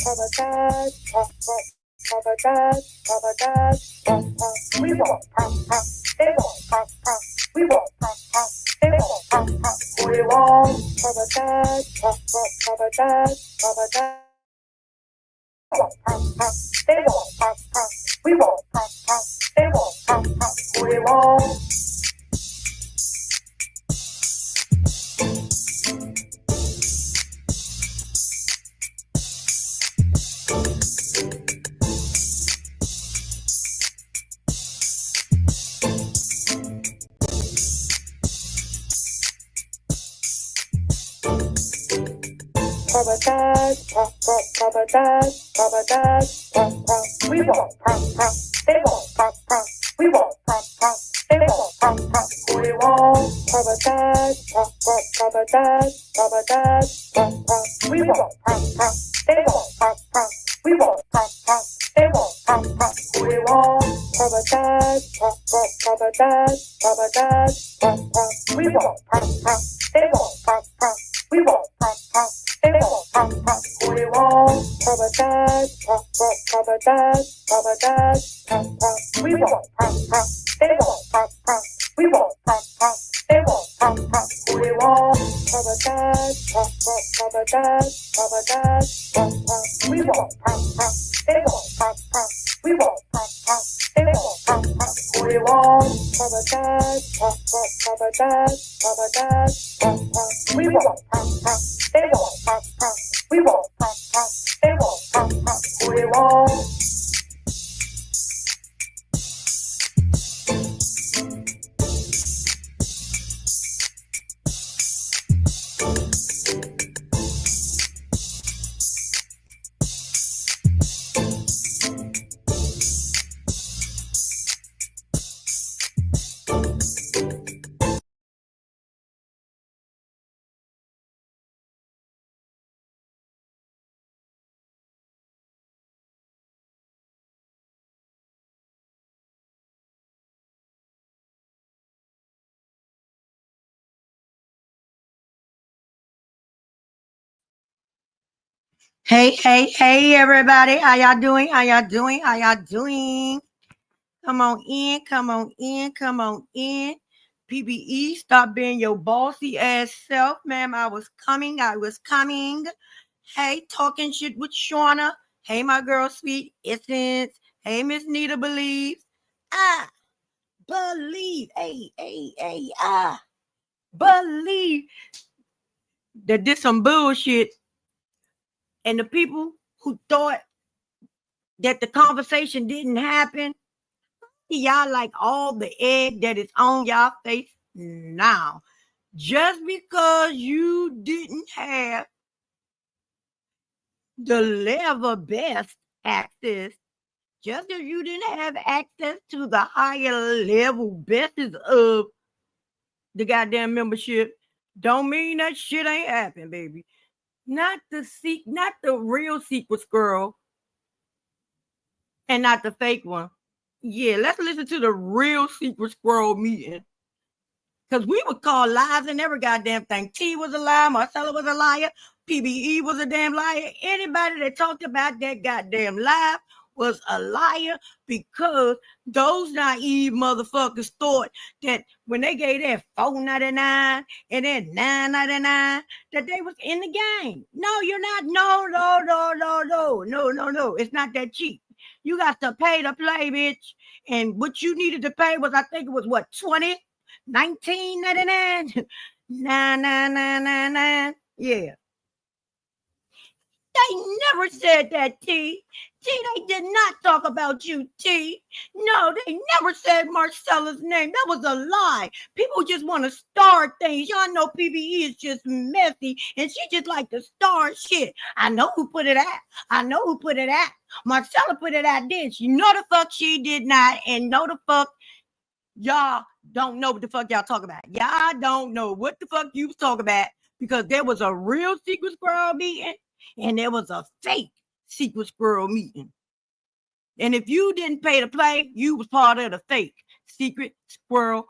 We won't. They won't. We won't. We won't. They won't. We won't. They won't. We won't. We won't. They won't. We won't. They won't. We won't. We won't. They won't. We won't. They won't. We won't. We won't. They won't. We won't. They won't. We won't. We won't. They won't. We won't. They won't. We won't. We won't. They won't. We won't. They won't. We won't. We won't. They won't. We won't. They won't. We won't. Hey, everybody. How y'all doing? How y'all doing? How y'all doing? Come on in, come on in, come on in. PBE, stop being your bossy ass self, ma'am. I was coming. Hey, talking shit with Shauna. Hey, my girl, sweet essence. Hey, Miss Nita believes. I believe. I believe that this some bullshit. And the people who thought that the conversation didn't happen, y'all like all the egg that is on y'all face now. Just because you didn't have the level best access, just as you didn't have access to the higher level bestest of the goddamn membership, don't mean that shit ain't happening, baby. Not the real secret squirrel, and not the fake one. Yeah, let's listen to the real secret squirrel meeting. Because we would call lies and every goddamn thing. T was a liar, Marcella was a liar, PBE was a damn liar. Anybody that talked about that goddamn lie was a liar, because those naive motherfuckers thought that when they gave that $4.99 and that $9.99 that they was in the game. No, you're not. No. It's not that cheap. You got to pay to play, bitch. And what you needed to pay was, I think it was what, $19.99, $9.99. Yeah. They never said that, T. They did not talk about you, T. No, they never said Marcella's name. That was a lie. People just want to start things. Y'all know PBE is just messy, and she just like to start shit. I know who put it out. Marcella put it out, did she? No, the fuck she did not, and no, the fuck y'all don't know what the fuck y'all talking about. Y'all don't know what the fuck you was talking about, because there was a real secret squirrel meeting and there was a fake secret squirrel meeting. And if you didn't pay to play, you was part of the fake secret squirrel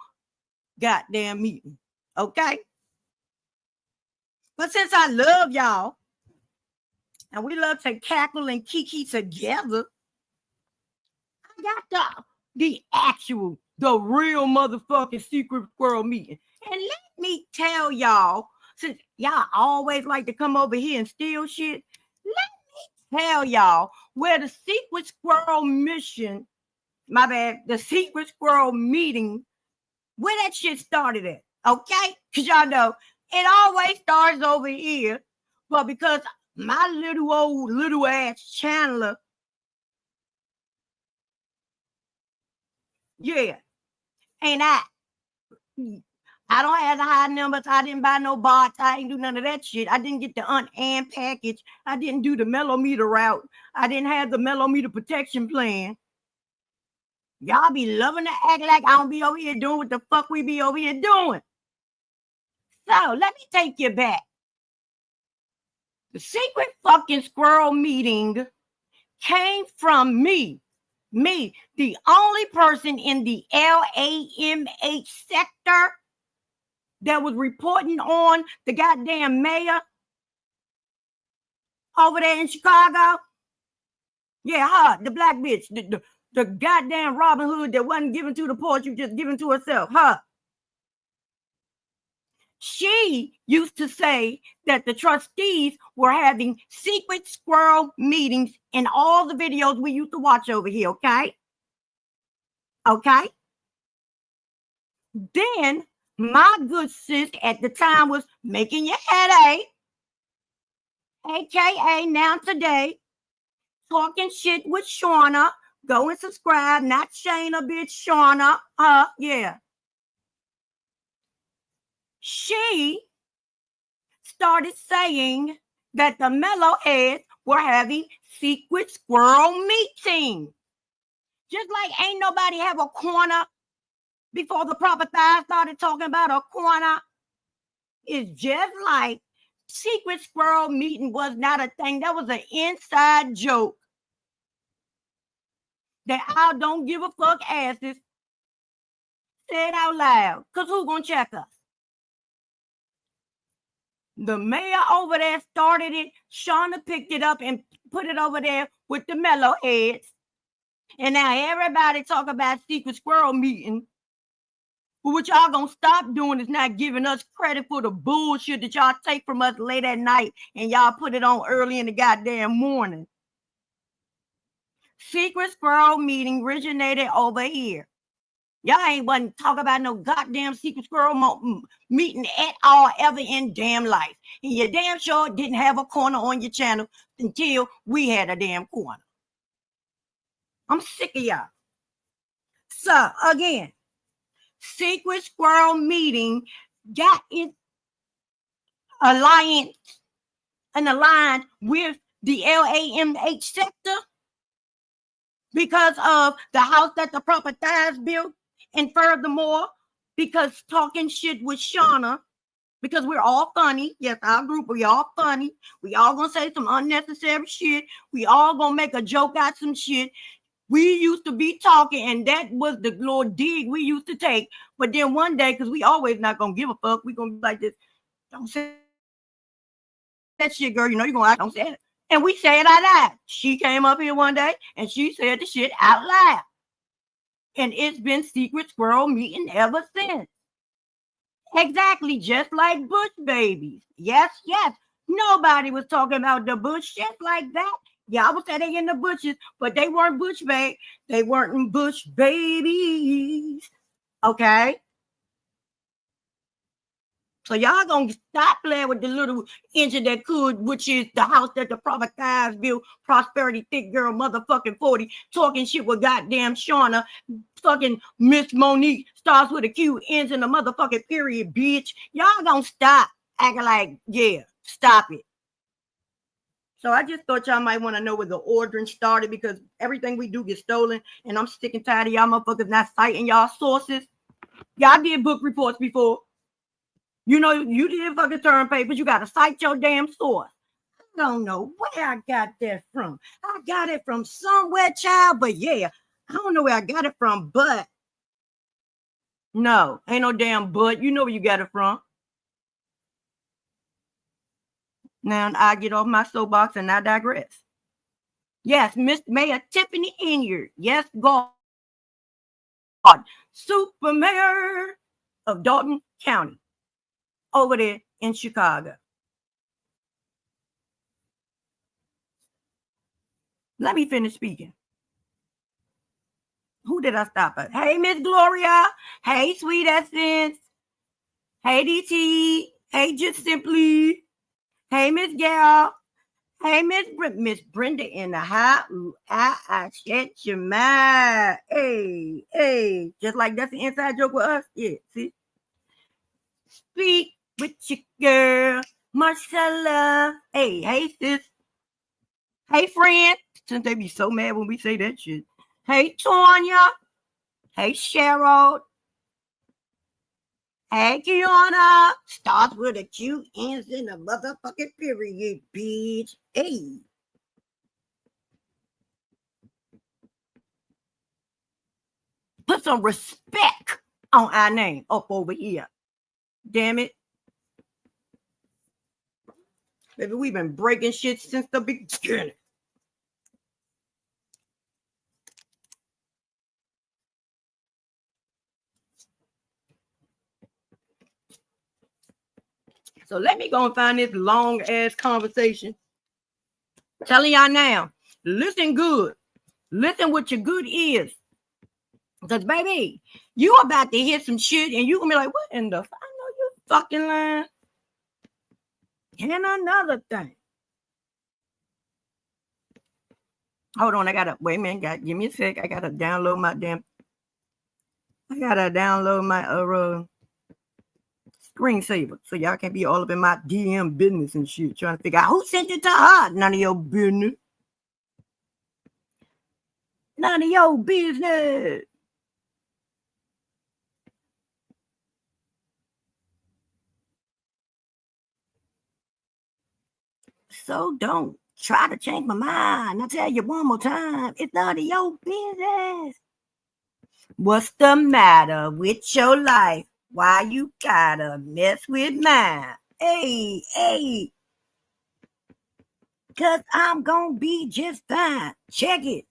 goddamn meeting. Okay? But since I love y'all, and we love to cackle and kiki together. I got the actual, the real motherfucking secret squirrel meeting. And let me tell y'all, since y'all always like to come over here and steal shit, let me tell y'all where the secret squirrel mission, my bad, the secret squirrel meeting, where that shit started at, okay? Because y'all know it always starts over here, but because my little ass Chandler, yeah, ain't I don't have the high numbers. I didn't buy no bots. I ain't do none of that shit. I didn't get the Aunt package. I didn't do the mellometer route. I didn't have the mellometer protection plan. Y'all be loving to act like I don't be over here doing what the fuck we be over here doing. So let me take you back. The secret fucking squirrel meeting came from me, the only person in the LAMH sector that was reporting on the goddamn mayor over there in Chicago. Yeah, her, the black bitch, the goddamn Robin Hood that wasn't given to the poor, you just given to herself, her. She used to say that the trustees were having secret squirrel meetings in all the videos we used to watch over here, okay? Okay? Then my good sis at the time was making your headache, aka now today, talking shit with Shauna. Go and subscribe, not Shayna, bitch, Shauna. Yeah. She started saying that the mellow heads were having secret squirrel meetings. Just like ain't nobody have a corner before the proper thighs started talking about a corner. It's just like secret squirrel meeting was not a thing. That was an inside joke that I don't give a fuck asses said out loud. Because who gonna check us? The mayor over there started it. Shauna picked it up and put it over there with the mellow heads. And now everybody talk about secret squirrel meeting. But what y'all gonna stop doing is not giving us credit for the bullshit that y'all take from us late at night and y'all put it on early in the goddamn morning. Secret squirrel meeting originated over here. Y'all ain't wasn't talking about no goddamn secret squirrel meeting at all ever in damn life. And you damn sure didn't have a corner on your channel until we had a damn corner. I'm sick of y'all. So again, secret squirrel meeting got it aligned with the LAMH sector because of the house that the proper thighs built. And furthermore, because talking shit with Shauna, because we're all funny. Yes, our group, we all funny. We all gonna say some unnecessary shit. We all gonna make a joke out some shit. We used to be talking, and that was the little dig we used to take. But then one day, because we always not gonna give a fuck, we gonna be like this. Don't say that shit, girl. You know you're gonna don't say it. And we say it out loud. She came up here one day and she said the shit out loud. And it's been secret squirrel meeting ever since. Exactly, just like Bush babies. Yes, yes. Nobody was talking about the Bush shit like that. Y'all would say they in the bushes, but they weren't Bush babies. They weren't Bush babies. Okay? So y'all gonna stop playing with the little engine that could, which is the house that the Prophet Thighs built, Prosperity Thick Girl, motherfucking 40, talking shit with goddamn Shauna, fucking Miss Monique, starts with a Q, ends in a motherfucking period, bitch. Y'all gonna stop acting like, yeah, stop it. So I just thought y'all might want to know where the ordering started because everything we do gets stolen, and I'm sick and tired of y'all motherfuckers not citing y'all sources. Y'all did book reports before. You know, you did fucking term papers. You got to cite your damn source. I don't know where I got that from. I got it from somewhere, child. But yeah, I don't know where I got it from. But no, ain't no damn but. You know where you got it from. Now I get off my soapbox and I digress. Yes, Miss Mayor Tiffany Inyard. Yes, God. Super Mayor of Dalton County over there in Chicago. Let me finish speaking. Who did I stop at? Hey, Miss Gloria. Hey, Sweet Essence. Hey, DT. Hey, Just Simply. Hey, Miss Gal. Hey, Miss Brenda in the house. I shut your mind. Hey. Just like that's an inside joke with us. Yeah, see? Speak with your girl, Marcella. Hey, sis. Hey, friend. Since they be so mad when we say that shit. Hey, Tonya. Hey, Cheryl. Hey, Kiana. Starts with a Q, ends in a motherfucking period, bitch. Hey. Put some respect on our name up over here. Damn it. Baby, we've been breaking shit since the beginning. So let me go and find this long ass conversation. Telling y'all now, listen good. Listen what your good is. Because, baby, you about to hear some shit and you gonna be like, what in the? I know you fucking lying. And another thing. Hold on, I gotta wait a minute. Give me a sec. I gotta download my screensaver so y'all can't be all up in my DM business and shit trying to figure out who sent it to her. None of your business. None of your business. So don't try to change my mind. I'll tell you one more time. It's none of your business. What's the matter with your life? Why you gotta mess with mine? Hey. Cause I'm gonna be just fine. Check it.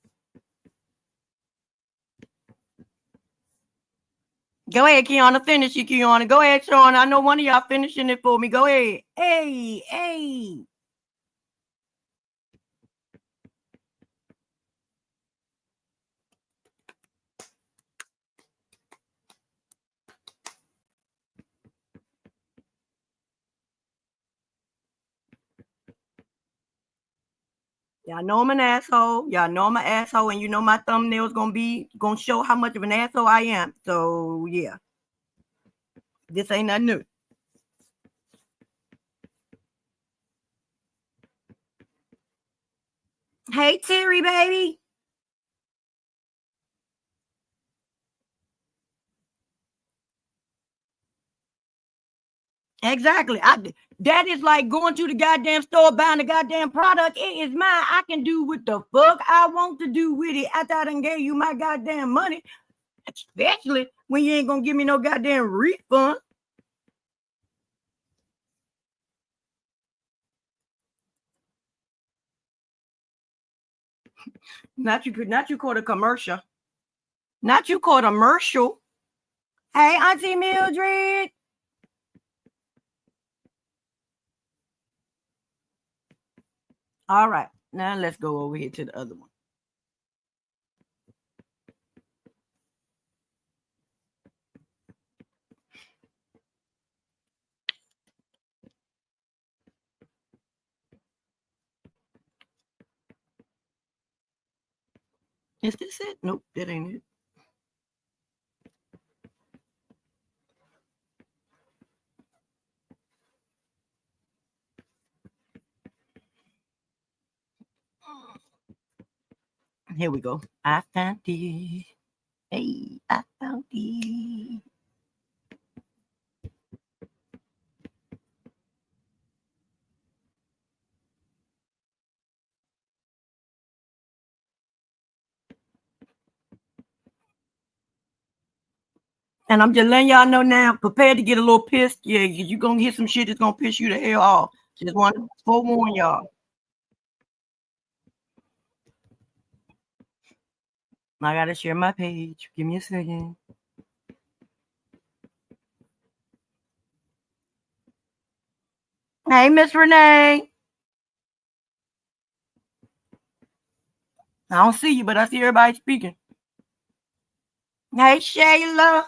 Go ahead, Kiana. Finish it, Kiana. Go ahead, Sean. I know one of y'all finishing it for me. Go ahead. Hey. Y'all know I'm an asshole. Y'all know I'm an asshole, and you know my thumbnail's gonna show how much of an asshole I am. So yeah. This ain't nothing new. Hey, Terry, baby. Exactly. That is like going to the goddamn store, buying the goddamn product. It is mine. I can do what the fuck I want to do with it after I done gave you my goddamn money. Especially when you ain't gonna give me no goddamn refund. Not you caught a commercial. Not you caught a commercial. Hey, Auntie Mildred. All right. Now let's go over here to the other one. Is this it? Nope, that ain't it. Here we go. I found it. Hey, I found it. And I'm just letting y'all know now, prepare to get a little pissed. Yeah, you're going to hear some shit that's going to piss you the hell off. Just want to forewarn y'all. I gotta share my page. Give me a second. Hey, Miss Renee. I don't see you, but I see everybody speaking. Hey, Shayla.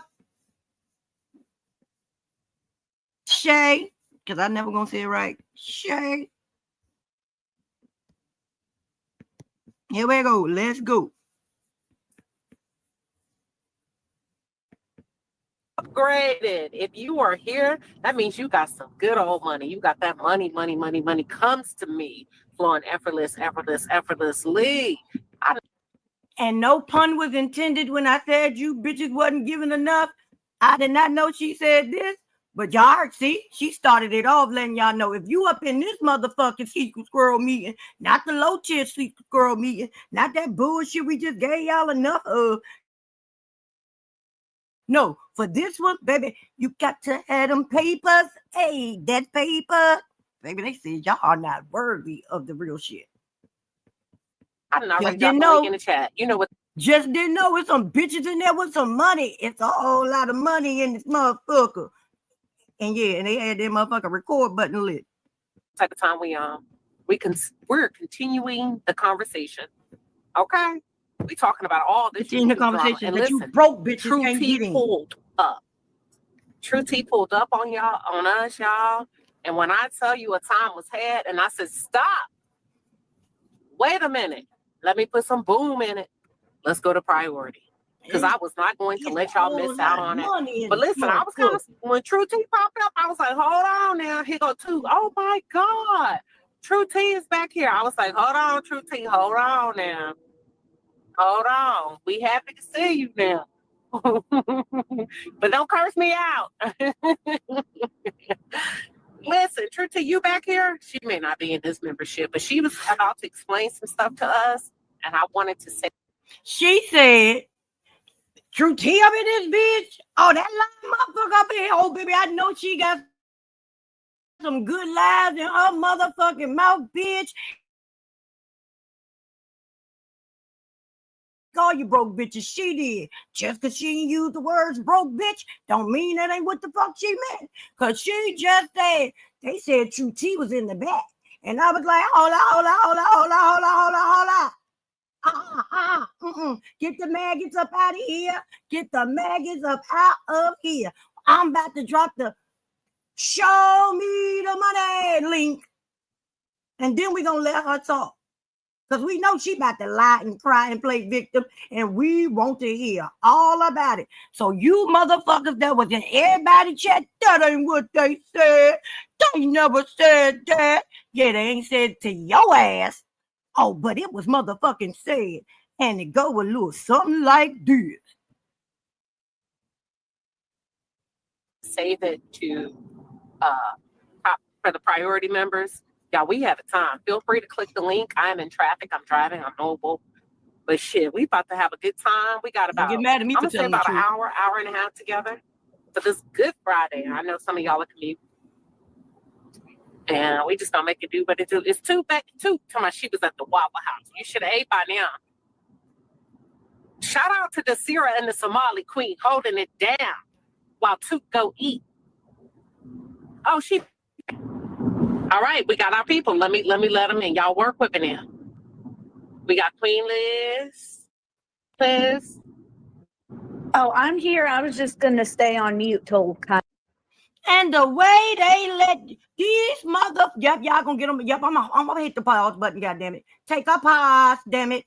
Shay, because I never gonna say it right. Shay. Here we go. Let's go. Upgraded. If you are here, that means you got some good old money. You got that money comes to me, flowing effortlessly. And no pun was intended when I said you bitches wasn't giving enough. I did not know she said this, but y'all heard, see, she started it off letting y'all know if you up in this motherfucking secret squirrel meeting, not the low tier secret squirrel meeting, not that bullshit we just gave y'all enough of. No, for this one, baby, you got to have them papers. Hey, that paper. Baby, they said y'all are not worthy of the real shit. I didn't already drop the link in the chat. You know what? Just didn't know it's some bitches in there with some money. It's a whole lot of money in this motherfucker. And yeah, and they had that motherfucker record button lit. Type of time we're continuing the conversation. Okay? We talking about all this. Continue the conversation. And listen, you broke bitches True can't T get in. pulled up. True T pulled up on y'all, on us, y'all. And when I tell you a time was had, and I said, stop. Wait a minute. Let me put some boom in it. Let's go to priority. Because I was not going to let y'all miss out on it. But listen, I was kind of, when True T popped up, I was like, hold on now. Here go two. Oh my God. True T is back here. I was like, hold on, True T. Hold on now. Hold on. We happy to see you now. But don't curse me out. Listen, True T, you back here? She may not be in this membership, but she was about to explain some stuff to us. And I wanted to say. She said, True T up in this bitch? Oh, that lying motherfucker up in here. Oh, baby, I know she got some good lies in her motherfucking mouth, bitch. All you broke bitches, she did. Just because she didn't use the words broke bitch, don't mean that ain't what the fuck she meant. Because she just said, they said True T was in the back. And I was like, hold on. Get the maggots up out of here. Get the maggots up out of here. I'm about to drop the show me the money link. And then we're going to let her talk. Because we know she about to lie and cry and play victim, and we want to hear all about it. So you motherfuckers that was in everybody's chat, that ain't what they said. They never said that. Yeah, they ain't said it to your ass. Oh, but it was motherfucking said. And it go a little something like this. Save it to for the priority members. Y'all, we have a time. Feel free to click the link. I'm in traffic. I'm driving. I'm mobile. But shit, we about to have a good time. We got about, get mad at me I'm going to say about an hour and a half together for this Good Friday. I know some of y'all are commute. And we just going to make it do what it do. It's two back to my she was at the Waffle House. You should have ate by now. Shout out to the Sierra and the Somali queen holding it down while Toot go eat. Oh, she... All right, we got our people. Let me let them in. Y'all work with me now. We got Queen Liz. Liz. Oh, I'm here. I was just gonna stay on mute till. And the way they let these yep, y'all gonna get them. Yep, I'm gonna hit the pause button. God damn it, take a pause. Damn it.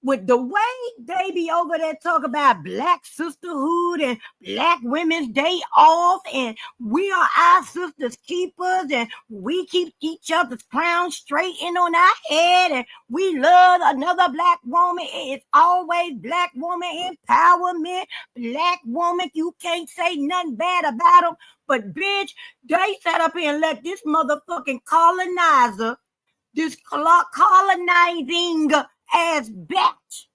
With the way they be over there talk about Black sisterhood and Black Women's Day off, and we are our sisters' keepers, and we keep each other's crown straight in on our head, and we love another Black woman. It's always Black woman empowerment. Black woman, you can't say nothing bad about them. But bitch, they sat up here and let this motherfucking colonizer, this colonizing ass bitch,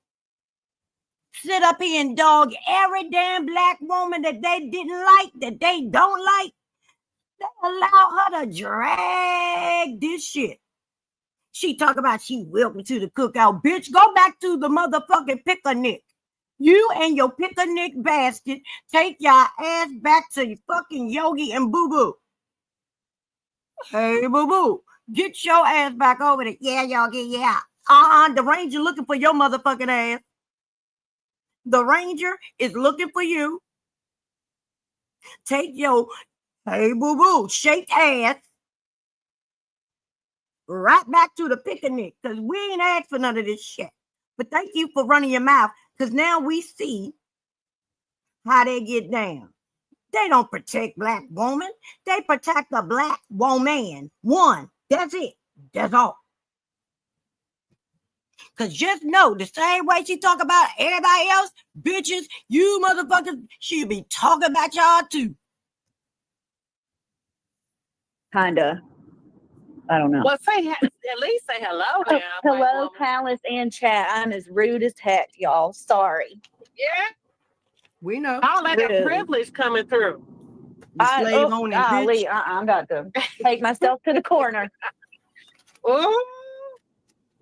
sit up here and dog every damn Black woman that they didn't like, that they don't like. They allow her to drag this shit. She talk about she welcome to the cookout. Bitch, go back to the motherfucking picnic. You and your picnic basket take your ass back to fucking Yogi and Boo Boo. Hey, Boo Boo, get your ass back over there. Yeah, Yogi, yeah. The ranger looking for your motherfucking ass. The ranger is looking for you. Take your, hey, Boo Boo, shake ass right back to the picnic, because we ain't asked for none of this shit. But thank you for running your mouth, because now we see how they get down. They don't protect black woman. They protect the black woman. One. That's it. That's all. Because just know, the same way she talk about everybody else, bitches, you motherfuckers, she'll be talking about y'all too. Kinda. I don't know. Well, at least say hello now. Hello, Palace and chat. I'm as rude as heck, y'all. Sorry. Yeah. We know. All that privilege coming through. Slave owning bitch. I'm about to take myself to the corner. Ooh.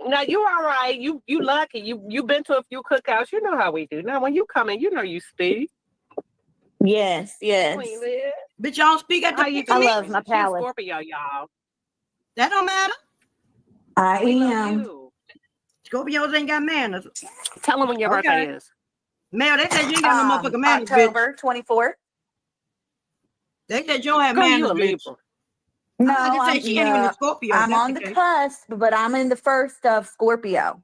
Now you all right. You lucky. You been to a few cookouts. You know how we do. Now when you come in, you know you speak. Yes. Bitch, y'all speak at the picnic. I love my Palace. Scorpio, y'all. That don't matter. I am. Scorpios ain't got manners. Tell them when your birthday is. Man, they said you ain't got no motherfucking manners, October bitch. 24th. They said you don't have Girl, manners, you a bitch. Libra. No, I just say she ain't even a Scorpio. I'm on the cusp, but I'm in the first of Scorpio.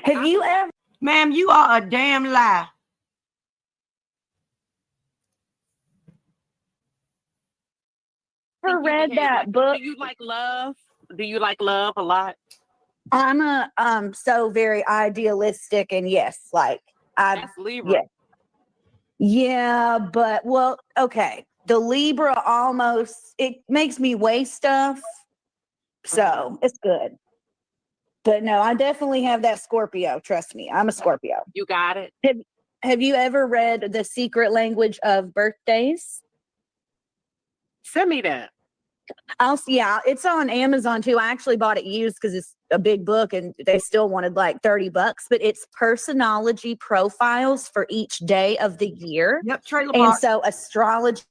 Have you ever? Ma'am, you are a damn lie. Read that book? Do you like love? Do you like love a lot? I'm so very idealistic, and yes, like That's Libra. Yeah, but well, okay. The Libra it makes me weigh stuff, so it's good. But no, I definitely have that Scorpio. Trust me, I'm a Scorpio. You got it. Have you ever read The Secret Language of Birthdays? Send me that. It's on Amazon too. I actually bought it used because it's a big book and they still wanted like $30, but it's personality profiles for each day of the year. Yep, trailer and park. so astrologists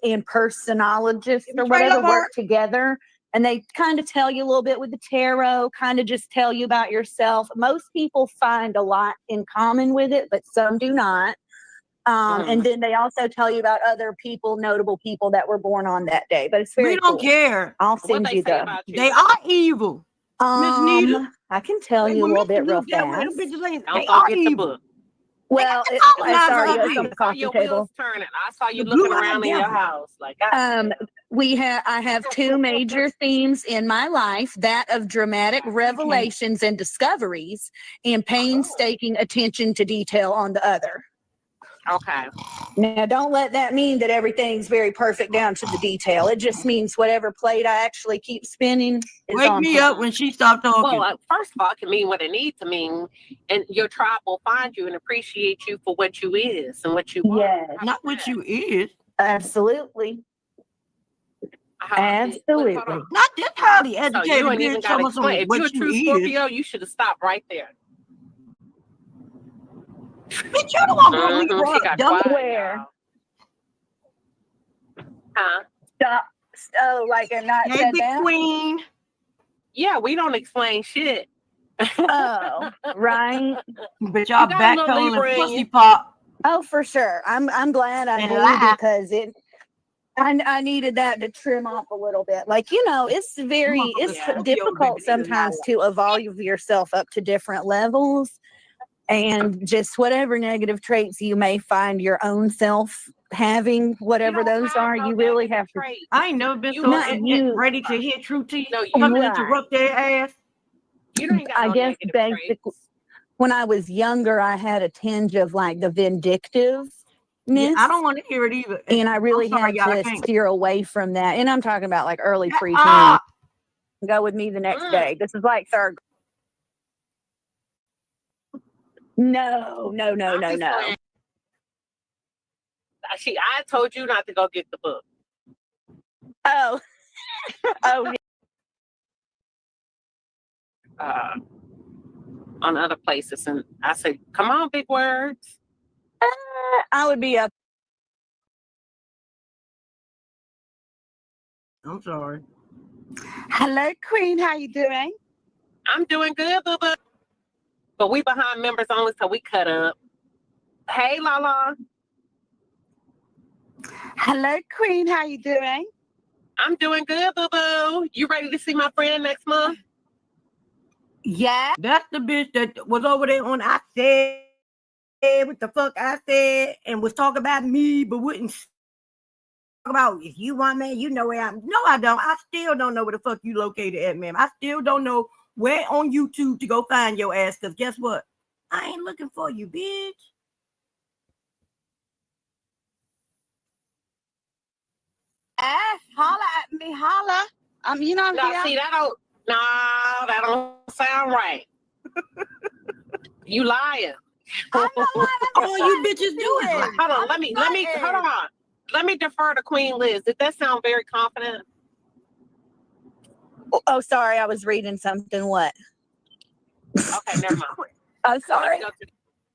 and personologists or whatever work together, and they kind of tell you a little bit with the tarot, kind of just tell you about yourself. Most people find a lot in common with it, but some do not. And then they also tell you about other people, notable people that were born on that day. But it's very We don't cool. care. I'll send you the. They are evil. Miss Nita. I can tell you a little bit real fast. They are evil. Well, I saw your wheels turning. I saw you looking around in your house. Like, I have two major themes in my life: that of dramatic revelations and discoveries, and painstaking attention to detail on the other. Okay. Now, don't let that mean that everything's very perfect down to the detail. It just means whatever plate I actually keep spinning is Wake on me point. up when she stopped talking. Well, first of all, it can mean what it needs to mean, and your tribe will find you and appreciate you for what you is and what you are. Not what you is. Absolutely. Absolutely. Not this highly educated so you ain't even bitch. got to explain. If you're a true Scorpio, you should have stopped right there. Bitch, you the one gonna leave her dumb. Where? Huh? Stop. Oh, like a not hey, said big that? Queen. Yeah, we don't explain shit. Oh, right. But y'all back calling pussy pop. Oh, for sure. I'm glad I do because I needed that to trim off a little bit. Like, it's difficult sometimes to evolve yourself up to different levels. And just whatever negative traits you may find your own self having, whatever those are, you really have to. I ain't never been so ready to hit True T. Come and interrupt their ass. I guess basically, when I was younger, I had a tinge of like the vindictiveness. Yeah, I don't want to hear it either. And I really had to steer away from that. And I'm talking about like early preteen. Go with me the next day. This is like third. No. I told you not to go get the book. Oh, oh, on other places, and I said, "Come on, big words." I would be up. I'm sorry. Hello, Queen. How you doing? I'm doing good, boo boo. But we behind members only, so we cut up. Hey, Lala. Hello, Queen. How you doing? I'm doing good, boo boo. You ready to see my friend next month? Yeah. That's the bitch that was over there on I said what the fuck I said and was talking about me, but wouldn't talk about if you want me, you know where I'm. No, I don't. I still don't know where the fuck you located at, ma'am. I still don't know where on YouTube to go find your ass, because guess what? I ain't looking for you, bitch. Holla at me, holla. You know, I'm No, here. see, that don't sound right. You lying. I know All you bitches do is lie. Hold on, hold on. Let me defer to Queen Liz. Did that sound very confident? Oh, sorry, I was reading something. What? Okay, never mind. I'm sorry.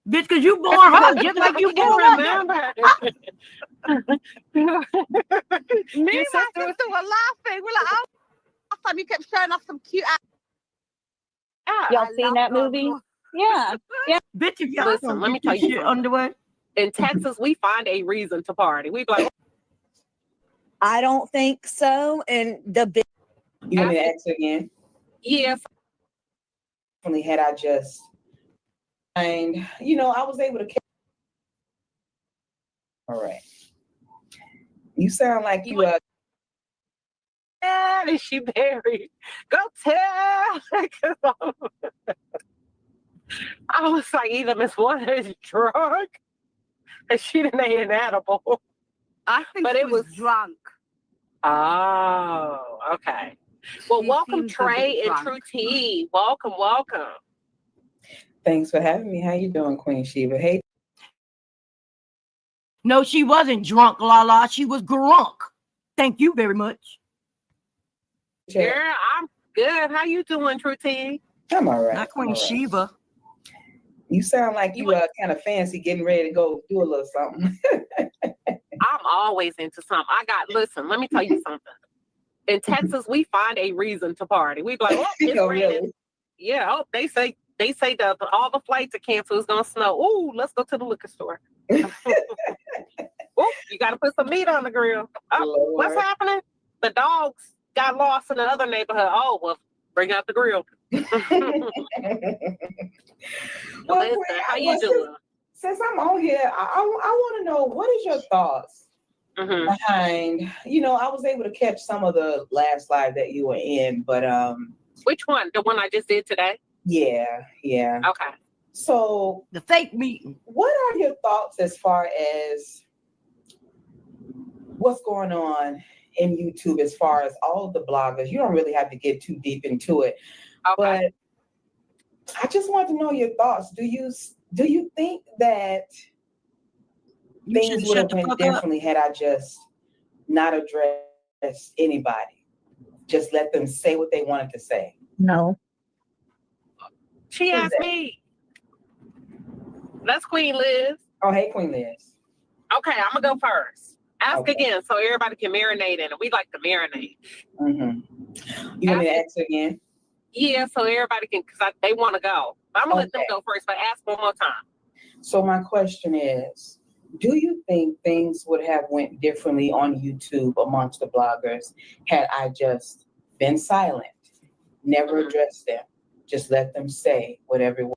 Bitch, because you born her just like you born her. Remember. Me and my sister were laughing. We're like, oh, last time you kept showing off some cute ass. Y'all seen that movie? Yeah. Yeah. Bitch, if y'all Listen, don't let me get tell this you shit something. underway. In Texas, we find a reason to party. We be like, I don't think so. And the big. You want me to ask again? yes. Only had I just, and I was able to. All right. You sound like you Is she married? Go tell. I was like, either Miss Wonder is drunk and she didn't ate an edible. I think But she it was drunk. Oh, okay. Well, She welcome seems a bit Trey and drunk. True T. Welcome. Thanks for having me. How you doing, Queen Sheba? Hey. No, she wasn't drunk, Lala. She was grunk. Thank you very much. Girl, I'm good. How you doing, True T? I'm all right. Not Queen I'm all right. Sheba. You sound like you kind of fancy, getting ready to go do a little something. I'm always into something. Listen, let me tell you something. In Texas, we find a reason to party. We be like, oh, it's raining. Really? Yeah, oh, they say that all the flights are canceled. It's gonna snow. Ooh, let's go to the liquor store. Oh, you got to put some meat on the grill. Oh, what's happening? The dogs got lost in the other neighborhood. Oh, well, bring out the grill. Well, Listen, how you doing? Since I'm on here, I want to know, what is your thoughts behind, I was able to catch some of the last live that you were in, but which one? The one I just did today? Yeah. Okay. So the fake meeting. What are your thoughts as far as what's going on in YouTube as far as all of the bloggers? You don't really have to get too deep into it, but I just want to know your thoughts. Do you think that things would have went differently had I just not addressed anybody? Just let them say what they wanted to say. No. She asked me. That's Queen Liz. Oh, hey, Queen Liz. Okay, I'm gonna go first. Ask again so everybody can marinate in it. We like to marinate. Mm-hmm. You want me to ask again? Yeah, so everybody can, because they want to go. I'm gonna let them go first, but ask one more time. So my question is, do you think things would have went differently on YouTube amongst the bloggers had I just been silent, never addressed them, just let them say whatever?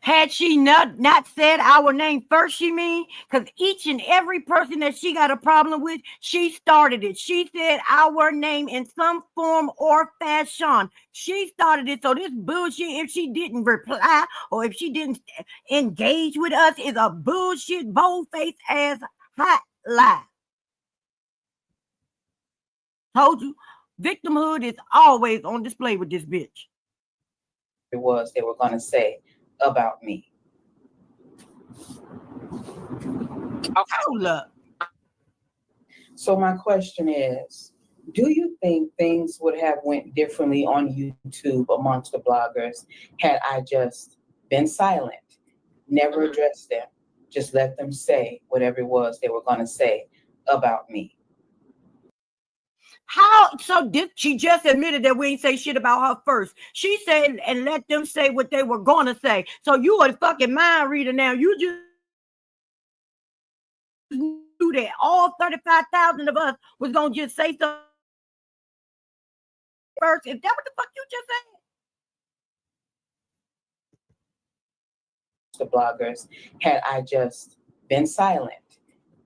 Had she not said our name first, she mean? Because each and every person that she got a problem with, she started it. She said our name in some form or fashion. She started it. So this bullshit, if she didn't reply or if she didn't engage with us, is a bullshit, bold-faced ass hot lie. Told you, victimhood is always on display with this bitch. It was they were going to say about me. Hold up. So my question is, do you think things would have went differently on YouTube amongst the bloggers had I just been silent, never addressed them, just let them say whatever it was they were going to say about me? How? So she just admitted that we ain't say shit about her first. She said, and let them say what they were going to say. So you a fucking mind reader now. You just knew that all 35,000 of us was going to just say something first. If that what the fuck you just said? The bloggers, had I just been silent,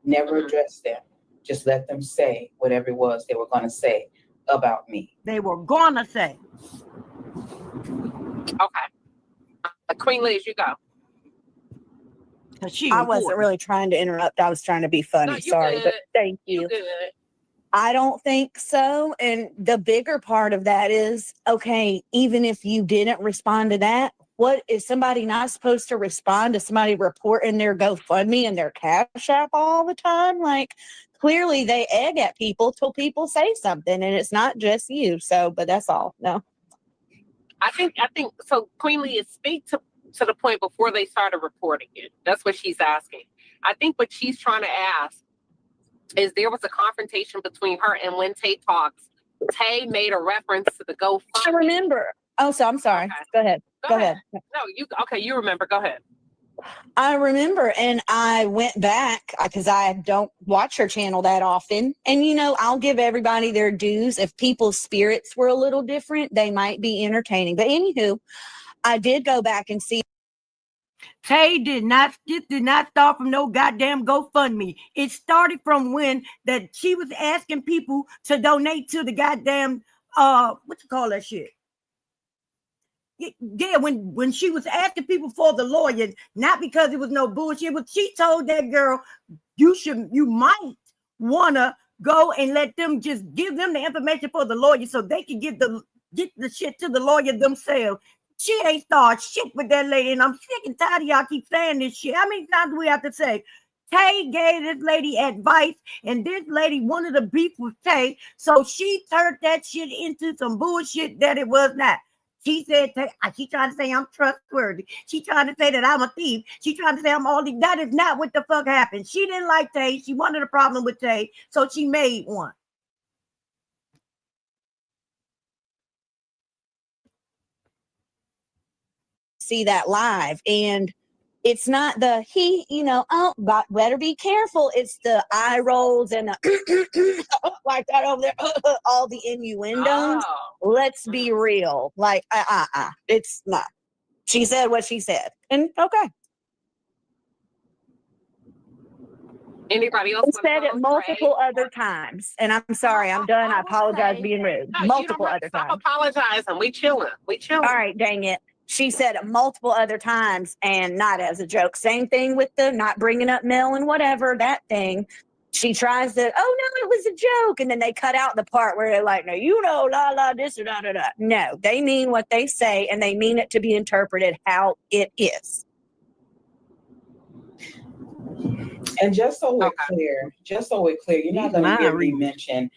never addressed them, just let them say whatever it was they were going to say about me. They were going to say. Okay. Queen Liz, you go. I wasn't really trying to interrupt. I was trying to be funny. No, Sorry, good. but thank you. You good. I don't think so. And the bigger part of that is, okay, even if you didn't respond to that, what is somebody not supposed to respond to somebody reporting their GoFundMe and their Cash App all the time? Like, clearly they egg at people till people say something, and it's not just you. So, but that's all. No. I think so. Queen Lee, speak to the point before they started reporting it. That's what she's asking. I think what she's trying to ask is there was a confrontation between her and when Tay talks. Tay made a reference to the GoFundMe. I remember. Oh, so I'm sorry. Okay. Go ahead. Go ahead. No, you remember. Go ahead. I remember, and I went back because I don't watch her channel that often. And, you know, I'll give everybody their dues. If people's spirits were a little different, they might be entertaining. But anywho, I did go back and see. Tay did not start from no goddamn GoFundMe. It started from when that she was asking people to donate to the goddamn what you call that shit? Yeah, when she was asking people for the lawyer, not because it was no bullshit, but she told that girl, you might wanna go and let them just give them the information for the lawyer so they can get the shit to the lawyer themselves. She ain't started shit with that lady, and I'm sick and tired of y'all keep saying this shit. How many times do we have to say? Tay gave this lady advice, and this lady wanted to beef with Tay, so she turned that shit into some bullshit that it was not. She said, she trying to say I'm trustworthy. She trying to say that I'm a thief. She trying to say I'm all these. That is not what the fuck happened. She didn't like Tay. She wanted a problem with Tay, so she made one. See that live, and it's not the oh, better be careful. It's the eye rolls and the like that over there, all the innuendos. Let's be real. Like, it's not. She said what she said, and okay. Anybody else? Said it multiple other times, and I'm sorry, I'm done. I apologize being rude. No, Multiple other times. Stop apologizing. We chilling. All right, dang it. She said it multiple other times, and not as a joke. Same thing with the not bringing up Mel and whatever, that thing. She tries to, oh, no, it was a joke. And then they cut out the part where they're like, no, this or da. No, they mean what they say, and they mean it to be interpreted how it is. And just so we're clear, you're not going to hear me mention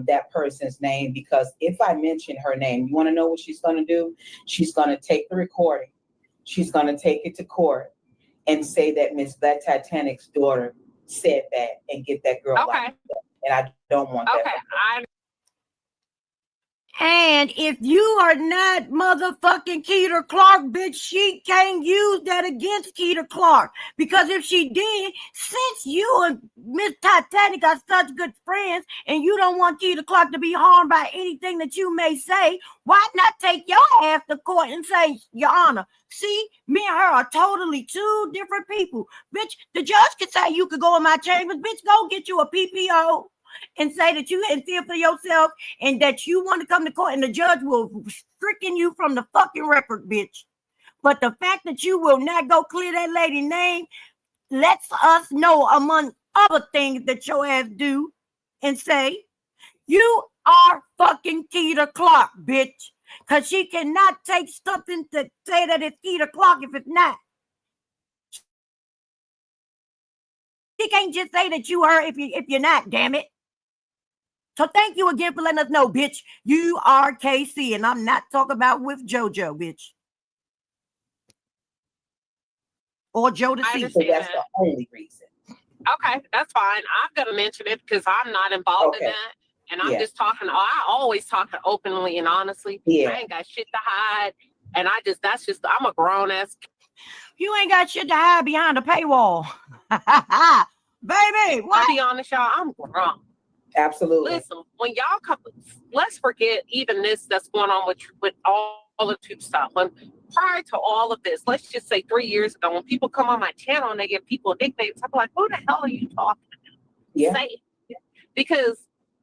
that person's name, because if I mention her name, you want to know what she's going to do? She's going to take the recording. She's going to take it to court and say that Miss Black Titanic's daughter said that and get that girl locked up. And I don't want that. And if you are not motherfucking Keita Clark, bitch, she can't use that against Keita Clark. Because if she did, since you and Miss Titanic are such good friends and you don't want Keita Clark to be harmed by anything that you may say, why not take your ass to court and say, Your Honor, see, me and her are totally two different people. Bitch, the judge could say you could go in my chambers. Bitch, go get you a PPO. And say that you hadn't feel for yourself and that you want to come to court, and the judge will stricken you from the fucking record, bitch. But the fact that you will not go clear that lady's name lets us know, among other things that your ass do, and say, you are fucking Keita Clark, bitch. Because she cannot take something to say that it's Keita Clark if it's not. She can't just say that you her if you're not, damn it. So thank you again for letting us know, bitch. You are KC, and I'm not talking about with JoJo, bitch. Or Joe the C. So that's the only reason. Okay, that's fine. I'm gonna mention it because I'm not involved in that. And I'm just talking, I always talk openly and honestly. Yeah. I ain't got shit to hide. And I'm a grown ass. You ain't got shit to hide behind a paywall. Baby, what? I'll be honest, y'all, I'm grown. Absolutely. Listen, when y'all come, let's forget even this that's going on with all the tube stuff. When prior to all of this, let's just say 3 years ago, when people come on my channel and they give people nicknames, I'm like, who the hell are you talking to? Yeah. Say it. Because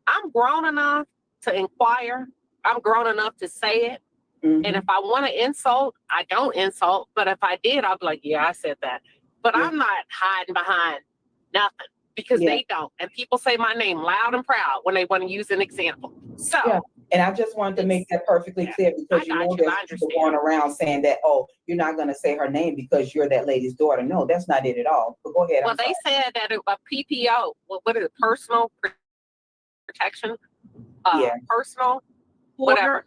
I'm grown enough to inquire. I'm grown enough to say it. Mm-hmm. And if I want to insult, I don't insult. But if I did, I'd be like, yeah, I said that. But I'm not hiding behind nothing because they don't. And people say my name loud and proud when they want to use an example. So, and I just wanted to make that perfectly clear because there's people going around saying that, oh, you're not going to say her name because you're that lady's daughter. No, that's not it at all. But go ahead. Well, they said that a PPO, what is it, personal protection? Personal, whatever.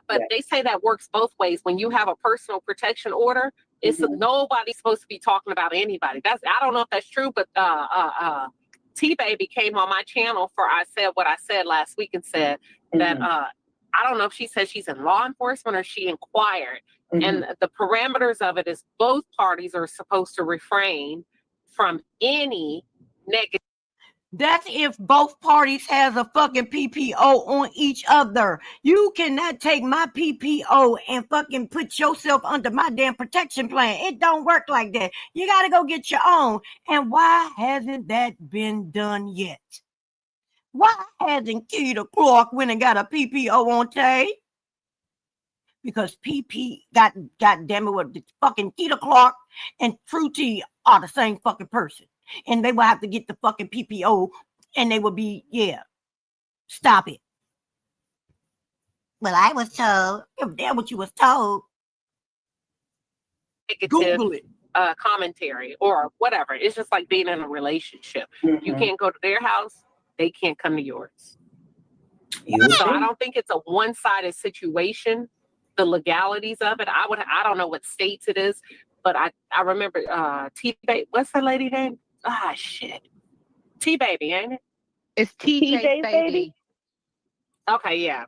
But they say that works both ways. When you have a personal protection order, it's nobody's supposed to be talking about anybody. I don't know if that's true, but T-Baby came on my channel for I said what I said last week and said that I don't know if she said she's in law enforcement or she inquired. And the parameters of it is both parties are supposed to refrain from any negative. That's if both parties has a fucking PPO on each other. You cannot take my PPO and fucking put yourself under my damn protection plan. It don't work like that. You got to go get your own. And why hasn't that been done yet? Why hasn't Keita Clark went and got a PPO on Tay? Because God damn it, what the fucking Keita Clark and True T are the same fucking person. And they will have to get the fucking PPO and they will be, stop it. Well, I was told, if that's what you was told, Google it. Commentary or whatever. It's just like being in a relationship. You can't go to their house, they can't come to yours. So I don't think it's a one-sided situation. The legalities of it, I don't know what states it is, but I remember T-Baby, what's that lady name? Shit. T-Baby, ain't it? It's TJ Baby. Okay, yeah.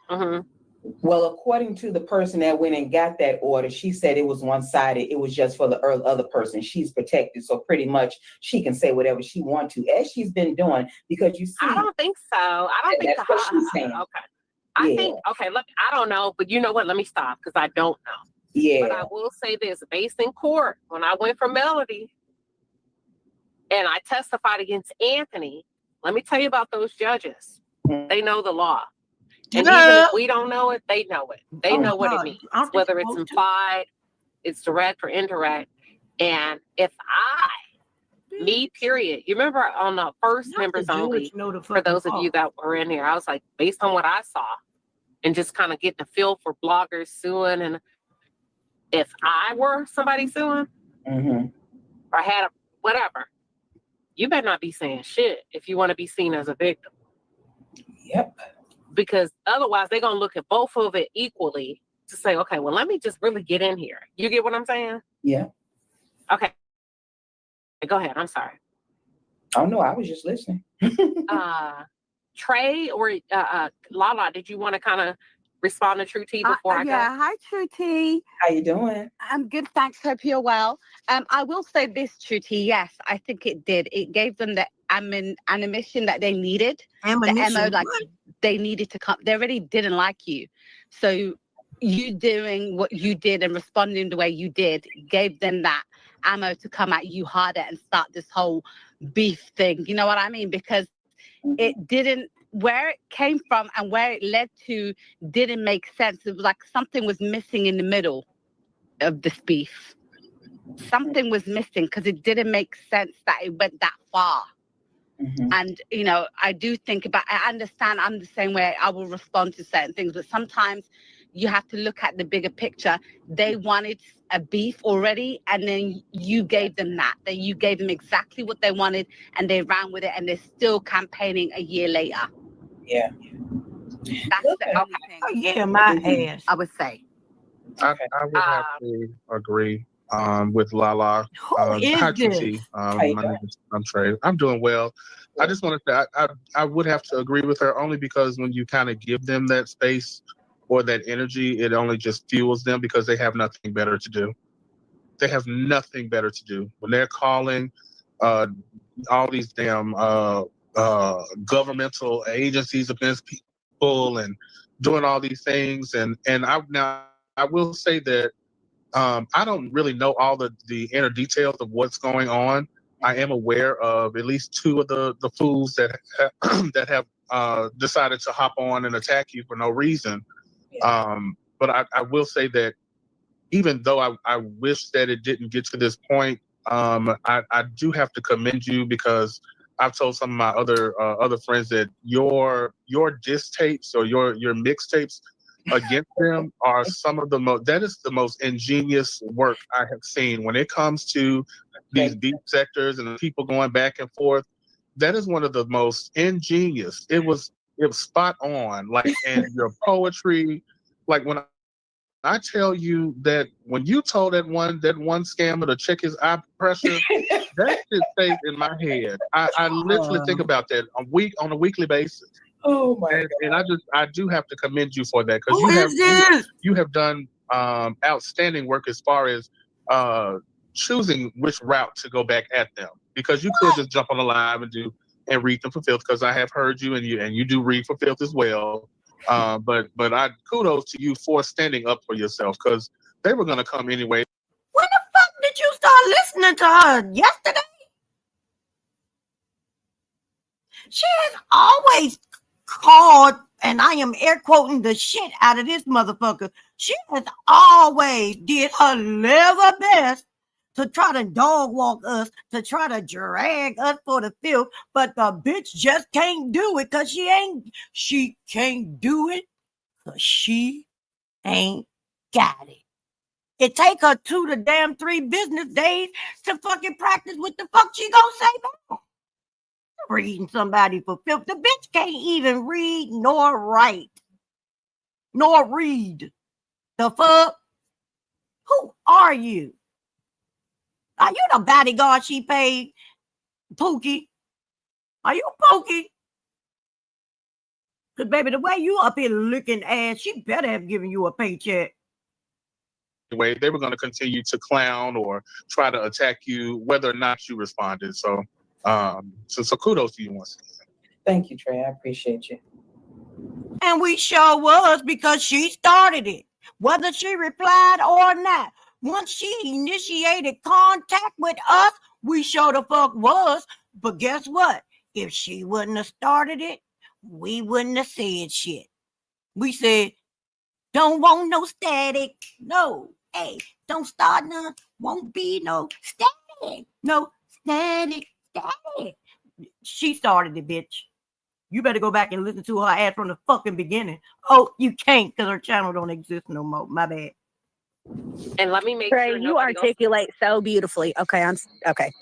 Well, according to the person that went and got that order, she said it was one-sided. It was just for the other person. She's protected, so pretty much she can say whatever she wants to, as she's been doing. Because you see, I don't think so. I don't think that's what she's saying. Okay. I think look, I don't know, but you know what? Let me stop because I don't know. Yeah. But I will say this: based in court, when I went for Melody and I testified against Anthony, let me tell you about those judges. They know the law. And even if we don't know it, they know it. They know what it means, whether it's implied, it's direct or indirect. And if me, period. You remember on the first members only, for those of you that were in here, I was like, based on what I saw and just kind of getting a feel for bloggers suing. And if I were somebody suing or had whatever, you better not be saying shit if you want to be seen as a victim. Yep. Because otherwise they're going to look at both of it equally to say, okay, well, let me just really get in here. You get what I'm saying? Yeah. Okay. Go ahead. I'm sorry. Oh, no, I was just listening. Trey or Lala, did you want to kind of respond to True T before I go? Yeah, hi, True T. How you doing? I'm good, thanks. Hope you're well. I will say this, True T. Yes, I think it did. It gave them the animation that they needed. The MO, like they needed to come. They already didn't like you. So you doing what you did and responding the way you did gave them that ammo to come at you harder and start this whole beef thing. You know what I mean? Because it didn't, where it came from and where it led to didn't make sense. It was like something was missing in the middle of this beef. Something was missing because it didn't make sense that it went that far. And, you know, I do think about, I understand I'm the same way. I will respond to certain things, but sometimes you have to look at the bigger picture. They wanted a beef already, and then you gave them that. Then you gave them exactly what they wanted, and they ran with it, and they're still campaigning a year later. Yeah. That's the only thing Oh yeah, my ass. I would say. I would have to agree with Lala. Who Hi, is this? TT. How you My doing? name is Trey. I'm doing well. I just wanted to. I would have to agree with her only because when you kind of give them that space or that energy, it only just fuels them because they have nothing better to do. They have nothing better to do when they're calling all these damn governmental agencies against people and doing all these things. And I will say that I don't really know all the inner details of what's going on. I am aware of at least two of the fools that that have decided to hop on and attack you for no reason. But I will say that even though I wish that it didn't get to this point, I do have to commend you because I've told some of my other friends that your diss tapes or your mixtapes against them are some of the most, that is the most ingenious work I have seen when it comes to these beat sectors and the people going back and forth. That is one of the most ingenious. It was spot on, like, and your poetry, like when I tell you that when you told that one scammer to check his eye pressure, that shit stays in my head. I literally think about that on a weekly basis. Oh my God. And I do have to commend you for that because This? you have done outstanding work as far as choosing which route to go back at them, because you could just jump on the live and read them for filth, because I have heard you and you do read for filth as well. But I kudos to you for standing up for yourself, because they were gonna come anyway. When the fuck did you start listening to her? Yesterday? She has always called, and I am air quoting the shit out of this motherfucker. She has always did her level best to try to dog walk us, to try to drag us for the filth, but the bitch just can't do it because she can't do it because she ain't got it. It take her 2 to damn 3 business days to fucking practice what the fuck she gonna say back. Reading somebody for filth. The bitch can't even read nor write nor read. The fuck? Who are you? Are you the bodyguard she paid, Pookie? Are you Pookie? Because, baby, the way you up here looking ass, she better have given you a paycheck. Anyway, they were going to continue to clown or try to attack you, whether or not you responded. So kudos to you once again. Thank you, Trey. I appreciate you. And we sure was, because she started it, whether she replied or not. Once she initiated contact with us, we sure the fuck was. But guess what? If she wouldn't have started it, we wouldn't have said shit. We said, don't want no static. No. Hey, don't start none. Won't be no static. No static. She started it, bitch. You better go back and listen to her ass from the fucking beginning. Oh, you can't, because her channel don't exist no more. My bad. And let me make Trey, sure you articulate so beautifully. Okay, okay.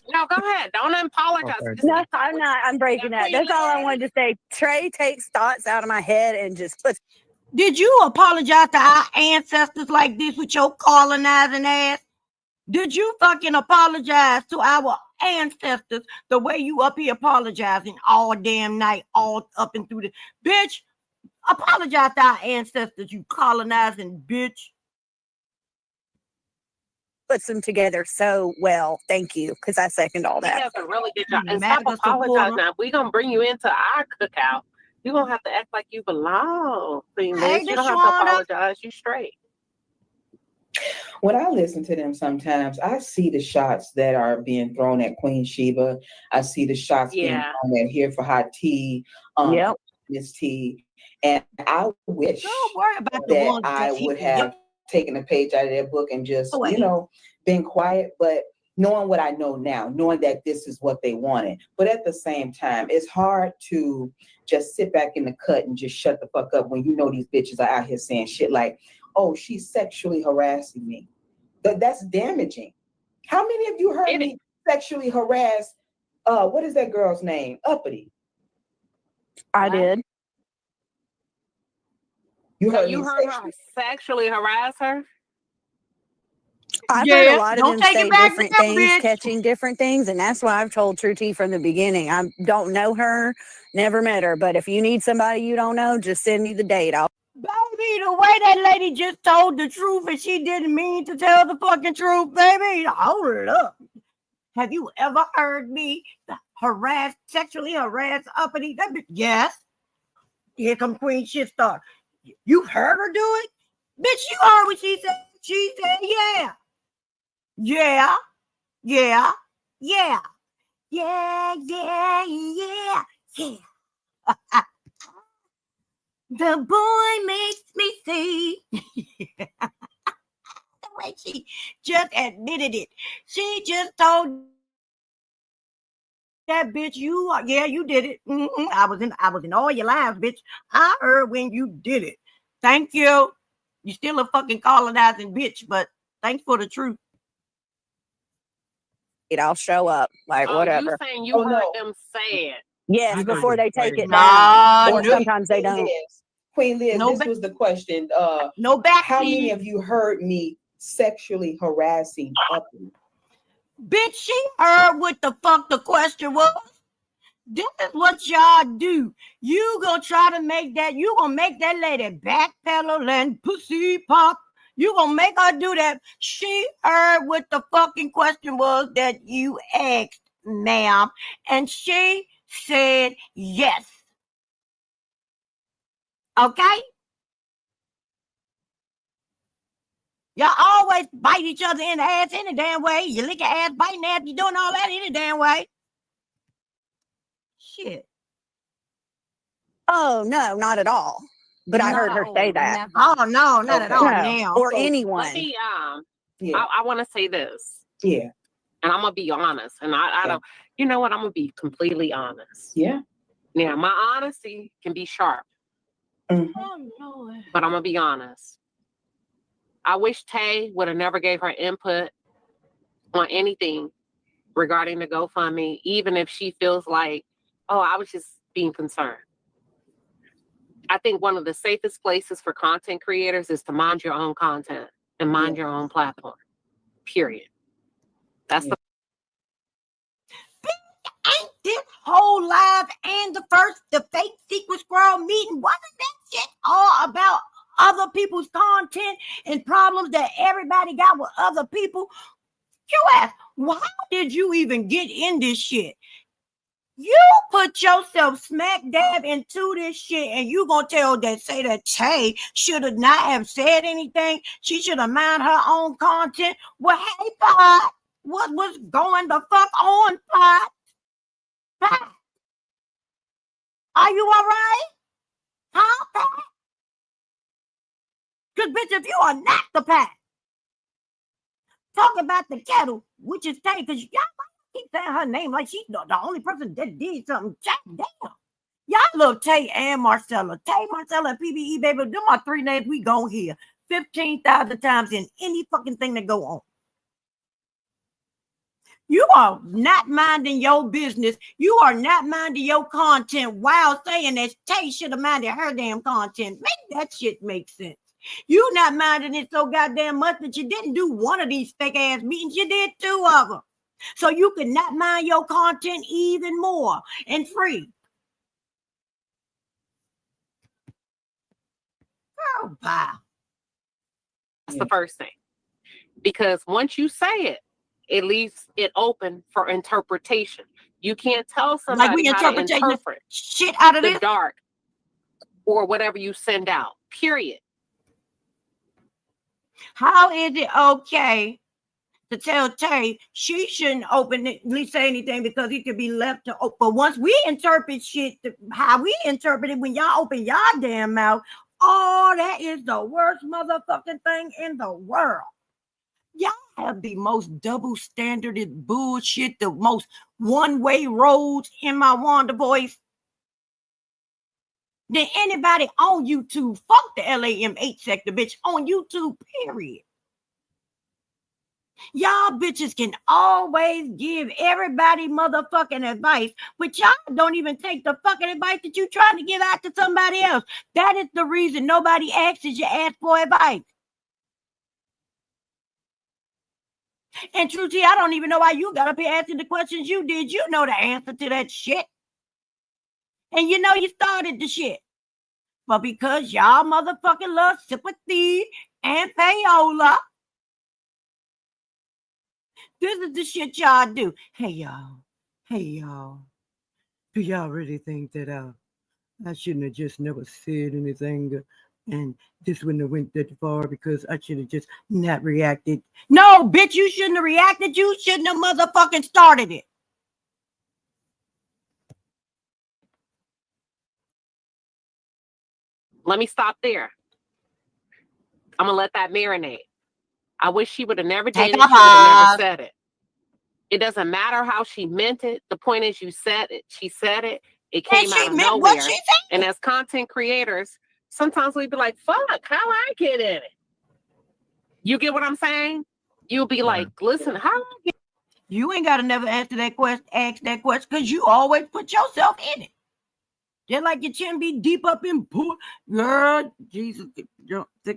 No, go ahead. Don't apologize. Okay. No, I'm not. I'm breaking that. That's all I wanted to say. Trey takes thoughts out of my head and just puts. Did you apologize to our ancestors like this with your colonizing ass? Did you fucking apologize to our ancestors the way you up here apologizing all damn night, all up and through the bitch? Apologize to our ancestors, you colonizing bitch. Puts them together so well. Thank you, because I second all He that. does a really good job. And MAGA stop apologizing supporter. now. We're gonna bring you into our cookout. You're gonna have to act like you belong. Hey, You don't have to Deshauna. apologize. You straight. When I listen to them sometimes, I see the shots that are being thrown at Queen Sheba. I see the shots being thrown at Here for Hot Tea, Miss T. And I wish Don't worry about the that ones I that would have taken a page out of their book and just, been quiet. But knowing what I know now, knowing that this is what they wanted. But at the same time, it's hard to just sit back in the cut and just shut the fuck up when you know these bitches are out here saying shit like, oh, she's sexually harassing me. That's damaging. How many of you heard me sexually harass, what is that girl's name? Uppity. I did. You So heard you me heard her sexually harass her? I've heard a lot of don't them take say it back different there, things, bitch. catching different things, and that's why I've told True T from the beginning. I don't know her, never met her, but if you need somebody you don't know, just send me the date. Baby, the way that lady just told the truth and she didn't mean to tell the fucking truth, baby. Hold up. Have you ever heard me sexually harass uppity? Yes. Here come Queen Shit Star. You heard her do it? Bitch, you heard what she said. She said, yeah. Yeah. Yeah. Yeah. Yeah. Yeah. Yeah. Yeah. The boy makes me see. The way she just admitted it. She just told that bitch, you did it. I was in all your lives, bitch. I heard when you did it. Thank you. You still a fucking colonizing bitch, but thanks for the truth. I'll show up, like whatever. You saying you heard them say it? Yes, before they take it Nah, down, or no. sometimes they don't. Queen Liz, No this was the question. No back. How many of you heard me sexually harassing Uppity? Bitch, she heard what the fuck the question was. This is what y'all do. You gonna try to make that, you gonna make that lady backpedal and pussy pop. You gonna make her do that. She heard what the fucking question was that you asked, ma'am. And she said yes. Okay? Y'all always bite each other in the ass any damn way. You lick your ass, biting ass, you doing all that any damn way. Shit. Oh no, not at all. But I heard her say that. Oh no, not at all now. Or So, anyone. Let me, Yeah. I want to say this. Yeah. And I'm gonna be honest. And I don't, you know what? I'm gonna be completely honest. Yeah. Now, my honesty can be sharp, Mhm. Oh Lord. but I'm gonna be honest. I wish Tay would have never gave her input on anything regarding the GoFundMe, even if she feels like, oh, I was just being concerned. I think one of the safest places for content creators is to mind your own content and mind your own platform. Period. That's the Ain't this whole live and the fake secret squirrel meeting, wasn't that shit all about other people's content and problems that everybody got with other people? You ask, why did you even get in this shit? You put yourself smack dab into this shit, and you gonna say that Tay should have not have said anything. She should have mind her own content. Well, hey, Pod, what was going the fuck on, Pod? Pat, are you all right? Huh, Pat? Because, bitch, if you are not the Pat, talk about the kettle, which is Tay, because y'all keep saying her name like she's the only person that did something. Damn. Y'all love Tay and Marcella. Tay, Marcella, and PBE, baby. Them are three names we gon' hear 15,000 times in any fucking thing that go on. You are not minding your business. You are not minding your content while saying that Tay should have minded her damn content. Make that shit make sense. You not minding it so goddamn much that you didn't do one of these fake ass meetings. You did two of them. So you could not mind your content even more and free. Oh, wow. That's the first thing. Because once you say it, it leaves it open for interpretation. You can't tell somebody like we how to interpret shit out of the this dark or whatever you send out. Period. How is it okay to tell Tay she shouldn't openly say anything because it could be left to open? But once we interpret shit how we interpret it when y'all open y'all damn mouth, oh, that is the worst motherfucking thing in the world. Y'all have the most double standarded bullshit, the most one-way roads in my Wanda voice than anybody on YouTube. Fuck the LAM8 sector, bitch, on YouTube, period. Y'all bitches can always give everybody motherfucking advice, but y'all don't even take the fucking advice that you trying to give out to somebody else. That is the reason nobody asks you ask for advice. And Trudy, I don't even know why you got up here asking the questions you did. You know the answer to that shit. And you know you started the shit. But because y'all motherfucking love sympathy and payola, this is the shit y'all do. Hey y'all. Do y'all really think that I shouldn't have just never said anything and this wouldn't have went that far because I should have just not reacted? No, bitch, you shouldn't have reacted. You shouldn't have motherfucking started it. Let me stop there. I'm gonna let that marinate. I wish she would have never did it. She would have never said it. It doesn't matter how she meant it. The point is, you said it. She said it. It came out of nowhere. What she said. And as content creators, sometimes we be like, "Fuck, how I get in it?" You get what I'm saying? You'll be like, "Listen, how I get." You ain't gotta never ask that question, because you always put yourself in it. Just like your chin be deep up in pool. Girl, Jesus, thick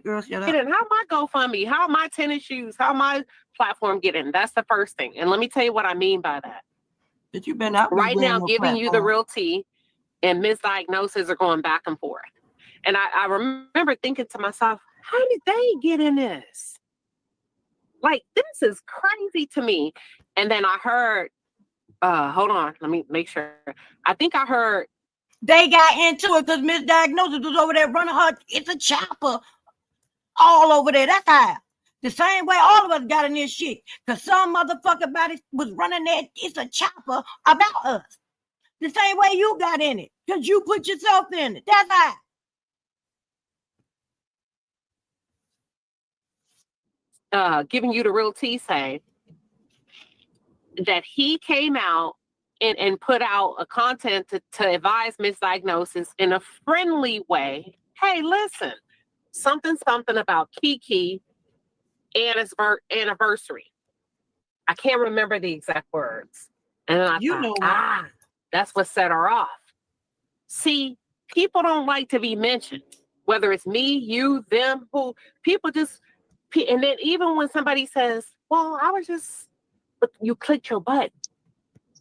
girl, shut up. How my GoFundMe? How my tennis shoes? How my platform getting? That's the first thing. And let me tell you what I mean by that. That you've been out right now giving you the real tea and misdiagnoses are going back and forth. And I remember thinking to myself, how did they get in this? Like, this is crazy to me. And then I heard, hold on, let me make sure. I think I heard they got into it because misdiagnosis was over there running her. It's a chopper all over there. That's how. The same way all of us got in this shit. Because some motherfucker body was running there. It's a chopper about us. The same way you got in it. Because you put yourself in it. That's how. Giving you the real tea say that he came out and put out a content to advise misdiagnosis in a friendly way. Hey, listen, something about Kiki anniversary. I can't remember the exact words. And then I thought, that's what set her off. See, people don't like to be mentioned, whether it's me, you, them, who, people just, and then even when somebody says, well, I was just, but you clicked your button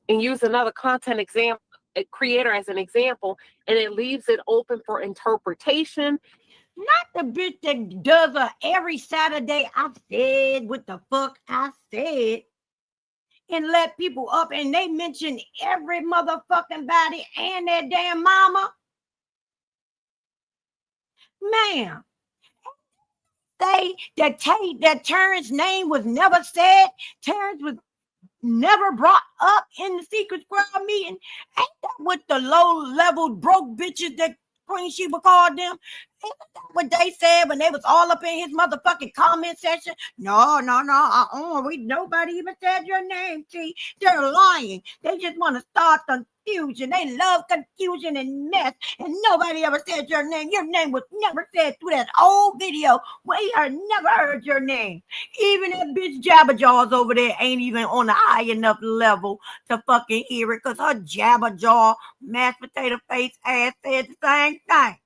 and use another content example creator as an example, and it leaves it open for interpretation. Not the bitch that does every Saturday. I said what the fuck I said, and let people up, and they mention every motherfucking body and their damn mama. Ma'am, that Terrence name was never said. Terrence was never brought up in the secret squirrel meeting. Ain't that what the low-level broke bitches that Queen Sheba called them? Ain't that what they said when they was all up in his motherfucking comment section? No. Nobody even said your name, T. They're lying. They just want to start confusion. They love confusion and mess, and nobody ever said your name. Your name was never said through that old video. We have never heard your name. Even that bitch Jabberjaws over there ain't even on a high enough level to fucking hear it, because her Jabberjaw, mashed potato face ass said the same thing.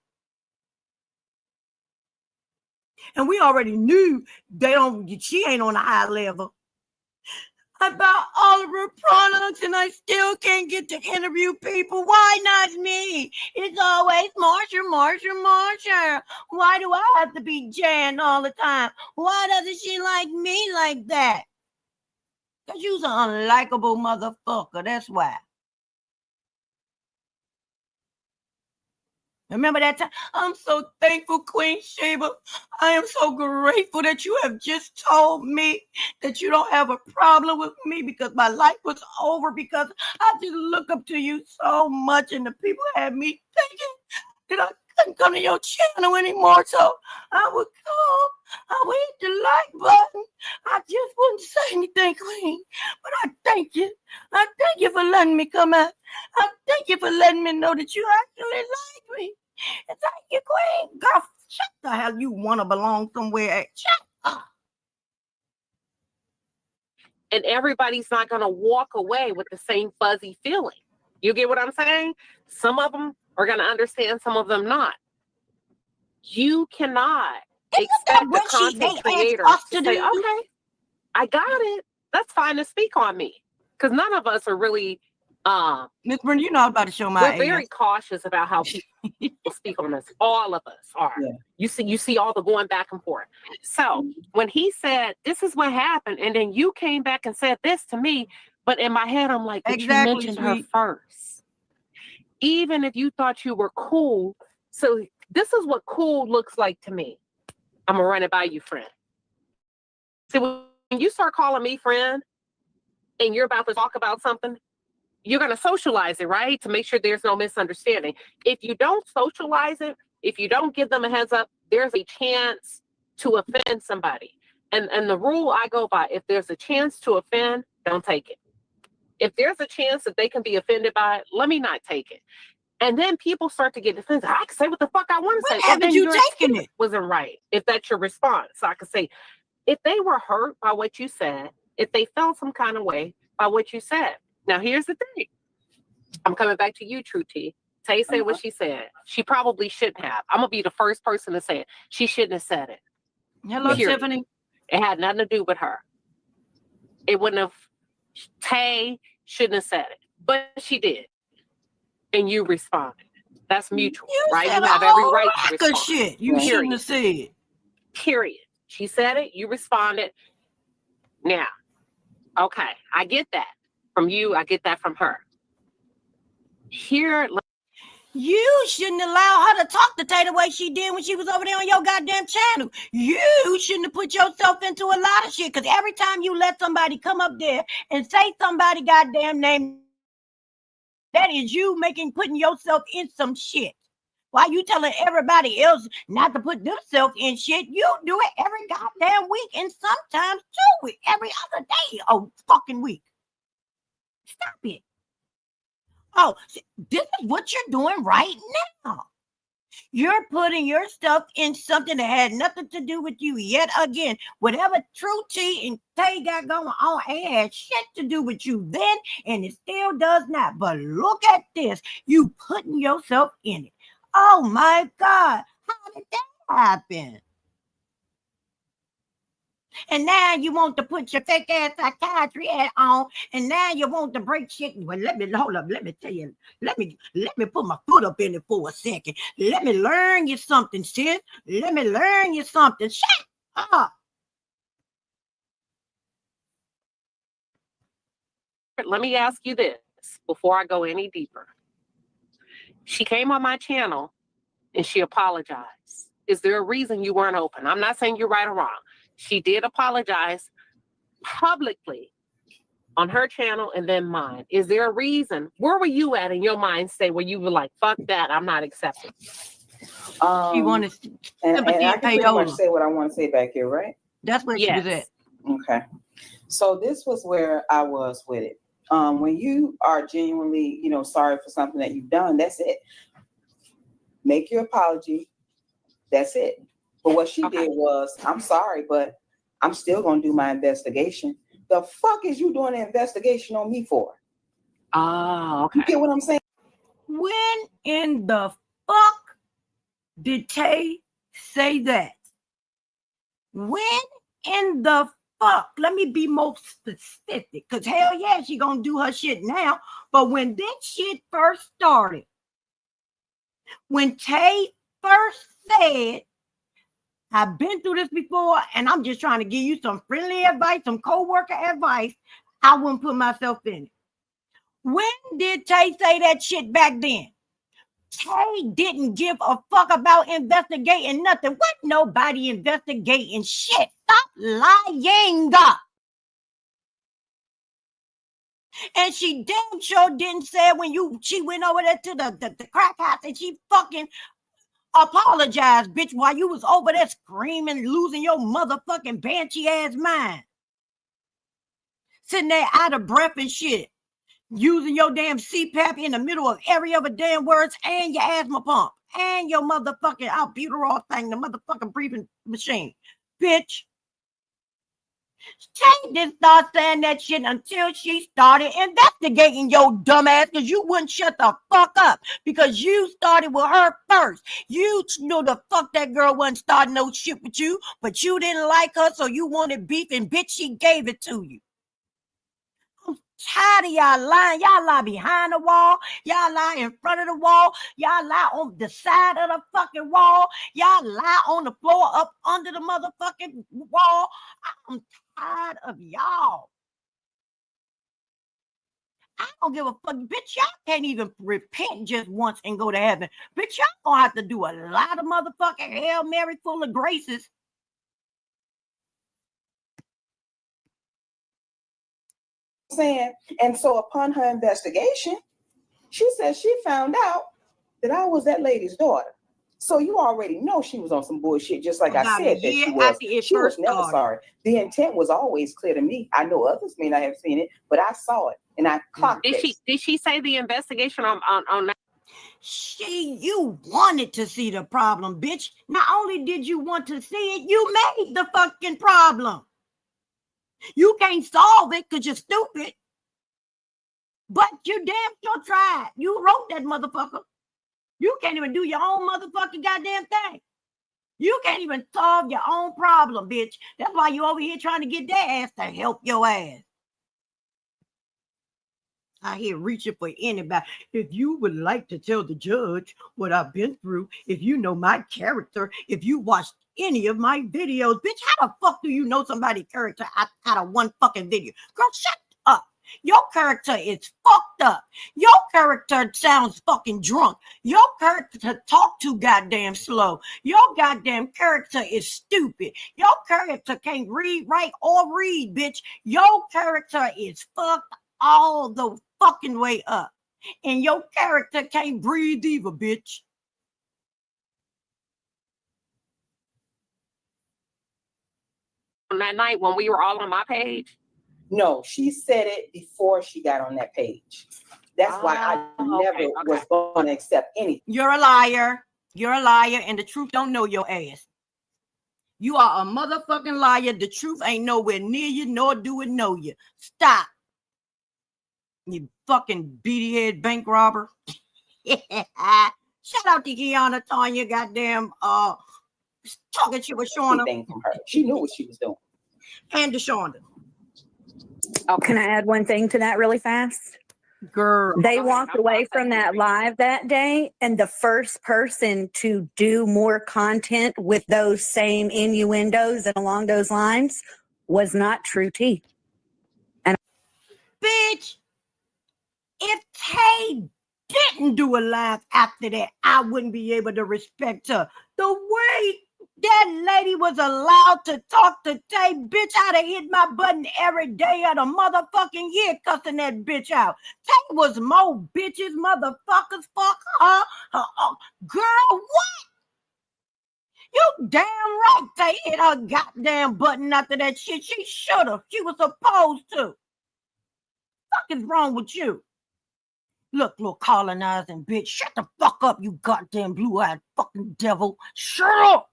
And we already knew she ain't on a high level. About all of her products, and I still can't get to interview people. Why not me? It's always Marsha. Why do I have to be Jan all the time? Why doesn't she like me like that? Because you's an unlikable motherfucker. That's why. Remember that time? I'm so thankful, Queen Sheba. I am so grateful that you have just told me that you don't have a problem with me, because my life was over, because I just look up to you so much, and the people had me thinking that I couldn't come to your channel anymore. So I would call, I would hit the like button. I just wouldn't say anything, Queen. But I thank you. I thank you for letting me come out. I thank you for letting me know that you actually like me. And thank you, Queen. Girl, shut the hell. You want to belong somewhere. Shut up. And everybody's not going to walk away with the same fuzzy feeling. You get what I'm saying? Some of them are going to understand, some of them not. You cannot expect the content creator to say, okay, I got it. That's fine to speak on me. Because none of us are really, Miss Brenda, you know I'm about to show my we're very cautious about how people speak on us. All of us are. Yeah. You see all the going back and forth. So when he said, this is what happened, and then you came back and said this to me, but in my head, I'm like, but you mentioned her first. Even if you thought you were cool. So this is what cool looks like to me. I'm going to run it by you, friend. See, when you start calling me friend and you're about to talk about something, you're going to socialize it, right? To make sure there's no misunderstanding. If you don't socialize it, if you don't give them a heads up, there's a chance to offend somebody. And the rule I go by, if there's a chance to offend, don't take it. If there's a chance that they can be offended by it, let me not take it. And then people start to get defensive. I can say what the fuck I want to say. Haven't you taken it? Wasn't right. If that's your response. So I could say, if they were hurt by what you said, if they felt some kind of way by what you said. Now, here's the thing. I'm coming back to you, True T. Tay said what she said. She probably shouldn't have. I'm going to be the first person to say it. She shouldn't have said it. Hello, Tiffany. It had nothing to do with her. It wouldn't have. Tay shouldn't have said it. But she did. And you responded. That's mutual, right? You have every right to respond. Shit. You shouldn't have said it. Period. She said it. You responded. Now, okay, I get that from you. I get that from her. Here, you shouldn't allow her to talk to Tay the way she did when she was over there on your goddamn channel. You shouldn't have put yourself into a lot of shit, because every time you let somebody come up there and say somebody goddamn name, that is you putting yourself in some shit. Why you telling everybody else not to put themselves in shit? You do it every goddamn week, and sometimes 2 weeks, every other day, fucking week. Stop it. Oh, this is what you're doing right now. You're putting yourself in something that had nothing to do with you. Yet again, whatever True T and Tay got going on ain't had shit to do with you then, and it still does not. But look at this. You putting yourself in it. Oh my God. How did that happen? And now you want to put your fake ass psychiatry hat on, and now you want to break shit. Well, hold up. Let me tell you. Let me put my foot up in it for a second. Let me learn you something, sis. Let me learn you something. Shut up. Let me ask you this before I go any deeper. She came on my channel and she apologized. Is there a reason you weren't open? I'm not saying you're right or wrong. She did apologize publicly on her channel and then mine. Is there a reason? Where were you at in your mind state where you were like, fuck that, I'm not accepting? She wanted and I can pretty much say what I want to say back here, right? That's where she was at. Okay. So this was where I was with it. When you are genuinely, sorry for something that you've done, that's it. Make your apology. That's it. But what she did was, I'm sorry, but I'm still going to do my investigation. The fuck is you doing an investigation on me for? Oh, okay. You get what I'm saying? When in the fuck did Tay say that? When in the fuck? Let me be more specific, because hell yeah, she gonna do her shit now. But when this shit first started, when Tay first said, I've been through this before, and I'm just trying to give you some friendly advice, some co-worker advice, I wouldn't put myself in it. When did Tay say that shit back then? Tay didn't give a fuck about investigating nothing. What nobody investigating shit? Stop lying. And she damn sure didn't say when she went over there to the crack house and she fucking apologized, bitch, while you was over there screaming, losing your motherfucking banshee ass mind. Sitting there out of breath and shit. Using your damn CPAP in the middle of every other damn words and your asthma pump and your motherfucking albuterol thing, the motherfucking breathing machine. Bitch. Tay didn't start saying that shit until she started investigating your dumb ass because you wouldn't shut the fuck up because you started with her first. You knew the fuck that girl wasn't starting no shit with you, but you didn't like her, so you wanted beef, and bitch, she gave it to you. I'm tired of y'all lying. Y'all lie behind the wall. Y'all lie in front of the wall. Y'all lie on the side of the fucking wall. Y'all lie on the floor up under the motherfucking wall. I'm tired of y'all. I don't give a fuck. Bitch, y'all can't even repent just once and go to heaven. Bitch, y'all gonna have to do a lot of motherfucking Hail Mary full of graces. Saying, and so upon her investigation, she said she found out that I was that lady's daughter. So you already know she was on some bullshit, just like I said that she was. She was never sorry. The intent was always clear to me. I know others may not have seen it, but I saw it and I clocked it. Did she say the investigation on that? You wanted to see the problem, bitch. Not only did you want to see it, you made the fucking problem. You can't solve it because you're stupid. But you damn sure tried. You wrote that motherfucker. You can't even do your own motherfucking goddamn thing. You can't even solve your own problem, bitch. That's why you over here trying to get their ass to help your ass. I here reaching for anybody. If you would like to tell the judge what I've been through, if you know my character, if you watched any of my videos, bitch, how the fuck do you know somebody's character out of one fucking video? Girl, shut up. Your character is fucked up. Your character sounds fucking drunk. Your character talk too goddamn slow. Your goddamn character is stupid. Your character can't read, write, or read, bitch. Your character is fucked all the fucking way up. And your character can't breathe either, bitch. On that night when we were all on my page? No, she said it before she got on that page. That's why I never was going to accept anything. You're a liar. You're a liar, and the truth don't know your ass. You are a motherfucking liar. The truth ain't nowhere near you, nor do it know you. Stop. You fucking beady head bank robber. Shout out to Kiana, Tanya, goddamn, talking shit with Shauna. From her. She knew what she was doing. And DeShonda. Oh, can I add one thing to that really fast? Girl. They walked away from that live that day, and the first person to do more content with those same innuendos and along those lines was not True T. And bitch, if Tay didn't do a live after that, I wouldn't be able to respect her. The way that lady was allowed to talk to Tay, bitch, I'd have hit my button every day of the motherfucking year cussing that bitch out. Tay was more bitches, motherfuckers, fuck her. Girl, what? You damn right Tay hit her goddamn button after that shit. She should have. She was supposed to. Fuck is wrong with you? Look, little colonizing bitch. Shut the fuck up, you goddamn blue-eyed fucking devil. Shut up.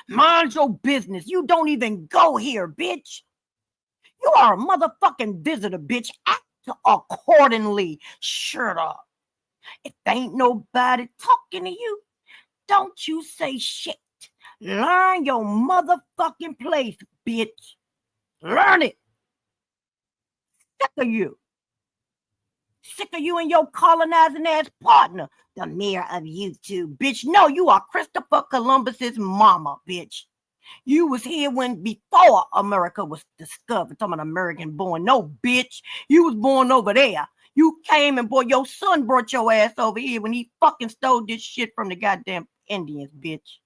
Mind your business. You don't even go here, bitch. You are a motherfucking visitor, bitch. Act accordingly. Shut up. If ain't nobody talking to you, don't you say shit. Learn your motherfucking place, bitch. Learn it. Sick of you. Sick of you and your colonizing ass partner, the mayor of YouTube, bitch. No, you are Christopher Columbus's mama, bitch. You was here before America was discovered. I'm an American born. No, bitch. You was born over there. You came and your son brought your ass over here when he fucking stole this shit from the goddamn Indians, bitch.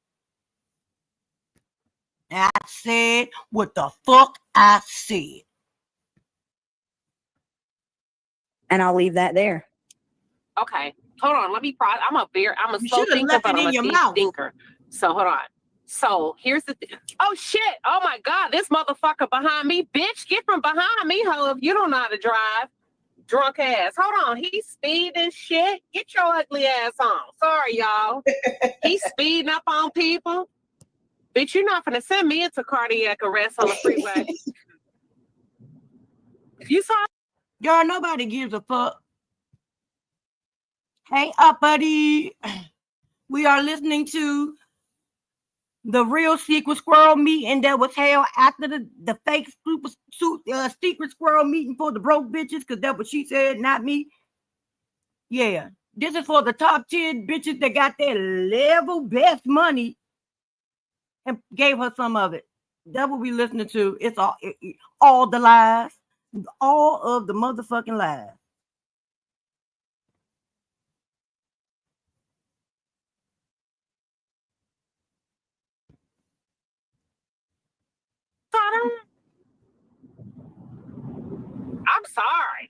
I said what the fuck I said. And I'll leave that there. Okay, hold on. Let me. I'm a You slow thinker, but I'm a deep mouth. thinker. So hold on. So here's the thing. Oh shit! Oh my god! This motherfucker behind me, bitch! Get from behind me, hoe! If you don't know how to drive, drunk ass. Hold on. He's speeding shit. Get your ugly ass on. Sorry, y'all. He's speeding up on people. Bitch, you're not gonna send me into cardiac arrest on the freeway. You saw? Girl, nobody gives a fuck. Hey, uppity. We are listening to the real secret squirrel meeting that was held after the fake secret squirrel meeting for the broke bitches, because that's what she said, not me. Yeah. This is for the top 10 bitches that got their level best money and gave her some of it. That's what we listening to. It's all the lies. All of the motherfucking lies. I'm sorry.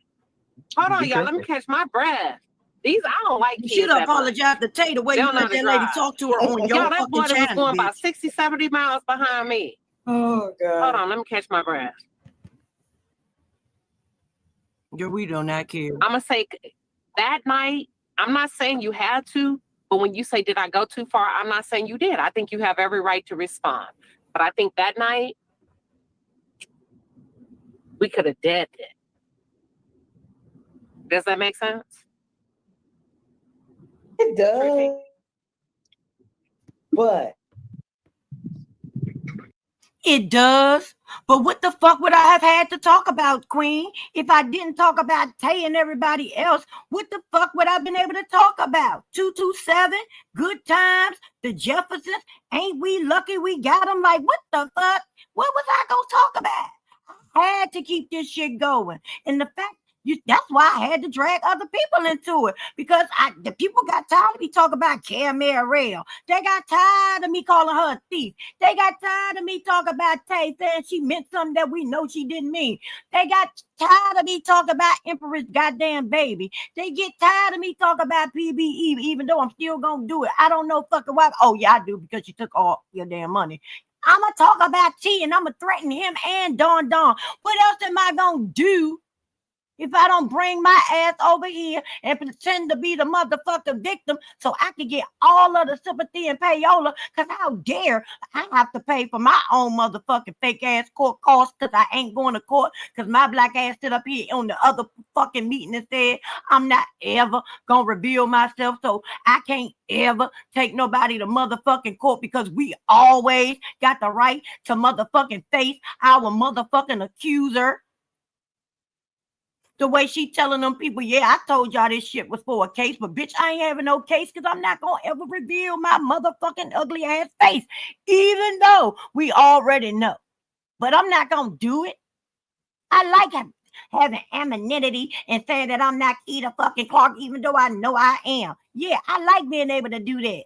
Hold on, y'all. Let me catch my breath. These, I don't like kids. You should apologize to Tay the way you let that lady talk to her on your that fucking boy was channel, going bitch. about 60, 70 miles behind me. Oh, God. Hold on. Let me catch my breath. Girl, we do not care. I'm going to say that night, I'm not saying you had to, but when you say, did I go too far? I'm not saying you did. I think you have every right to respond. But I think that night, we could have dead it. Does that make sense? It does. But it does. But what the fuck would I have had to talk about, Queen? If I didn't talk about Tay and everybody else, what the fuck would I have been able to talk about? 227, Good Times, the Jeffersons, ain't we lucky we got them? Like, what the fuck? What was I gonna talk about? I had to keep this shit going. And the fact, that's why I had to drag other people into it, because the people got tired of me talking about Camille. They got tired of me calling her a thief. They got tired of me talking about Tay saying she meant something that we know she didn't mean. They got tired of me talking about Emperor's goddamn baby. They get tired of me talking about PBE, even though I'm still gonna do it. I don't know fucking why. Oh yeah, I do, because you took all your damn money. I'm gonna talk about T, and I'm gonna threaten him and Don. What else am I gonna do if I don't bring my ass over here and pretend to be the motherfucking victim so I can get all of the sympathy and payola? Because how dare I have to pay for my own motherfucking fake ass court costs, because I ain't going to court, because my black ass stood up here on the other fucking meeting and said I'm not ever going to reveal myself, so I can't ever take nobody to motherfucking court, because we always got the right to motherfucking face our motherfucking accuser. The way she telling them people, yeah, I told y'all this shit was for a case, but bitch, I ain't having no case, because I'm not going to ever reveal my motherfucking ugly ass face, even though we already know. But I'm not going to do it. I like having anonymity and saying that I'm not Keita fucking Clark, even though I know I am. Yeah, I like being able to do that.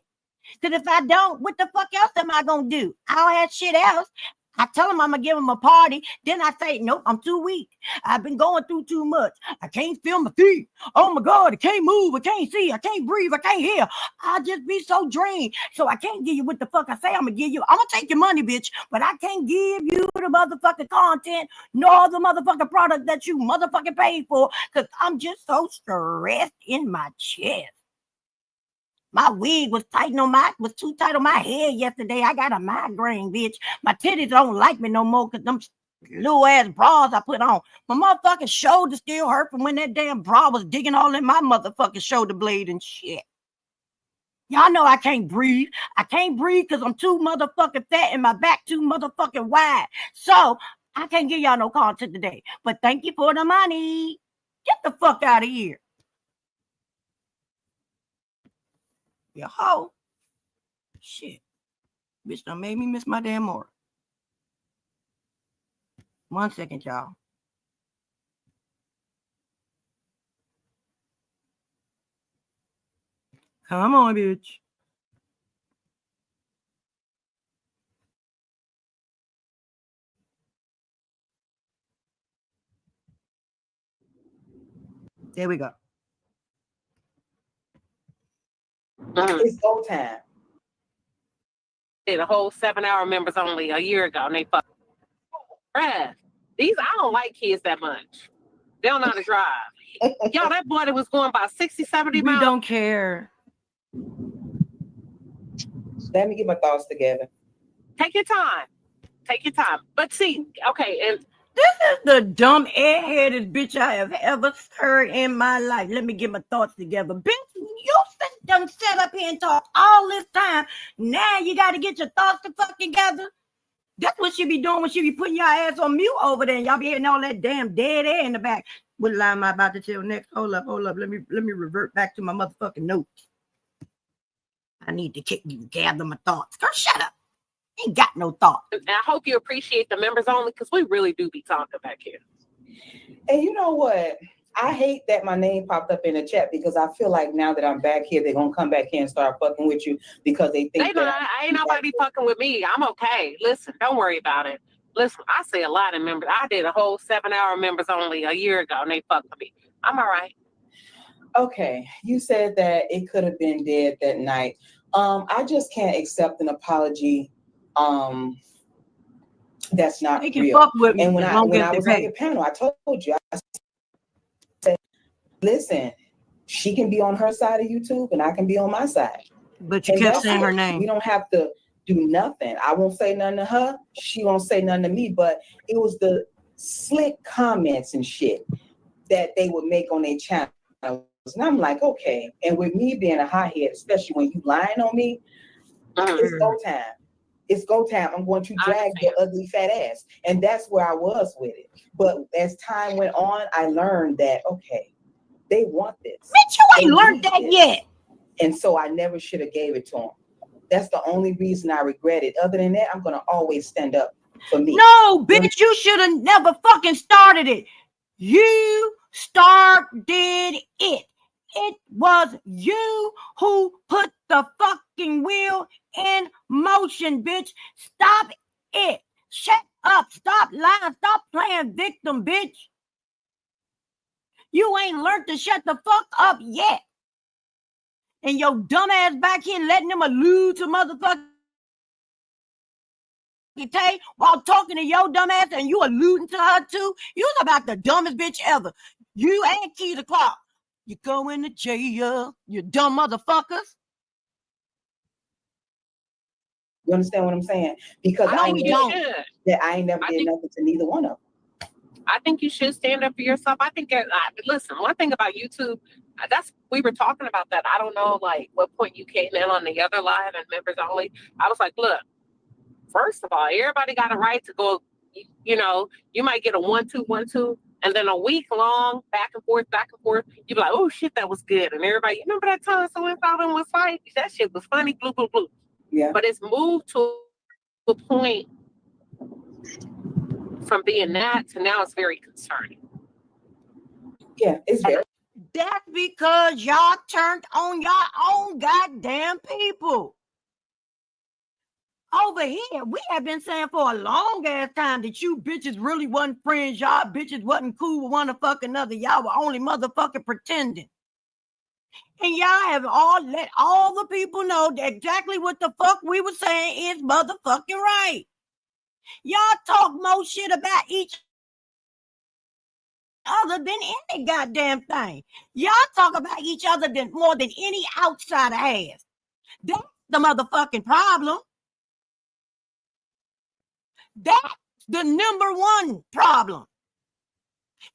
Because if I don't, what the fuck else am I going to do? I don't have shit else. I tell them I'm going to give them a party. Then I say, nope, I'm too weak. I've been going through too much. I can't feel my feet. Oh my God, I can't move. I can't see. I can't breathe. I can't hear. I just be so drained. So I can't give you what the fuck I say I'm going to give you. I'm going to take your money, bitch. But I can't give you the motherfucking content nor the motherfucking product that you motherfucking paid for, because I'm just so stressed in my chest. My wig was too tight on my head yesterday. I got a migraine, bitch. My titties don't like me no more because them little ass bras I put on. My motherfucking shoulder still hurt from when that damn bra was digging all in my motherfucking shoulder blade and shit. Y'all know I can't breathe. I can't breathe because I'm too motherfucking fat and my back too motherfucking wide. So I can't give y'all no content today. But thank you for the money. Get the fuck out of here. You hoe. Shit. Bitch done made me miss my damn order. 1 second, y'all. Come on, bitch. There we go. It's go time. Did a whole 7-hour members only a year ago, and they fuck. These, I don't like kids that much. They don't know how to drive. Y'all, that boy that was going about 60, 70 miles. We don't care. Let me get my thoughts together. Take your time. Take your time. But see, okay, and This is the dumb airheaded bitch I have ever heard in my life. Let me get my thoughts together. Bitch, you done sat up here and talk all this time. Now you got to get your thoughts to fuck together. That's what she be doing when she be putting your ass on mute over there. And y'all be hearing all that damn dead air in the back. What lie am I about to tell next? Hold up. Let me revert back to my motherfucking notes. I need to gather my thoughts. Girl, shut up. Ain't got no thought. And I hope you appreciate the members only, because we really do be talking back here. And you know what? I hate that my name popped up in the chat, because I feel like now that I'm back here, they're gonna come back here and start fucking with you, because they think I ain't nobody fucking with me. I'm okay. Listen, don't worry about it. Listen, I say a lot of members. I did a whole 7-hour members only a year ago, and they fucked with me. I'm all right. Okay, you said that it could have been dead that night. I just can't accept an apology. That's not They can real. fuck with me. And when I was on your panel, I told you, I said, listen, she can be on her side of YouTube and I can be on my side. But you kept saying her name. We don't have to do nothing. I won't say nothing to her. She won't say nothing to me. But it was the slick comments and shit that they would make on their channel. And I'm like, okay. And with me being a hothead, especially when you lying on me, it's go time. It's go time. I'm going to drag your ugly fat ass. And that's where I was with it. But as time went on, I learned that, okay, they want this. Bitch, you ain't learned that yet. And so I never should have gave it to them. That's the only reason I regret it. Other than that, I'm going to always stand up for me. No, bitch, you should have never fucking started it. You started it. It was you who put the fucking wheel in motion, bitch. Stop it. Shut up. Stop lying. Stop playing victim, bitch. You ain't learned to shut the fuck up yet. And your dumb ass back here letting them allude to motherfucking Tay while talking to your dumb ass, and you alluding to her too. You was about the dumbest bitch ever. You ain't Key the Clock. You going to jail, you dumb motherfuckers. You understand what I'm saying? Because I ain't never did nothing to neither one of them. I think you should stand up for yourself. I think, listen, one thing about YouTube, we were talking about that. I don't know, like, what point you came in on the other live and members only. I was like, look, first of all, everybody got a right to go, you might get a 1-2, 1-2. And then a week long, back and forth, you be like, oh shit, that was good. And everybody, you remember that time someone thought it was like, that shit was funny, blue, blue, blue. Yeah. But it's moved to a point from being that to now it's very concerning. Yeah, it's very. That's because y'all turned on your own goddamn people. Over here, we have been saying for a long ass time that you bitches really wasn't friends. Y'all bitches wasn't cool with one to fuck another. Y'all were only motherfucking pretending. And y'all have all let all the people know that exactly what the fuck we were saying is motherfucking right. Y'all talk more shit about each other than any goddamn thing. Y'all talk about each other more than any outsider has. That's the motherfucking problem. That's the number one problem.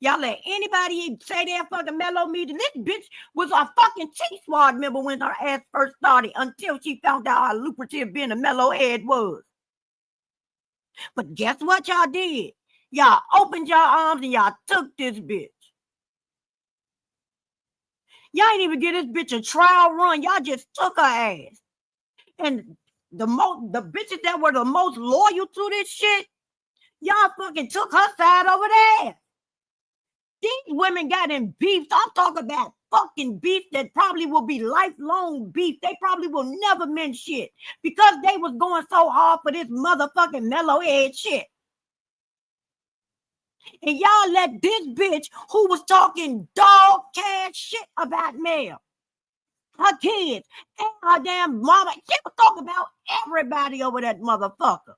Y'all let anybody say that fucking Mellow meeting. This bitch was a fucking T-Squad member when her ass first started until she found out how lucrative being a mellow head was. But guess what y'all did? Y'all opened your arms and y'all took this bitch. Y'all ain't even give this bitch a trial run. Y'all just took her ass. And the bitches that were the most loyal to this shit, y'all fucking took her side over there. These women got in beef. I'm talking about fucking beef that probably will be lifelong beef. They probably will never mend shit because they was going so hard for this motherfucking mellow head shit. And y'all let this bitch who was talking dog cash shit about Mel, her kids, and her damn mama, she was talking about everybody over that motherfucker.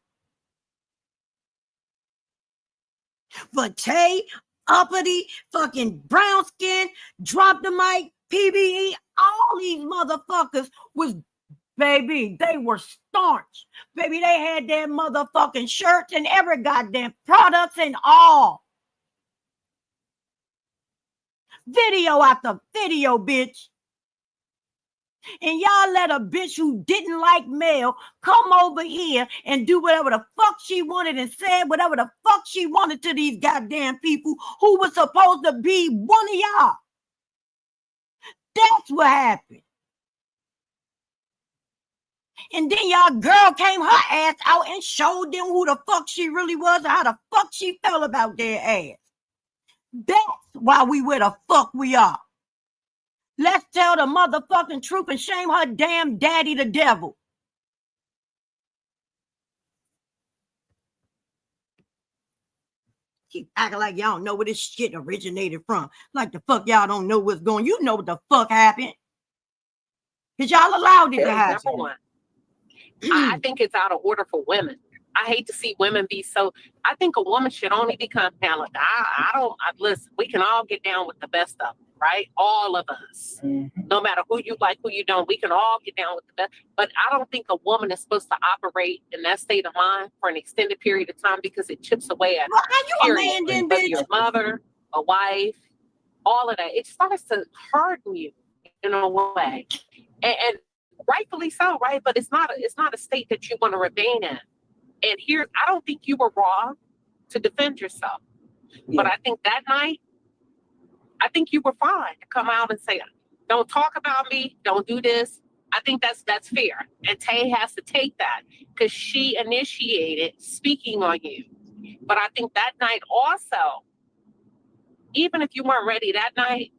But Tay, uppity, fucking brown skin, drop the mic, PBE, all these motherfuckers was Baby, they were staunch. Baby, they had their motherfucking shirts and every goddamn products and all. Video after video, bitch. And y'all let a bitch who didn't like mail come over here and do whatever the fuck she wanted and said whatever the fuck she wanted to these goddamn people who was supposed to be one of y'all. That's what happened. And then y'all girl came her ass out and showed them who the fuck she really was and how the fuck she felt about their ass. That's why we where the fuck we are. Let's tell the motherfucking truth and shame her damn daddy the devil. Keep acting like y'all don't know where this shit originated from. Like the fuck y'all don't know what's going on. You know what the fuck happened. Because y'all allowed it to happen. Number one, I think it's out of order for women. I hate to see women be so. I think a woman should only become talented. Listen, we can all get down with the best of them, right? All of us. Mm-hmm. No matter who you like, who you don't, we can all get down with the best. But I don't think a woman is supposed to operate in that state of mind for an extended period of time because it chips away at Well, how you a man then, whether bitch? you're a mother, a wife, all of that. It starts to harden you in a way. And rightfully so, right? But it's not a state that you want to remain in. And here, I don't think you were wrong to defend yourself. Yeah. But I think that night, I think you were fine to come out and say, don't talk about me, don't do this. I think that's fair. And Tay has to take that because she initiated speaking on you. But I think that night also, even if you weren't ready that night,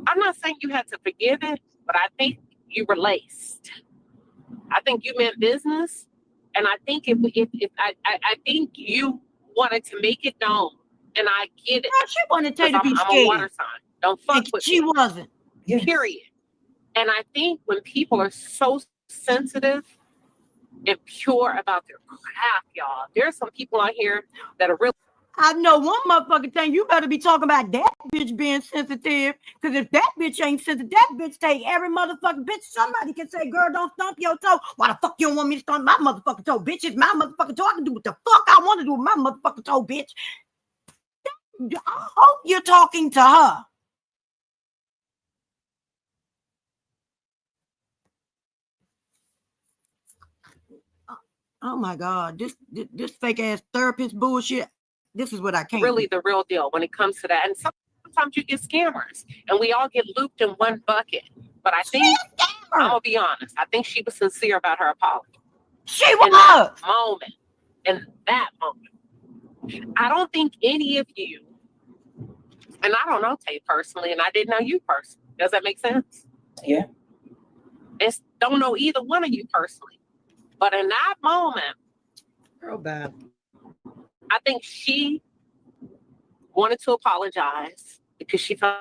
I'm not saying you had to forgive it, but I think you were laced. I think you meant business. And I think if I think you wanted to make it known, and I get it. She wanted to be I'm scared. a water sign. Don't fuck with she me. wasn't. Yes. Period. And I think when people are so sensitive and pure about their craft, y'all, there's some people out here that are really. I know one motherfucking thing. You better be talking about that bitch being sensitive. Because if that bitch ain't sensitive, that bitch take every motherfucking bitch. Somebody can say, girl, don't stomp your toe. Why the fuck you don't want me to stomp my motherfucking toe? Bitch, it's my motherfucking toe. I can do what the fuck I want to do with my motherfucking toe, bitch. I hope you're talking to her. Oh my God. This fake ass therapist bullshit. This is what I can't really do. The real deal when it comes to that. And sometimes you get scammers and we all get looped in one bucket. But I think, I'm going to be honest, I think she was sincere about her apology. She was. In that moment. I don't think any of you, and I don't know Tay personally, and I didn't know you personally. Does that make sense? Yeah. Don't know either one of you personally. But in that moment, Real bad. I think she wanted to apologize because she felt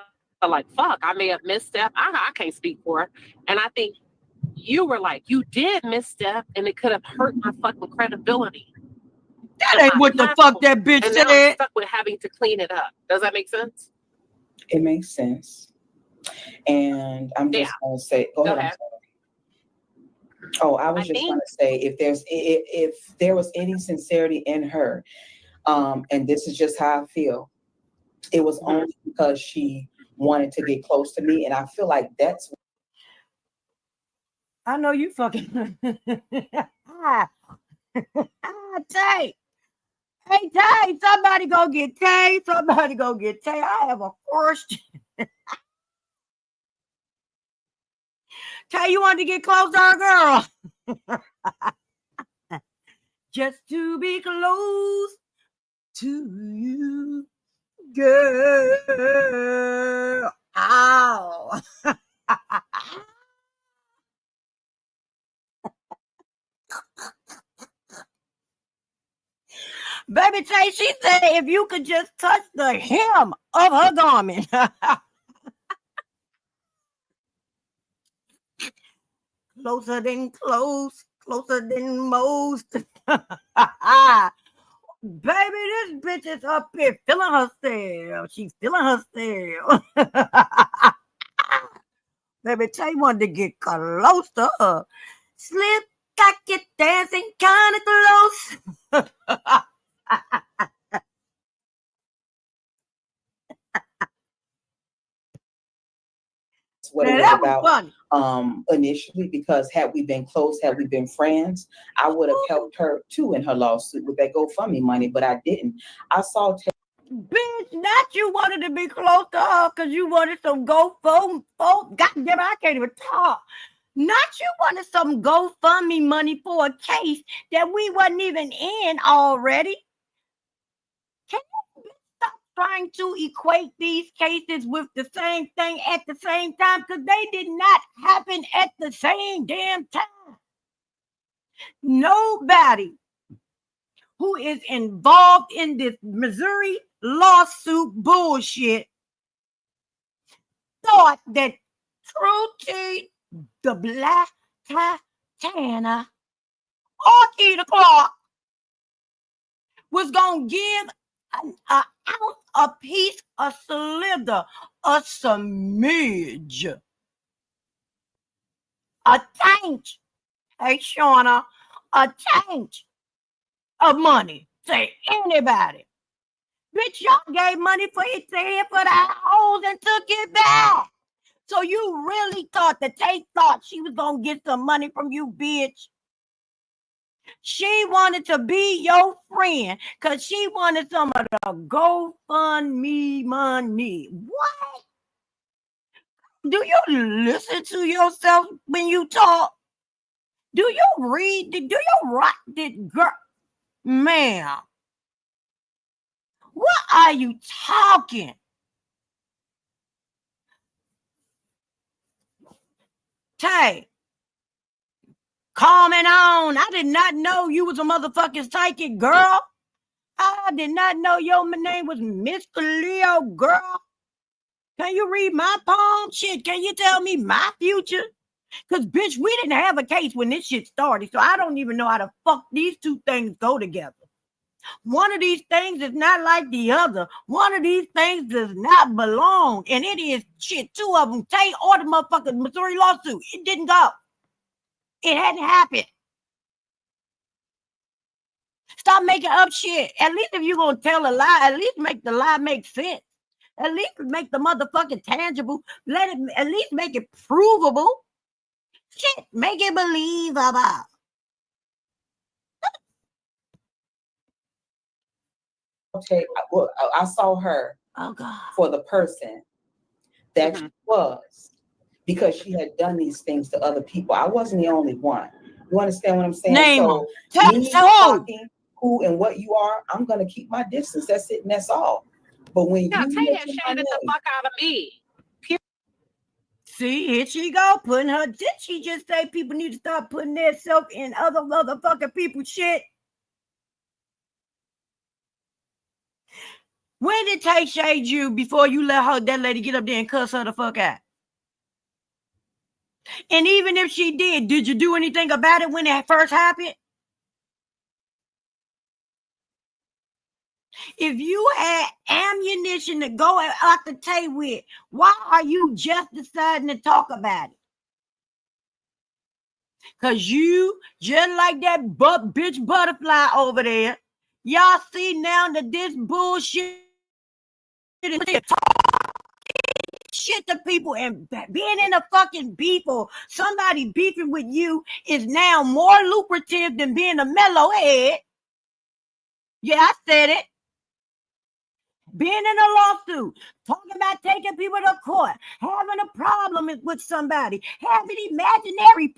like, fuck, I may have misstepped. I can't speak for her. And I think you were like, you did misstep and it could have hurt my fucking credibility. That ain't what the fuck that bitch and said. Now I'm stuck with having to clean it up. Does that make sense? It makes sense. And I'm just going to say, go ahead. Oh, I was just going to say, if there was any sincerity in her, and this is just how I feel, it was only because she wanted to get close to me, and I feel like that's. I know you fucking. Tay. Hey, Tay, somebody go get Tay. Somebody go get Tay. I have a question. Tay, you want to get close to her, girl? Just to be close to you, girl. Ow. Baby Tay, she said if you could just touch the hem of her garment. Closer than close, closer than most. Baby, this bitch is up here feeling herself. She's feeling herself. Baby, Tay wanted to get close to her. Slip, got you dancing kind of close. what Now, it was that was about funny. initially, because had we been close, had we been friends, I would have helped her too in her lawsuit with that GoFundMe money, but I didn't. I saw Bitch, not you wanted to be close to her because you wanted some GoFundMe. Goddamn, I can't even talk. Not you wanted some GoFundMe money for a case that we wasn't even in already. Can you stop trying to equate these cases with the same thing at the same time? Because they did not happen at the same damn time. Nobody who is involved in this Missouri lawsuit bullshit thought that Trudy, the Black Titana, or Keita Clark was going to give an ounce, a piece, a slither, a smidge, a taint, hey Shauna, a taint of money to anybody. Bitch, y'all gave money for it to hit for the hoes and took it back. So you really thought that Tate thought she was going to get some money from you, bitch. She wanted to be your friend because she wanted some of the GoFundMe money. What? Do you listen to yourself when you talk? Do you read? Do you write it, girl? Ma'am, what are you talking? Tay, comment on. I did not know you was a motherfucking psychic, girl. I did not know your name was Miss Leo, girl. Can you read my palm? Shit, can you tell me my future? Because, bitch, we didn't have a case when this shit started, so I don't even know how the fuck these two things go together. One of these things is not like the other. One of these things does not belong, and it is shit, two of them. Tay or the motherfucking Missouri lawsuit. It didn't go. It hadn't happened. Stop making up shit. At least if you're going to tell a lie, at least make the lie make sense. At least make the motherfucking tangible. Let it, at least make it provable. Shit, make it believable. Okay, well, I saw her for the person that she was, because she had done these things to other people. I wasn't the only one. You understand what I'm saying? Name so them. me talking who and what you are, I'm gonna keep my distance. That's it, and that's all. But when Yeah, you take that shit the fuck out of me. See, here she go, putting her. Did she just say people need to stop putting themselves in other motherfucking people's shit? When did Tay shade you before you let that lady get up there and cuss her the fuck out? And even if she did you do anything about it when it first happened? If you had ammunition to go out the Tay with, why are you just deciding to talk about it? Because you, just like that bitch butterfly over there, y'all see now that this bullshit is shit to people, and being in a fucking beef or somebody beefing with you is now more lucrative than being a mellow head. Yeah, I said it. Being in a lawsuit, talking about taking people to court, having a problem with somebody, having imaginary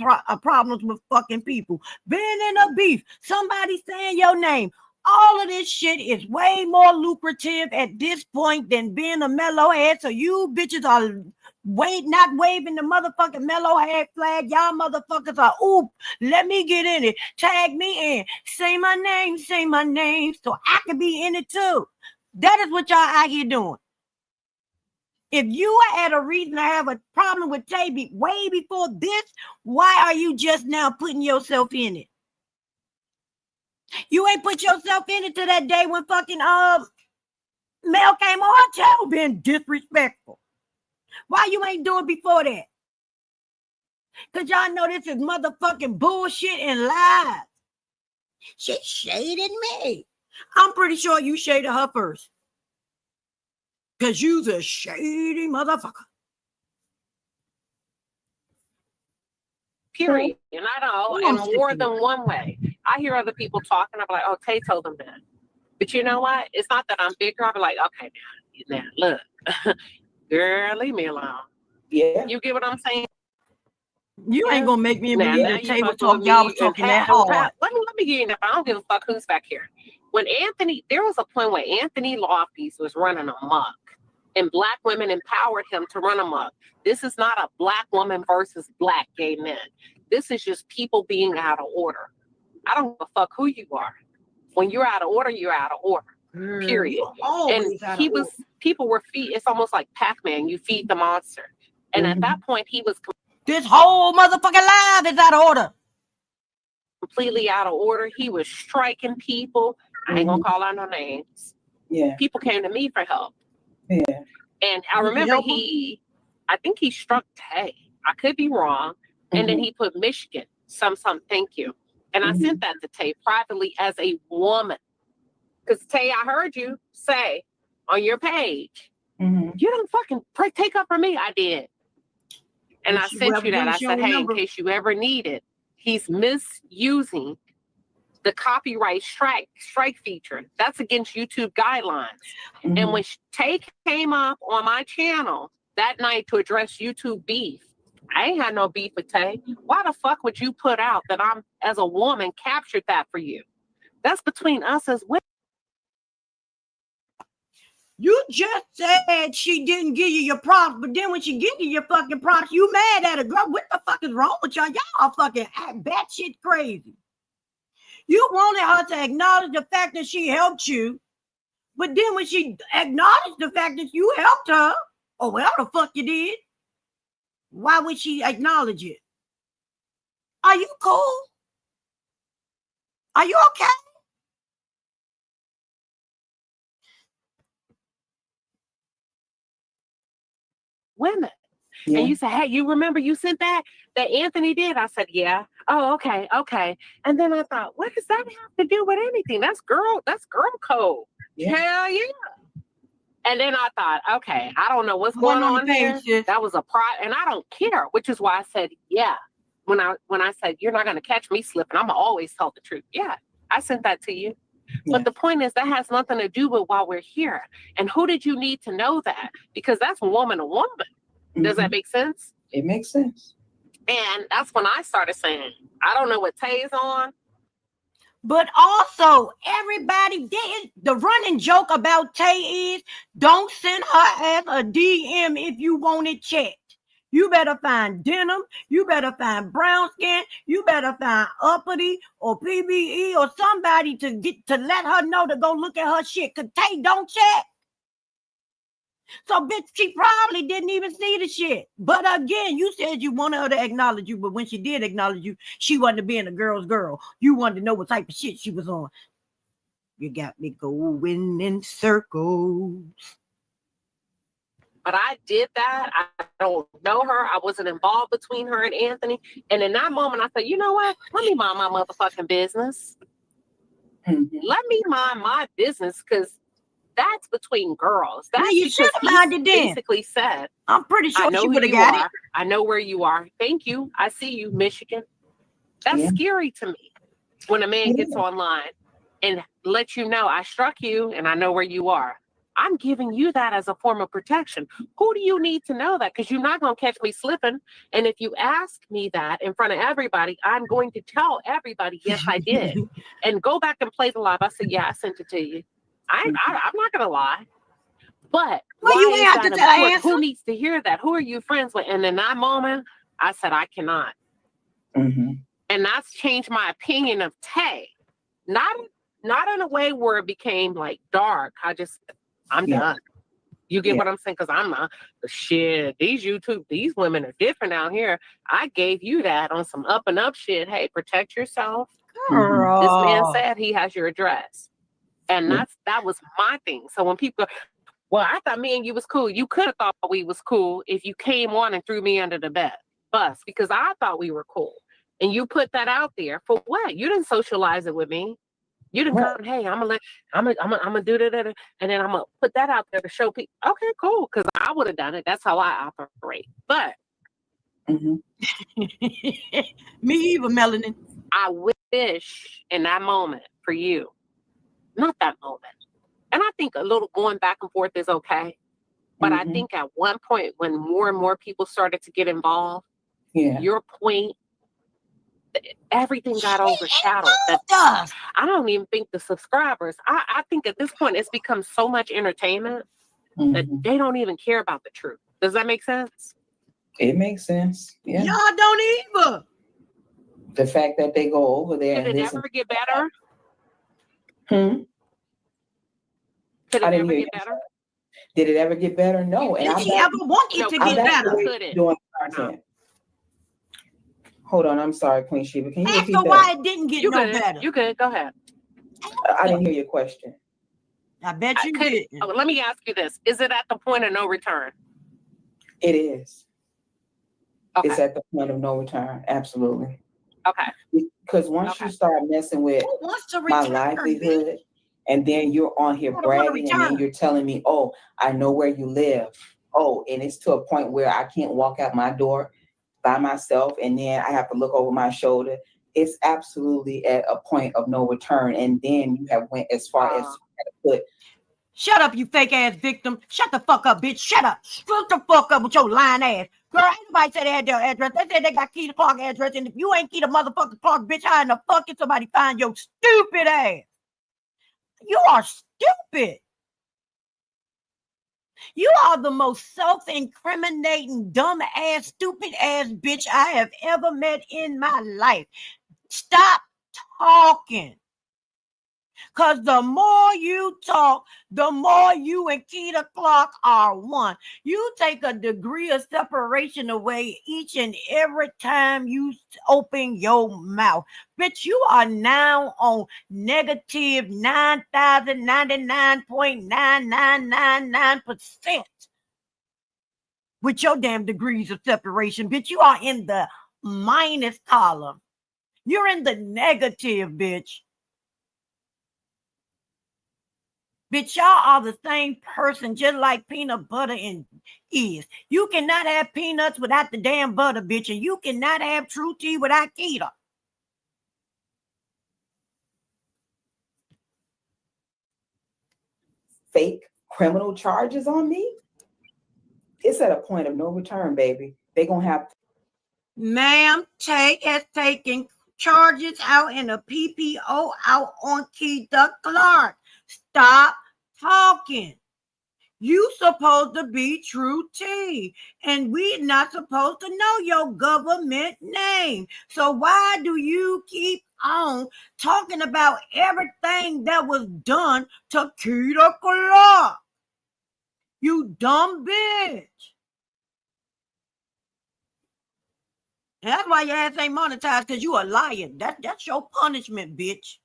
problems with fucking people, being in a beef, somebody saying your name. All of this shit is way more lucrative at this point than being a mellow head. So you bitches are not waving the motherfucking mellow head flag. Y'all motherfuckers are, oop, let me get in it. Tag me in. Say my name so I can be in it too. That is what y'all out here doing. If you had a reason to have a problem with Tay way before this, why are you just now putting yourself in it? You ain't put yourself in it till that day when fucking Mel came on her channel being disrespectful. Why you ain't do it before that? Because y'all know this is motherfucking bullshit and lies. She shaded me. I'm pretty sure you shaded her first. Because you's a shady motherfucker. Period. And I know in more than one way. I hear other people talking, I'm like, oh, Tay told them that. But you know what? It's not that I'm bigger. I'm like, okay, now look, girl, leave me alone. Yeah. You get what I'm saying? You ain't gonna make me Now believe the you table fucking talk with y'all me was and talking that Pat- hard. Let me give you that. I don't give a fuck who's back here. When there was a point where Anthony Lofties was running amok, and black women empowered him to run amok. This is not a black woman versus black gay men. This is just people being out of order. I don't give a fuck who you are. When you're out of order, you're out of order. Period. And people were it's almost like Pac-Man. You feed the monster. And at that point, he was this whole motherfucking life is out of order. Completely out of order. He was striking people. I ain't gonna call out no names. Yeah. People came to me for help. Yeah. And I remember I think he struck Tay. I could be wrong. And then he put Michigan. Some, thank you. And I sent that to Tay privately as a woman. Because Tay, I heard you say on your page, you don't fucking take up for me. I did. And I sent you that. I said, hey, in case you ever need it, he's misusing the copyright strike feature. That's against YouTube guidelines. And when Tay came up on my channel that night to address YouTube beef, I ain't had no beef with Tay. Why the fuck would you put out that I'm, as a woman, captured that for you? That's between us as women. You just said she didn't give you your props, but then when she give you your fucking props, you mad at her. Girl, what the fuck is wrong with y'all? Y'all fucking batshit crazy. You wanted her to acknowledge the fact that she helped you, but then when she acknowledged the fact that you helped her, or whatever the fuck you did, why would she acknowledge it? Are you cool? Are you okay? Women. Yeah. And you say, hey, you remember you sent that Anthony did? I said, yeah. Oh, okay. And then I thought, what does that have to do with anything? That's girl code. Yeah. Hell yeah. And then I thought, okay, I don't know what's going on here. That was a and I don't care, which is why I said, yeah. When I said, you're not going to catch me slipping, I'm going to always tell the truth. Yeah, I sent that to you. Yeah. But the point is that has nothing to do with why we're here. And who did you need to know that? Because that's woman to woman. Does that make sense? It makes sense. And that's when I started saying, I don't know what Tay's on. But also, everybody did. The running joke about Tay is, don't send her as a DM if you want it checked. You better find denim. You better find brown skin. You better find uppity or PBE or somebody to let her know to go look at her shit. Cause Tay don't check. So, bitch, she probably didn't even see the shit. But again, you said you wanted her to acknowledge you, but when she did acknowledge you, she wasn't being a girl's girl. You wanted to know what type of shit she was on. You got me going in circles. But I did that. I don't know her. I wasn't involved between her and Anthony. And in that moment, I said, you know what? Let me mind my motherfucking business. Let me mind my business, because that's between girls. That's you should have minded then. Basically said, I'm pretty sure she would have got it. I know where you are. Thank you. I see you, Michigan. That's scary to me when a man gets online and lets you know I struck you and I know where you are. I'm giving you that as a form of protection. Who do you need to know that? Because you're not going to catch me slipping. And if you ask me that in front of everybody, I'm going to tell everybody, yes, I did. And go back and play the live. I said, yeah, I sent it to you. I'm not going to lie. But you have to tell who needs to hear that? Who are you friends with? And in that moment, I said, I cannot. And that's changed my opinion of Tay. Not in a way where it became like dark. I'm done. You get what I'm saying? Because I'm not. Shit, these women are different out here. I gave you that on some up and up shit. Hey, protect yourself. Girl. This man said he has your address. And that was my thing. So when people go, well, I thought me and you was cool. You could have thought we was cool if you came on and threw me under the bed. bus because I thought we were cool. And you put that out there for what? You didn't socialize it with me. You didn't Right. come, hey, I'm gonna do that, and then I'm gonna put that out there to show people. Okay, cool, because I would have done it. That's how I operate. But Mhm. Me either, Melanin. I wish in that moment for you, not that moment. And I think a little going back and forth is okay. But I Mhm. think at one point when more and more people started to get involved, Yeah. your point, everything got overshadowed. That Does. I don't even think the subscribers, I think at this point it's become so much entertainment that Mhm. they don't even care about the truth. Does that make sense? It makes sense. Yeah. Y'all don't either. The fact that they go over there Did and it listen. ever get better? Hmm? Could I it didn't ever hear get you. better? Did it ever get better? No. And Did I'm he back. ever want it No, to I'm get back better? to Could it? doing Or no? content. Hold on. I'm sorry, Queen Sheba. Can you Ask repeat her that? why it didn't get You no good. better. You good. Go ahead. I didn't hear your question. I bet you Could it, didn't. let me ask you this. Is it at the point of no return? It is. Okay. It's at the point of no return. Absolutely. Okay. Because once you start messing with Who wants to my return? livelihood, and then you're on here Who don't wanna bragging, and then return? you're telling me, oh, I know where you live. Oh, and it's to a point where I can't walk out my door by myself, and then I have to look over my shoulder. It's absolutely at a point of no return. And then you have went as far as to put. Shut up, you fake ass victim. Shut the fuck up, bitch. Shut up. Shut the fuck up with your lying ass. Girl, ain't nobody said they had their address. They said they got Keita Clark address. And if you ain't Keita motherfucking Clark, bitch, how in the fuck can somebody find your stupid ass? You are stupid. You are the most self-incriminating, dumb ass, stupid ass bitch I have ever met in my life. Stop talking. Because the more you talk, the more you and Keita Clark are one. You take a degree of separation away each and every time you open your mouth. Bitch, you are now on negative 9,099.9999% with your damn degrees of separation. Bitch, you are in the minus column. You're in the negative, bitch. Bitch, y'all are the same person, just like peanut butter is. You cannot have peanuts without the damn butter, bitch, and you cannot have true tea without Keita. Fake criminal charges on me? It's at a point of no return, baby. They gonna have. Ma'am, Tay has taken charges out in a PPO out on Keita Clark. Stop talking. You supposed to be True T, and we're not supposed to know your government name. So why do you keep on talking about everything that was done to Keita Clark? You dumb bitch. And that's why your ass ain't monetized, because you a liar. That's your punishment, bitch.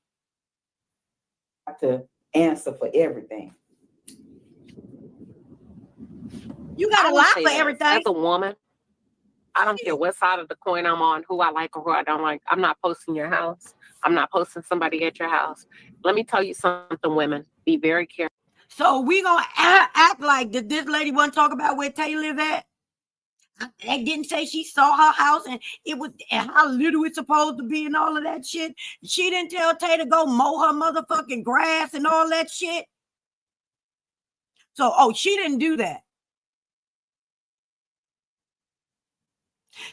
To answer for everything. You gotta I would lie say for this, everything. as a woman, I don't care what side of the coin I'm on, who I like or who I don't like. I'm not posting your house. I'm not posting somebody at your house. Let me tell you something, women. Be very careful. So we gonna act like that this lady wasn't talk about where Tay live at? They didn't say she saw her house and it was and how little it's supposed to be and all of that shit. She didn't tell Tay to go mow her motherfucking grass and all that shit. So, she didn't do that.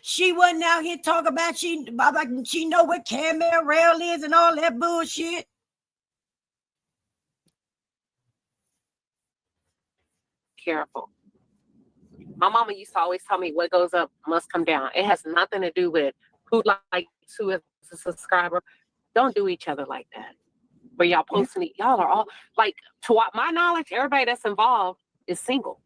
She wasn't out here talking about she know what Camel Rail is and all that bullshit. Careful. My mama used to always tell me what goes up must come down. It has nothing to do with who likes who is a subscriber. Don't do each other like that. Where y'all posting it, y'all are all like, to my knowledge, everybody that's involved is single.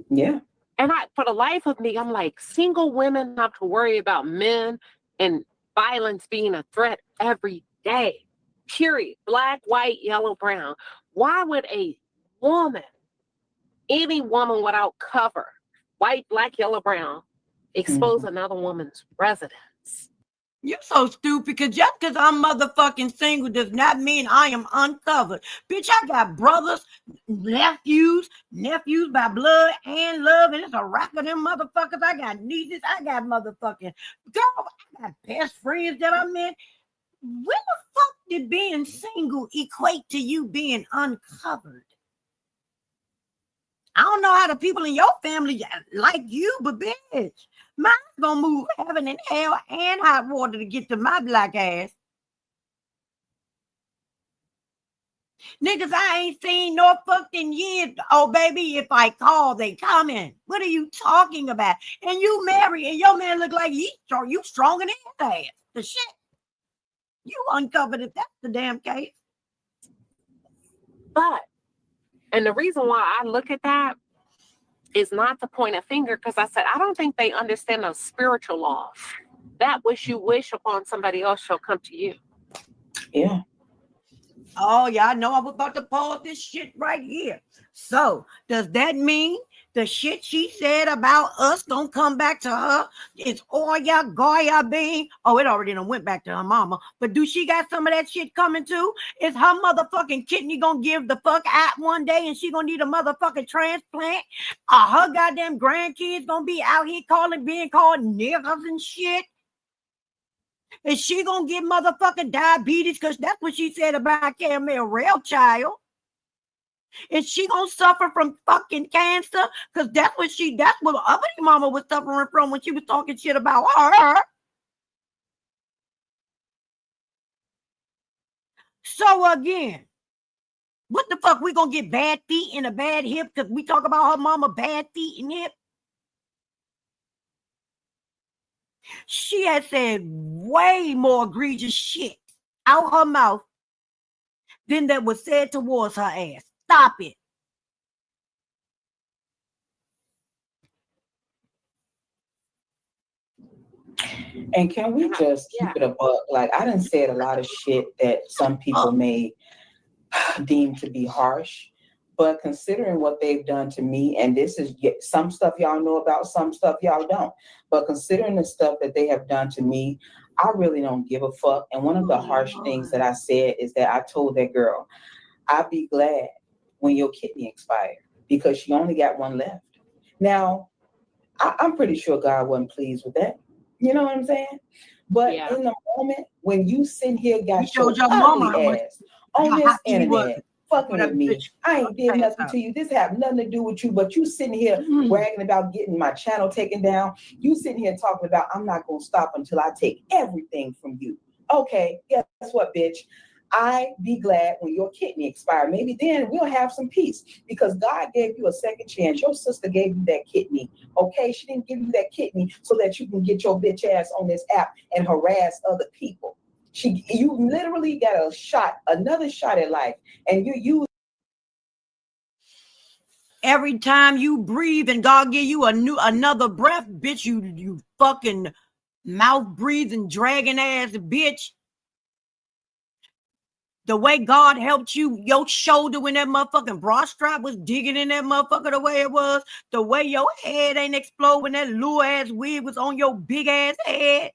Yeah. And for the life of me, I'm like, single women have to worry about men and violence being a threat every day. Period. Black, white, yellow, brown. Why would a woman, any woman without cover, white, black, yellow, brown, expose another woman's residence. You're so stupid, because just because I'm motherfucking single does not mean I am uncovered. Bitch, I got brothers, nephews by blood and love, and it's a rack of them motherfuckers. I got nieces, I got motherfucking girl, I got best friends that I met. When the fuck did being single equate to you being uncovered? I don't know how the people in your family like you, but bitch, mine's gonna move heaven and hell and hot water to get to my black ass. Niggas I ain't seen no fucking years. Oh, baby, if I call, they coming. What are you talking about? And you married, and your man look like you stronger than his ass. The shit. You uncovered if that's the damn case. But, and the reason why I look at that is not to point a finger, because I said, I don't think they understand the spiritual laws. That which you wish upon somebody else shall come to you. Yeah. Oh, yeah, I know I'm about to pause this shit right here. So, does that mean the shit she said about us gonna come back to her? It's Oya Goya being. Oh, it already done went back to her mama. But do she got some of that shit coming too? Is her motherfucking kidney gonna give the fuck out one day and she gonna need a motherfucking transplant? Her goddamn grandkids gonna be out here being called niggas and shit? Is she gonna get motherfucking diabetes? Because that's what she said about Caramel Rail Child. Is she gonna suffer from fucking cancer? Because that's what other mama was suffering from when she was talking shit about her. So again, what the fuck? We gonna get bad feet and a bad hip because we talk about her mama bad feet and hip? She has said way more egregious shit out her mouth than that was said towards her ass. Stop it. And can we just keep it a buck? Like, I done said a lot of shit that some people may deem to be harsh, but considering what they've done to me, and this is some stuff y'all know about, some stuff y'all don't, but considering the stuff that they have done to me, I really don't give a fuck. And one of the harsh things that I said is that I told that girl, I'd be glad when your kidney expired, because she only got one left. Now, I'm pretty sure God wasn't pleased with that. You know what I'm saying? But in the moment when you sit here, got your ugly ass on this internet, fucking with me, I ain't did nothing to you. This have nothing to do with you, but you sitting here bragging about getting my channel taken down. You sitting here talking about, I'm not going to stop until I take everything from you. Okay, guess what, bitch? I be glad when your kidney expired. Maybe then we'll have some peace, because God gave you a second chance. Your sister gave you that kidney. Okay, she didn't give you that kidney so that you can get your bitch ass on this app and harass other people. You literally got another shot at life, and you use every time you breathe and God give you another breath, bitch. You fucking mouth breathing dragon ass bitch. The way God helped you, your shoulder when that motherfucking bra strap was digging in that motherfucker the way it was, the way your head ain't explode when that little ass wig was on your big ass head.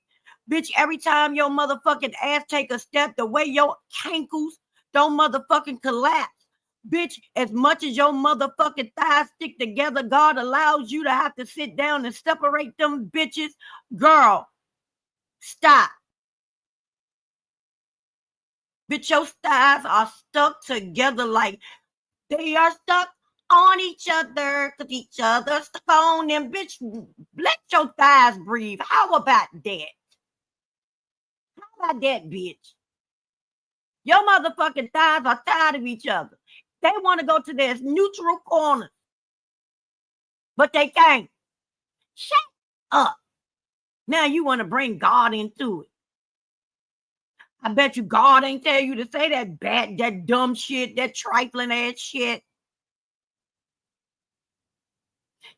Bitch, every time your motherfucking ass take a step, the way your ankles don't motherfucking collapse. Bitch, as much as your motherfucking thighs stick together, God allows you to have to sit down and separate them bitches. Girl, stop. Bitch, your thighs are stuck together like they are stuck on each other because each other stuck on them. Bitch, let your thighs breathe. How about that? How about that, bitch? Your motherfucking thighs are tired of each other. They want to go to their neutral corner, but they can't. Shut up. Now you want to bring God into it. I bet you God ain't tell you to say that dumb shit, that trifling ass shit.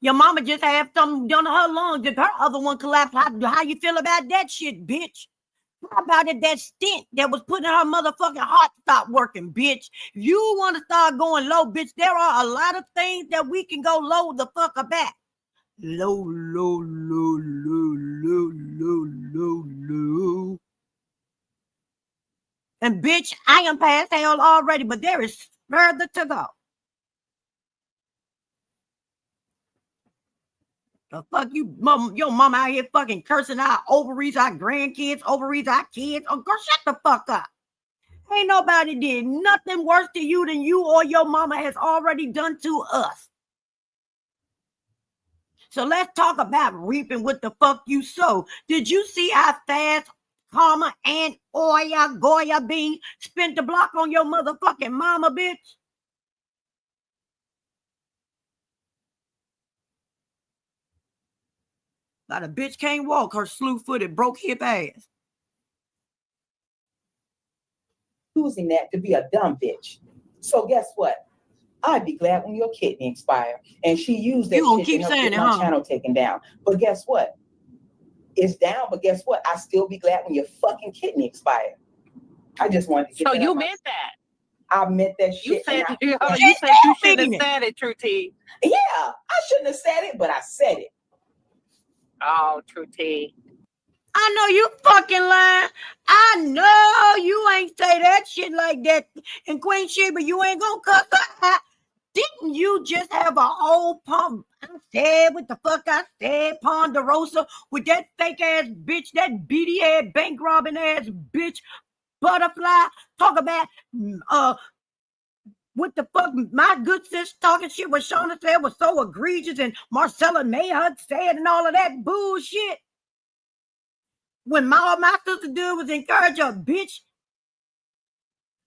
Your mama just had something done to her lungs. If her other one collapsed, how you feel about that shit, bitch? How about it, that stint that was putting her motherfucking heart stop working, bitch? If you want to start going low, bitch, there are a lot of things that we can go low the fuck about. Low, low, low, low, low, low, low, low. And bitch, I am past hell already, but there is further to go. The fuck you, mom, your mama out here fucking cursing our ovaries, our grandkids, ovaries, our kids. Oh, girl, shut the fuck up. Ain't nobody did nothing worse to you than you or your mama has already done to us. So let's talk about reaping what the fuck you sow. Did you see how fast Karma and Oya Goya Bean spent the block on your motherfucking mama, bitch? Like a bitch can't walk, her slew-footed, broke hip ass. Using that to be a dumb bitch. So guess what? I'd be glad when your kidney expire. And she used that shit keep to help saying get it, my huh? channel taken down. But guess what? It's down, but guess what? I still be glad when your fucking kidney expire. I just wanted to get So that you out. meant that. I meant that You shit. said and you I- said you shouldn't have said it, True T. Yeah, I shouldn't have said it, but I said it. Oh, True T. I know you fucking lying. I know you ain't say that shit like that. And Queen Sheba, you ain't gonna cuss her out. Didn't you just have a whole pump? I said what the fuck I said, Ponderosa, with that fake ass bitch, that beady head, bank robbing ass bitch, Butterfly. Talk about what the fuck my good sis talking shit what Shauna said was so egregious and Marcella Mayhut said and all of that bullshit. When all my sister did was encourage a bitch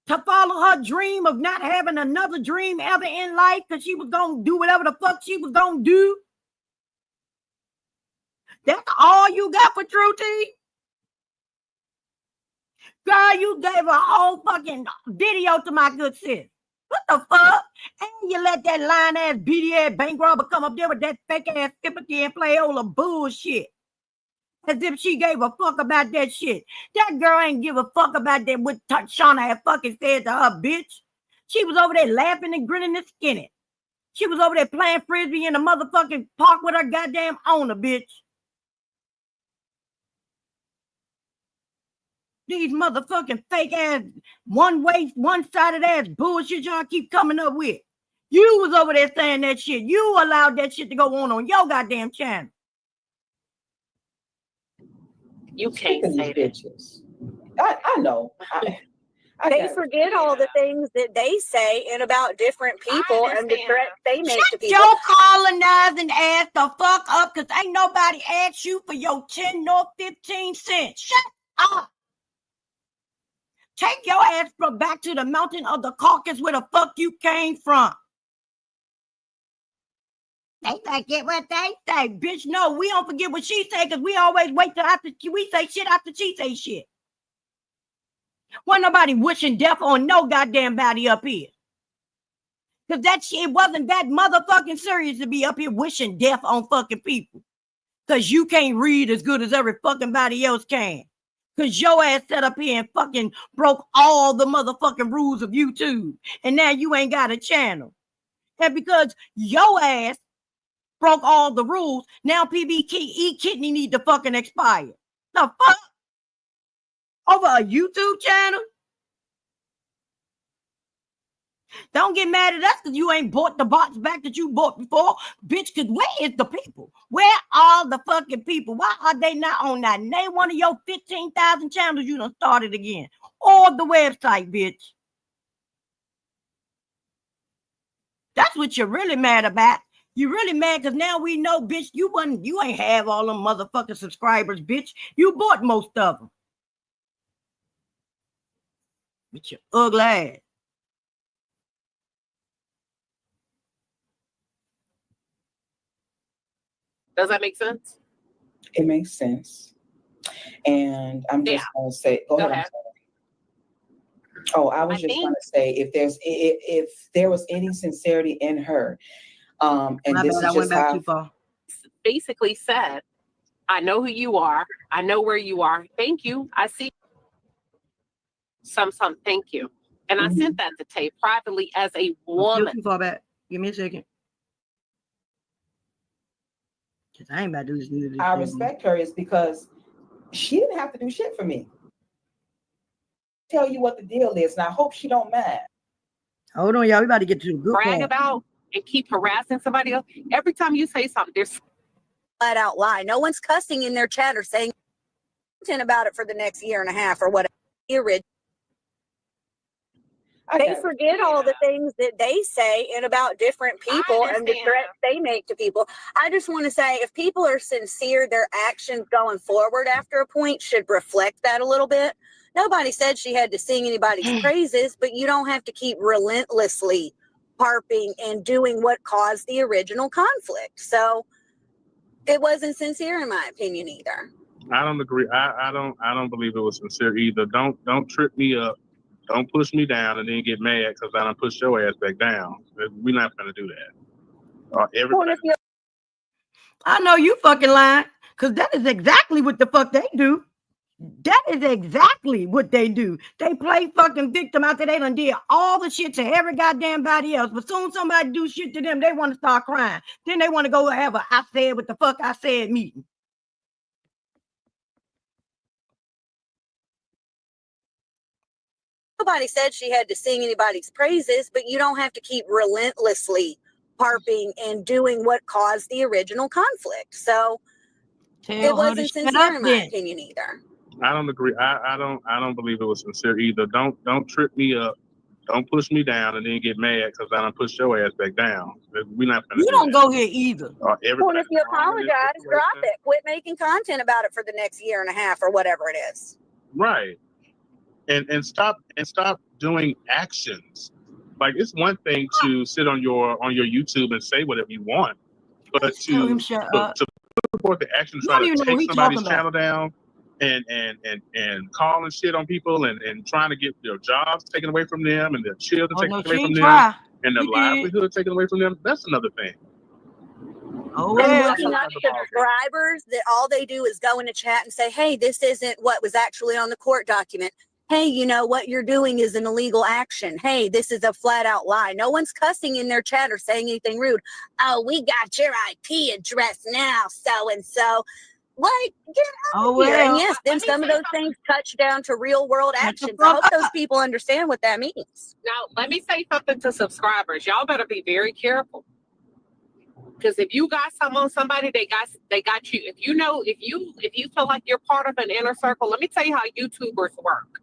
to follow her dream of not having another dream ever in life because she was going to do whatever the fuck she was going to do. That's all you got for True T? Girl, you gave a whole fucking video to my good sis. What the fuck? And you let that lying ass beady ass bank robber come up there with that fake ass sympathy and playola bullshit. As if she gave a fuck about that shit. That girl ain't give a fuck about that what Shauna had fucking said to her, bitch. She was over there laughing and grinning and skinning. She was over there playing frisbee in the motherfucking park with her goddamn owner, bitch. These motherfucking fake ass, one-sided ass bullshit y'all keep coming up with. You was over there saying that shit. You allowed that shit to go on your goddamn channel. You can't say that. Bitches. I know. They forget all the things that they say and about different people and the threats they make to people. Your colonizing ass the fuck up because ain't nobody asked you for your 10 nor 15 cents. Shut up. Take your ass back to the mountain of the Caucasus where the fuck you came from. They forget what they say. Bitch, no, we don't forget what she say because we always wait till after we say shit after she say shit. Wasn't nobody wishing death on no goddamn body up here. Because that shit wasn't that motherfucking serious to be up here wishing death on fucking people. Because you can't read as good as every fucking body else can. Because your ass sat up here and fucking broke all the motherfucking rules of YouTube. And now you ain't got a channel. And because your ass broke all the rules, now PBE kidney need to fucking expire. The fuck? Over a YouTube channel? Don't get mad at us because you ain't bought the bots back that you bought before. Bitch, because where is the people? Where are the fucking people? Why are they not on that? Name one of your 15,000 channels you done started again. Or the website, bitch. That's what you're really mad about. You're really mad because now we know, bitch, you ain't have all them motherfucking subscribers, bitch. You bought most of them. With your ugly ass. Does that make sense? It makes sense. And I'm just going to say, go ahead. Oh, I was just going to say, if there was any sincerity in her, and this is just how basically said, I know who you are. I know where you are. Thank you. I see some, thank you. And I sent that to Tay privately as a woman. Too far back. Give me a second. 'Cause I ain't about to listen to this. I thing. respect her is because she didn't have to do shit for me. Tell you what the deal is, and I hope she don't mind. Hold on, y'all. We about to get to the good Brag part. about and keep harassing somebody else. Every time you say something, there's Flat out lie. No one's cussing in their chat or saying content about it for the next year and a half or whatever. They forget all the things that they say and about different people and the threats they make to people. I just want to say, if people are sincere, their actions going forward after a point should reflect that a little bit. Nobody said she had to sing anybody's praises, but you don't have to keep relentlessly harping and doing what caused the original conflict. So it wasn't sincere, in my opinion, either. I don't agree. I don't believe it was sincere either. Don't trip me up. Don't push me down and then get mad because I don't push your ass back down. We're not going to do that. Everybody. I know you fucking lying, because that is exactly what the fuck they do. That is exactly what they do. They play fucking victim after they done did all the shit to every goddamn body else. But soon somebody do shit to them, they want to start crying. Then they want to go have a I said what the fuck I said meeting. Nobody said she had to sing anybody's praises, but you don't have to keep relentlessly harping and doing what caused the original conflict. So it wasn't sincere, in my opinion, either. I don't agree. I don't believe it was sincere either. Don't trip me up. Don't push me down and then get mad because I don't push your ass back down. We're not going to do that. You don't go here either. Well, if you apologize, drop it. Quit making content about it for the next year and a half or whatever it is. Right. And stop doing actions. Like, it's one thing to sit on your YouTube and say whatever you want, but to put forth the action to try to take somebody's channel down and calling shit on people and trying to get their jobs taken away from them and their children taken away from them and their livelihood taken away from them, that's another thing. And looking up subscribers that all they do is go in the chat and say, hey, this isn't what was actually on the court document. Hey, you know, what you're doing is an illegal action. Hey, this is a flat out lie. No one's cussing in their chat or saying anything rude. Oh, we got your IP address now, so-and-so. Like, get out of here. And yes, then some of those things touch down to real world actions. I hope those people understand what that means. Now, let me say something to subscribers. Y'all better be very careful. Because if you got some on somebody, they got you. If you feel like you're part of an inner circle, let me tell you how YouTubers work.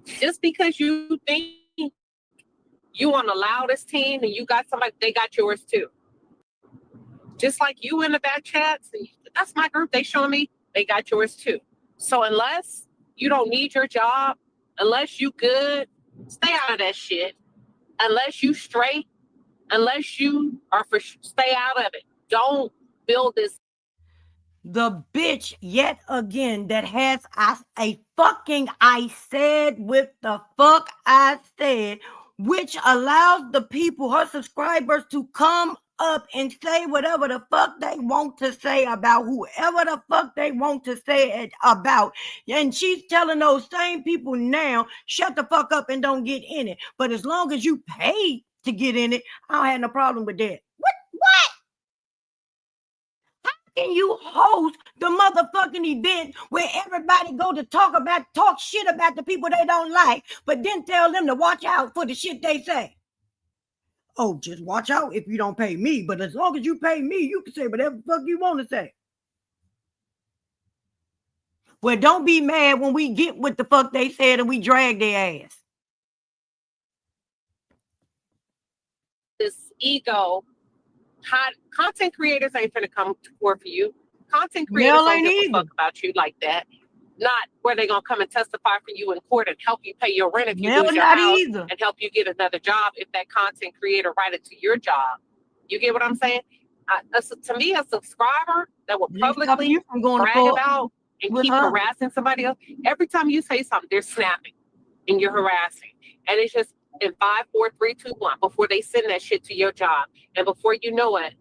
Just because you think you on the loudest team and you got somebody, they got yours too. Just like you in the back chats, that's my group, they showing me, they got yours too. So unless you don't need your job, unless you good, stay out of that shit. Unless you straight, unless you are stay out of it. Don't build this. The bitch yet again that has a fucking I said with the fuck I said, which allows the people, her subscribers, to come up and say whatever the fuck they want to say about whoever the fuck they want to say it about. And she's telling those same people now, shut the fuck up and don't get in it. But as long as you pay to get in it, I don't have no problem with that. What? Can you host the motherfucking event where everybody go to talk shit about the people they don't like, but then tell them to watch out for the shit they say? Oh, just watch out if you don't pay me, but as long as you pay me, you can say whatever the fuck you want to say. Well, don't be mad when we get what the fuck they said and we drag their ass. This ego. Content creators ain't finna come to court for you. Content creators don't give a fuck about you like that. Not where they gonna come and testify for you in court and help you pay your rent if you lose your house and help you get another job if that content creator write it to your job. You get what I'm saying? To me, a subscriber that will publicly brag about and keep harassing somebody else, every time you say something, they're snapping and you're harassing. And it's just in 5, 4, 3, 2, 1 before they send that shit to your job. And before you know it,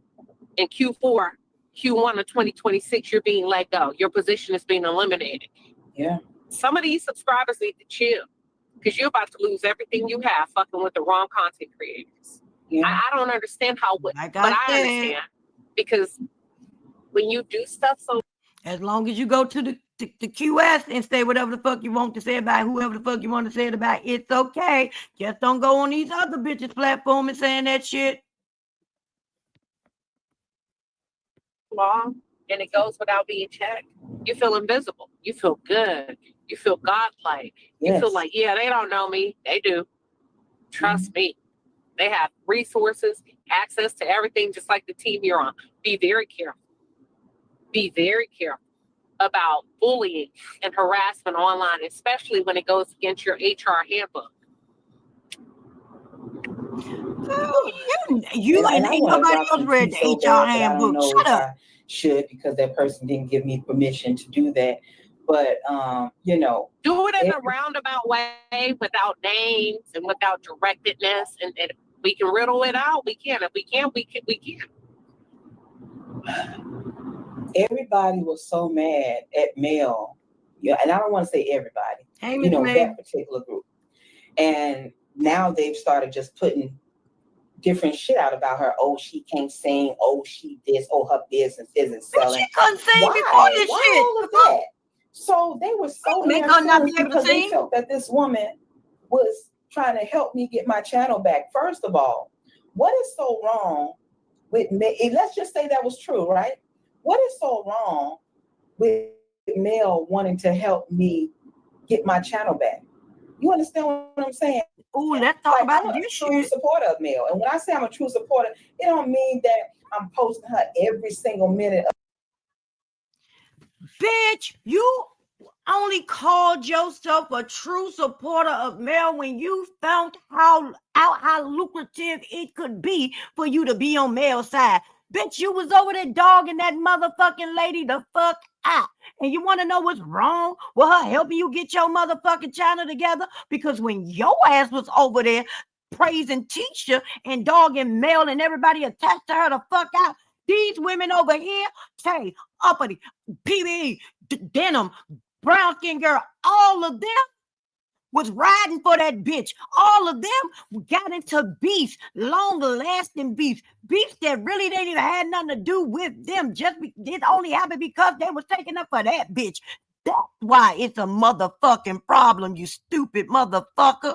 in Q4, Q1 of 2026, you're being let go. Your position is being eliminated. Yeah. Some of these subscribers need to chill because you're about to lose everything you have fucking with the wrong content creators. Yeah. I don't understand how, but I understand because when you do stuff so as long as you go to the QS and say whatever the fuck you want to say about whoever the fuck you want to say it about, it's okay. Just don't go on these other bitches' platform and saying that shit. long and it goes without being checked, you feel invisible. You feel good. You feel godlike. You feel Yes. like, yeah, they don't know me. They do. Trust me. They have resources, access to everything, just like the team you're on. Be very careful. Be very careful about bullying and harassment online, especially when it goes against your HR handbook. You And I ain't wanna nobody drop else some read tea the so HR bad, but I don't handbook. know Shut if up. I should because that person didn't give me permission to do that. But you know, Do it in a roundabout way without names and without directedness. And we can riddle it out. We can. If we can, we can. We can. everybody was so mad at Mel. Yeah, and I don't want to say everybody, Hey, you Miss know, May. that particular group. And now they've started just putting different shit out about her. Oh, she can't sing. Oh, she this. Oh, her business isn't selling. She couldn't sing before Why? this Why shit. all of that? So they were so Make damn her not be serious able to because they sing. felt that this woman was trying to help me get my channel back. First of all, what is so wrong with me? Let's just say that was true, right? What is so wrong with Mel wanting to help me get my channel back? You understand what I'm saying? Ooh, let's talk about I'm a this true shit. supporter of Mel. And when I say I'm a true supporter, it don't mean that I'm posting her every single minute. Bitch, you only called yourself a true supporter of Mel when you found out how lucrative it could be for you to be on Mel's side. Bitch, you was over there dogging that motherfucking lady the fuck out. And you want to know what's wrong with her helping you get your motherfucking channel together? Because when your ass was over there praising Tisha and dogging Mel and everybody attached to her the fuck out, these women over here, Tay, Uppity, PBE, Denim, brown skin girl, all of them was riding for that bitch. All of them got into beefs, long-lasting beefs that really didn't even have nothing to do with them. It only happened because they was taking up for that bitch. That's why it's a motherfucking problem, you stupid motherfucker.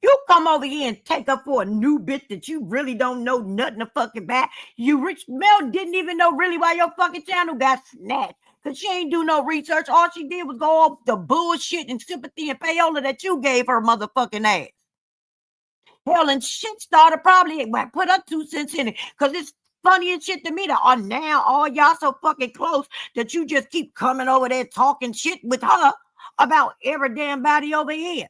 You come over here and take up for a new bitch that you really don't know nothing fucking about. You rich Mel didn't even know really why your fucking channel got snatched. Cause she ain't do no research. All she did was go off the bullshit and sympathy and payola that you gave her motherfucking ass. Hell, and shit started probably put her 2 cents in it. Cause it's funny and shit to me that now all y'all so fucking close that you just keep coming over there talking shit with her about every damn body over here.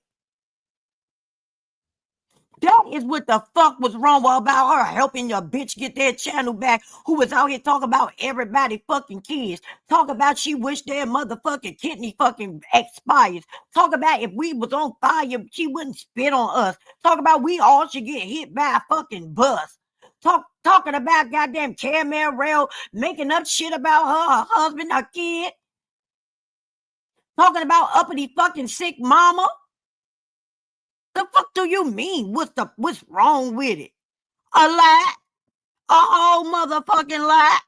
That is what the fuck was wrong about her helping your bitch get their channel back, who was out here talking about everybody fucking kids. Talk about she wished their motherfucking kidney fucking expires. Talk about if we was on fire, she wouldn't spit on us. Talk about we all should get hit by a fucking bus. Talking about goddamn Caramel Rail making up shit about her husband, her kid. Talking about uppity fucking sick mama. The fuck do you mean? What's wrong with it? A lie? A whole motherfucking lie?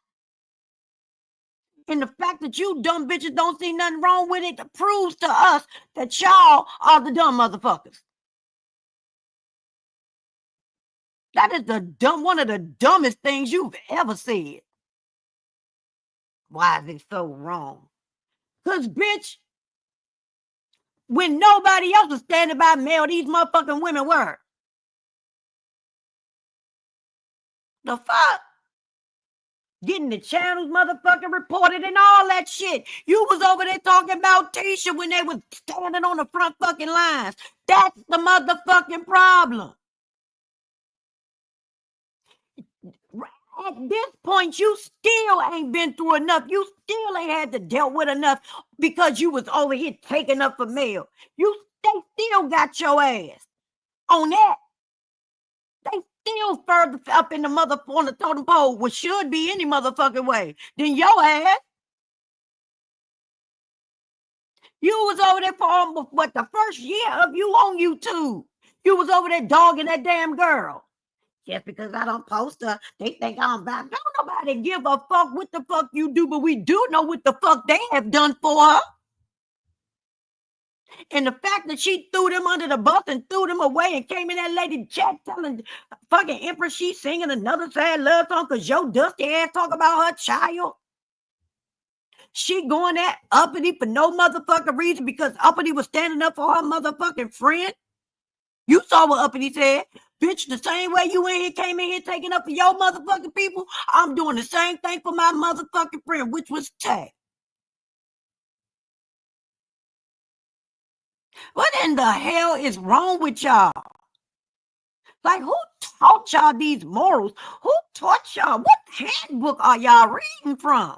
And the fact that you dumb bitches don't see nothing wrong with it proves to us that y'all are the dumb motherfuckers. That is one of the dumbest things you've ever said. Why is it so wrong? Cause bitch, when nobody else was standing by Mel, these motherfucking women were. The fuck? Getting the channels motherfucking reported and all that shit. You was over there talking about Tisha when they was standing on the front fucking lines. That's the motherfucking problem. At this point, you still ain't been through enough. You still ain't had to deal with enough because you was over here taking up for Mel. They still got your ass on that. They still further up in the on the totem pole, which should be any motherfucking way, than your ass. You was over there for almost, the first year of you on YouTube. You was over there dogging that damn girl. Just because I don't post her, they think I'm bad. Don't nobody give a fuck what the fuck you do, but we do know what the fuck they have done for her. And the fact that she threw them under the bus and threw them away and came in that lady chat telling fucking Empress she's singing another sad love song because your dusty ass talk about her child. She going at Uppity for no motherfucking reason because Uppity was standing up for her motherfucking friend. You saw what Uppity said. Bitch, the same way you came in here taking up for your motherfucking people, I'm doing the same thing for my motherfucking friend, which was Tay. What in the hell is wrong with y'all? Like, who taught y'all these morals? Who taught y'all? What handbook are y'all reading from?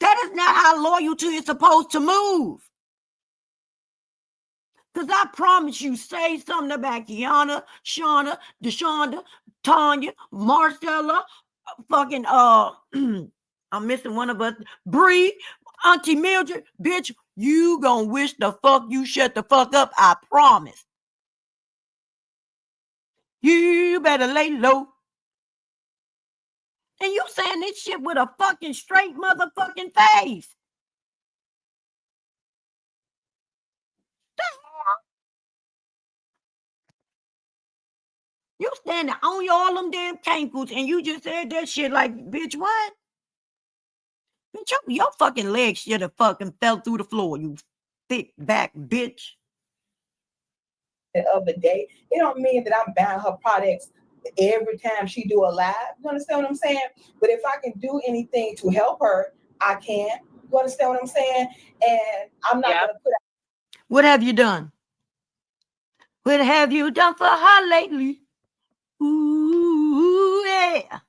That is not how loyalty is supposed to move. Because I promise you, say something about Kiana, Shauna, DeShonda, Tanya, Marcella, fucking, I'm missing one of us, Bree, Auntie Mildred, bitch, you gonna wish the fuck you shut the fuck up, I promise. You better lay low. And you saying this shit with a fucking straight motherfucking face. You standing on all them damn cankles and you just said that shit like, bitch, what? Bitch, your fucking legs should have fucking fell through the floor, you thick back bitch. The other day, it don't mean that I'm buying her products every time she do a live. You understand what I'm saying? But if I can do anything to help her, I can. You understand what I'm saying? And I'm not gonna put out. What have you done? What have you done for her lately? Ooh, yeah.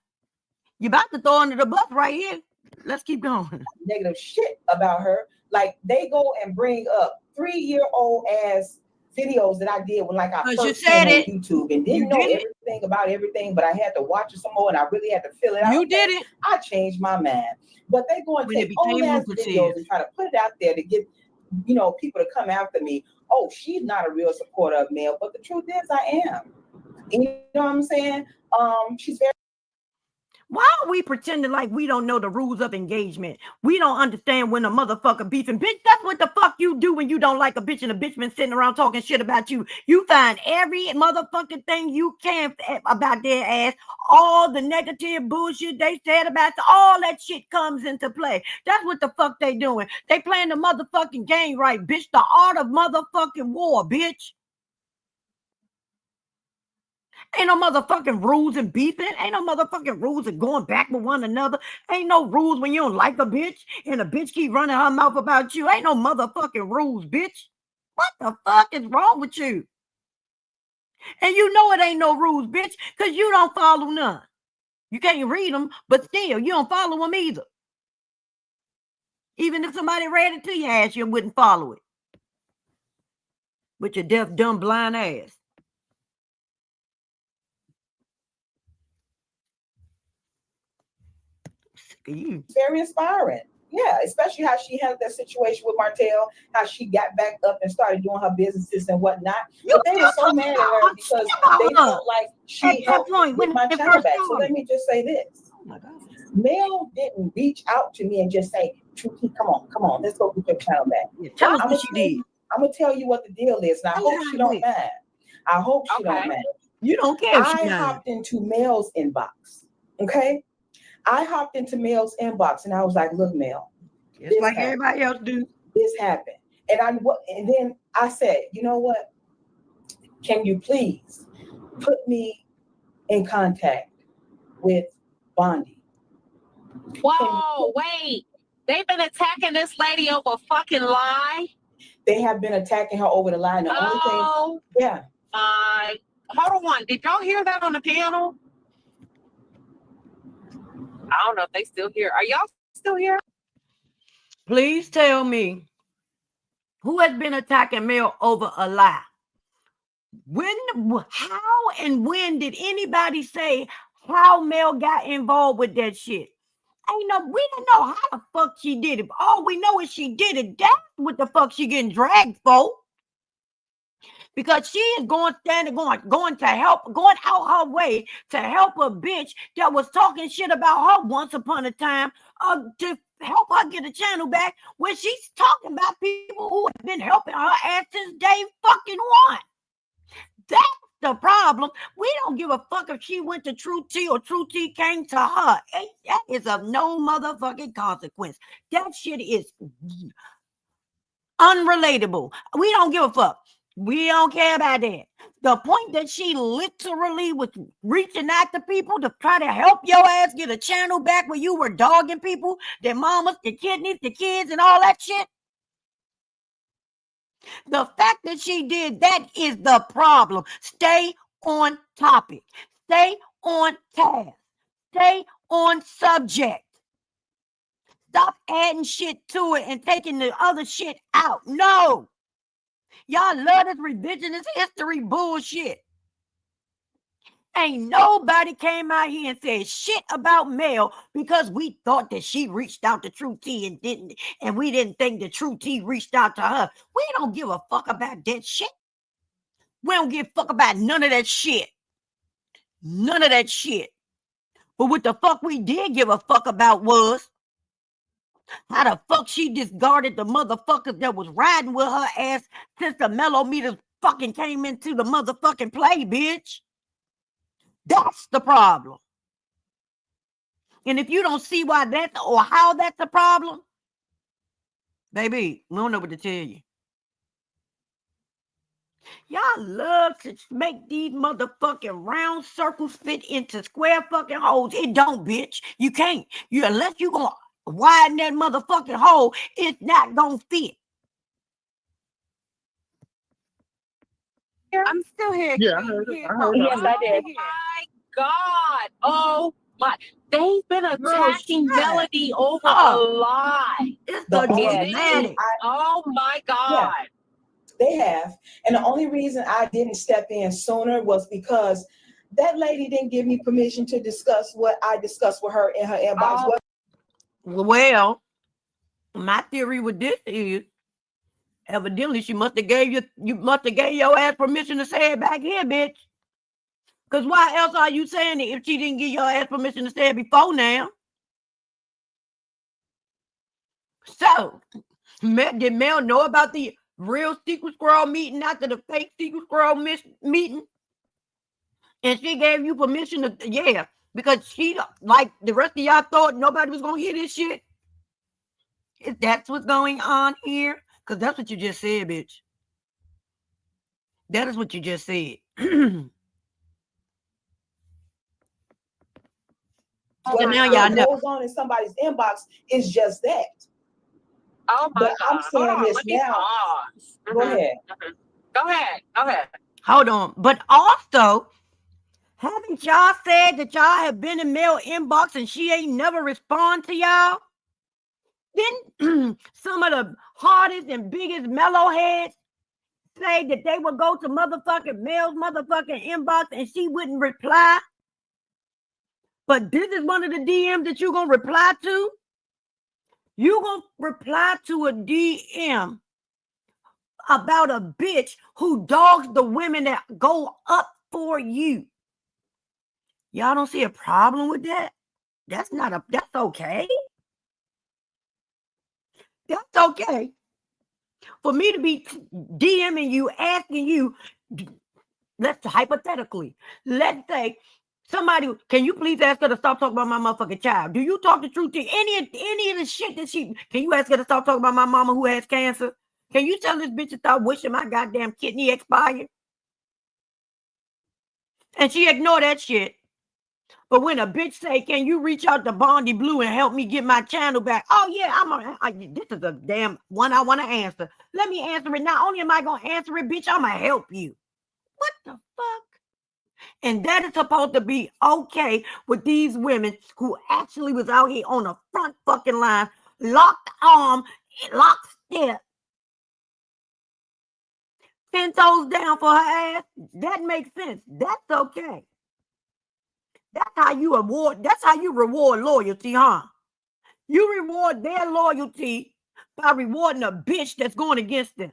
You about to throw under the bus right here. Let's keep going. Negative shit about her. Like, they go and bring up 3-year-old ass videos that I did when I first came on YouTube and didn't know everything about everything, but I had to watch it some more and I really had to fill it out. You did it. I changed my mind. But they go and take old ass videos and try to put it out there to get, people to come after me. Oh, she's not a real supporter of Mel, but the truth is I am. You know what I'm saying? She's very. Why are we pretending like we don't know the rules of engagement? We don't understand when a motherfucker beefing. Bitch, that's what the fuck you do when you don't like a bitch and a bitch been sitting around talking shit about you. You find every motherfucking thing you can about their ass. All the negative bullshit they said about all that shit comes into play. That's what the fuck they doing. They playing the motherfucking game right, bitch. The art of motherfucking war, bitch. Ain't no motherfucking rules in beefing. Ain't no motherfucking rules in going back with one another. Ain't no rules when you don't like a bitch and a bitch keep running her mouth about you. Ain't no motherfucking rules, bitch. What the fuck is wrong with you? And you know it ain't no rules, bitch, because you don't follow none. You can't read them, but still, you don't follow them either. Even if somebody read it to your ass, you wouldn't follow it. With your deaf, dumb, blind ass. Very inspiring. Yeah, especially how she handled that situation with Martell, how she got back up and started doing her businesses and whatnot. But they were so mad at her because they felt like she helped get my channel back. So let me just say this. Oh my God. Mel didn't reach out to me and just say, come on, let's go get your channel back. Yeah, tell us what she did. I'm going to tell you what the deal is. And I hope she don't mind. I hope she don't mind. You don't care if she I hopped into Mel's inbox. Okay? I hopped into Mel's inbox and I was like, look, Mel. Just like everybody else do. This happened. And then I said, you know what? Can you please put me in contact with Bondi? Whoa, wait. They've been attacking this lady over fucking lie? They have been attacking her over the line. The only thing, yeah. Hold on. Did y'all hear that on the panel? I don't know if they still here. Are y'all still here? Please tell me who has been attacking Mel over a lie. How and when did anybody say how Mel got involved with that shit? We didn't know how the fuck she did it. All we know is she did it. That's what the fuck she getting dragged for. because she is going to help, going out her way to help a bitch that was talking shit about her once upon a time, to help her get a channel back when she's talking about people who have been helping her ass since day fucking one. That's the problem. We don't give a fuck if she went to True T or True T came to her. That is of no motherfucking consequence. That shit is unrelatable. We don't give a fuck. We don't care about that. The point that she literally was reaching out to people to try to help your ass get a channel back where you were dogging people, their mamas, their kidneys, the kids, and all that shit. The fact that she did that is the problem. Stay on topic. Stay on task. Stay on subject. Stop adding shit to it and taking the other shit out. No. Y'all love this revisionist history bullshit. Ain't nobody came out here and said shit about Mel because we thought that she reached out to True T and we didn't think that True T reached out to her. We don't give a fuck about that shit. We don't give a fuck about none of that shit. None of that shit. But what the fuck we did give a fuck about was how the fuck she discarded the motherfuckers that was riding with her ass since the mellow meters fucking came into the motherfucking play, bitch. That's the problem. And if you don't see why that's or how that's a problem, baby, we don't know what to tell you. Y'all love to make these motherfucking round circles fit into square fucking holes. It don't, bitch. You can't. Unless you gonna widen that motherfucking hole, it's not gonna fit. I'm still here. Yeah, I heard it. Yes, I did. Oh my God. Oh my. They've been attacking Melody over a lie. It's The the only dramatic. reason Oh my God. They have. And the only reason I didn't step in sooner was because that lady didn't give me permission to discuss what I discussed with her in her inbox. Oh. Well, my theory with this is evidently she must have gave your ass permission to say it back here, bitch. Because why else are you saying it if she didn't give your ass permission to say it before now? So, did Mel know about the real Secret Squirrel meeting after the fake Secret Squirrel meeting? And she gave you permission to, because she, like the rest of y'all thought nobody was going to hear this shit? If that's what's going on here? Because that's what you just said, bitch. That is what you just said. So now y'all know. What goes on in somebody's inbox is just that. Oh my But God. I'm saying Hold on, this let me now. pause. Go ahead. Go ahead. Hold on. But also, haven't y'all said that y'all have been in Mel inbox and she ain't never respond to y'all? Then some of the hardest and biggest mellow heads say that they would go to motherfucking Mel's motherfucking inbox and she wouldn't reply. But this is one of the DMs that you're going to reply to. You're going to reply to a DM about a bitch who dogs the women that go up for you. Y'all don't see a problem with that? That's okay. That's okay. For me to be DMing you, asking you, let's hypothetically, let's say somebody, can you please ask her to stop talking about my motherfucking child? Do you talk the truth to any of the shit that can you ask her to stop talking about my mama who has cancer? Can you tell this bitch to stop wishing my goddamn kidney expired? And she ignore that shit. But when a bitch say, can you reach out to Bondi Blue and help me get my channel back? Oh, yeah, this is a damn one I want to answer. Let me answer it. Not only am I going to answer it, bitch, I'm going to help you. What the fuck? And that is supposed to be okay with these women who actually was out here on the front fucking line, locked arm, locked step. 10 toes down for her ass. That makes sense. That's okay. That's how you reward loyalty, huh? You reward their loyalty by rewarding a bitch that's going against them.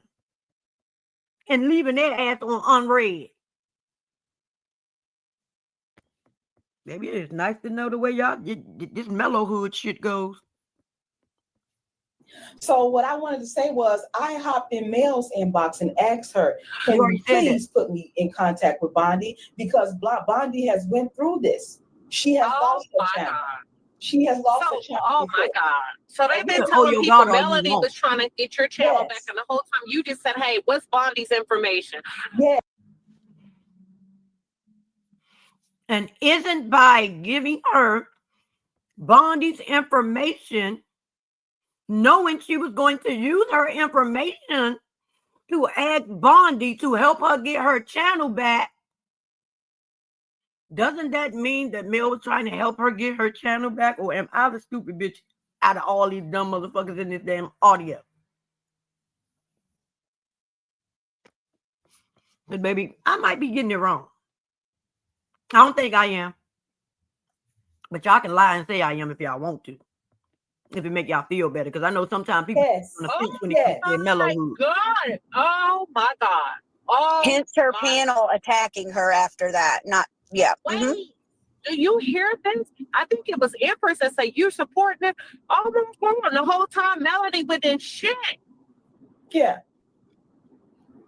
and leaving their ass on unread. Maybe it's nice to know the way y'all this mellow hood shit goes. So what I wanted to say was I hopped in Mel's inbox and asked her, can You already you said please put me in contact with Bondi? Because Bondi has went through this. She has lost her channel. God. She has lost her channel. Oh my God. So they've been Oh, telling your people God, all you Melody want. was trying to get your channel Yes. back, and the whole time you just said, hey, what's Bondi's information? Yeah. And isn't by giving her Bondi's information, knowing she was going to use her information to ask Bondi to help her get her channel back, doesn't that mean that Mel was trying to help her get her channel back? Or am I the stupid bitch out of all these dumb motherfuckers in this damn audio? But baby, I might be getting it wrong. I don't think I am. But y'all can lie and say I am if y'all want to. If it make y'all feel better. Because I know sometimes people Yes. on the fence when it comes to their mellow hood. God. Oh my God. Oh, Hence her my- panel attacking her after that. Not, yeah. Wait, Mhm. do you hear this? I think it was Empress that said you supporting it. Oh my God. The whole time Melody within shit. Yeah.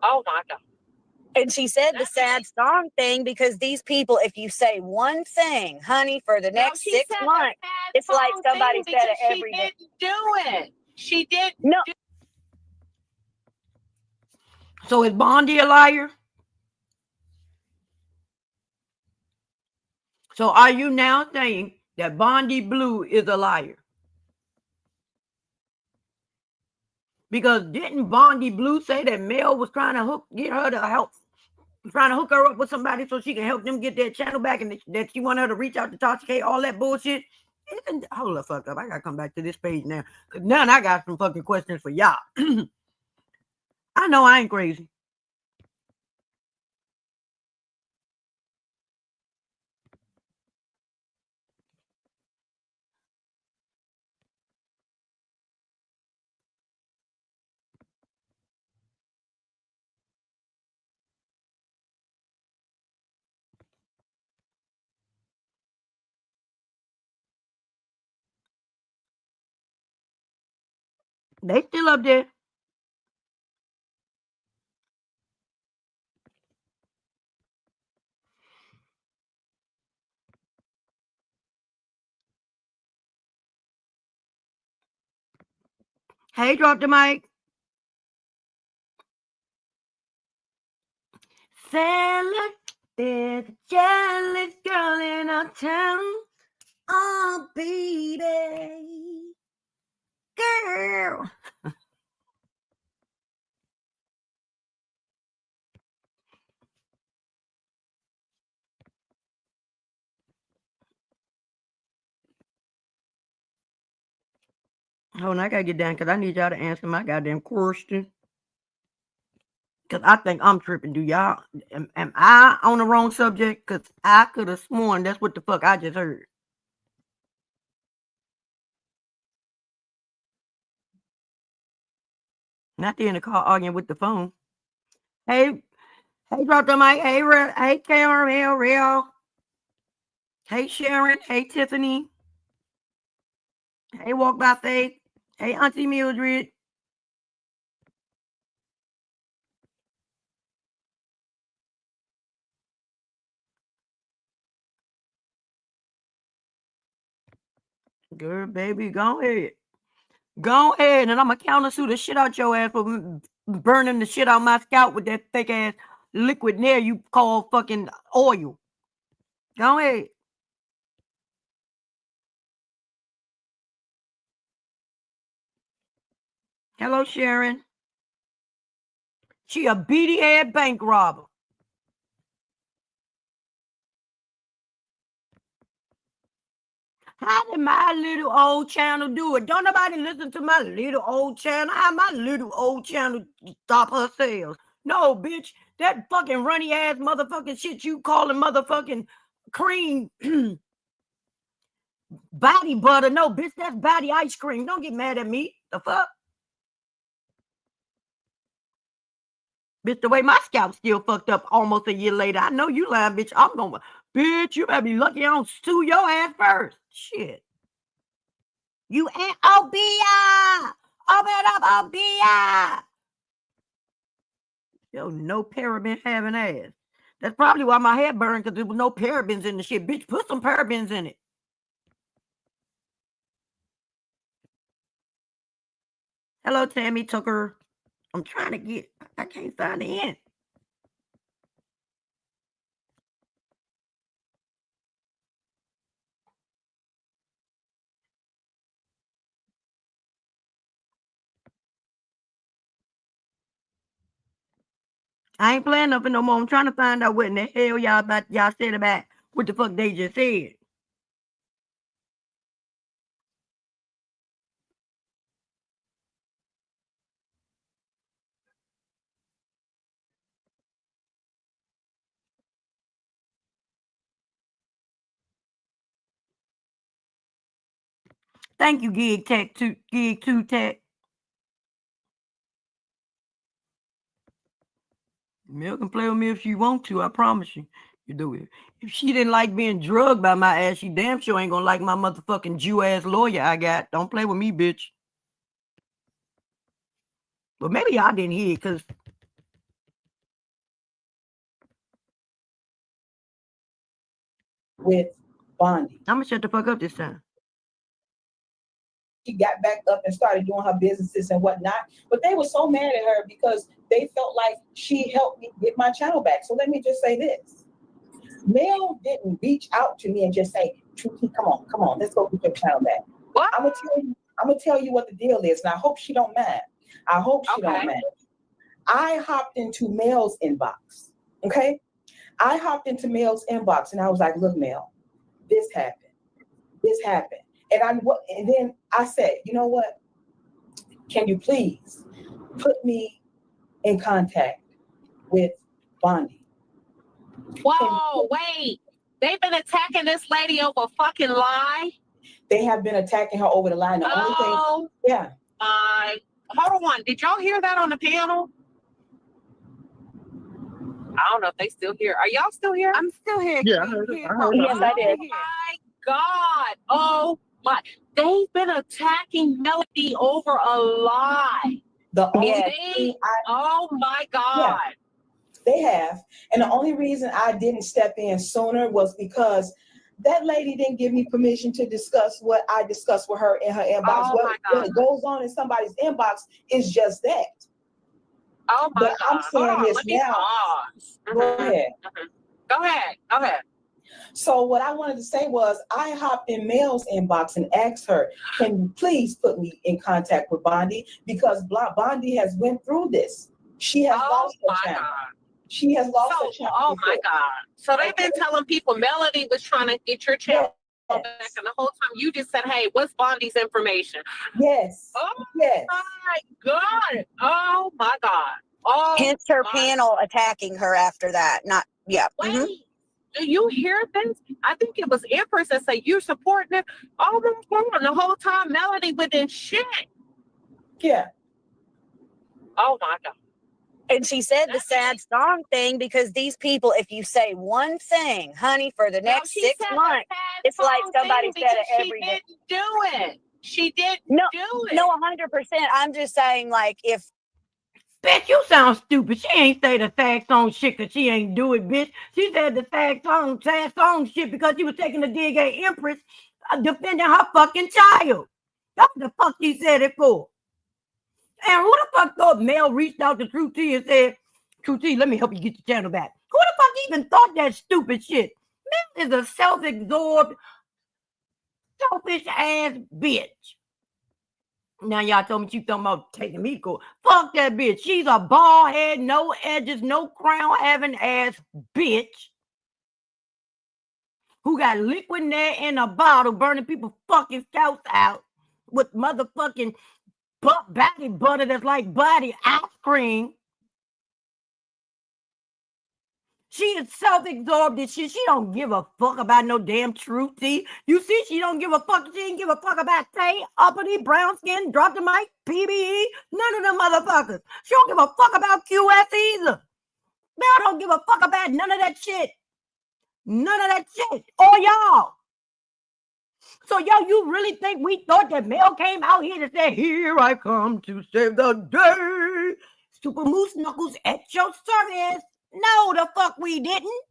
Oh my God. And she said the sad song thing because these people, if you say one thing, honey, for the next 6 months, it's like somebody said it every day. She didn't do it. She didn't. No. So is Bondi a liar? So are you now saying that Bondi Blue is a liar? Because didn't Bondi Blue say that Mel was trying to get her to help, trying to hook her up with somebody so she can help them get their channel back, and that she wanted her to reach out to Tasha K, all that bullshit? Hold the fuck up. I gotta come back to this page now. Because now I got some fucking questions for y'all. I know I ain't crazy. They still up there. Hey, drop the mic. Sally, there's a jealous girl in our town. Oh, baby. Girl. Hold on, I gotta get down because I need y'all to answer my goddamn question. Because I think I'm tripping. Do y'all, am I on the wrong subject? Because I could have sworn that's what the fuck I just heard. Not there in the car arguing with the phone. Hey, drop the mic. Hey, hey, Karen, real. Hey, Sharon. Hey, Tiffany. Hey, Walk by Faith. Hey, Auntie Mildred. Girl, baby, go ahead. Go ahead, and I'm going to countersue the shit out your ass for burning the shit out my scalp with that thick ass liquid nair you call fucking oil. Go ahead. Hello, Sharon. She a beady head bank robber. How did my little old channel do it? Don't nobody listen to my little old channel. How my little old channel stop her sales? No, bitch. That fucking runny ass motherfucking shit you calling motherfucking cream body butter. No, bitch, that's body ice cream. Don't get mad at me. The fuck? Bitch, the way my scalp still fucked up almost a year later. I know you lying, bitch. I'm going, bitch, you better be lucky I don't sue your ass first. Shit. You ain't Obia! Open up, Obia! Yo, no paraben having ass. That's probably why my hair burned, because there was no parabens in the shit. Bitch, put some parabens in it. Hello, Tammy Tucker. I'm trying to get, I can't find the end. I ain't playing nothing no more. I'm trying to find out what in the hell y'all said about what the fuck they just said. Thank you, Gig 2 Tech. Mel can play with me if she want to. I promise you. You do it. If she didn't like being drugged by my ass, she damn sure ain't gonna like my motherfucking Jew-ass lawyer I got. Don't play with me, bitch. But maybe y'all didn't hear it, because with Bondi. I'm gonna shut the fuck up this time. She got back up and started doing her businesses and whatnot. But they were so mad at her because they felt like she helped me get my channel back. So let me just say this. Mel didn't reach out to me and just say, Trudy, come on, let's go get your channel back. What? I'm gonna tell you what the deal is, and I hope she don't mind. I hope she don't mind. I hopped into Mel's inbox. Okay? I hopped into Mel's inbox and I was like, look, Mel, this happened. And then I said, you know what? Can you please put me in contact with Bondi? Whoa, wait. They've been attacking this lady over fucking lie? They have been attacking her over the line. The only thing, yeah. Hold on. Did y'all hear that on the panel? I don't know if they still here. Are y'all still here? I'm still here. Yeah, I heard it. Yes, I did. Oh my God. Oh my. They've been attacking Melody over a lie. The only thing oh my God. Yeah, they have. And the only reason I didn't step in sooner was because that lady didn't give me permission to discuss what I discussed with her in her inbox. Oh my God. What goes on in somebody's inbox is just that. Oh my But God. I'm saying this let me now. pause. Go ahead. Go ahead. So what I wanted to say was I hopped in Mel's inbox and asked her, can you please put me in contact with Bondi? Because Bondi has went through this. She has lost her channel. God. She has lost her channel. Oh my God. So they've been telling people Melody was trying to get your channel back, and the whole time you just said, hey, what's Bondi's information? Yes. Oh yes. my God. Oh my God. Oh, Hence her panel attacking her after that. Not, yeah. Wait, do you hear this? I think it was Empress that said you're supporting it. Oh my God. The whole time Melody within shit. Yeah. Oh my God. And she said the sad song thing because these people, if you say one thing, honey, for the next 6 months, it's like somebody said it every day. She didn't do it. She didn't do it. No, 100%. I'm just saying, like, if. Bitch, you sound stupid. She ain't say the sad song shit because she ain't do it, bitch. She said the sad song shit because she was taking the dig at Empress defending her fucking child. That's what the fuck she said it for. And who the fuck thought Mel reached out to True T and said, True T, let me help you get your channel back? Who the fuck even thought that stupid shit? Mel is a self-absorbed, selfish ass bitch. Now y'all told me you talking about taking me to court. Fuck that bitch. She's a bald head, no edges, no crown having ass bitch who got liquid there in a bottle burning people's fucking scalps out with motherfucking body butter that's like body ice cream. She is self-absorbed and shit. She don't give a fuck about no damn truth. See, you see, she don't give a fuck. She didn't give a fuck about Tay, uppity, brown skin, drop the mic, PBE, none of them motherfuckers. She don't give a fuck about QS either. Mel don't give a fuck about none of that shit. None of that shit. Or y'all. So y'all, you really think we thought that Mel came out here to say, here I come to save the day. Super Moose Knuckles at your service. No, the fuck we didn't.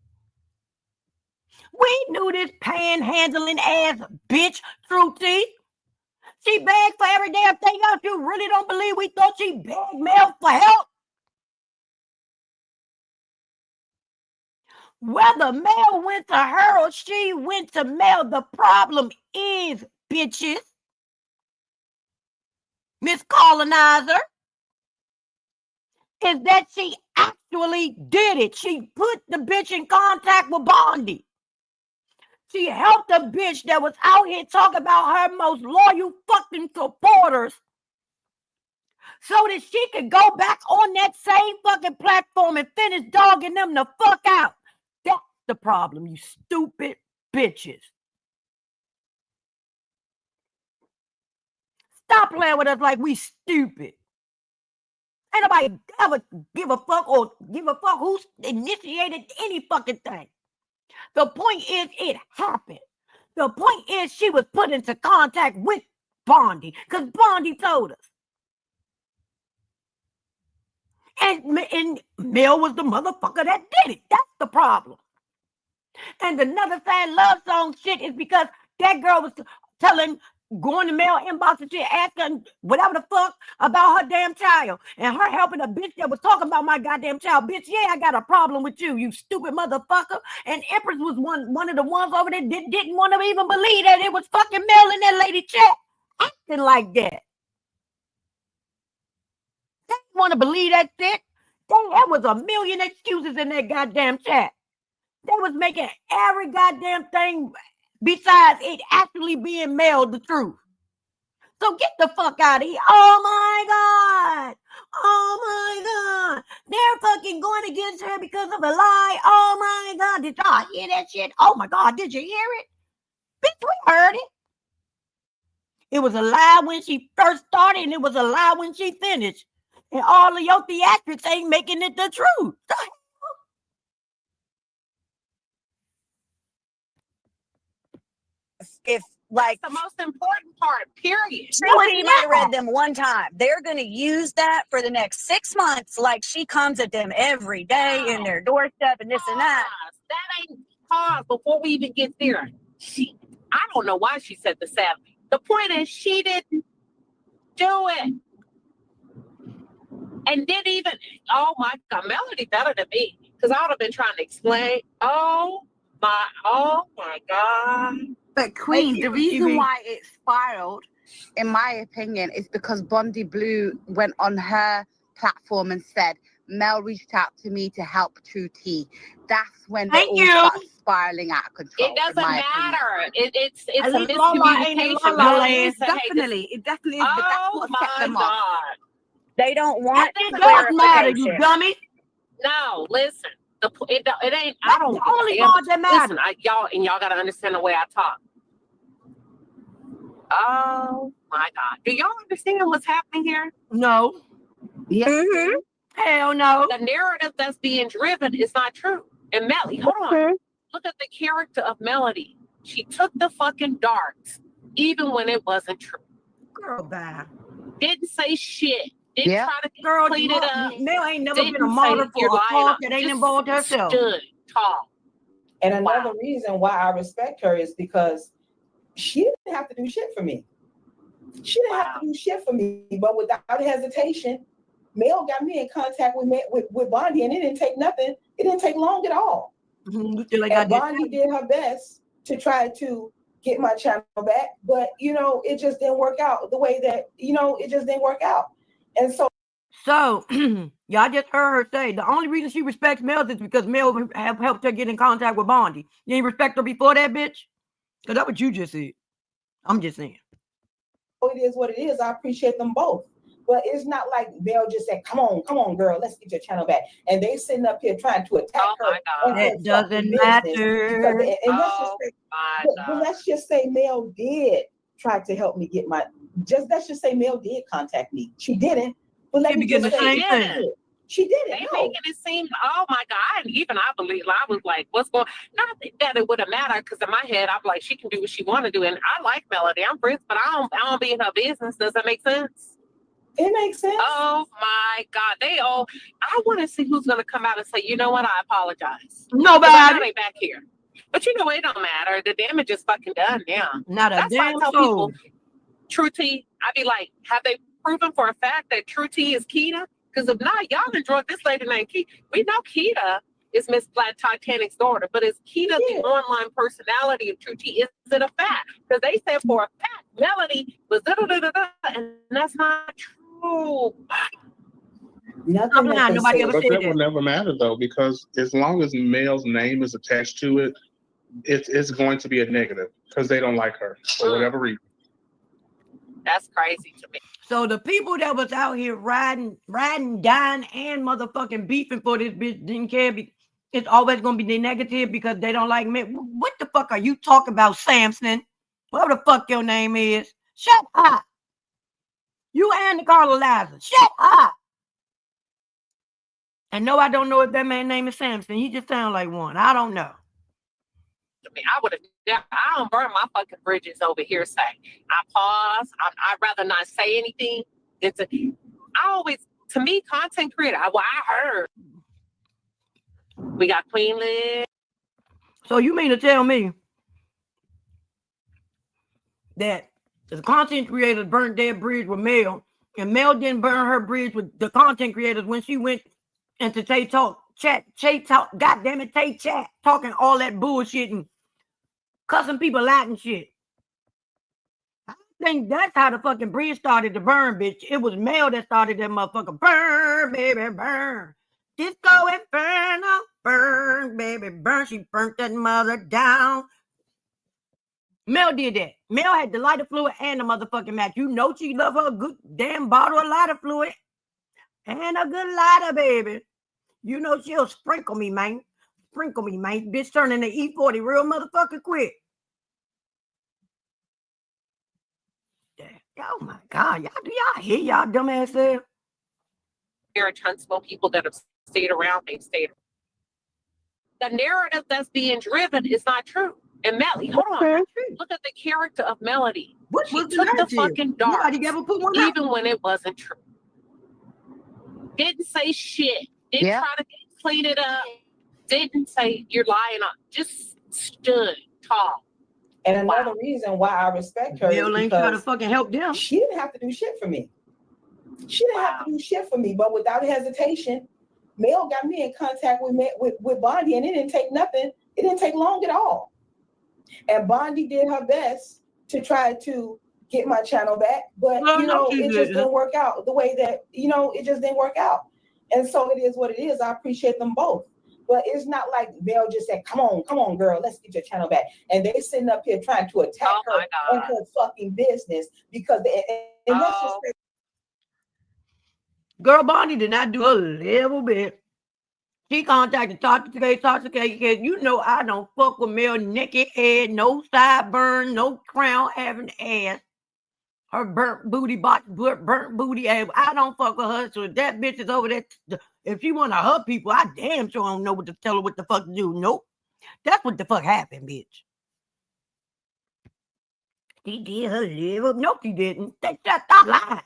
We knew this panhandling ass bitch, Truthie. She begged for every damn thing else. You really don't believe we thought she begged Mel for help? Whether Mel went to her or she went to Mel, the problem is, bitches, Miss Colonizer, is that she actually did it. She put the bitch in contact with Bondi. She helped a bitch that was out here talking about her most loyal fucking supporters so that she could go back on that same fucking platform and finish dogging them the fuck out. That's the problem, you stupid bitches. Stop playing with us like we stupid. Ain't nobody ever give a fuck who initiated any fucking thing. The point is it happened. The point is she was put into contact with Bondi because Bondi told us. And Mel was the motherfucker that did it. That's the problem. And another sad love song shit is because that girl was going to Mel inbox and shit, asking whatever the fuck about her damn child. And her helping a bitch that was talking about my goddamn child. Bitch, yeah, I got a problem with you, you stupid motherfucker. And Empress was one of the ones over there that didn't want to even believe that it was fucking Mel in that lady chat acting like that. They didn't want to believe that shit. There was a million excuses in that goddamn chat. They was making every goddamn thing besides it actually being Mel the truth. So get the fuck out of here. Oh my God. Oh my God. They're fucking going against her because of a lie. Oh my God. Did y'all hear that shit? Oh my God. Did you hear it? Bitch, we heard it. It was a lie when she first started and it was a lie when she finished. And all of your theatrics ain't making it the truth. If like the most important part, period. Tracy might have read them one time. They're going to use that for the next 6 months. Like she comes at them every day in their doorstep and this and that. That ain't pause before we even get there. I don't know why she said the sadly. The point is she didn't do it. And didn't even, oh my God, Melody better than me. Because I would have been trying to explain. Oh my God. But Queen, the reason why it spiraled, in my opinion, is because Bondi Blue went on her platform and said, Mel reached out to me to help True T. That's when it all started spiraling out of control. It doesn't matter. It's a miscommunication. Definitely. It definitely is. But that's what set them off. They don't want it doesn't matter, you dummy. No, listen. It ain't. That's I don't. The only part that matters. Listen, y'all gotta understand the way I talk. Oh my God! Do y'all understand what's happening here? No. Yes. Mm-hmm. Hell no. The narrative that's being driven is not true. And Melody, hold on. Look at the character of Melody. She took the fucking darts, even when it wasn't true. Girl, bye. Didn't say shit. Didn't try to clean it up. Mel ain't never been a martyr for a cause that ain't involved herself. Stood tall. And another reason why I respect her is because she didn't have to do shit for me. She didn't have to do shit for me, but without hesitation, Mel got me in contact with Bondi, and it didn't take nothing. It didn't take long at all. And Bondi did her best to try to get my channel back, but it just didn't work out the way that it just didn't work out. And so y'all just heard her say the only reason she respects Mel is because Mel have helped her get in contact with Bondi. You ain't respect her before that, bitch? Because that's what you just said. I'm just saying. It is what it is. I appreciate them both. But it's not like they'll just say, come on, girl, let's get your channel back. And they sitting up here trying to attack her. And her That doesn't fucking business because matter. let's just say Mel did try to help me get my, let's just say Mel did contact me. She didn't. But let She me be getting just the say, same thing. she didn't. They No. making it seem, oh my God, even I believe, I was like, what's going, not that it wouldn't matter, because in my head, I'm like, she can do what she want to do. And I like Melody, I'm friends, but I don't be in her business. Does that make sense? It makes sense. Oh my God, I want to see who's going to come out and say, you know what, I apologize. Nobody. They back here. But you know, it don't matter. The damage is fucking done now. Not a That's why I damn tell soul. people, True Tea, I'd be like, have they proven for a fact that True Tea is Keita? Because if not, y'all enjoyed this lady named Keita. We know Keita is Miss Black Titanic's daughter, but is Keita the online personality of True Tea? Is it a fact? Because they said for a fact, Melody was da-da-da-da-da, and that's not true. Nothing that nobody ever But said that that. will never matter though, because as long as Mel's name is attached to it, it's going to be a negative because they don't like her for whatever reason. That's crazy to me. So the people that was out here riding, dying, and motherfucking beefing for this bitch didn't care. It's always gonna be the negative because they don't like me. What the fuck are you talking about, Samson? Whatever the fuck your name is. Shut up. You and the Carla Liza. Shut up. And no, I don't know if that man's name is Samson. He just sounds like one. I don't know. I don't burn my fucking bridges over here. Say, I pause. I'd rather not say anything. To me, content creator. I heard we got Queen Liz. So you mean to tell me that the content creators burnt their bridge with Mel, and Mel didn't burn her bridge with the content creators when she went into Tay Talk, goddamn it, Tay Chat, talking all that bullshit and cussing people out and shit. I think that's how the fucking bridge started to burn, bitch. It was Mel that started that motherfucker. Burn, baby, burn. Disco Inferno, burn, baby, burn. She burnt that mother down. Mel did that. Mel had the lighter fluid and the motherfucking match. You know she love her a good damn bottle of lighter fluid and a good lighter, baby. You know she'll sprinkle me, man. Sprinkle me, man. Bitch turning the E40 real motherfucking quick. Oh my God, do y'all hear y'all dumbass there? There are tons of people that have stayed around. They've stayed around. The narrative that's being driven is not true. And Melody, hold on. Look at the character of Melody. She took the fucking dark, even when it wasn't true. Didn't say shit. Didn't try to clean it up. Didn't say you're lying. Just stood tall. And another reason why I respect her is ain't trying to fucking help them. She didn't have to do shit for me. She didn't have to do shit for me, but without hesitation, Mel got me in contact with Bondi, and it didn't take nothing. It didn't take long at all. And Bondi did her best to try to get my channel back, but it just didn't work out the way that it just didn't work out. And so it is what it is. I appreciate them both. But it's not like they'll just say, come on, girl, let's get your channel back. And they sitting up here trying to attack her and her fucking business because let's just say, Girl, Bonnie did not do a little bit. She contacted Toxic K. You know I don't fuck with Mel naked head, no sideburn, no crown having ass. Her burnt booty ass. I don't fuck with her. So if that bitch is over there, if she want to hurt people, I damn sure don't know what to tell her what the fuck to do. Nope. That's what the fuck happened, bitch. She did her liver. No, she didn't. Stop lying.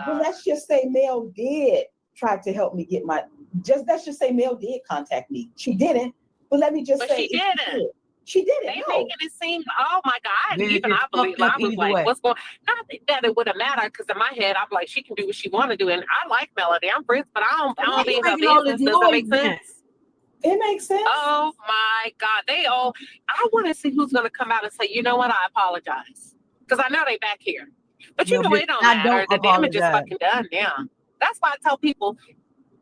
But let's just say Mel did try to help me get let's just say Mel did contact me. She didn't, but let me just say she didn't. She didn't. They making it seem, oh my God, even I believe, I was like, what's going, not that it wouldn't matter, because in my head, I'm like, she can do what she want to do, and I like Melody, I'm friends, but I don't be in her business. Does that make sense? It makes sense. Oh my God, I want to see who's going to come out and say, you know what, I apologize, because I know they back here. But it don't matter. The damage is fucking done now. That's why I tell people,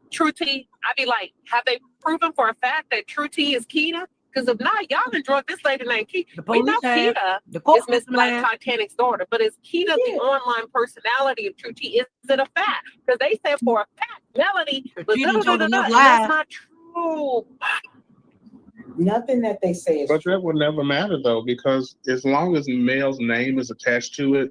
True Tea, I be like, have they proven for a fact that True Tea is Keita? Because if not, y'all enjoyed this lady named Keita. The We know police Keita the is court Miss Black plan. Titanic's daughter, but is Keita the online personality of True Tea? Is it a fact? Because they said for a fact, Melody was She done told enough and lies. that's not true. Nothing that they say is But true. that would never matter though, because as long as Mel's name is attached to it,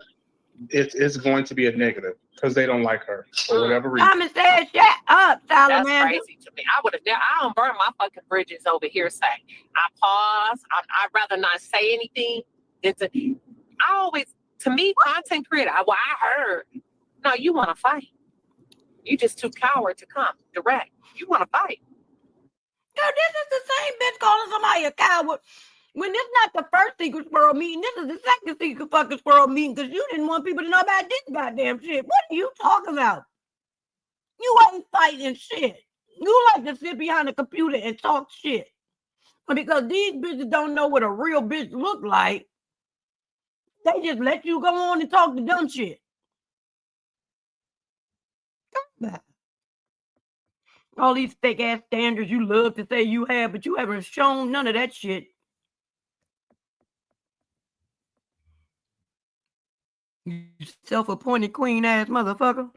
it's going to be a negative because they don't like her for whatever reason. Simon said, "Shut up, That's Salamander." crazy to me. I would have. I don't burn my fucking bridges over here. Say, I pause. I'd rather not say anything than to. I always, to me, content creator. Well, I heard. No, you want to fight. You just too coward to come direct. You want to fight. No, this is the same bitch calling somebody a coward. When this not the first secret squirrel meeting, this is the second secret fucking squirrel meeting because you didn't want people to know about this goddamn shit. What are you talking about? You ain't fighting shit. You like to sit behind a computer and talk shit. And because these bitches don't know what a real bitch look like, they just let you go on and talk the dumb shit. All these fake ass standards you love to say you have, but you haven't shown none of that shit. You self-appointed queen ass motherfucker.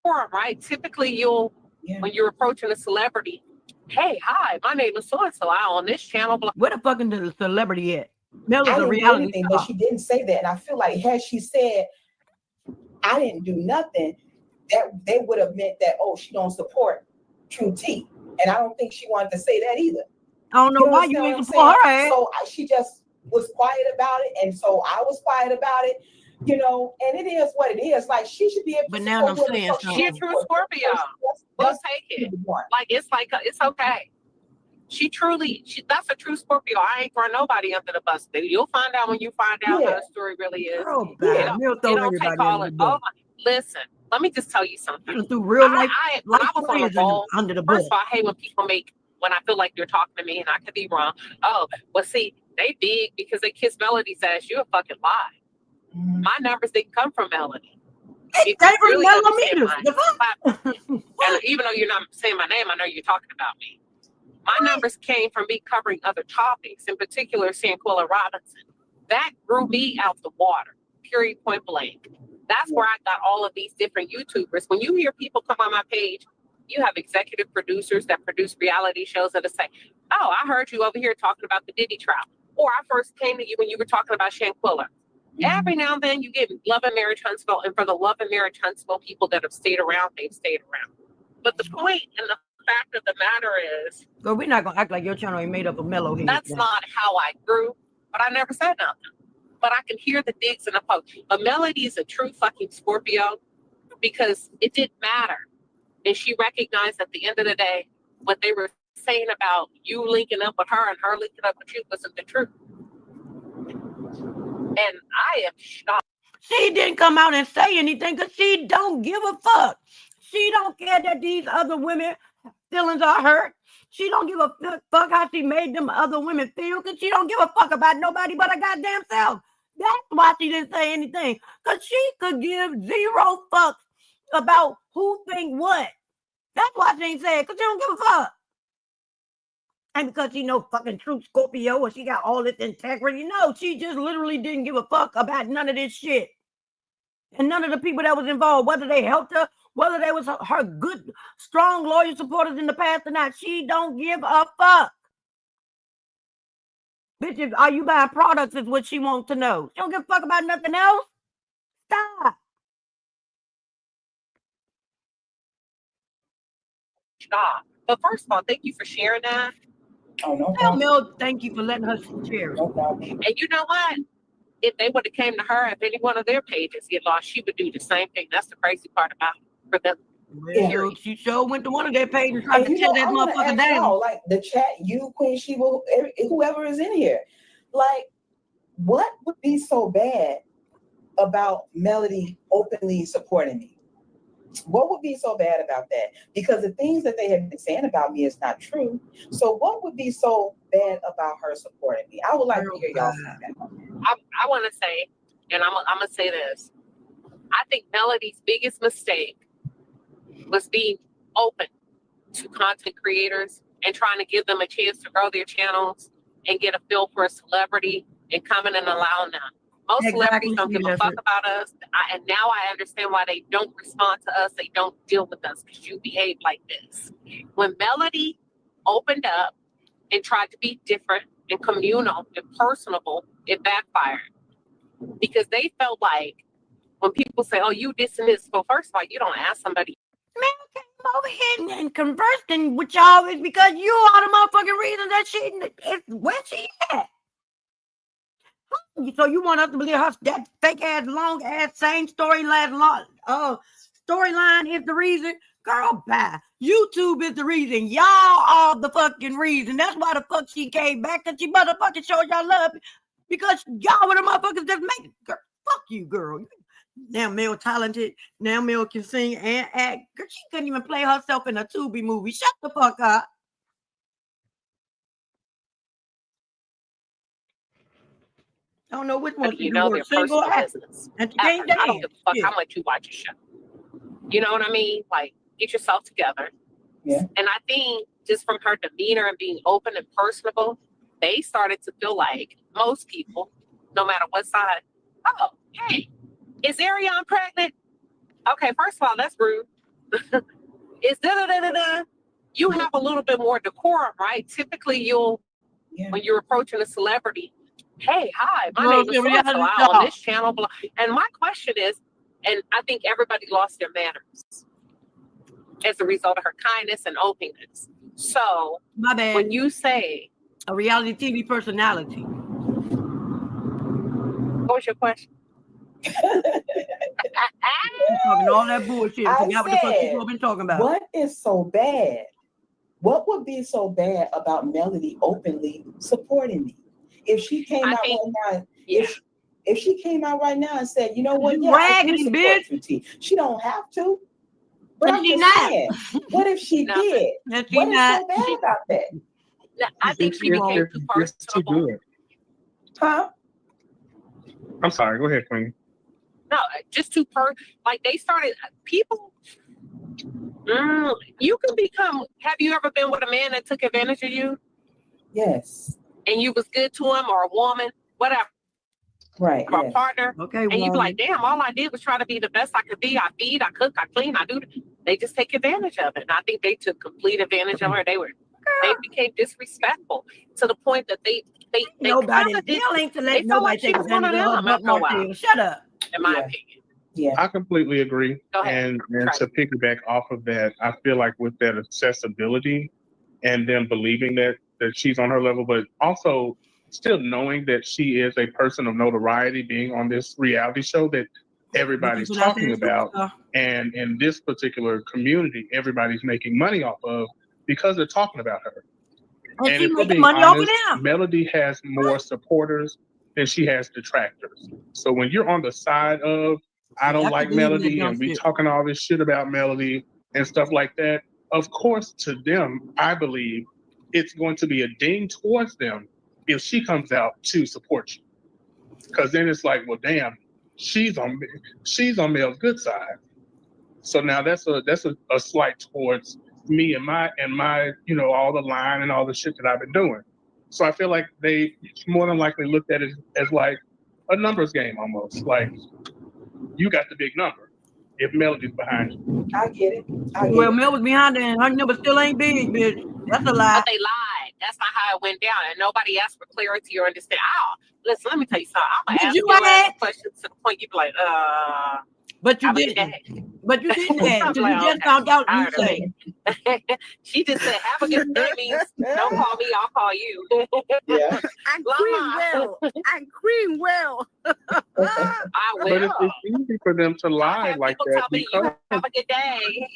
Right. Typically, when you're approaching a celebrity, hey, hi, my name is so and so. I on this channel. Where the fucking the celebrity at? Mel is I a didn't do reality anything, star. but she didn't say that. And I feel like had she said, I didn't do nothing, that they would have meant that, oh, she don't support True Tea. And I don't think she wanted to say that either. I don't know why you ain't support her ass. So she just was quiet about it. And so I was quiet about it, you know, and it is what it is. Like she should be able But to now I'm support saying women, so She a something. true Scorpio. We'll take it. Like it's okay. That's a true Scorpio. I ain't throwing nobody under the bus. You'll find out when you find out how the story really is. Girl, It Mel throw don't take everybody all under it. the Oh bus. my, listen, let me just tell you something. She threw real life When I was on a friends roll, under the bus. first of all, I hate when I feel like they're talking to me and I could be wrong. Oh, well, see, they big because they kiss Melody's ass. You a fucking lie. My numbers didn't come from Melody. They came from millimeters. And even though you're not saying my name, I know you're talking about me. My numbers came from me covering other topics, in particular, Squirrel Robinson. That grew me out the water, period, point blank. That's where I got all of these different YouTubers. When you hear people come on my page, you have executive producers that produce reality shows that say, oh, I heard you over here talking about the Diddy trial. Or I first came to you when you were talking about Shanquilla. Every now and then you get Love and Marriage Huntsville. And for the Love and Marriage Huntsville people that have stayed around, they've stayed around. But the point and the fact of the matter is, but we're not gonna act like your channel ain't made up of mellow heads. That's not how I grew, but I never said nothing. But I can hear the digs and the pokes. But Melody is a true fucking Scorpio because it didn't matter. And she recognized at the end of the day, what they were saying about you linking up with her and her linking up with you wasn't the truth. And I am shocked. She didn't come out and say anything because she don't give a fuck. She don't care that these other women feelings are hurt. She don't give a fuck how she made them other women feel because she don't give a fuck about nobody but her goddamn self. That's why she didn't say anything, because she could give zero fucks about who think what. That's why she ain't say it, because she don't give a fuck. And because she no fucking true Scorpio or she got all this integrity. No, she just literally didn't give a fuck about none of this shit. And none of the people that was involved, whether they helped her, whether they was her good, strong, loyal supporters in the past or not, she don't give a fuck. Bitches, are you buying products is what she wants to know. She don't give a fuck about nothing else. Stop. Stop. But first of all, thank you for sharing that. Oh, no Tell problem. Mel, thank you for letting her share it. No problem. And you know what? If they would have came to her, if any one of their pages get lost, she would do the same thing. That's the crazy part about it for them. Well, she sure went to one of their pages and tried to tear that motherfucker down. Like the chat, you, Queen Sheba, whoever is in here, like, what would be so bad about Melody openly supporting me? What would be so bad about that? Because the things that they have been saying about me is not true. So what would be so bad about her supporting me? I would like to hear y'all feedback on that. I want to say, and I'm going to say this. I think Melody's biggest mistake was being open to content creators and trying to give them a chance to grow their channels and get a feel for a celebrity and coming and allowing them. Most celebrities don't give a fuck about us. And now I understand why they don't respond to us. They don't deal with us because you behave like this. When Melody opened up and tried to be different and communal and personable, it backfired. Because they felt like when people say, oh, you this and this, well, first of all, you don't ask somebody. Man, came over here and conversing with y'all is because you are the motherfucking reason that she is where she at. So you want us to believe her that fake ass, long ass, same storyline is the reason? Girl, bye. YouTube is the reason. Y'all are the fucking reason. That's why the fuck she came back, that she motherfucking showed y'all love because y'all were the motherfuckers that make it. Girl, fuck you, girl. Now Mel talented. Now Mel can sing and act. Girl, she couldn't even play herself in a Tubi movie. Shut the fuck up. I don't know which one you know their personal business. And I don't give a fuck how much you watch a show. You know what I mean? Like, get yourself together. Yeah. And I think just from her demeanor and being open and personable, they started to feel like most people, no matter what side, oh, hey, is Ariane pregnant? Okay, first of all, that's rude. Is da-da-da-da-da. You have a little bit more decorum, right? Typically, when you're approaching a celebrity, hey, hi, my name is so-and-so, I'm on this channel. Blah. And my question is, and I think everybody lost their manners as a result of her kindness and openness. So, my bad. When you say a reality TV personality, what was your question? Talking all that bullshit. I forgot what the fuck people have been talking about. What is so bad? What would be so bad about Melody openly supporting me? If she came out right now, if she came out right now and said, you know what, bragging, bitch, she don't have to. But I'm just saying, what if she did? What is so bad about that? I think she became too personable. Huh? I'm sorry. Go ahead, Queen. No, just too like they started people. You can become. Have you ever been with a man that took advantage of you? Yes. And you was good to him, or a woman, whatever. Right. Or a partner. Okay. And you be like, damn, all I did was try to be the best I could be. I feed, I cook, I clean, I do. They just take advantage of it. And I think they took complete advantage of her. They became disrespectful to the point that they nobody ain't to let nobody take advantage of her. Shut up. In my opinion. Yeah. I completely agree. Go ahead. And to piggyback off of that, I feel like with that accessibility and them believing that she's on her level, but also still knowing that she is a person of notoriety being on this reality show that everybody's talking about. And in this particular community, everybody's making money off of because they're talking about her. And if we're being honest, Melody has more supporters than she has detractors. So when you're on the side of, I don't like Melody and we talking all this shit about Melody and stuff like that, of course to them, I believe it's going to be a ding towards them if she comes out to support you. Because then it's like, well, damn, she's on Mel's good side. So now that's a slight towards me and my all the line and all the shit that I've been doing. So I feel like they more than likely looked at it as like a numbers game almost. Like, you got the big number if Melody's behind you. I get it. Mel was behind her and her number still ain't big, bitch. That's a lie. But they lied. That's not how it went down. And nobody asked for clarity or understand. Listen, let me tell you something. I'm going to ask you questions to the point you be like, But you didn't. But you didn't ask. You just found out you say. She just said, have a good day means don't call me, I'll call you. Yeah. And Queen will. I will. But it's easy for them to lie like that because have a good day.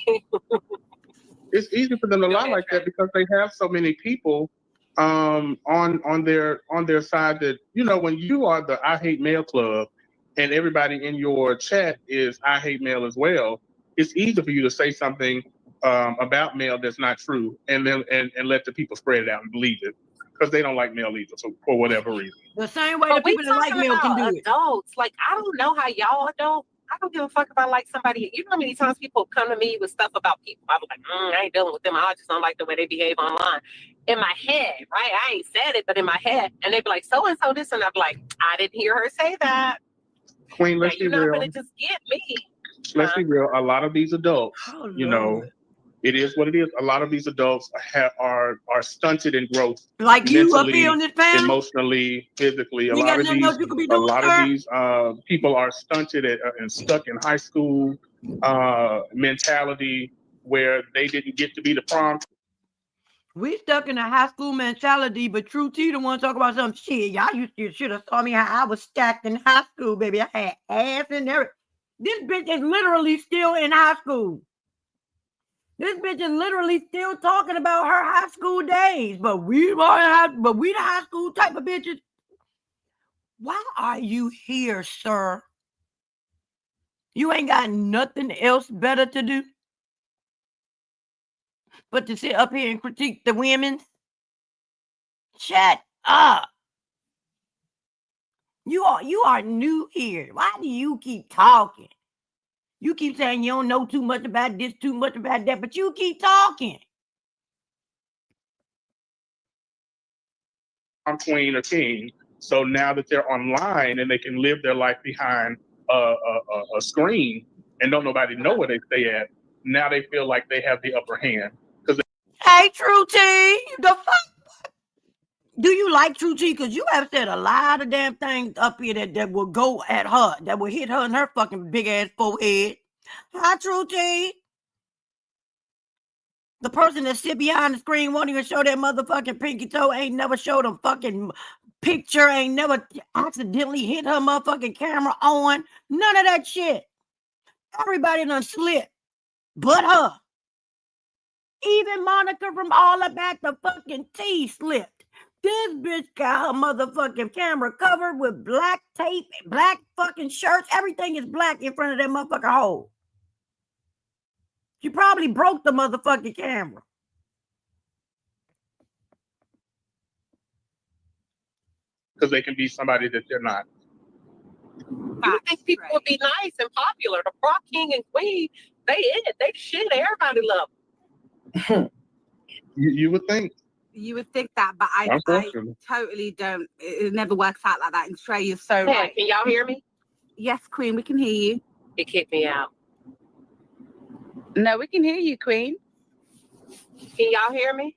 It's easy for them to lie like that because they have so many people on their side that, when you are the I Hate Male Club and everybody in your chat is I Hate Male as well, it's easy for you to say something about Male that's not true and then and let the people spread it out and believe it because they don't like Male either, so for whatever reason. The same way the people that like Male can do it. Adults, like I don't know how y'all adults I don't give a fuck if I like somebody. You know how many times people come to me with stuff about people? I was like, I ain't dealing with them. I just don't like the way they behave online. In my head, right? I ain't said it, but in my head. And they'd be like, so and so this, and I'm like, I didn't hear her say that. Queen, Now, let's be you're not real. gonna just get me. Let's be real. A lot of these adults, Oh, you know, Lord. it is what it is. A lot of these adults are stunted in growth, Like you up here mentally, on this panel, emotionally, physically. A you lot got of nothing these, else you could be doing, sir? people are stunted and stuck in high school mentality where they didn't get to be the prom. We stuck in a high school mentality, but True T the one talk about some shit. Y'all should have saw me how I was stacked in high school, baby. I had ass and everything. This bitch is literally still in high school. This bitch is literally still talking about her high school days. But we the high school type of bitches. Why are you here, sir? You ain't got nothing else better to do but to sit up here and critique the women? Shut up. You are new here. Why do you keep talking? You keep saying you don't know too much about this, too much about that, but you keep talking. I'm queen or king. So now that they're online and they can live their life behind a screen and don't nobody know where they stay at, now they feel like they have the upper hand. Hey, True T, the fuck? Do you like True T? Because you have said a lot of damn things up here that will go at her, that will hit her in her fucking big ass forehead. Hi, True T. The person that sit behind the screen won't even show that motherfucking pinky toe, ain't never showed a fucking picture, ain't never accidentally hit her motherfucking camera on. None of that shit. Everybody done slipped, but her. Even Monica from All About the Fucking Tea slipped. This bitch got her motherfucking camera covered with black tape, black fucking shirts. Everything is black in front of that motherfucking hole. She probably broke the motherfucking camera. Because they can be somebody that they're not. You think people would be nice and popular? The Frog King and Queen, they shit. Everybody love them. You would think. You would think that, but I totally don't. It never works out like that. And Trey, you're so right. Can y'all hear me? Yes, Queen, we can hear you. It kicked me out. No, we can hear you, Queen. Can y'all hear me?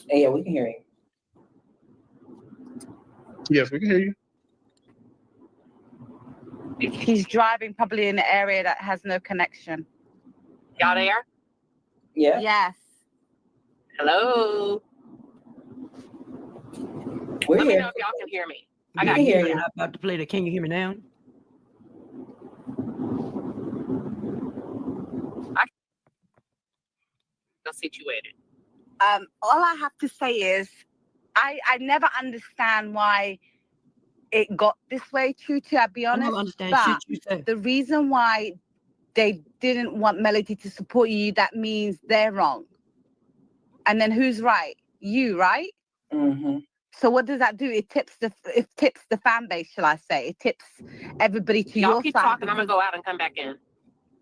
Yeah, we can hear you. Yes, we can hear you. He's driving probably in an area that has no connection. Y'all there? Yeah. Yes. Hello. Let me know if y'all can hear me. I got to hear you. I'm about to play the Can You Hear Me Now? Situated. All I have to say is I never understand why it got this way, True to, I'll be honest. I don't understand but shit you say. The reason why they didn't want Melody to support you, that means they're wrong. And then who's right? You, right? Mm-hmm. So what does that do? It tips the fan base, shall I say? It tips everybody to y'all your keep side. Talking. I'm gonna go out and come back in.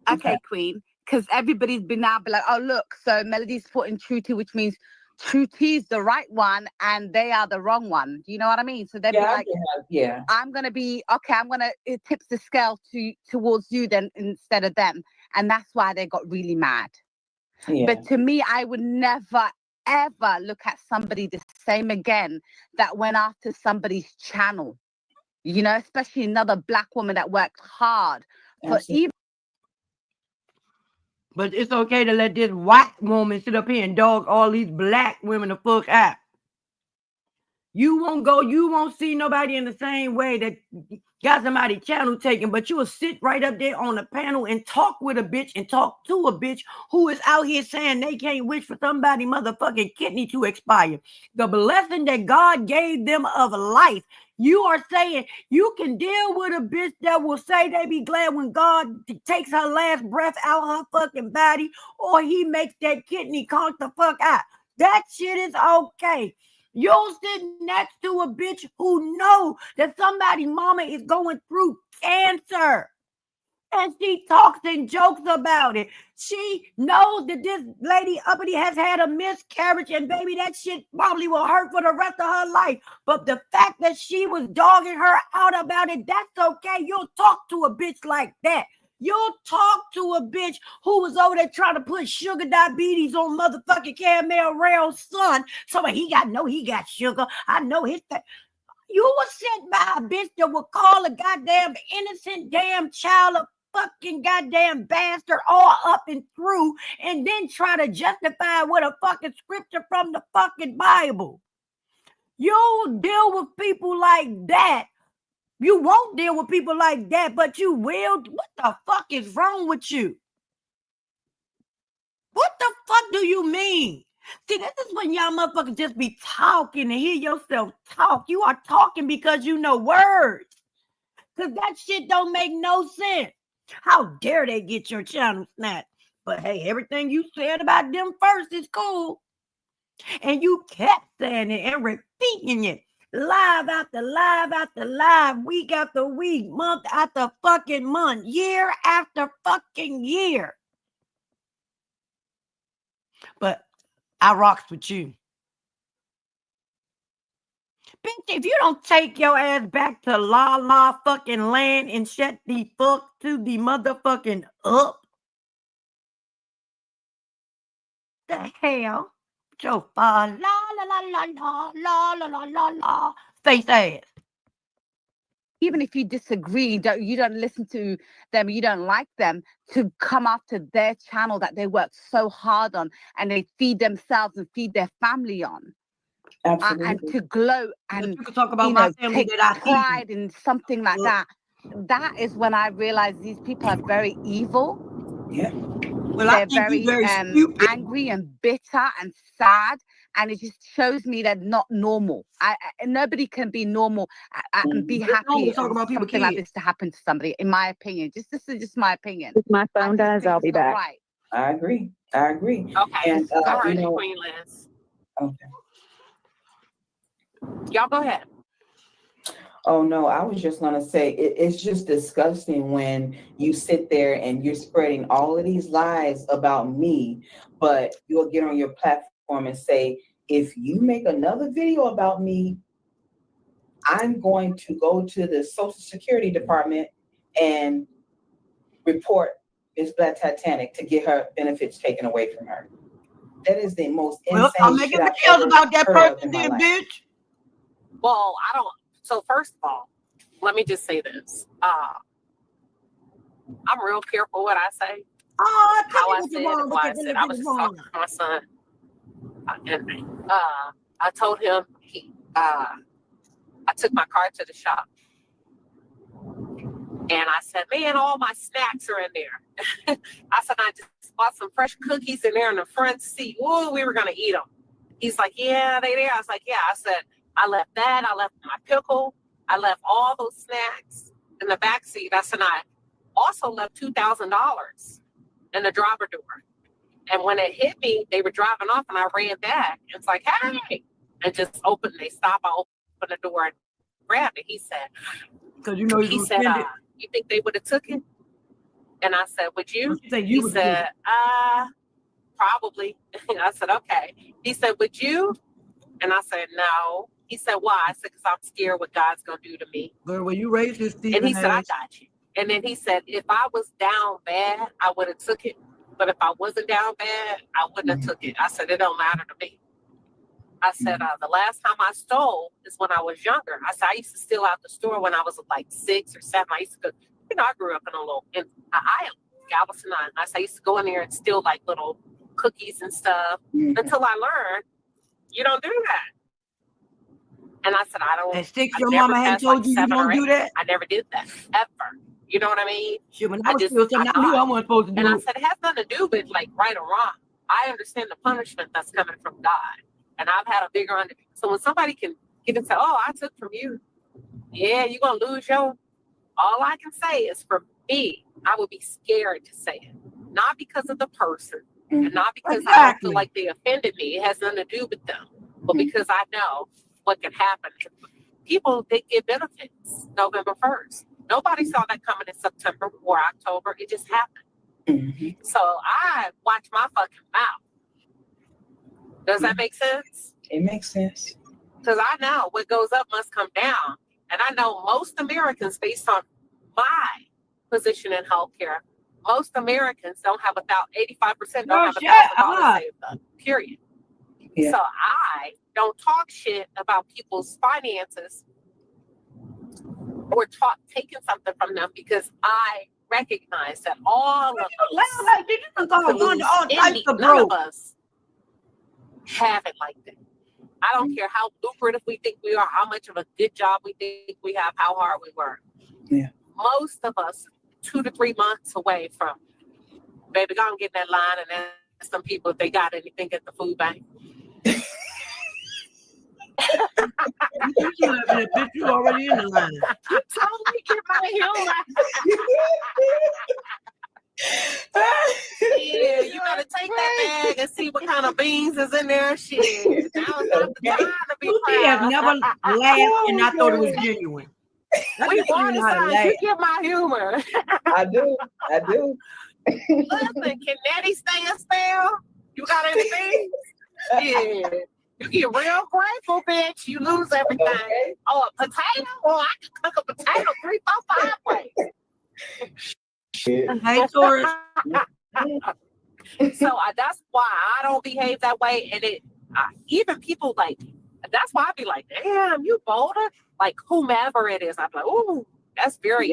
Okay. Queen. Because everybody's been now be like, oh look, so Melody's supporting True T, which means True T's the right one and they are the wrong one. Do you know what I mean? So they'd be like, I'm gonna be okay. It tips the scale towards you then instead of them, and that's why they got really mad. Yeah. But to me, I would never ever look at somebody the same again that went after somebody's channel. You know, especially another black woman that worked hard for even. But it's okay to let this white woman sit up here and dog all these black women the fuck out. You won't see nobody in the same way that got somebody channel taken, but you will sit right up there on the panel and talk with a bitch and talk to a bitch who is out here saying they can't wish for somebody motherfucking kidney to expire. The blessing that God gave them of life. You are saying you can deal with a bitch that will say they be glad when God takes her last breath out her fucking body or he makes that kidney conk the fuck out. That shit is okay. You'll sit next to a bitch who know that somebody's mama is going through cancer. And she talks and jokes about it. She knows that this lady uppity has had a miscarriage, and baby, that shit probably will hurt for the rest of her life. But the fact that she was dogging her out about it, that's okay. You'll talk to a bitch like that. You'll talk to a bitch who was over there trying to put sugar diabetes on motherfucking Caramel Rail's son. So he got sugar. I know his thing. You was sent by a bitch that would call a goddamn innocent damn child a fucking goddamn bastard all up and through, and then try to justify with a fucking scripture from the fucking Bible. You'll deal with people like that. You won't deal with people like that, but you will. What the fuck is wrong with you? What the fuck do you mean? See, this is when y'all motherfuckers just be talking and hear yourself talk. You are talking because you know words. Because that shit don't make no sense. How dare they get your channel snatched? But hey, everything you said about them first is cool. And you kept saying it and repeating it. Live after live after live, week after week, month after fucking month, year after fucking year. But I rocks with you. Bitch, if you don't take your ass back to la fucking land and shut the fuck to the motherfucking up. The hell? Your la la la la la la la la la la face ass. Even if you disagree, you don't listen to them, you don't like them, to come after their channel that they work so hard on and they feed themselves and feed their family on. And to gloat and you can talk about my family take that I pride in something like that. That is when I realized these people are very evil. Yeah. Well, they're very angry and bitter and sad, and it just shows me they're not normal. Nobody can be normal and be happy for something like this to happen to somebody, in my opinion. This is just my opinion. If my phone dies, I'll be back. Right. I agree. Okay. And all right, Queen Liz. Okay. Y'all go ahead. Oh no, I was just gonna say it's just disgusting when you sit there and you're spreading all of these lies about me, but you'll get on your platform and say, if you make another video about me, I'm going to go to the Social Security Department and report Miss Black Titanic to get her benefits taken away from her. That is the most insane I'm making videos about that person, then, bitch. Well, I don't. So first of all, let me just say this. I'm real careful what I say. How I said it, why I said. I was just talking to my son. I told him I took my car to the shop. And I said, man, all my snacks are in there. I said, I just bought some fresh cookies in there in the front seat. Whoa, we were going to eat them. He's like, yeah, they there. I was like, yeah. I said, I left that. I left my pickle. I left all those snacks in the back seat. I said, I also left $2,000 in the driver door. And when it hit me, they were driving off and I ran back. It's like, hey, and just opened. They stopped. I opened the door and grabbed it. He said, because you know he said, you think they would have took it? And I said, would you? He said, probably. I said, okay. He said, would you? And I said, no. He said, why? I said, because I'm scared what God's going to do to me. Girl, when you raised this, and he said, I got you. And then he said, if I was down bad, I would have took it. But if I wasn't down bad, I wouldn't have took it. I said, it don't matter to me. I said, the last time I stole is when I was younger. I said, I used to steal out the store when I was like 6 or 7. I used to go, I grew up in Galveston. I said, I used to go in there and steal like little cookies and stuff until I learned you don't do that. And I said, I don't. At 6, your mama had told you don't do that? I never did that, ever. You know what I mean? Shit, when I was still something, I knew I wasn't supposed to do it. And I said, it has nothing to do with like right or wrong. I understand the punishment that's coming from God. And I've had a bigger understanding. So when somebody can get and say, oh, I took from you. Yeah, you're going to lose your. All I can say is for me, I would be scared to say it. Not because of the person. And not because I feel like they offended me. It has nothing to do with them. But because I know what can happen. People, they get benefits November 1st. Nobody saw that coming in September or October. It just happened. Mm-hmm. So I watch my fucking mouth. Does that make sense? It makes sense. Because I know what goes up must come down. And I know most Americans, based on my position in healthcare, most Americans don't have 85% don't have $1,000 saved up, period. Yeah. So I don't talk shit about people's finances or taking something from them because I recognize that all of us, none of us have it like that. I don't care how lucrative we think we are, how much of a good job we think we have, how hard we work. Yeah. Most of us 2 to 3 months away from, baby, go and get in that line and ask some people if they got anything at the food bank. You already in the line. You totally get my humor. Yeah, you better take that bag and see what kind of beans is in there. Shit, now it's not the time to be She has proud. never laughed and I thought it was genuine. We want to sign. You get my humor. I do. Listen, can Nettie stand still? You got anything? Yeah. You get real grateful, bitch. You lose everything. Okay. Oh, a potato? Oh, I can cook a potato 3, 4, 5 ways. Hey, Tori. So that's why I don't behave that way. And even people like, that's why I be like, damn, you bolder. Like whomever it is, I'm like, ooh, that's very,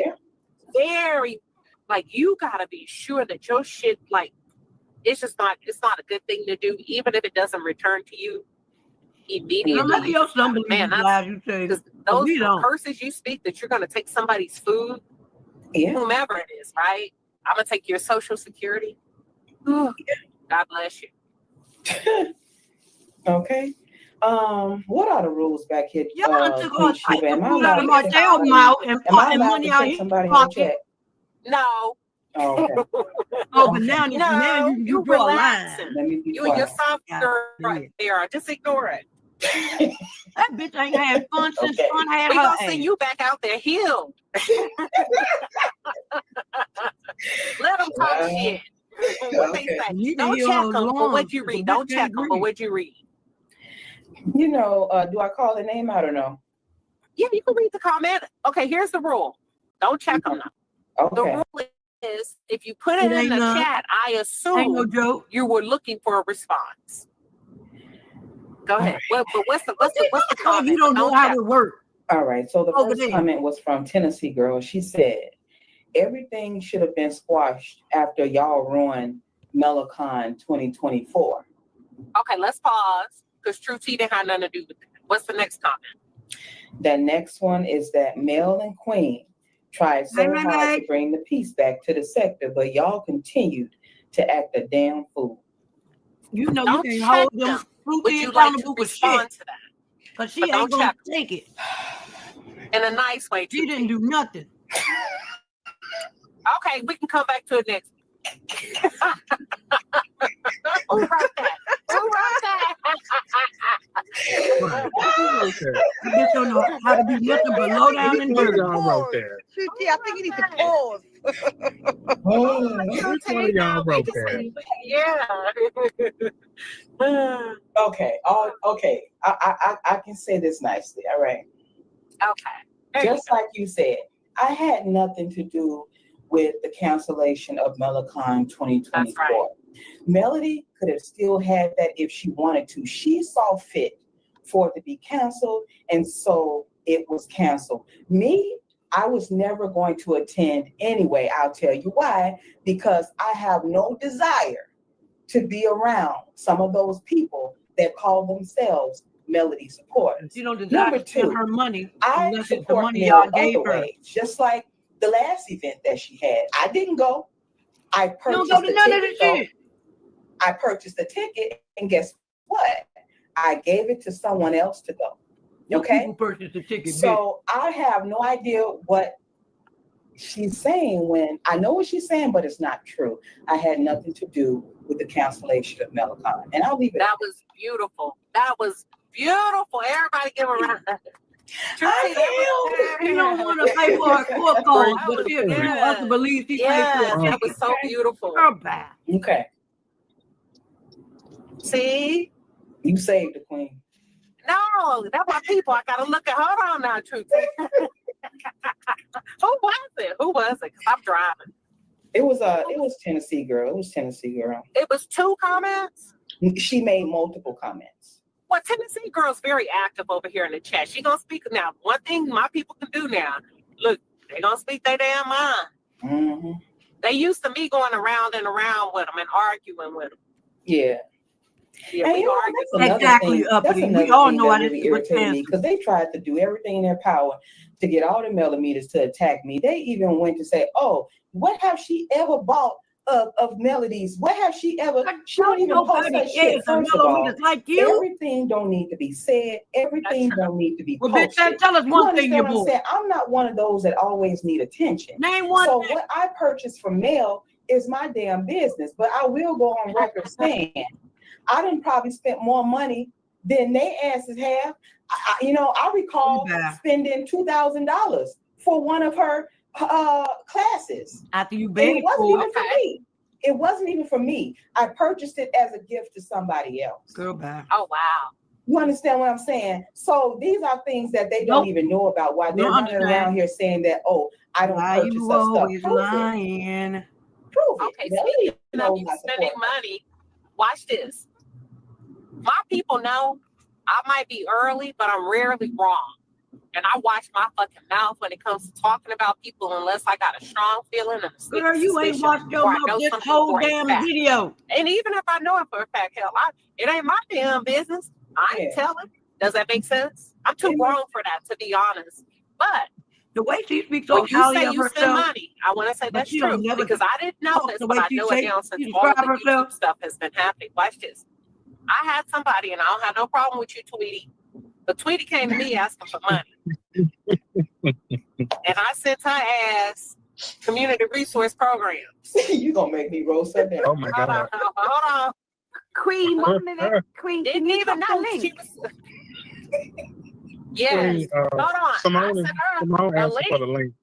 very, like you gotta be sure that your shit, like, it's not a good thing to do, even if it doesn't return to you immediately. Man, that's those curses you speak that you're gonna take somebody's food, whomever it is, right? I'm gonna take your social security. Ooh, God bless you. Okay. What are the rules back here? Y'all took all Queen Sheba? the food out of Martell's mouth and put money out his pocket. No. Oh, okay. Oh, but now you draw a line. You and your soft girl right there. Just ignore it. That bitch ain't had fun since fun had we her gonna age. send you back out there healed. Let them talk shit. What they say. Don't check them, but what you read. Don't check them, but what you read. You know, do I call the name out or no? Yeah, you can read the comment. Okay, here's the rule. Don't check them now. Okay. The rule is if you put it in the chat, I assume you were looking for a response. Go ahead. But what's the comment? You don't know how it works. All right. So the first comment was from Tennessee Girl. She said, everything should have been squashed after y'all ruined MeloCon 2024. Okay, let's pause because True T didn't have nothing to do with it. What's the next comment? The next one is that Mel and Queen tried so hard to bring the peace back to the sector, but y'all continued to act a damn fool. You know you can't hold them. Would you like to respond to that? Because she ain't going to take it. In a nice way. She didn't do nothing. Okay, we can come back to it next week. Who wrote that? I just don't know how to be nothing but low down and dirty. Y'all wrote that. I think you need to pause. Which one of y'all wrote that? Yeah. Okay. Okay. I can say this nicely. All right. Okay. Just like you said, I had nothing to do with the cancellation of MeloCon 2024. Right. Melody could have still had that if she wanted to. She saw fit for it to be canceled, and so it was canceled. Me, I was never going to attend anyway. I'll tell you why. Because I have no desire to be around some of those people that call themselves Melody supporters. You don't desire Number to spend two, her money. I support Mel other ways, just like the last event that she had. I didn't go. I purchased the ticket. I purchased the ticket, and guess what? I gave it to someone else to go. Okay. Purchased the ticket. So I have no idea what she's saying when I know what she's saying, but it's not true. I had nothing to do with the cancellation of MeloCon, and I'll leave it. That was beautiful. That was beautiful. Everybody give a round. You don't want to pay for a court code, but you want us to believe she paid for Yes, it. that was so beautiful. Girl, bye. Okay. See? You saved the queen. No, that's my people. I gotta look at. Hold on now, Truth. Who was it? Because I'm driving. It was Tennessee girl. It was Tennessee girl. It was 2 comments. She made multiple comments. Well, Tennessee girl's very active over here in the chat. She gonna speak now. One thing my people can do now. Look, they gonna speak their damn mind. Mm-hmm. They used to me going around and around with them and arguing with them. Yeah. Yeah, and we that's argued. Exactly, thing. That's we another all thing know that how really this was irritated me because they tried to do everything in their power to get all the millimeters to attack me. They even went to say, "Oh, what have she ever bought of Melody's? What have she ever?" She don't even post that shit. First of all, like you. everything don't need to be said. Everything don't need to be Well, posted. bitch, tell us one thing you bought. I'm not one of those that always need attention. Name one So thing. what I purchase from Mel is my damn business. But I will go on record saying I done probably spent more money than they asses have. I recall spending $2,000 for one of her classes. After you And paid it wasn't for even for me. It wasn't even for me. I purchased it as a gift to somebody else. Girl, bye. Oh wow. You understand what I'm saying? So these are things that they don't even know about. Why they're running around here saying that, oh, I don't purchase such stuff. Lying. Prove it. Okay, speaking of you spending money, watch this. My people know I might be early, but I'm rarely wrong. And I watch my fucking mouth when it comes to talking about people unless I got a strong feeling and a girl, you ain't watched your mouth this whole damn video. And even if I know it for a fact, hell, it ain't my damn business. I ain't telling. Does that make sense? I'm too grown for that, to be honest. But the way she speaks so highly of herself, spend money, I want to say that's true because I didn't know this, but I know it now since all of the YouTube stuff has been happening. Watch this. I had somebody, and I don't have no problem with you, Tweety, but Tweety came to me asking for money. And I sent her ass community resource programs. You gonna make me roll something. Oh my God. Hold on. Queen, 1 minute. Queen, didn't even know she was. Yes. Queen, hold on. Simone asked for the link.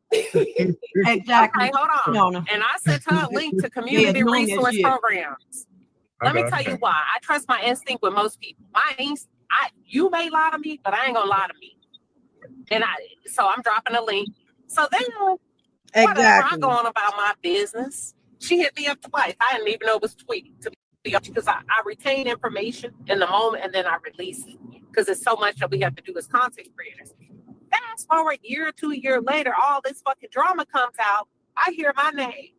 Exactly. Okay, hold on. And I sent her a link to community resource programs. Let me tell you why. I trust my instinct with most people. You may lie to me, but I ain't gonna lie to me. And so I'm dropping a link. So then, whatever, I'm going about my business. She hit me up twice. I didn't even know it was Tweety, to be honest, because I retain information in the moment and then I release it because it's so much that we have to do as content creators. Fast forward a year or 2 years later, all this fucking drama comes out. I hear my name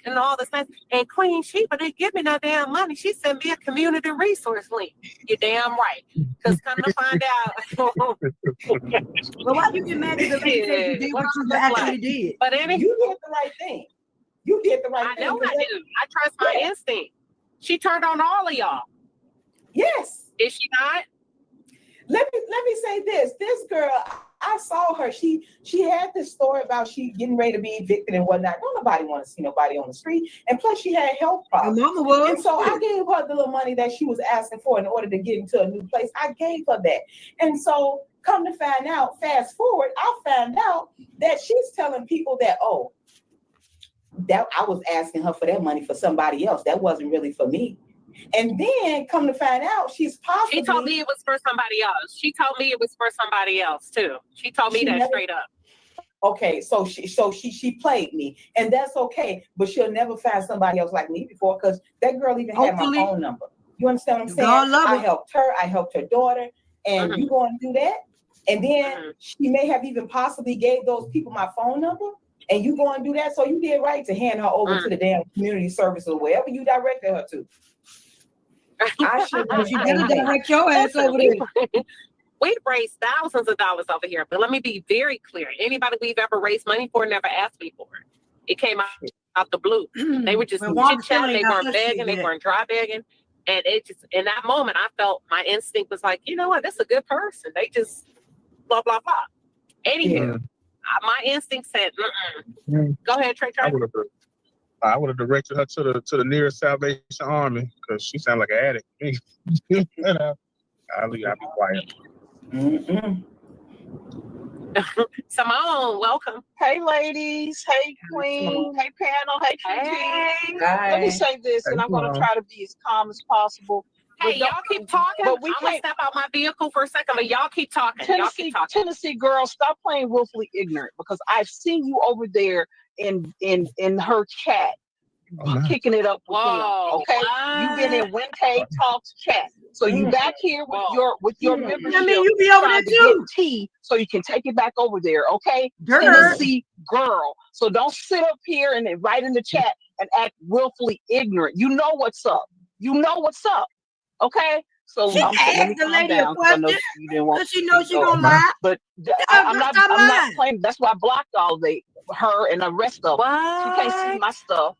and all this things. And Queen Sheba didn't give me no damn money. She sent me a community resource link. You're damn right. Because come to find out. Well, why you get mad at the lady said you did what you actually did? But anyway, you did the right thing. You did the right thing. I know I do. I trust my instinct. She turned on all of y'all. Yes. Is she not? Let me say this. This girl, I saw her. She had this story about she getting ready to be evicted and whatnot. Don't nobody want to see nobody on the street. And plus she had health problems. And so I gave her the little money that she was asking for in order to get into a new place. I gave her that. And so come to find out, fast forward, I found out that she's telling people that, that I was asking her for that money for somebody else. That wasn't really for me. And then come to find out, she told me it was for somebody else. She told me it was for somebody else too. She told me that straight up. Okay, so she played me, and that's okay. But she'll never find somebody else like me before, because that girl even had my phone number. You understand what I'm saying? I helped her. I helped her daughter, and you going to do that? And then she may have even possibly gave those people my phone number. And you go and do that, so you did right to hand her over to the damn community service or wherever you directed her to. I should have. You better direct your ass over there. We've raised thousands of dollars over here, but let me be very clear. Anybody we've ever raised money for never asked me for it. It came out the blue. They were just chit-chatting. They weren't begging. They weren't dry begging. And it just, in that moment, I felt my instinct was like, you know what? This is a good person. They just blah, blah, blah. Anywho. My instinct said, Go ahead, Trey. I would have directed her to the nearest Salvation Army because she sounded like an addict. I'll be quiet. Simone, welcome. Hey, ladies. Hey, Queen. Hey, panel. Hey, Trudy. Let me say this, and I'm going to try to be as calm as possible. Hey, y'all keep talking. But we I'm gonna can't. step out my vehicle for a second, but y'all keep talking. Tennessee girl, stop playing willfully ignorant, because I've seen you over there in her chat, kicking it up with him. Okay, you've been in Wente Talks chat, so you back here with your membership. I mean, you be over there trying to too. get tea, so you can take it back over there. Okay, Tennessee girl. So don't sit up here and then write in the chat and act willfully ignorant. You know what's up. You know what's up. Okay, so She let me asked the calm lady down, a question, I know you didn't want because she knows she gonna lie. lie. But I'm not playing. That's why I blocked her and the rest of them. She can't see my stuff.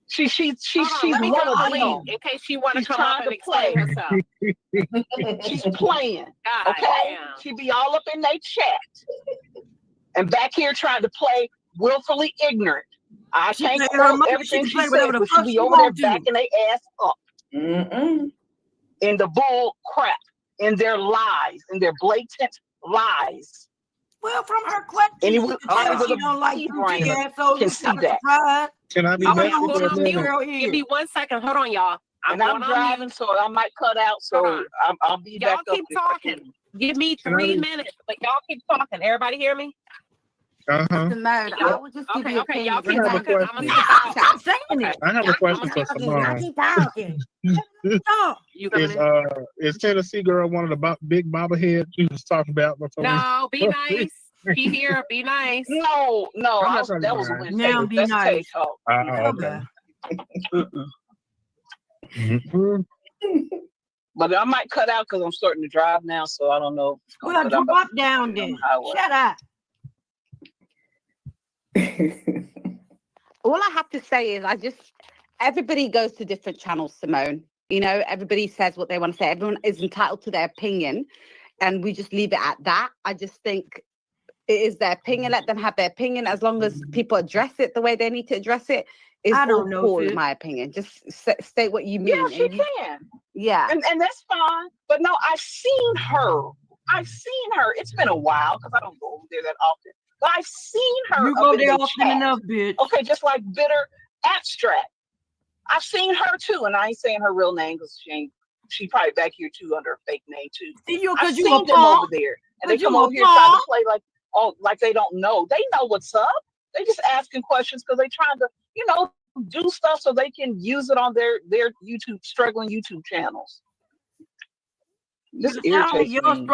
She's one of them. In case she want to come trying up and to play. explain herself. She's playing. God, okay, she be all up in their chat and back here trying to play willfully ignorant. I can't quote everything she said, but she be over there backing their ass up. In the bull crap, in their lies, in their blatant lies. Well, from her question, anyone she don't like brain can see that. Can I be hold on mute? Give me 1 second. Hold on, y'all. I'm driving, so I might cut out. So I'll be y'all back up. Y'all keep talking. Give me 3 minutes, but y'all keep talking. Everybody hear me? Simone, I will just give you a okay, y'all keep talking. I have a question for Simone. Is Tennessee girl one of the big bobbleheads you was talking about before? No, be nice. Be here. Be nice. No. That was a win. Now be nice. Okay. But I might cut out because I'm starting to drive now, so I don't know. Well, drop down then. Shut up. All I have to say is everybody goes to different channels, Simone. You know, everybody says what they want to say. Everyone is entitled to their opinion, and we just leave it at that. I just think it is their opinion. Let them have their opinion. As long as people address it the way they need to address it, is all cool, in my opinion. Just state what you mean. Yeah, she can. Yeah. And that's fine. But no, I've seen her. It's been a while because I don't go over there that often. But I've seen her. You go there often enough, bitch. Okay, just like Bitter Abstract. I've seen her too, and I ain't saying her real name because she probably back here too under a fake name too. I've seen them over there, and they come over here trying to play like they don't know. They know what's up. They just asking questions because they trying to do stuff so they can use it on their struggling YouTube channels. This irritates me.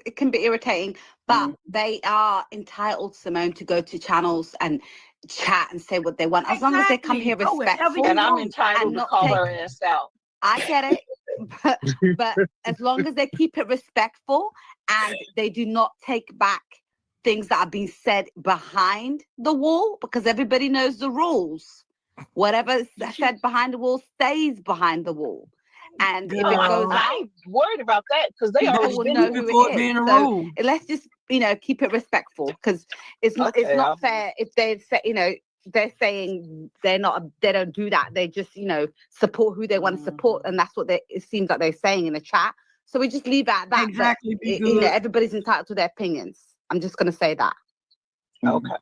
It can be irritating, but they are entitled, Simone, to go to channels and chat and say what they want, as long as they come here respectful. And I'm entitled to call her ass out. I get it, but as long as they keep it respectful and they do not take back things that are being said behind the wall, because everybody knows the rules. Whatever is said behind the wall stays behind the wall. And if it goes out, I ain't worried about that because they already know who it is. So let's just keep it respectful, because it's not fair if they say they're saying they don't do that. They just support who they want to support, and that's what it seems like they're saying in the chat. So we just leave it at that. Exactly. Everybody's entitled to their opinions. I'm just going to say that. Okay.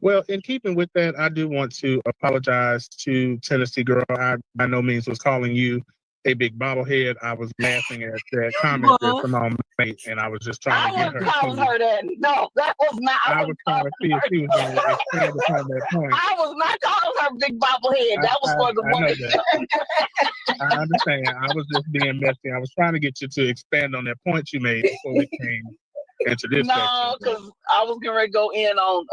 Well, in keeping with that, I do want to apologize to Tennessee girl. I by no means was calling you a big bobblehead. I was laughing at that comment that Simone made, and I was just trying to get her. I was calling her that. No, that was not. I was trying to see if she was going to expand upon that point. I was not calling her big bobblehead. That was for the woman. I understand. I was just being messy. I was trying to get you to expand on that point you made before we came into this section. No, because I was going to go in on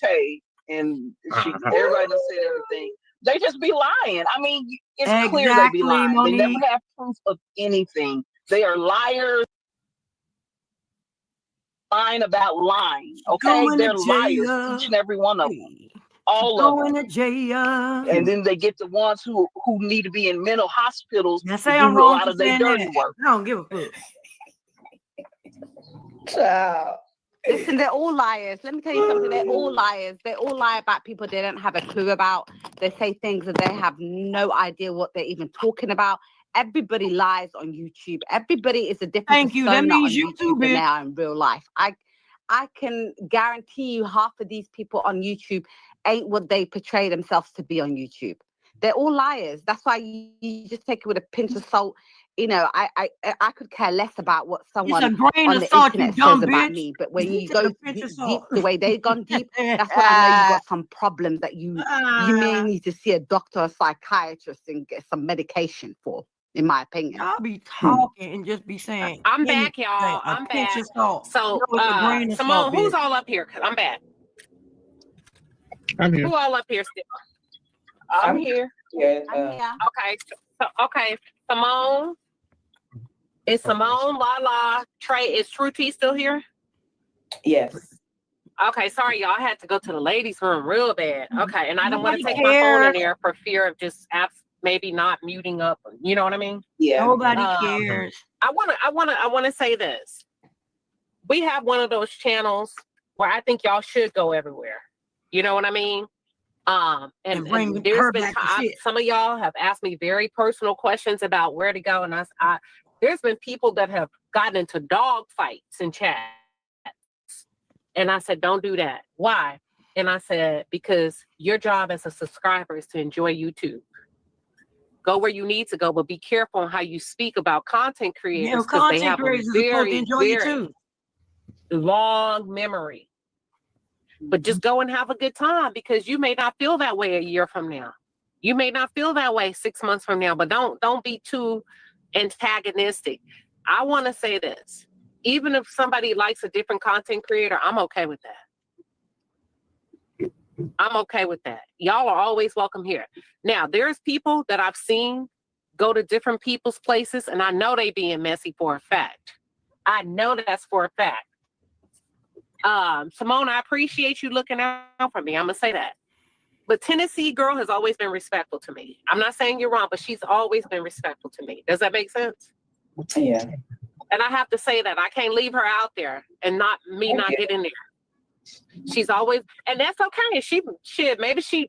Tay, and everybody done said everything. They just be lying. I mean, it's clear they be lying. Monique. They never have proof of anything. They are liars, lying about lying. Okay, they're liars, each and every one of them. All of them. And then they get the ones who need to be in mental hospitals to do a lot of their dirty work. I don't give a fuck. Child. Listen, they're all liars. Let me tell you something. They're all liars. They all lie about people they don't have a clue about. They say things that they have no idea what they're even talking about. everybody lies on YouTube. Everybody is a different Thank you. That persona means on you too, YouTube than bitch. they are in real life. I can guarantee you half of these people on YouTube ain't what they portray themselves to be on YouTube. They're all liars. That's why you just take it with a pinch of salt. You know, I could care less about what someone It's a grain on of the salt, you internet dumb says about bitch. me. But when you Take go a pinch of deep salt. the way they've gone deep, that's when I know you got some problems that you may need to see a doctor or psychiatrist and get some medication for, in my opinion. Y'all be talking and just be saying. I'm back, y'all. I'm back. So, Simone, who's all up here? 'Cause I'm back. I'm here. Who all up here still? I'm here. Yeah. Okay. Okay. Simone. Is Simone, Lala, Trey, is True T still here? Yes. Okay, sorry, y'all. I had to go to the ladies' room real bad. Okay, and I don't want to take Nobody my phone in cares. there for fear of just maybe not muting up. You know what I mean? Yeah. Nobody cares. I wanna say this. We have one of those channels where I think y'all should go everywhere. You know what I mean? And there's been some of y'all have asked me very personal questions about where to go, and there's been people that have gotten into dog fights in chats, and I said, don't do that. Why? And I said, because your job as a subscriber is to enjoy YouTube. Go where you need to go, but be careful on how you speak about content creators, because they have a very, very long memory. But just go and have a good time, because you may not feel that way a year from now. You may not feel that way 6 months from now, but don't be too antagonistic. I want to say this. Even if somebody likes a different content creator, I'm okay with that. I'm okay with that. Y'all are always welcome here. Now, there's people that I've seen go to different people's places, and I know they being messy for a fact. I know that's for a fact. Simone, I appreciate you looking out for me. I'm gonna say that. But Tennessee girl has always been respectful to me. I'm not saying you're wrong, but she's always been respectful to me. Does that make sense? Yeah. And I have to say that I can't leave her out there and not get in there. She's always, and that's okay. Maybe she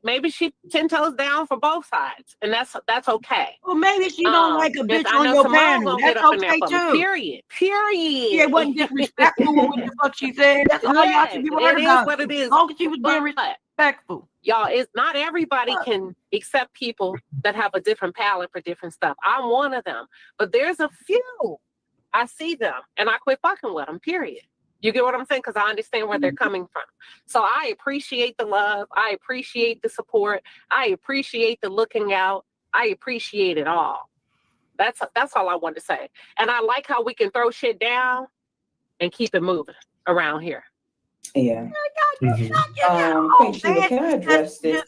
10 toes down for both sides, and that's okay. Well, maybe she don't like a bitch on your panel. That's okay too. Period. It wasn't disrespectful with what the fuck she said. That's all y'all should be worried about. It is what it is. As long as she was being respectful. Y'all, it's not everybody can accept people that have a different palate for different stuff. I'm one of them, but there's a few. I see them and I quit fucking with them. Period. You get what I'm saying? Because I understand where they're coming from. So I appreciate the love. I appreciate the support. I appreciate the looking out. I appreciate it all. That's all I wanted to say. And I like how we can throw shit down and keep it moving around here. Yeah. Queen Sheila, can I address this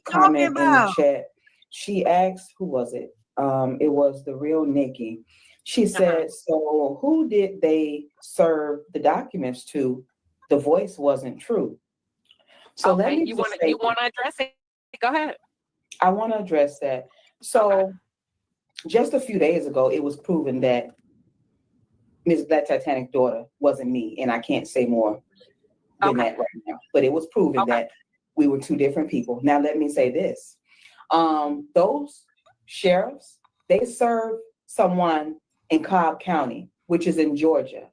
comment in the chat? She asked, who was it? It was the real Nikki. She said, so who did they serve the documents to? The voice wasn't true. So okay, you want to address it? Go ahead. I want to address that. So just a few days ago, it was proven that Ms. Black Titanic daughter wasn't me, and I can't say more than that right now. But it was proven that we were two different people. Now let me say this: those sheriffs, they serve someone in Cobb County, which is in Georgia.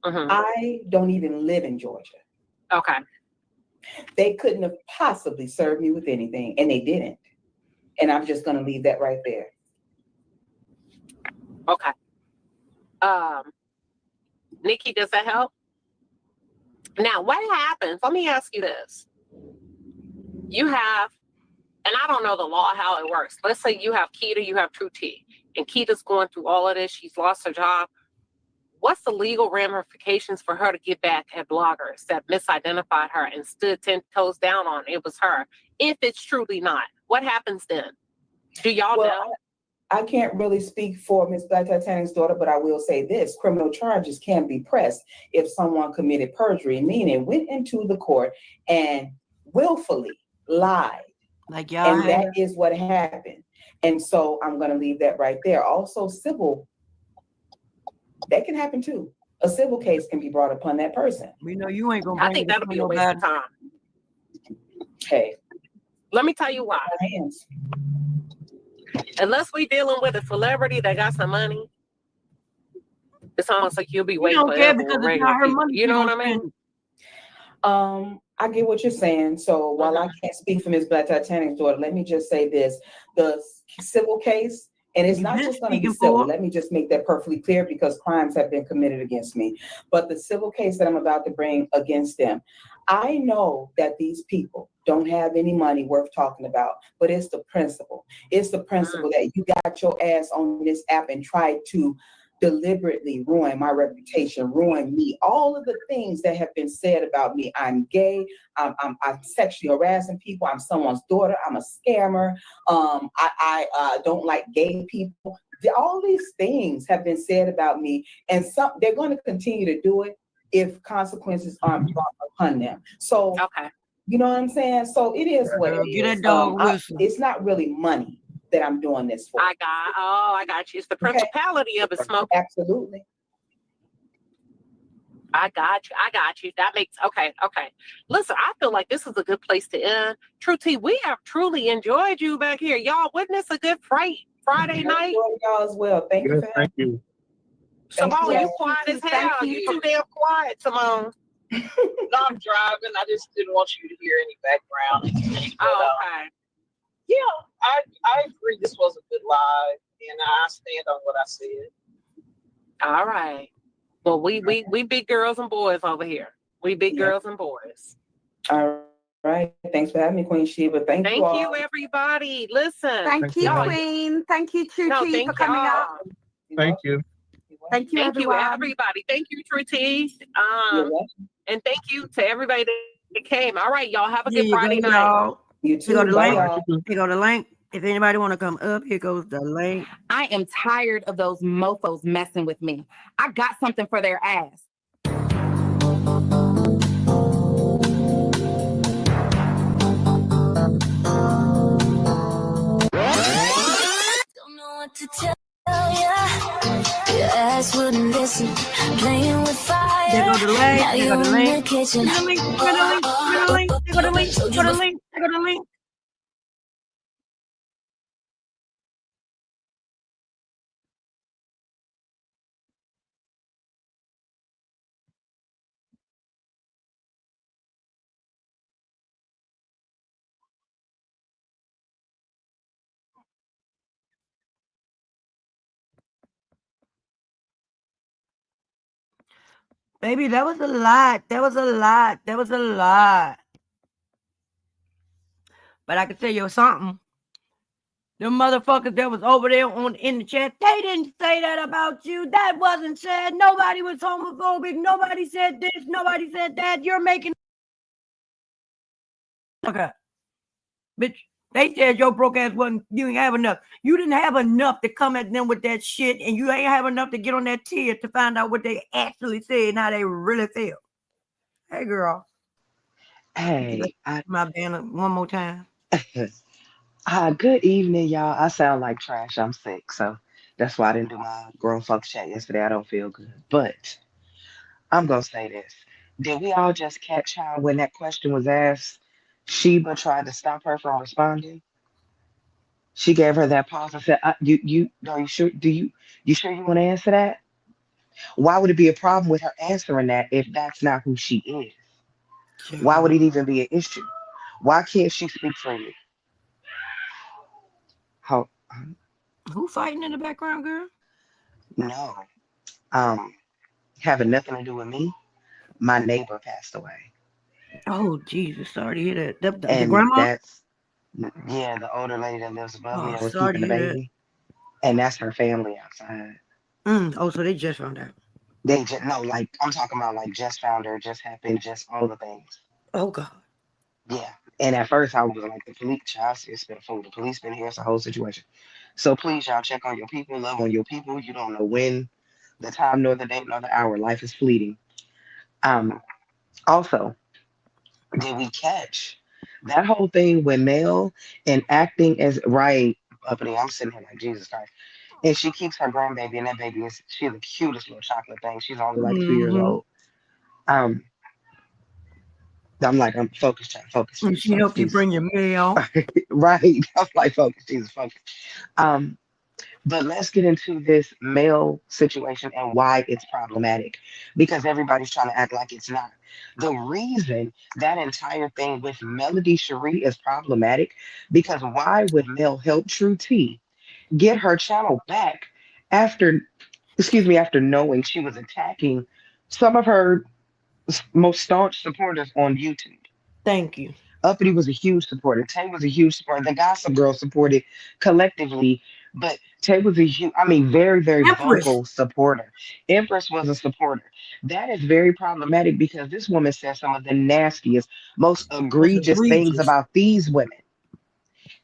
I don't even live in Georgia. Okay. They couldn't have possibly served me with anything, and they didn't. And I'm just going to leave that right there. Okay. Nikki, does that help? Now, what happens? Let me ask you this. You have, and I don't know the law, how it works. Let's say you have Keita, you have True T, and Keita's going through all of this. She's lost her job. What's the legal ramifications for her to get back at bloggers that misidentified her and stood 10 toes down on it was her? If it's truly not, what happens then? Do y'all know? I can't really speak for Ms. Black Titanic's daughter, but I will say this: criminal charges can be pressed if someone committed perjury, meaning went into the court and willfully lied. Like y'all. And that is what happened. And so I'm going to leave that right there. Also, civil, that can happen too. A civil case can be brought upon that person. We know you ain't going to. I think that'll be a waste of time. Hey, let me tell you why. Unless we dealing with a celebrity that got some money, it's almost like you'll be waiting don't care forever because with it's regular not her people. money. You know what I mean? I get what you're saying. So while I can't speak for Ms. Black Titanic's daughter, let me just say this. The civil case, and it's not just going to be civil. Let me just make that perfectly clear because crimes have been committed against me. But the civil case that I'm about to bring against them, I know that these people don't have any money worth talking about, but it's the principle. It's the principle that you got your ass on this app and tried to deliberately ruin my reputation, ruin me. All of the things that have been said about me. I'm gay. I'm sexually harassing people. I'm someone's daughter. I'm a scammer. I don't like gay people. All these things have been said about me, and they're going to continue to do it if consequences aren't brought upon them. So, you know what I'm saying? So it is what it is. It's not really money that I'm doing this for. I got you. It's the principality of the smoke. Absolutely. I got you. That makes okay. Listen, I feel like this is a good place to end. True T, we have truly enjoyed you back here. Y'all, wasn't this a good Friday night? Y'all as well. Thank you for having me. Simone, you quiet as hell. You too damn quiet, Simone. No, I'm driving. I just didn't want you to hear any background. Okay. Yeah, I agree. This was a good live, and I stand on what I said. All right. Well, we big girls and boys over here. We big girls and boys. All right. Thanks for having me, Queen Sheba. Thank you all. Everybody. Listen. Thank you, Queen. Thank you, True T, for coming up. Thank you. Thank you, everybody. Thank you, True T. And thank you to everybody that came. All right, y'all. Have a good Friday night. Y'all. You too. Here go the link. Here go the link. If anybody want to come up, here goes the link. I am tired of those mofos messing with me. I got something for their ass. Don't know what to tell ya. Your ass wouldn't listen. Playing with fire. There go the link. Now There go the you link. in the kitchen. There go the link. There go the link. There go the link. There go the link. There go the link. There go the link. Baby, that was a lot. That was a lot. That was a lot. But I can tell you something. Them motherfuckers that was over there in the chat, they didn't say that about you. That wasn't said. Nobody was homophobic. Nobody said this. Nobody said that. You're making. Okay. Bitch, they said your broke ass you didn't have enough. You didn't have enough to come at them with that shit, and you ain't have enough to get on that tier to find out what they actually said and how they really feel. Hey, girl. Hey, my banner one more time. Good evening, y'all. I sound like trash. I'm sick, so that's why I didn't do my grown folks chat yesterday. I don't feel good, but I'm gonna say this. Did we all just catch how when that question was asked, Sheba tried to stop her from responding? She gave her that pause and said, are you sure? You sure you want to answer that? Why would it be a problem with her answering that if that's not who she is? Why would it even be an issue? Why can't she speak freely? Who fighting in the background, girl? No. Having nothing to do with me. My neighbor passed away. Oh, Jesus. Sorry to hear that. The And grandma? the older lady that lives above me that was sorry keeping the to hear baby. And that's her family outside. Oh, so they just found out. They just, no, like, I'm talking about like just found her, just happened, just all the things. Oh, God. Yeah. And at first I was like, the police, child, it's been food. The police been here, it's a whole situation. So please, y'all, check on your people, love on your people. You don't know when, the time, nor the date, nor the hour. Life is fleeting. Also, did we catch that whole thing with Mel and acting as right uppity? I'm sitting here like Jesus Christ. And she keeps her grandbaby, and that baby she's the cutest little chocolate thing. She's only like 2 years old. I'm like, I'm focused, Chat, focus, And Jesus, she focus, helped you Jesus. bring your mail. Right. I'm like, focus, Jesus, focus. Um, but let's get into this male situation and why it's problematic because everybody's trying to act like it's not. The reason that entire thing with Melody Cherie is problematic because why would Mel help True T get her channel back after, excuse me, after knowing she was attacking some of her most staunch supporters on YouTube? Thank you. Uppity was a huge supporter. Tay was a huge supporter. The Gossip Girl supported collectively, but Tay was a huge, I mean, very, very Empress vocal supporter. Empress was a supporter. That is very problematic because this woman said some of the nastiest, most was egregious things egregious. about these women.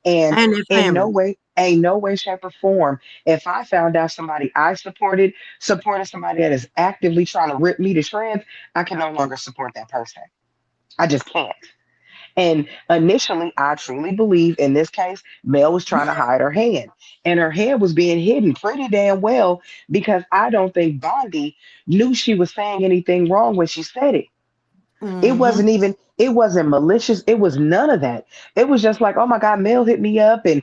And And their in no family. way, ain't no way, shape, or form, if I found out somebody I supported somebody that is actively trying to rip me to shreds, I can no longer support that person. I just can't. And initially, I truly believe in this case, Mel was trying to hide her hand. And her hand was being hidden pretty damn well because I don't think Bondi knew she was saying anything wrong when she said it. Mm-hmm. It wasn't malicious. It was none of that. It was just like, oh my God, Mel hit me up and,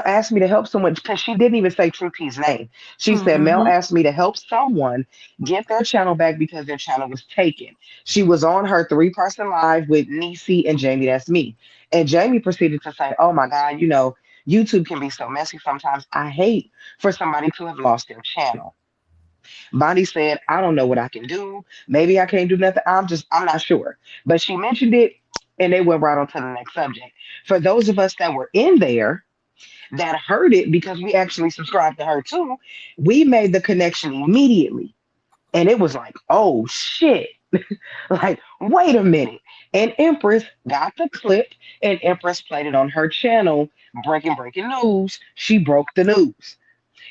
asked me to help someone because she didn't even say True T's name. She said, Mel Mm-hmm. asked me to help someone get their channel back because their channel was taken. She was on her 3-person live with Niecy and Jamie. That's me. And Jamie proceeded to say, oh my God, YouTube can be so messy sometimes. I hate for somebody to have lost their channel. Bonnie said, I don't know what I can do. Maybe I can't do nothing. I'm not sure. But she mentioned it and they went right on to the next subject. For those of us that were in there that heard it because we actually subscribed to her too, we made the connection immediately. And it was like, oh shit. Like, wait a minute. And Empress got the clip and Empress played it on her channel, breaking news. She broke the news.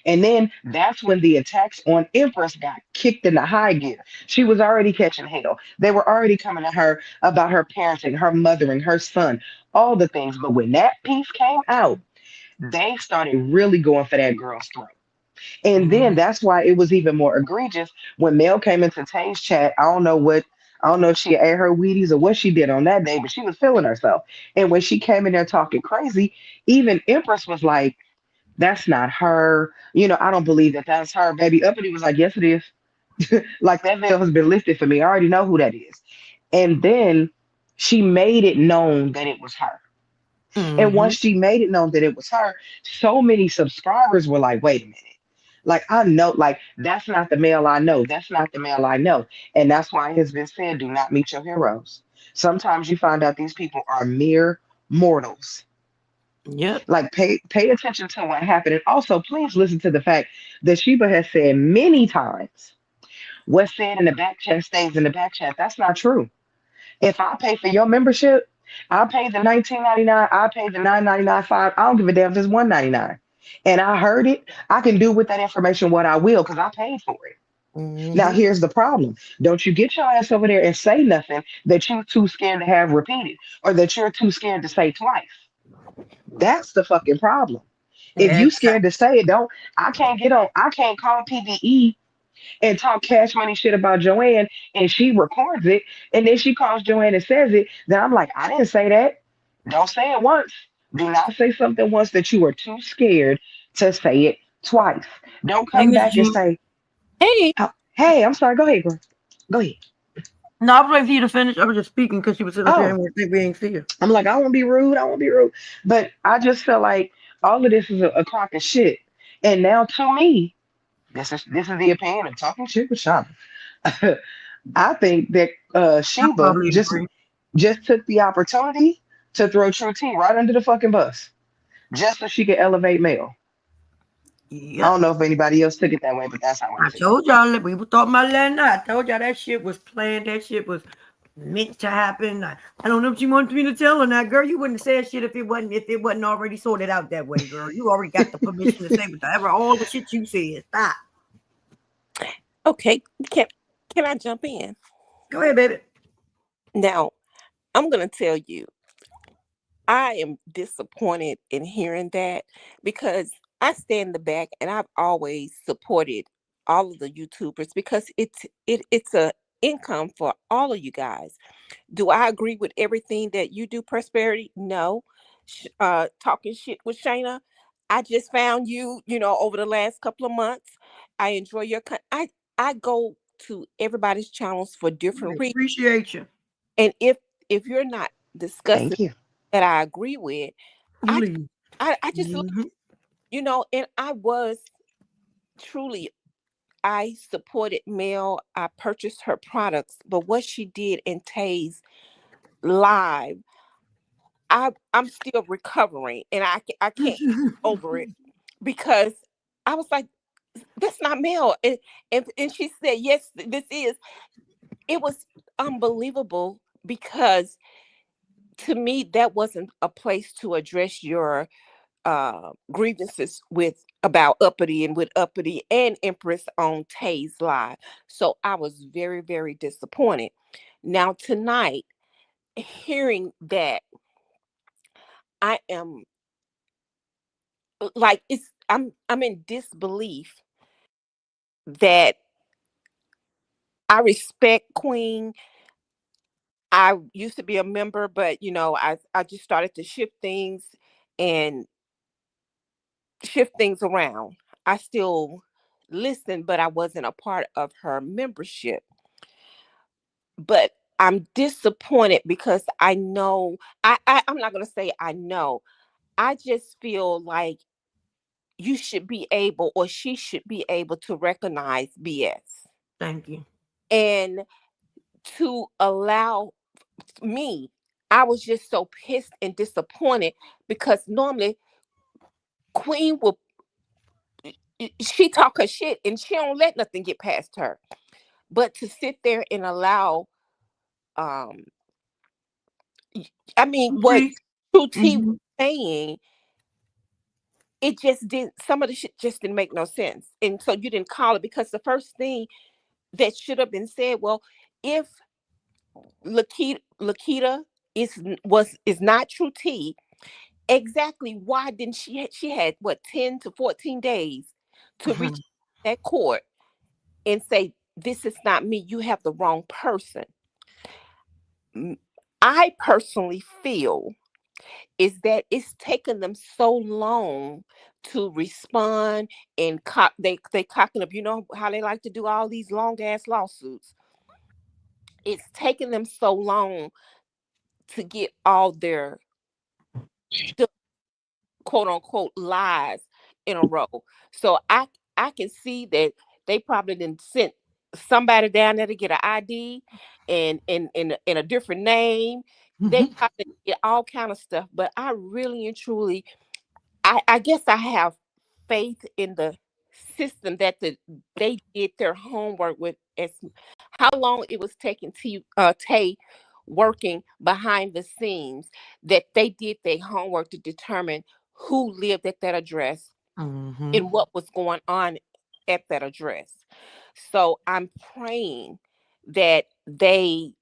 And then that's when the attacks on Empress got kicked into high gear. She was already catching hell. They were already coming to her about her parenting, her mothering, her son, all the things. But when that piece came out, they started really going for that girl's throat. And then that's why it was even more egregious when Mel came into Tay's chat. I don't know if she ate her Wheaties or what she did on that day, but she was feeling herself. And when she came in there talking crazy, even Empress was like, that's not her. I don't believe that that's her. Baby Uppity was like, yes, it is. Like that veil has been lifted for me. I already know who that is. And then she made it known that it was her. And Mm-hmm. once she made it known that it was her, so many subscribers were like, wait a minute. Like, I know, like, that's not the male I know. That's not the male I know. And that's why it has been said, do not meet your heroes. Sometimes you find out these people are mere mortals. Yep. Like pay attention to what happened. And also please listen to the fact that Sheba has said many times what's said in the back chat stays in the back chat. That's not true. If I pay for your membership, I pay the 19.99, I pay the 9.99, 5. I don't give a damn if it's 1.99. And I heard it, I can do with that information what I will because I paid for it. Now Mm-hmm. here's the problem. Don't you get your ass over there and say nothing that you're too scared to have repeated or that you're too scared to say twice. That's the fucking problem. If you scared to say it, don't. I can't call PVE and talk cash money shit about JoAnn and she records it and then she calls JoAnn and says it. Then I'm like, I didn't say that. Don't say it once. Do not say something once that you are too scared to say it twice. Don't Hey, come Mr. back and Jean. say, Hey, oh, hey, I'm sorry. Go ahead, girl. Go ahead. No, I was waiting for you to finish. I was just speaking because she was sitting up there Oh, and we think we ain't see her. I'm like, I won't be rude. I won't be rude. But I just feel like all of this is a crock of shit. And now to me, this is the opinion of talking shit with Sean. I think that I Sheba probably agree. just took the opportunity to throw True T right under the fucking bus, just so she could elevate Mel. I Yep. don't know if anybody else took it that way, but that's how I I feel. told y'all that we were talking about last night. I told y'all that shit was planned. That shit was meant to happen. I don't know if she wanted me to tell her now, girl. You wouldn't have said shit if it wasn't already sorted out that way, girl. You already got the permission to say whatever all the shit you said. Stop. okay. Can I jump in? Go ahead, baby. Now, I'm gonna tell you, I am disappointed in hearing that because I stand in the back and I've always supported all of the YouTubers because it's income for all of you guys. Do I agree with everything that you do, Prosperity? No. Talking shit with Shayna. I just found you, over the last couple of months. I enjoy your I go to everybody's channels for different reasons. Appreciate you. And if you're not discussing Thank you. that I agree with, I Please. I just and I was truly, I supported Mel. I purchased her products, but what she did in Tay's live, I'm still recovering, and I can't get over it because I was like, that's not Mel, and she said, yes, this is. It was unbelievable because to me that wasn't a place to address your grievances with about uppity and with uppity and Empress on Tay's live. So I was very, very disappointed. Now tonight, hearing that, I am like I'm in disbelief that I respect Queen. I used to be a member, but I just started to and shift things around. I still listen, but I wasn't a part of her membership. But I'm disappointed because I know I'm not gonna say I know. I just feel like you should be able, or she should be able, to recognize BS. Thank you. And to allow me, I was just so pissed and disappointed because normally Queen will, she talk her shit and she don't let nothing get past her. But to sit there and allow, um, I mean, what True T was saying, it just didn't, some of the shit just didn't make no sense. And so you didn't call it, because the first thing that should have been said, well, if Lakita is not True T, exactly why didn't she had what, 10 to 14 days to reach that court and say, this is not me, you have the wrong person. I personally feel is that it's taken them so long to respond, and they cocking up. You know how they like to do all these long ass lawsuits. It's taken them so long to get all their quote unquote lies in a row. So I can see that they probably didn't send somebody down there to get an ID and in a different name. They probably get all kind of stuff. But I really and truly, I guess I have faith in the system that they did their homework with, as how long it was taking Tay working behind the scenes, that they did their homework to determine who lived at that address and what was going on at that address. So I'm praying that they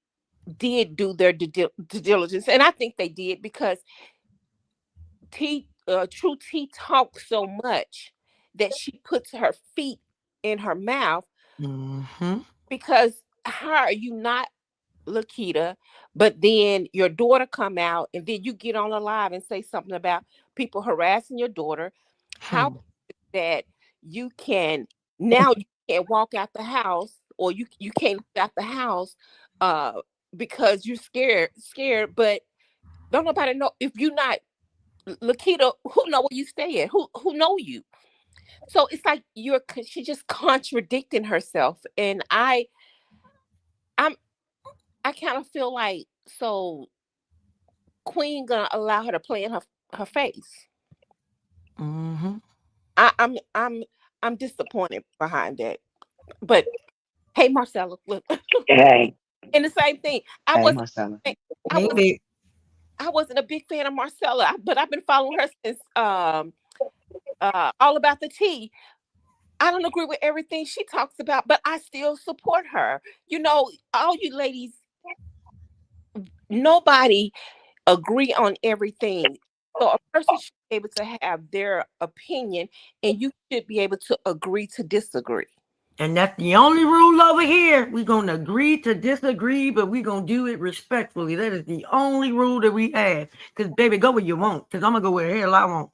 did do their due diligence, and I think they did, because True T talks so much that she puts her feet in her mouth. Because how are you not Lakita, but then your daughter come out and then you get on the live and say something about people harassing your daughter? How that you can now, you can't walk out the house, or you can't walk out the house because you're scared, but don't nobody know if you're not Lakita, who know where you stay at, who know you. So it's like she's just contradicting herself, and I'm I kind of feel like, so Queen gonna allow her to play in her face. I'm disappointed behind that. But hey, Marcella, look, Hey. and the same thing. Hey, Marcella. I wasn't a big fan of Marcella, but I've been following her since All About the Tea. I don't agree with everything she talks about, but I still support her. All you ladies, nobody agree on everything. So a person should be able to have their opinion, and you should be able to agree to disagree. And that's the only rule over here. We're going to agree to disagree, but we're going to do it respectfully. That is the only rule that we have. Because, baby, go where you want. Because I'm going to go where the hell I want.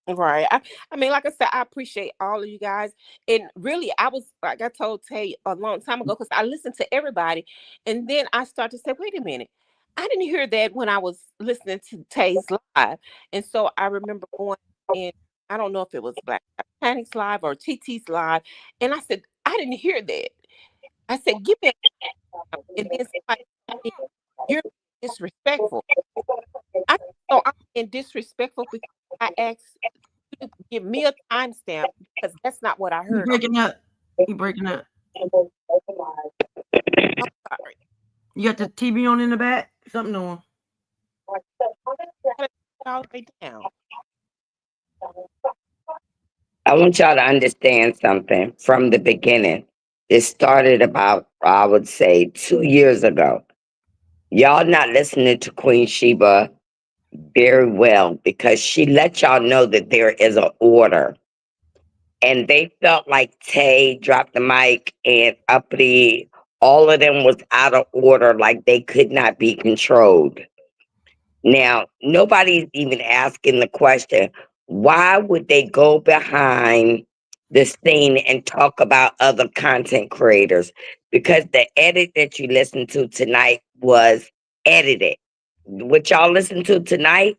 Right. I mean, like I said, I appreciate all of you guys. And really, I was, like I told Tay a long time ago, because I listened to everybody. And then I started to say, wait a minute. I didn't hear that when I was listening to Tay's live. And so I remember going in, I don't know if it was Black Panic's live or TT's live. And I said, I didn't hear that. I said, give me a, and then somebody told me, you're disrespectful. I so I'm being disrespectful because I asked you to give me a timestamp, because that's not what I You heard. breaking up. You breaking up. I'm sorry. You got the TV on in the back? Something on. All the way down. I want y'all to understand something from the beginning. It started about, I would say, 2 years ago. Y'all not listening to Queen Sheba very well, because she let y'all know that there is an order. And they felt like Tay dropped the mic and Uppity, all of them was out of order, like they could not be controlled. Now, nobody's even asking the question, why would they go behind the scene and talk about other content creators? Because the edit that you listened to tonight was edited. What y'all listened to tonight,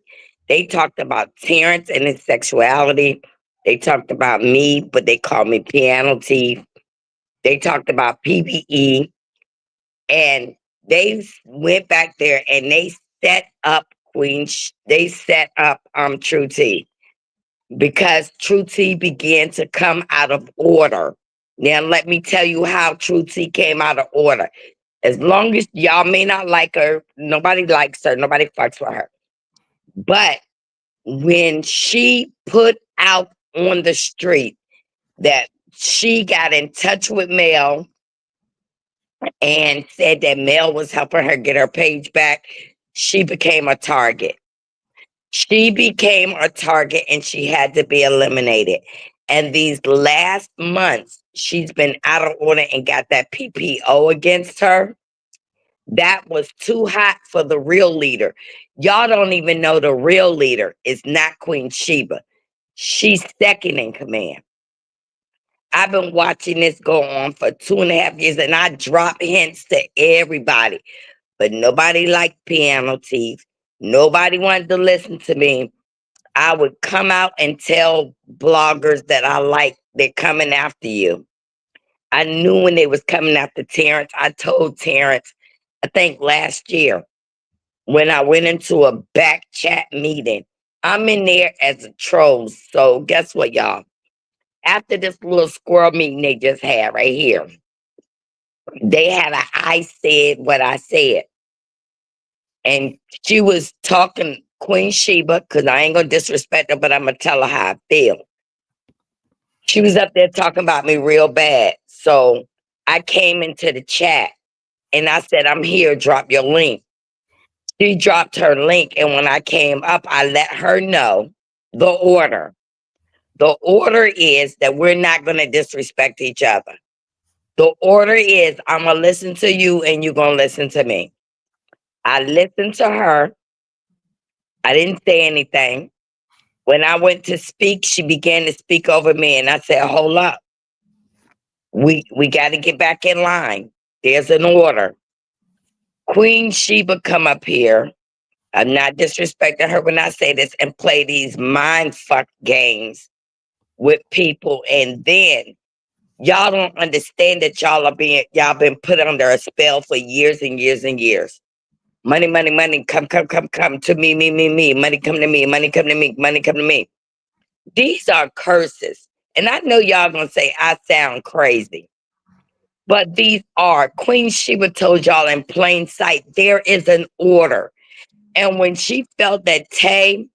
they talked about Terrence and his sexuality. They talked about me, but they called me piano thief. They talked about PBE, and they went back there and they set up they set up True T, because True T began to come out of order. Now let me tell you how True T came out of order. As long as y'all may not like her, nobody likes her, nobody fucks with her. But when she put out on the street that she got in touch with Mel and said that Mel was helping her get her page back, she became a target. She became a target and she had to be eliminated. And these last months, she's been out of order and got that PPO against her. That was too hot for the real leader. Y'all don't even know the real leader is not Queen Sheba. She's second in command. I've been watching this go on for 2.5 years, and I drop hints to everybody, but nobody liked piano teeth. Nobody wanted to listen to me. I would come out and tell bloggers that I like, they're coming after you. I knew when they was coming after Terrence. I told Terrence, I think last year, when I went into a back chat meeting, I'm in there as a troll. So guess what, y'all? After this little squirrel meeting they just had right here, they had a I said what I said. And she was talking Queen Sheba, because I ain't gonna disrespect her, but I'm gonna tell her how I feel. She was up there talking about me real bad. So I came into the chat and I said, I'm here, drop your link. She dropped her link. And when I came up, I let her know the order. The order is that we're not going to disrespect each other. The order is I'm going to listen to you and you're going to listen to me. I listened to her. I didn't say anything. When I went to speak, she began to speak over me. And I said, hold up. We got to get back in line. There's an order. Queen Sheba come up here. I'm not disrespecting her when I say this, and play these mind fuck games with people. And then y'all don't understand that y'all been put under a spell for years and years and years. Money, money, money, come to me, me, me, me. Money come to me, money come to me, money come to me. These are curses. And I know y'all gonna say I sound crazy. But these are, Queen Sheba told y'all in plain sight, there is an order. And when they felt that Tay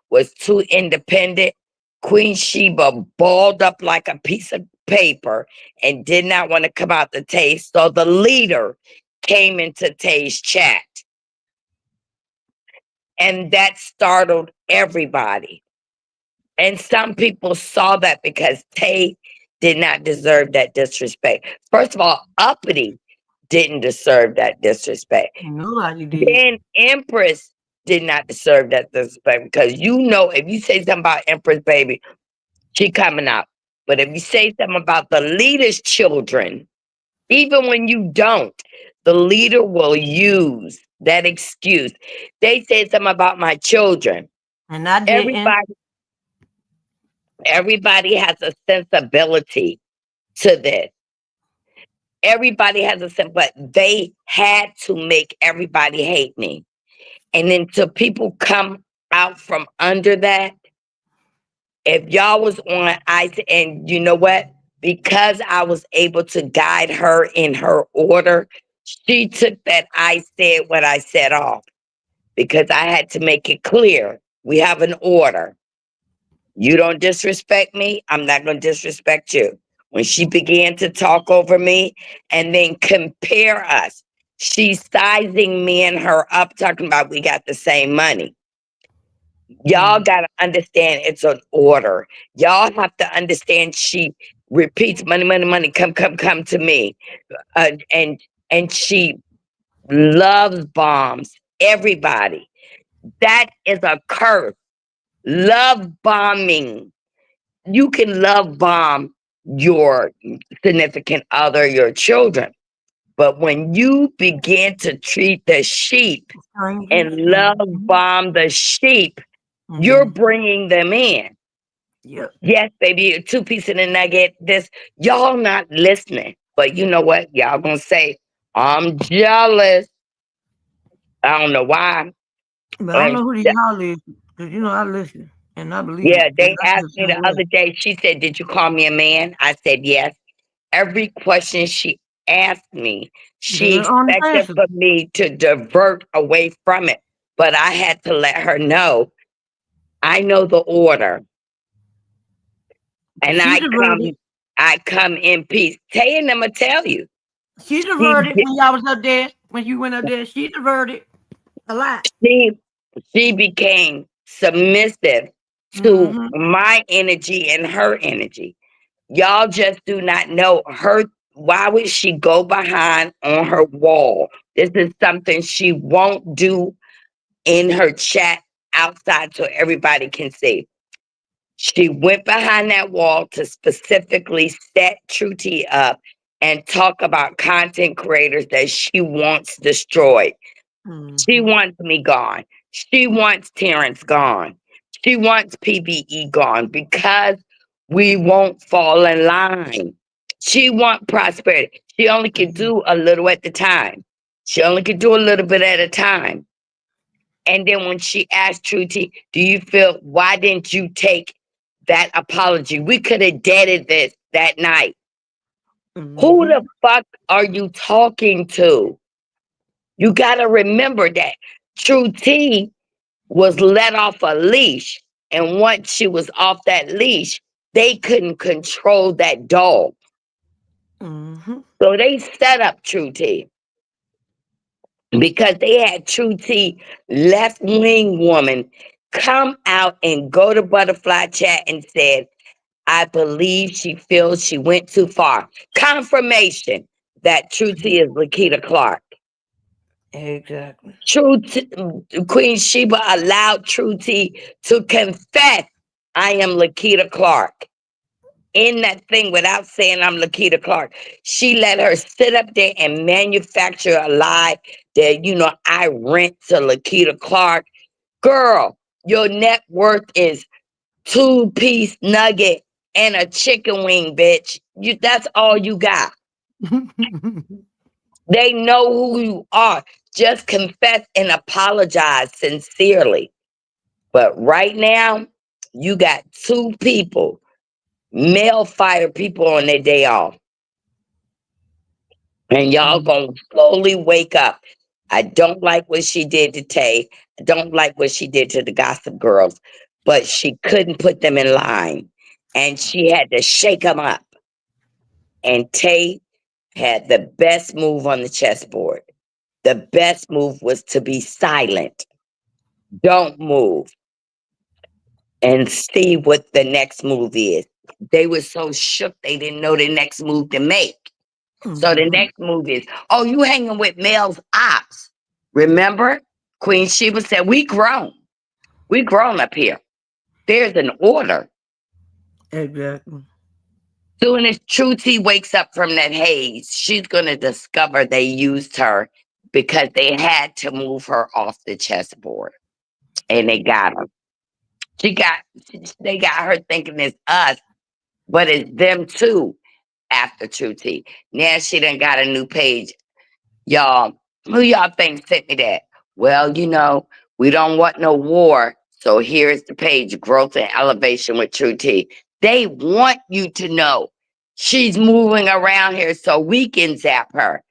was too independent, Queen Sheba balled up like a piece of paper and did not want to come out to Tay. So the leader came into Tay's chat. And that startled everybody. And some people saw that because Tay did not deserve that disrespect. First of all, Uppity didn't deserve that disrespect. Nobody did. Then Empress did not deserve that disrespect because if you say something about Empress, baby, she coming out. But if you say something about the leader's children, even when you don't, the leader will use that excuse. They said something about my children. And I didn't. Everybody has a sensibility to this. Everybody has a sense, but they had to make everybody hate me. And then till people come out from under that, if y'all was on ice, and you know what? Because I was able to guide her in her order, she took that I said what I said off because I had to make it clear. We have an order. You don't disrespect me, I'm not going to disrespect you. When she began to talk over me and then compare us, she's sizing me and her up, talking about we got the same money. Y'all got to understand it's an order. Y'all have to understand she repeats money, money, money, come to me. And she loves bombs everybody. That is a curse. Love bombing. You can love bomb your significant other, your children. But when you begin to treat the sheep and love bomb the sheep, you're bringing them in. Yep. Yes, baby, 2 pieces of the nugget. Y'all not listening. But you know what? Y'all gonna say, I'm jealous. I don't know why. But I don't know who these y'all is, because I listen and I believe. Yeah, they asked me the other day. She said, "Did you call me a man?" I said, "Yes." Every question she asked me, she expected for me to divert away from it. But I had to let her know, I know the order. And I come in peace. Tay and them will tell you. She diverted when y'all was up there, when you went up there. She diverted a lot. She became submissive to my energy and her energy. Y'all just do not know her. Why would she go behind on her wall? This is something she won't do in her chat outside so everybody can see. She went behind that wall to specifically set True Tea up and talk about content creators that she wants destroyed. She wants me gone. She wants Terrence gone. She wants PBE gone because we won't fall in line. She wants prosperity. She only can do a little at the time. She only can do a little bit at a time. And then when she asked True Tea, why didn't you take that apology? We could have deaded this that night. Who the fuck are you talking to? You got to remember that True Tea was let off a leash. And once she was off that leash, they couldn't control that dog. So they set up True Tea because they had True Tea left-wing woman come out and go to Butterfly Chat and said, I believe she feels she went too far. Confirmation that True Tea is Lakita Clark. Exactly. Queen Sheba allowed True Tea to confess, I am Lakita Clark. In that thing without saying I'm Lakita Clark. She let her sit up there and manufacture a lie that, I rent to Lakita Clark. Girl, your net worth is 2-piece nugget and a chicken wing, bitch. That's all you got. They know who you are. Just confess and apologize sincerely. But right now, you got 2 people, male fire people on their day off. And y'all gonna slowly wake up. I don't like what she did to Tay. I don't like what she did to the Gossip Girls. But she couldn't put them in line. And she had to shake them up. And Tay had the best move on the chessboard. The best move was to be silent. Don't move. And see what the next move is. they were so shook they didn't know the next move to make. So the next move is, oh, you hanging with Mel's ops. Remember? Queen Sheba said, we grown up here. There's an order. Exactly. Soon as True T wakes up from that haze, she's going to discover they used her because they had to move her off the chessboard. And they got her. They got her thinking it's us, but it's them too after True T. Now she done got a new page. Y'all, who y'all think sent me that? Well, we don't want no war. So here's the page, Growth and Elevation with True T. They want you to know she's moving around here so we can zap her.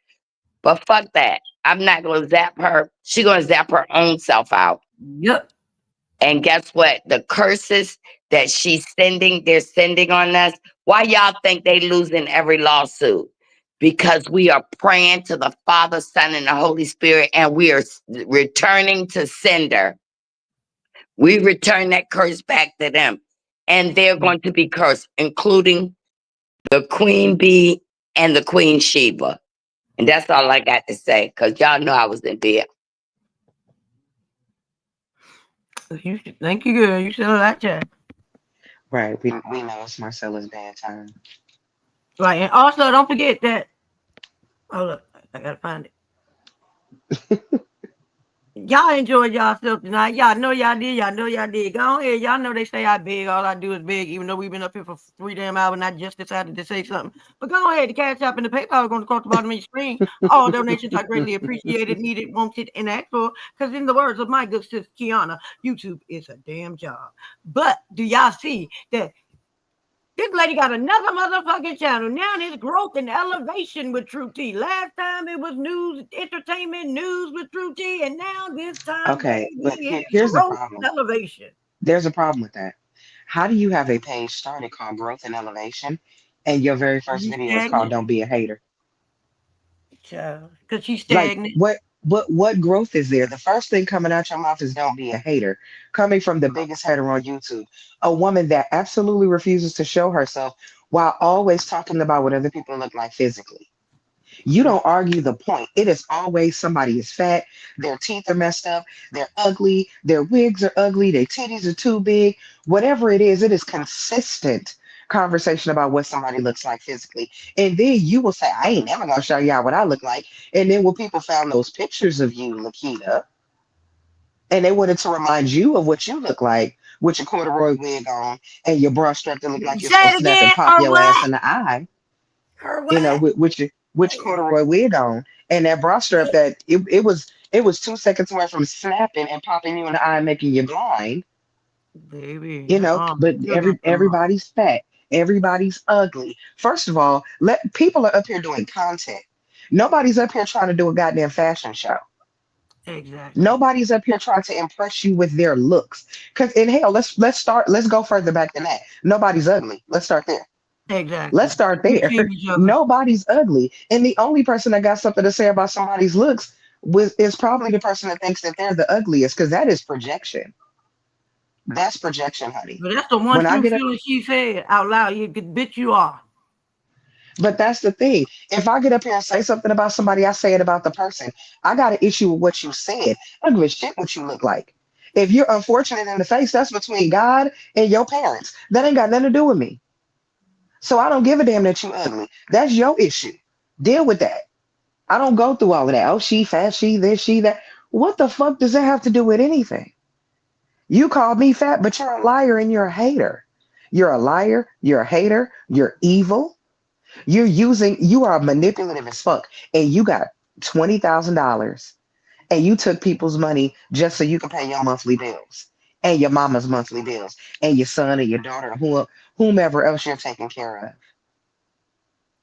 But fuck that. I'm not going to zap her. She's going to zap her own self out. Yep. And guess what? The curses that they're sending on us. Why y'all think they losing every lawsuit? Because we are praying to the Father, Son, and the Holy Spirit, and we are returning to sender. We return that curse back to them. And they're going to be cursed, including the Queen Bee and the Queen Sheba. And that's all I got to say, because y'all know I was in bed. Thank you, girl. You said that chat. Right. We know it's Marcella's bad time. Right. And also, don't forget that. Hold up. I got to find it. Y'all enjoyed yourself tonight. Y'all know y'all did. Y'all know y'all did. Go ahead. Y'all know they say I beg. All I do is beg, even though we've been up here for 3 damn hours and I just decided to say something. But go ahead. The Cash App and the PayPal are going to cross the bottom of your screen. All donations are greatly appreciated, needed, wanted, and asked for. Because in the words of my good sister Kiana, YouTube is a damn job. But do y'all see that this lady got another motherfucking channel. Now it's Growth and Elevation with True T. Last time it was news, entertainment news with True T. And now this time, Okay, but it's here's the Growth problem. and Elevation. There's a problem with that. How do you have a page started called Growth and Elevation, and your very first video is called "Don't Be a Hater"? Because she's Like, stagnant. what growth is there? The first thing coming out your mouth is "Don't be a hater," coming from the biggest hater on YouTube, a woman that absolutely refuses to show herself while always talking about what other people look like physically. You don't argue the point. It is always somebody is fat, their teeth are messed up, they're ugly, their wigs are ugly, their titties are too big. Whatever it is consistent conversation about what somebody looks like physically. And then you will say, I ain't never gonna show y'all what I look like. And then when people found those pictures of you, Lakita, and they wanted to remind you of what you look like with your corduroy wig on and your bra strap that look like you're Say supposed it to snap and again. pop Her your ass what? in the eye, Her what? which corduroy wig on, and that bra strap that it was 2 seconds away from snapping and popping you in the eye and making you blind. Baby. But everybody's fat, everybody's ugly. First of all, let people are up here doing content. Nobody's up here trying to do a goddamn fashion show. Exactly. Nobody's up here trying to impress you with their looks. Cause in hell, let's go further back than that. Nobody's ugly. Let's start there. Exactly. Let's start there. Nobody's ugly. And the only person that got something to say about somebody's looks is probably the person that thinks that they're the ugliest, because that is projection. That's projection, honey. But that's the one true feeling she said out loud. You could bitch you are. But that's the thing. If I get up here and say something about somebody, I say it about the person. I got an issue with what you said. I don't give a shit what you look like. If you're unfortunate in the face, that's between God and your parents. That ain't got nothing to do with me. So I don't give a damn that you ugly. That's your issue. Deal with that. I don't go through all of that. Oh, she fat, she this, she that. What the fuck does that have to do with anything? You called me fat, but you're a liar and you're a hater. You're a liar, you're a hater, you're evil. You are manipulative as fuck. And you got $20,000 and you took people's money just so you can pay your monthly bills and your mama's monthly bills and your son and your daughter, whomever else you're taking care of.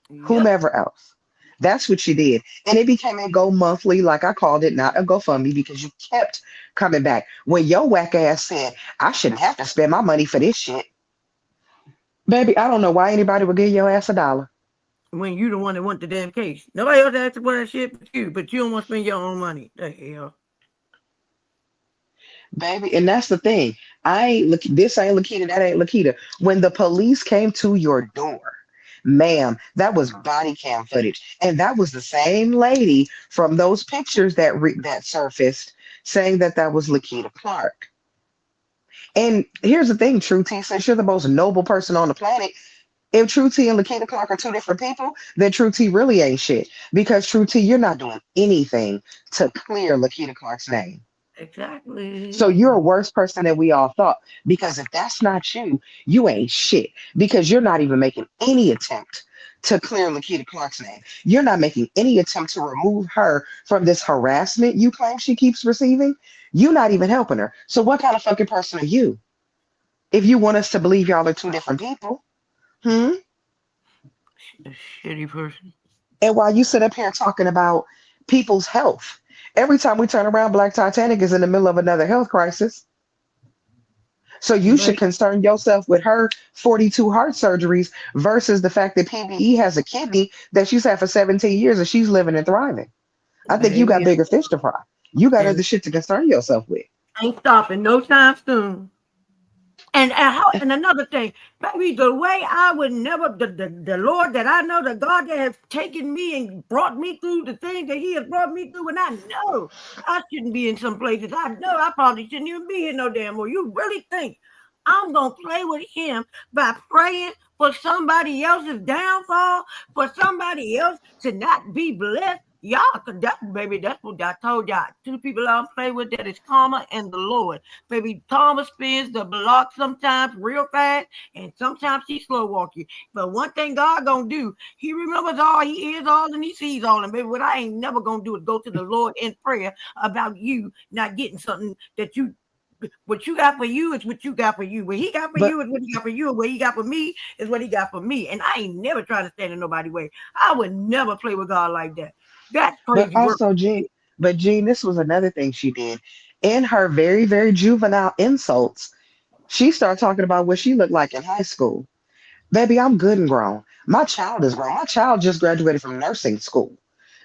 Yep. Whomever else. That's what you did. And it became a go monthly, like I called it, not a GoFundMe, because you kept coming back. When your whack ass said, I shouldn't have to spend my money for this shit. Baby, I don't know why anybody would give your ass $1. When you the one that want the damn case. Nobody else asked for that shit but you don't want to spend your own money. The hell. Baby, and that's the thing. I ain't look. This ain't Lakita. That ain't Lakita. When the police came to your door, ma'am, that was body cam footage, and that was the same lady from those pictures that surfaced saying that that was Lakita Clark. And here's the thing, True T, since you're the most noble person on the planet, if True T and Lakita Clark are two different people, then True T really ain't shit. Because True T, you're not doing anything to clear Lakita Clark's name. So Exactly. you're a worse person than we all thought. Because if that's not you, you ain't shit. Because you're not even making any attempt to clear Lakita Clark's name. You're not making any attempt to remove her from this harassment you claim she keeps receiving. You're not even helping her. So what kind of fucking person are you? If you want us to believe y'all are two different people, hmm? A shitty person. And while you sit up here talking about people's health, every time we turn around, Black Titanic is in the middle of another health crisis. So you But should concern yourself with her 42 heart surgeries versus the fact that PBE has a kidney that she's had for 17 years and she's living and thriving. I think you got baby, bigger fish to fry. You got and other shit to concern yourself with. ain't stopping no time soon. And another thing, baby, the way I would never the Lord that I know, the God that has taken me and brought me through the things that He has brought me through, and I know I shouldn't be in some places. I know I probably shouldn't even be here no damn more. You really think I'm gonna play with Him by praying for somebody else's downfall, for somebody else to not be blessed? Y'all, that baby, that's what I told y'all. Two people I don't play with, that is karma and the Lord. Baby, karma spins the block sometimes real fast, and sometimes she slow walk you. But one thing God gonna do, He remembers all, He hears all, and He sees all. And baby, what I ain't never gonna do is go to the Lord in prayer about you not getting something that you what you got for you is what you got for you. What He got for But you is what He got for you. And what He got for me is what He got for me. And I ain't never trying to stand in nobody's way. I would never play with God like that. That's but crazy work. also Jean, this was another thing she did. In her very, very juvenile insults, she started talking about what she looked like in high school. Baby, I'm good and grown. My child is grown. My child just graduated from nursing school.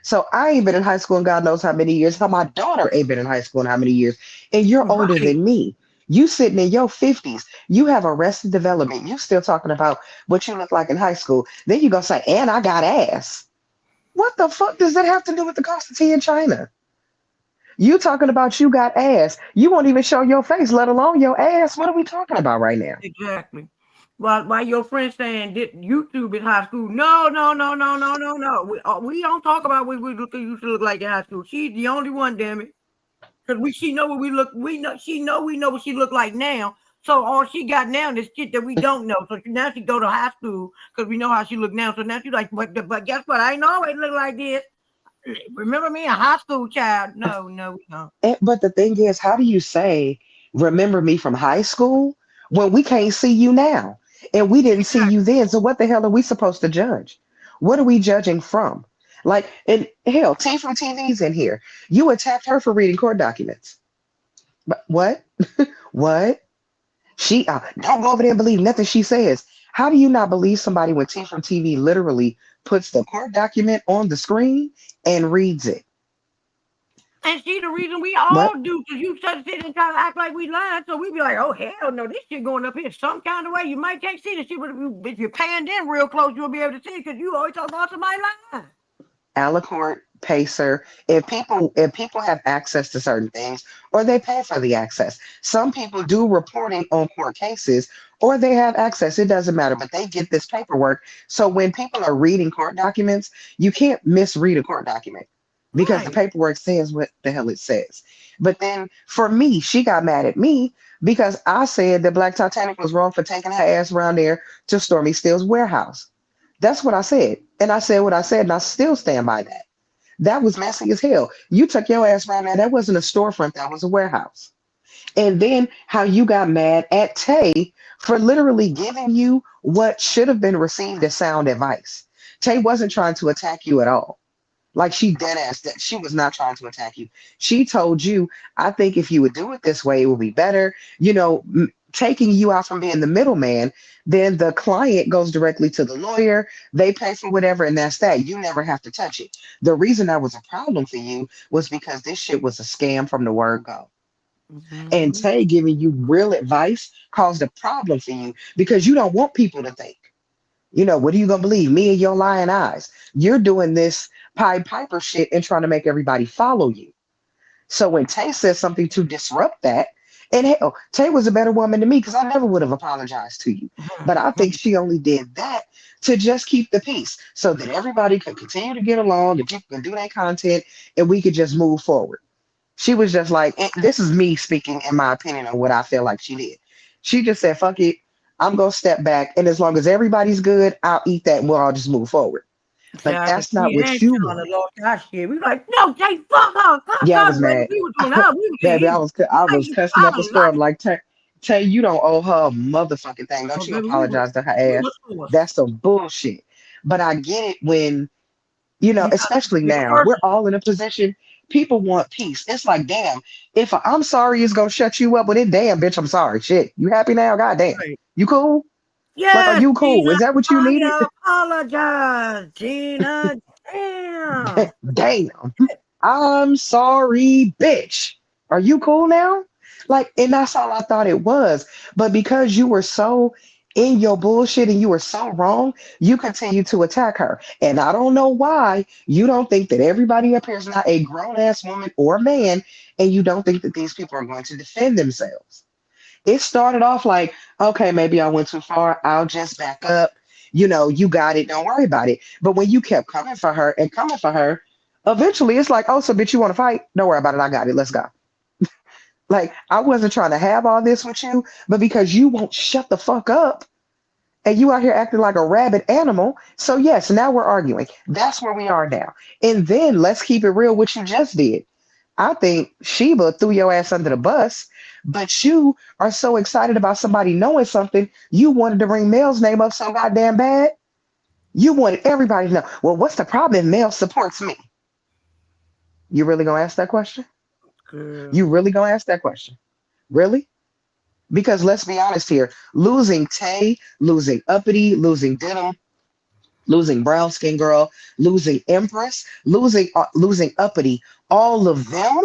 So I ain't been in high school in God knows how many years. How my daughter ain't been in high school in how many years. And you're older Right. than me. You sitting in your 50s. You have arrested development. You still talking about what you look like in high school. Then you gonna say, and I got ass. What the fuck does that have to do with the cost of tea in China? You talking about you got ass. You won't even show your face, let alone your ass. What are we talking about right now? Exactly. While your friend saying that YouTube is high school. No, no, no, no, no, no, no. We don't talk about what we used to look like in high school. She's the only one, damn it. Because she know what we look. We know what she look like now. So all she got now is shit that we don't know. So now she go to high school because we know how she look now. So now she's like, but guess what? I ain't always look like this. Remember me, a high school child? No, no, we don't. But the thing is, how do you say, remember me from high school when we can't see you now? And we didn't see you then. So what the hell are we supposed to judge? What are we judging from? Like, and hell, T from TV's in here. You attacked her for reading court documents. But what? What? She don't go over there and believe nothing she says. How do you not believe somebody when T from TV literally puts the court document on the screen and reads it? And see the reason we What? all do, because you try to sit and try to act like we lying, so we be like, oh hell no, this shit going up here some kind of way. You might can't see the shit, but if you're paying in real close, you'll be able to see because you always talk about somebody lying. Alicorn, Pacer, if people have access to certain things or they pay for the access. Some people do reporting on court cases or they have access. It doesn't matter, but they get this paperwork. So when people are reading court documents, you can't misread a court document because the Right. paperwork says what the hell it says. But then for me, she got mad at me because I said that Black Titanic was wrong for taking her ass around there to Stormy Steele's warehouse. That's what I said. And I said what I said, and I still stand by that. That was messy as hell. You took your ass around there. That wasn't a storefront, that was a warehouse. And then how you got mad at Tay for literally giving you what should have been received as sound advice. Tay wasn't trying to attack you at all. Like she dead ass that she was not trying to attack you. She told you, I think if you would do it this way, it would be better. Taking you out from being the middleman, then the client goes directly to the lawyer. They pay for whatever, and that's that. You never have to touch it. The reason that was a problem for you was because this shit was a scam from the word go. And Mhm. Tay giving you real advice caused a problem for you because you don't want people to think. What are you gonna believe? Me and your lying eyes. You're doing this Pied Piper shit and trying to make everybody follow you. So when Tay says something to disrupt that, and hell, Tay was a better woman than me because I never would have apologized to you. But I think she only did that to just keep the peace so that everybody could continue to get along and people can do their content and we could just move forward. She was just like, this is me speaking in my opinion on what I feel like she did. She just said, fuck it. I'm going to step back. And as long as everybody's good, I'll eat that and we'll all just move forward. But Sound like that's not me what and you Shauna want. lost our shit. We like, no, Jay, fuck her, fuck Yeah, I her. was Baby, mad. we were doing her. We were getting Baby, him. I Like, was cussing up a storm like, Tay, you don't owe her a motherfucking thing. oh, Don't you baby, apologize to her we were ass. forced. That's some bullshit. But I get it when You got to especially be a now, we're person. all in a position. People want peace. It's like, damn, if a I'm sorry is gonna shut you up, well then damn, bitch, I'm sorry. Shit. You happy now? God damn. Right. You cool? Like, are Yes, you cool? Gina, Is that what you needed? I apologize, Gina. Damn. Damn. I'm sorry, bitch. Are you cool now? Like, and that's all I thought it was. But because you were so in your bullshit and you were so wrong, you continue to attack her. And I don't know why you don't think that everybody up here is not a grown ass woman or man, and you don't think that these people are going to defend themselves. It started off like, okay, maybe I went too far. I'll just back up. You got it. Don't worry about it. But when you kept coming for her, eventually it's like, oh, so bitch, you want to fight? Don't worry about it. I got it. Let's go. Like, I wasn't trying to have all this with you, but because you won't shut the fuck up and you out here acting like a rabid animal. So, yes, now we're arguing. That's where we are now. And then let's keep it real what you just did. I think Sheba threw your ass under the bus, but you are so excited about somebody knowing something, you wanted to bring Mel's name up so goddamn bad. You wanted everybody to know, well, what's the problem if Mel supports me? You really gonna ask that question? Girl. You really gonna ask that question? Really? Because let's be honest here, losing Tay, losing Uppity, losing Denim, losing Brown Skin Girl, losing Empress, losing Uppity, all of them,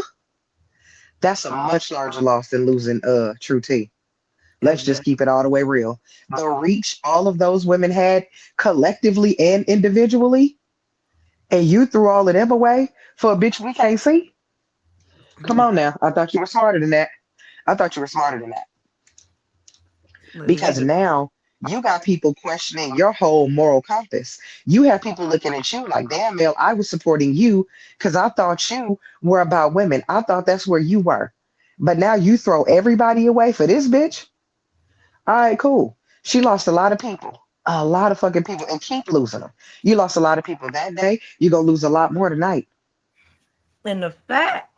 that's a much larger loss than losing True T. Let's just Exactly. keep it all the way real. The reach all of those women had collectively and individually, and you threw all of them away for a bitch we can't see. Come on now. I thought you were smarter than that. I thought you were smarter than that. Because now you got people questioning your whole moral compass. You have people looking at you like, damn, Mel, I was supporting you because I thought you were about women. I thought that's where you were. But now you throw everybody away for this bitch? All right, cool. She lost a lot of fucking people, and keep losing them. You lost a lot of people that day. You're going to lose a lot more tonight. And the fact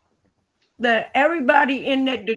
that everybody in the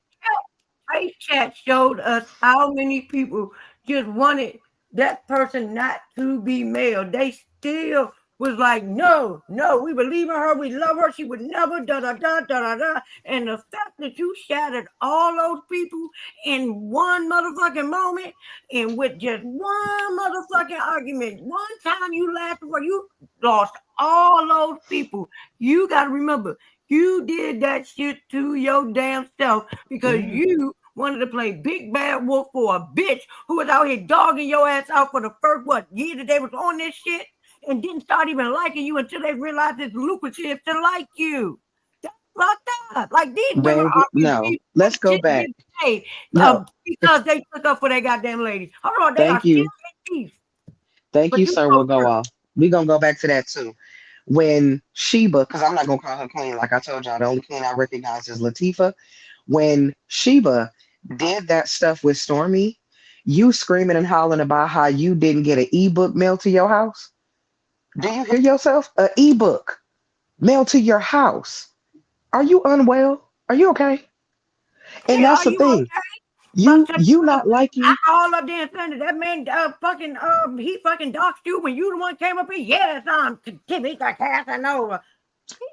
chat showed us how many people just wanted that person not to be male. They still was like, no, no, we believe in her, we love her, she would never da da da da da da. And the fact that you shattered all those people in one motherfucking moment and with just one motherfucking argument, one time you laughed before you lost all those people. You gotta remember, you did that shit to your damn self because you wanted to play big bad wolf for a bitch who was out here dogging your ass out for the first year that they was on this shit and didn't start even liking you until they realized it's lucrative to like you. That's fucked up. Like these women Baby, are no. Let's go back. today No. because they took up for their goddamn lady. Hold on, they are Thank still you. in peace. Thank But you, you sir. go We'll go first. off. We're going to go back to that too. When Sheba, because I'm not going to call her queen, like I told y'all, the only queen I recognize is Latifah. When Sheba did that stuff with Stormy, you screaming and hollering about how you didn't get an ebook mailed to your house. Do you hear yourself? An ebook mailed to your house. Are you unwell? Are you okay? And Yeah, that's are the you thing. okay? You not liking. I all up there and saying that man fucking he fucking doxed you when you the one came up here. Yes, I'm Timmy Casanova.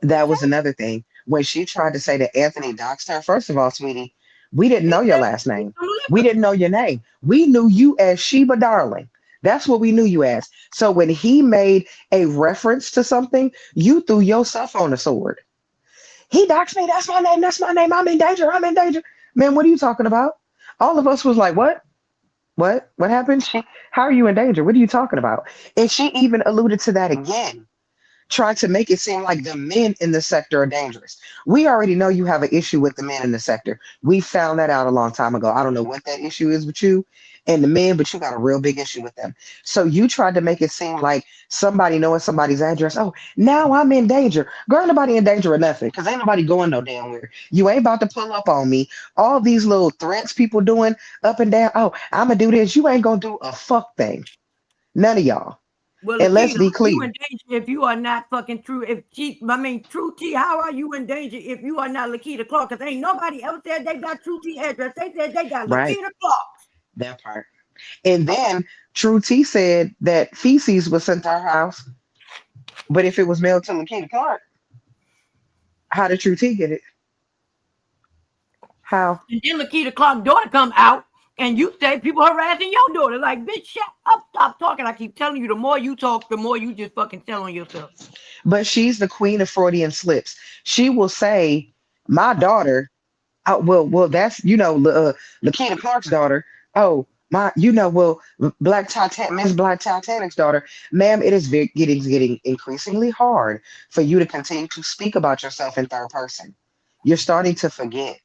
That was another thing. When she tried to say that Anthony doxed her, first of all, sweetie, we didn't know your last name. We didn't know your name. We knew you as Sheba Darling. That's what we knew you as. So when he made a reference to something, you threw yourself on the sword. He doxed me. That's my name. That's my name. I'm in danger. I'm in danger. Man, what are you talking about? All of us was like, what? What happened? How are you in danger? What are you talking about? And she even alluded to that again, trying to make it seem like the men in the sector are dangerous. We already know you have an issue with the men in the sector. We found that out a long time ago. I don't know what that issue is with you and the men, but you got a real big issue with them. So you tried to make it seem like somebody knowing somebody's address. Oh, now I'm in danger. Girl, ain't nobody in danger or nothing, because ain't nobody going no damn where. You ain't about to pull up on me. All these little threats people doing up and down. Oh, I'm going to do this. You ain't going to do a fuck thing. None of y'all. Well, And let's Lakita, be you clear. in danger if you are not fucking true. True T, how are you in danger if you are not Lakita Clark? Because ain't nobody ever said they got True T address. They said they got Right. Lakita Clark. That part. And then True T said that feces was sent to her house, but if it was mailed to Lakita Clark, how did True T get it? How? And then Lakita Clark's daughter come out and you say people harassing your daughter. Like, bitch, shut up, stop talking. I keep telling you, the more you talk, the more you just fucking tell on yourself. But she's the queen of Freudian slips. She will say, my daughter, well, that's, Lakita Clark's daughter. Oh, Miss Black Titanic's daughter. Ma'am, it is getting increasingly hard for you to continue to speak about yourself in third person. You're starting to forget.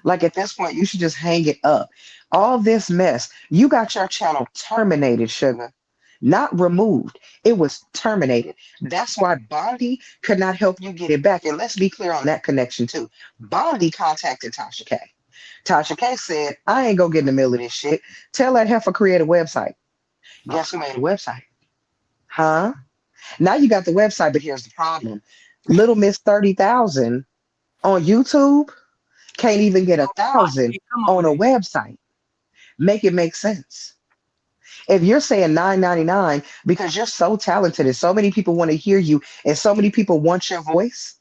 Like at this point, you should just hang it up. All this mess, you got your channel terminated, sugar. Not removed. It was terminated. That's why Bondi could not help you get it back. And let's be clear on that connection too. Bondi contacted Tasha K. Tasha K said, I ain't gonna get in the middle of this shit. Tell that heifer create a website. Guess who made a website? Huh? Now you got the website, but here's the problem. Little Miss 30,000 on YouTube can't even get 1,000 on a website. Make it make sense. If you're saying $9.99 because you're so talented and so many people want to hear you and so many people want your voice,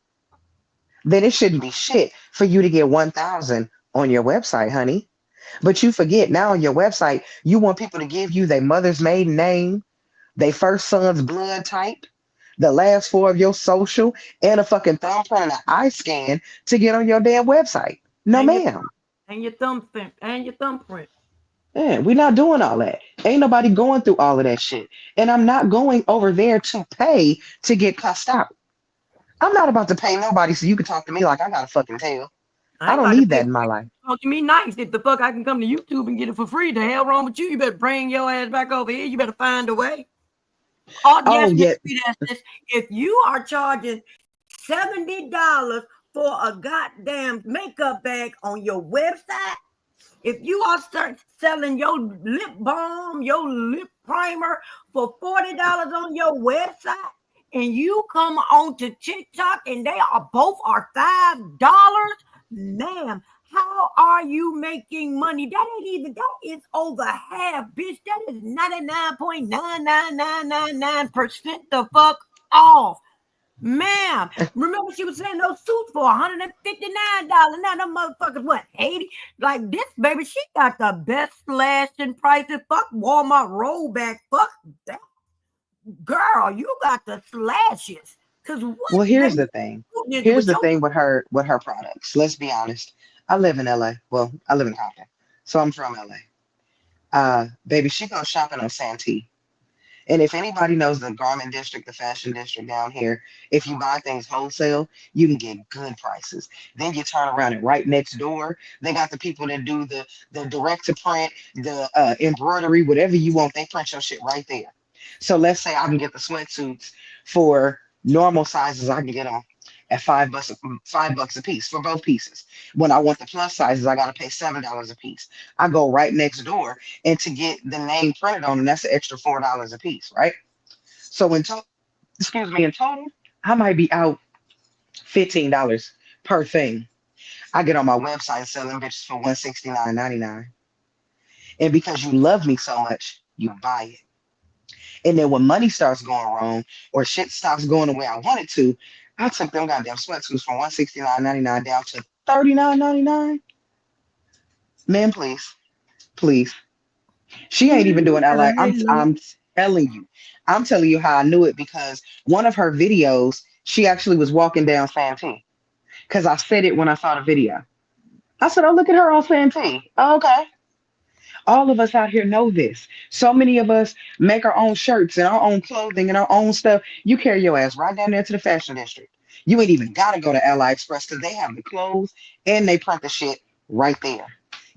then it shouldn't be shit for you to get 1,000 on your website, honey. But you forget now on your website, you want people to give you their mother's maiden name, their first son's blood type, the last four of your social, and a fucking thumbprint and an eye scan to get on your damn website. No, ma'am. And your thumbprint. And your thumbprint. Yeah, we're not doing all that. Ain't nobody going through all of that shit. And I'm not going over there to pay to get cussed out. I'm not about to pay nobody so you can talk to me like I got a fucking tail. I don't need that in my life. Talk to me nice. If the fuck I can come to YouTube and get it for free, the hell wrong with you? You better bring your ass back over here. You better find a way. Oh, yeah. If you are charging $70 for a goddamn makeup bag on your website, if you are selling your lip balm, your lip primer for $40 on your website, and you come on to TikTok and they are both $5, ma'am, how are you making money? That is over half, bitch. That is 99.99999% the fuck off. Ma'am, remember she was saying those suits for $159. Now them motherfuckers, what, 80? Like this, baby, she got the best slashing prices. Fuck Walmart rollback. Fuck that. Girl, you got the slashes. Well, here's the thing. Here's the thing with her products. Let's be honest. I live in LA. Well, I live in Compton. So I'm from LA. Baby, she goes shopping on Santee. And if anybody knows the garment district, the fashion district down here, if you buy things wholesale, you can get good prices. Then you turn around and right next door, they got the people that do the direct to print, the embroidery, whatever you want, they print your shit right there. So let's say I can get the sweatsuits for normal sizes, I can get them at $5 a piece for both pieces. When I want the plus sizes, I gotta pay $7 a piece. I go right next door, and to get the name printed on them, that's an extra $4 a piece, right? So in total, I might be out $15 per thing. I get on my website selling bitches for $169.99. And because you love me so much, you buy it. And then when money starts going wrong or shit stops going the way I want it to, I took them goddamn sweatsuits from $169.99 down to $39.99. Man, please. Please. She ain't even doing LA. I'm telling you. I'm telling you how I knew it, because one of her videos, she actually was walking down Santee. Because I said it when I saw the video. I said, oh, look at her on Santee. Okay. All of us out here know this. So many of us make our own shirts and our own clothing and our own stuff. You carry your ass right down there to the fashion district. You ain't even got to go to Ally Express because they have the clothes and they print the shit right there.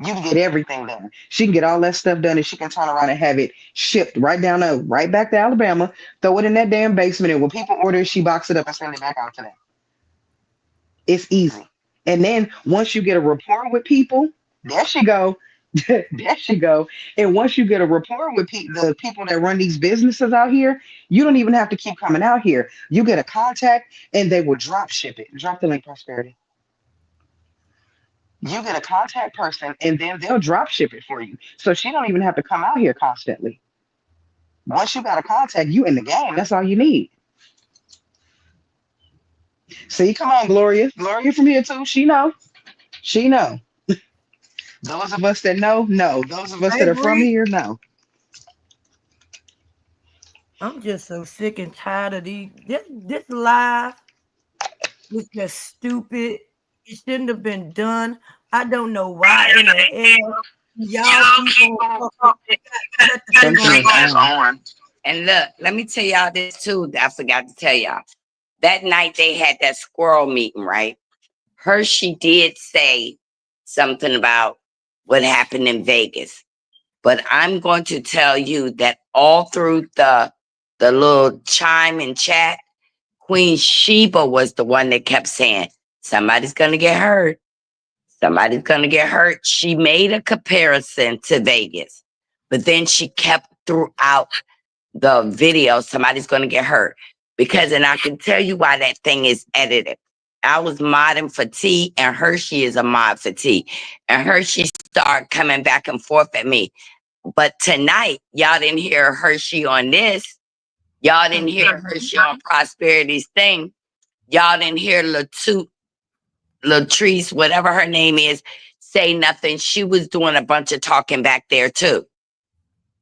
You can get everything done. She can get all that stuff done and she can turn around and have it shipped right down there, right back to Alabama, throw it in that damn basement. And when people order it, she box it up and send it back out to them. It's easy. And then once you get a rapport with people, there she go. There she go. And once you get a rapport with the people that run these businesses out here, you don't even have to keep coming out here. You get a contact and they will drop ship it. Drop the link, Prosperity. You get a contact person and then they'll drop ship it for you. So she don't even have to come out here constantly. Once you got a contact, you in the game. That's all you need. See, come on, Gloria. Gloria from here too. She know. She know. Those of us that know. Those of us that are from here, know. I'm just so sick and tired of this live. It's just stupid. It shouldn't have been done. I don't know why in the hell y'all keep on. And look, let me tell y'all this too. I forgot to tell y'all. That night they had that squirrel meeting, right? Hershey did say something about what happened in Vegas. But I'm going to tell you that all through the little chime in chat, Queen Sheba was the one that kept saying, somebody's going to get hurt. Somebody's going to get hurt. She made a comparison to Vegas, but then she kept throughout the video, somebody's going to get hurt. Because, and I can tell you why that thing is edited. I was modding for T, and Hershey is a mod for T. And Hershey started coming back and forth at me. But tonight, y'all didn't hear Hershey on this. Y'all didn't hear Hershey on Prosperity's thing. Y'all didn't hear Latrice, whatever her name is, say nothing. She was doing a bunch of talking back there too.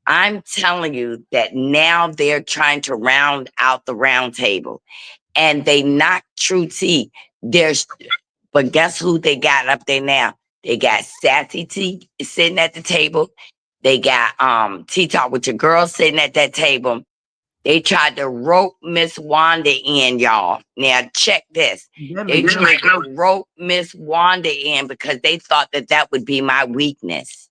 I'm telling you that now they're trying to round out the round table. And they knocked True T. But guess who they got up there now? They got Sassy T sitting at the table. They got T-Talk with your girl sitting at that table. They tried to rope Miss Wanda in, y'all. Now check this. They tried to rope Miss Wanda in because they thought that that would be my weakness,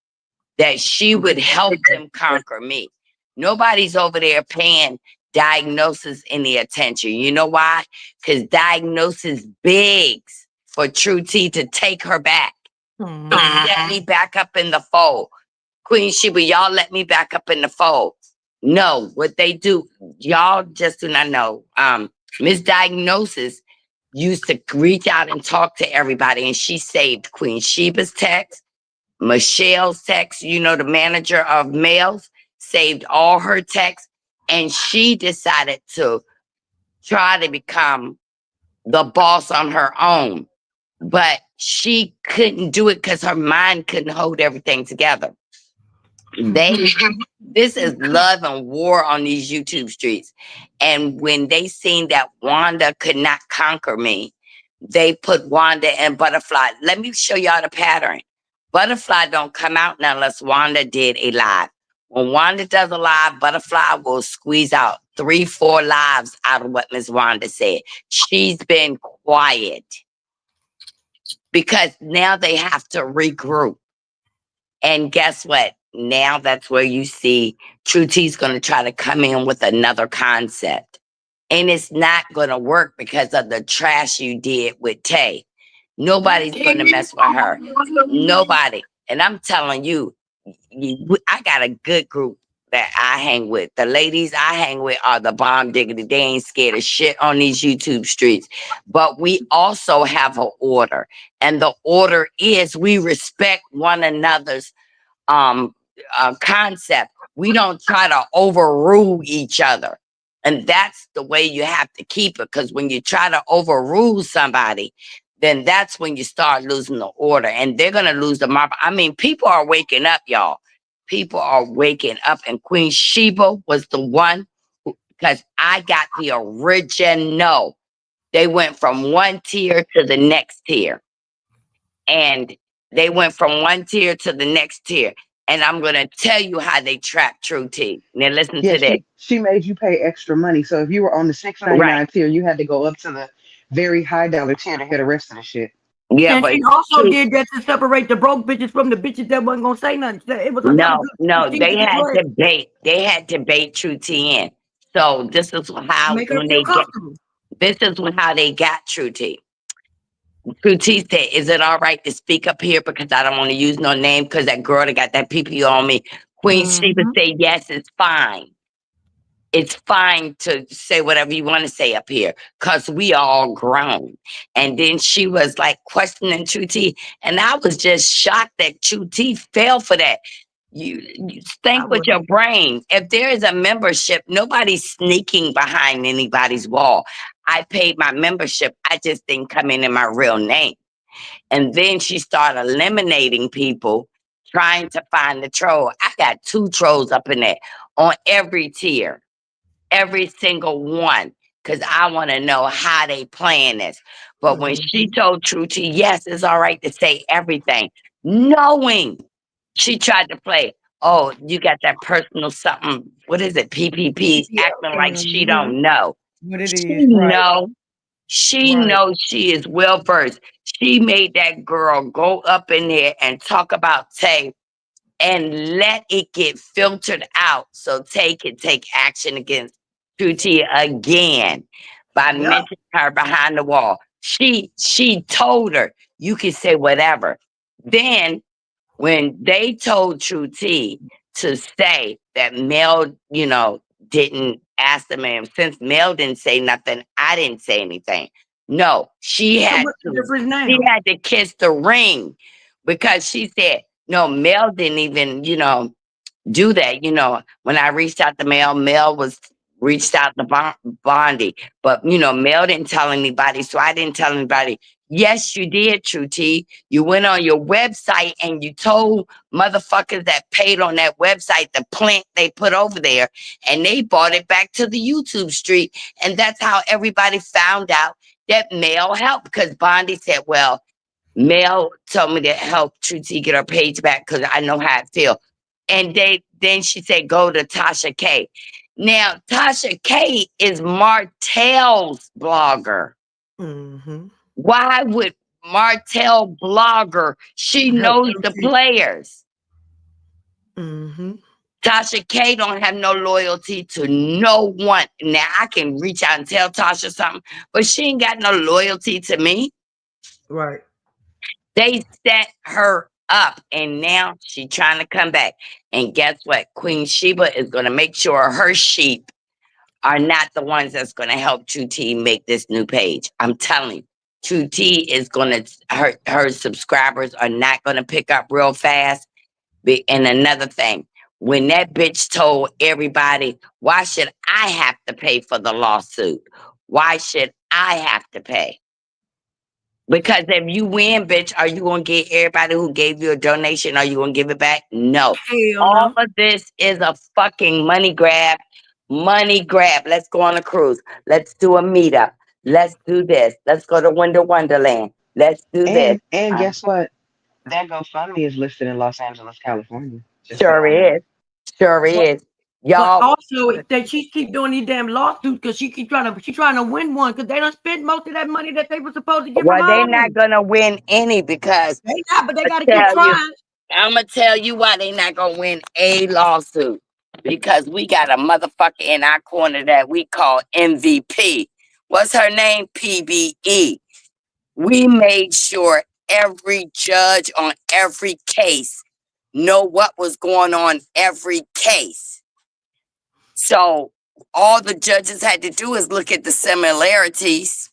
that she would help them conquer me. Nobody's over there paying Diagnosis any attention. You know why? Because Diagnosis begs for True T to take her back. Let me back up in the fold. Queen Sheba, y'all let me back up in the fold. No, what they do, y'all just do not know. Miss Diagnosis used to reach out and talk to everybody, and she saved Queen Sheba's text, Michelle's text, you know, the manager of mails, saved all her texts, and she decided to try to become the boss on her own. But she couldn't do it because her mind couldn't hold everything together. This is love and war on these YouTube streets. And when they seen that Wanda could not conquer me, they put Wanda and Butterfly. Let me show y'all the pattern. Butterfly don't come out unless Wanda did a live. When Wanda does a live, Butterfly will squeeze out 3-4 lives out of what Miss Wanda said. She's been quiet because now they have to regroup. And guess what? Now that's where you see True T's going to try to come in with another concept. And it's not going to work because of the trash you did with Tay. Nobody's going to mess with her. Nobody. And I'm telling you, I got a good group that I hang with. The ladies I hang with are the bomb diggity. They ain't scared of shit on these YouTube streets. But we also have an order. And the order is we respect one another's concept. We don't try to overrule each other. And that's the way you have to keep it. Because when you try to overrule somebody, then that's when you start losing the order. And they're going to lose the marble. I mean, people are waking up, y'all. People are waking up. And Queen Sheba was the one because I got the original. They went from one tier to the next tier. And They went from one tier to the next tier. And I'm going to tell you how they trap True T. Now listen Yeah, to this. she made you pay extra money. So if you were on the Right. $6.99 tier, you had to go up to the very high dollar tier to hear the rest of the shit. Yeah, And but she also did that to separate the broke bitches from the bitches that wasn't gonna say nothing. It was another good no, scheme they to had play. to bait. They had to bait True T in. So this is how Make her feel comfortable. this is how they got True T. True T said, "Is it all right to speak up here because I don't want to use no name because that girl that got that PP on me?" Queen Sheba said, "Yes, it's fine. It's fine to say whatever you want to say up here because we all grown." And then she was like questioning True T, and I was just shocked that True T fell for that. You think with your brain. If there is a membership, nobody's sneaking behind anybody's wall. I paid my membership. I just didn't come in my real name. And then she started eliminating people, trying to find the troll. I got 2 trolls up in there on every tier, every single one, because I want to know how they playing this. But when she told True T, yes, it's all right to say everything, knowing she tried to play, oh, you got that personal something, what is it, PPP, acting like she don't know. What it She is, right? know. She Right. knows she is well versed. She made that girl go up in there and talk about Tay and let it get filtered out so Tay can take action against True T again by mentioning her behind the wall. She told her you can say whatever. Then when they told True T to say that Mel, didn't ask the man, since Mel didn't say nothing, I didn't say anything. No, she So had what's the to. difference now? She had to kiss the ring because she said no. Mel didn't even, do that. When I reached out to Mel was reached out to Bondi, but Mel didn't tell anybody, so I didn't tell anybody. Yes, you did, True T. You went on your website and you told motherfuckers that paid on that website the plant they put over there, and they bought it back to the YouTube street, and that's how everybody found out that Mel helped because Bondi said, "Well, Mel told me to help True T get her page back because I know how it feels." And then she said, "Go to Tasha K." Now, Tasha K is Martell's blogger. Why would Martell blogger? She knows the players. Tasha K don't have no loyalty to no one. Now, I can reach out and tell Tasha something, but she ain't got no loyalty to me. Right. They set her up, and now she's trying to come back. And guess what? Queen Sheba is going to make sure her sheep are not the ones that's going to help True T make this new page. I'm telling you, True T is going to, her subscribers are not going to pick up real fast. And another thing, when that bitch told everybody, why should I have to pay for the lawsuit? Why should I have to pay? Because if you win, bitch, are you going to get everybody who gave you a donation? Are you going to give it back? No. All of this is a fucking money grab. Money grab. Let's go on a cruise. Let's do a meetup. Let's do this. Let's go to Winter Wonderland. Let's do this. And guess what? That GoFundMe is listed in Los Angeles, California. Sure is. Sure is. Y'all. But also, that she keep doing these damn lawsuits because she trying to win one because they don't spend most of that money that they were supposed to give Well, them. they're not gonna win any because they not, but they gotta keep trying. I'm gonna tell you why they not gonna win a lawsuit. Because we got a motherfucker in our corner that we call MVP. What's her name? PBE. We made sure every judge on every case know what was going on every case. So all the judges had to do is look at the similarities.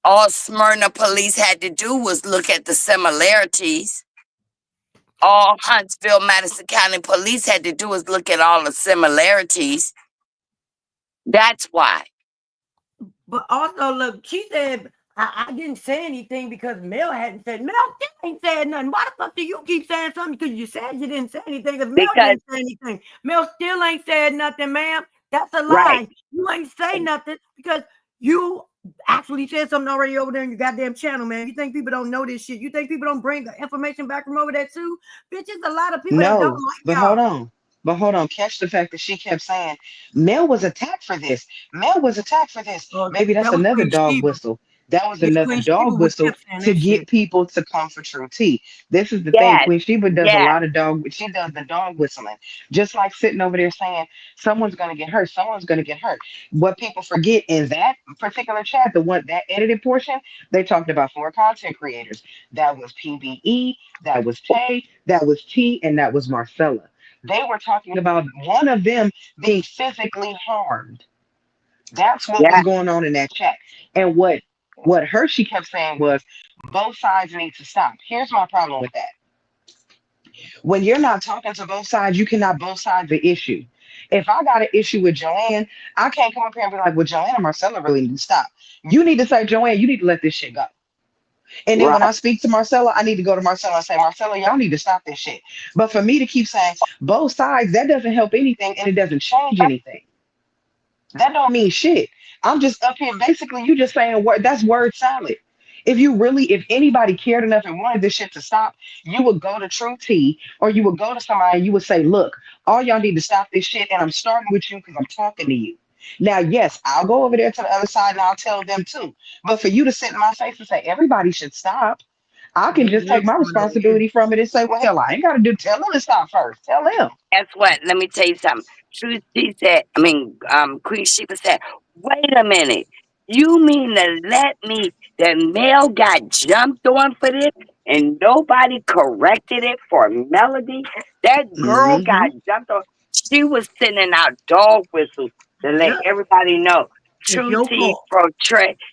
All Smyrna police had to do was look at the similarities. All Huntsville, Madison County police had to do is look at all the similarities. That's why. But also, look, she said, I didn't say anything because Mel hadn't said. Mel still ain't said nothing. Why the fuck do you keep saying something? Because you said you didn't say anything. Because Mel didn't say anything. Mel still ain't said nothing, ma'am. That's a lie. Right. You ain't say nothing because you actually said something already over there in your goddamn channel, man. You think people don't know this shit? You think people don't bring the information back from over there too? Bitches, a lot of people that don't No, like but y'all. hold on. But hold on. Catch the fact that she kept saying, Mel was attacked for this. Mel was attacked for this. Maybe that's That was another Queen dog Sheba. whistle. That was Yeah, another Queen Sheba dog was whistle kept saying to that shit. get people to come for True Tea. This is the thing. Yes, Queen Sheba does a yes, lot of dog, she does the dog whistling. Just like sitting over there saying, someone's going to get hurt. Someone's going to get hurt. What people forget in that particular chat, the one, that edited portion, they talked about 4 content creators. That was PBE, that was Tay, that was T, and that was Marcella. They were talking about one of them being physically harmed. That's what was yes. going on in that chat. And what Hershey kept saying was both sides need to stop. Here's my problem with that. When you're not talking to both sides, you cannot both sides the issue. If I got an issue with Joanne, I can't come up here and be like, well, Joanne and Marcella really need to stop. You need to say, Joanne, you need to let this shit go. And then Right. when I speak to Marcella, I need to go to Marcella and say, Marcella, y'all need to stop this shit. But for me to keep saying both sides, that doesn't help anything and it doesn't change anything. That don't mean shit. I'm just up here. Basically, you just saying word. That's word salad. If anybody cared enough and wanted this shit to stop, you would go to True T or you would go to somebody and you would say, look, all y'all need to stop this shit. And I'm starting with you because I'm talking to you. Now, yes, I'll go over there to the other side and I'll tell them too. But for you to sit in my face and say everybody should stop, I can They just live take my coming over here. responsibility from it and say, well, hell, I ain't got to do, tell them to stop first. Tell them. Guess what? Let me tell you something. She said, Queen Sheba said, wait a minute. You mean to let me, the male got jumped on for this and nobody corrected it for Melody? That girl got Mm-hmm. jumped on. She was sending out dog whistles to let Yep, everybody know. it's True your T fault.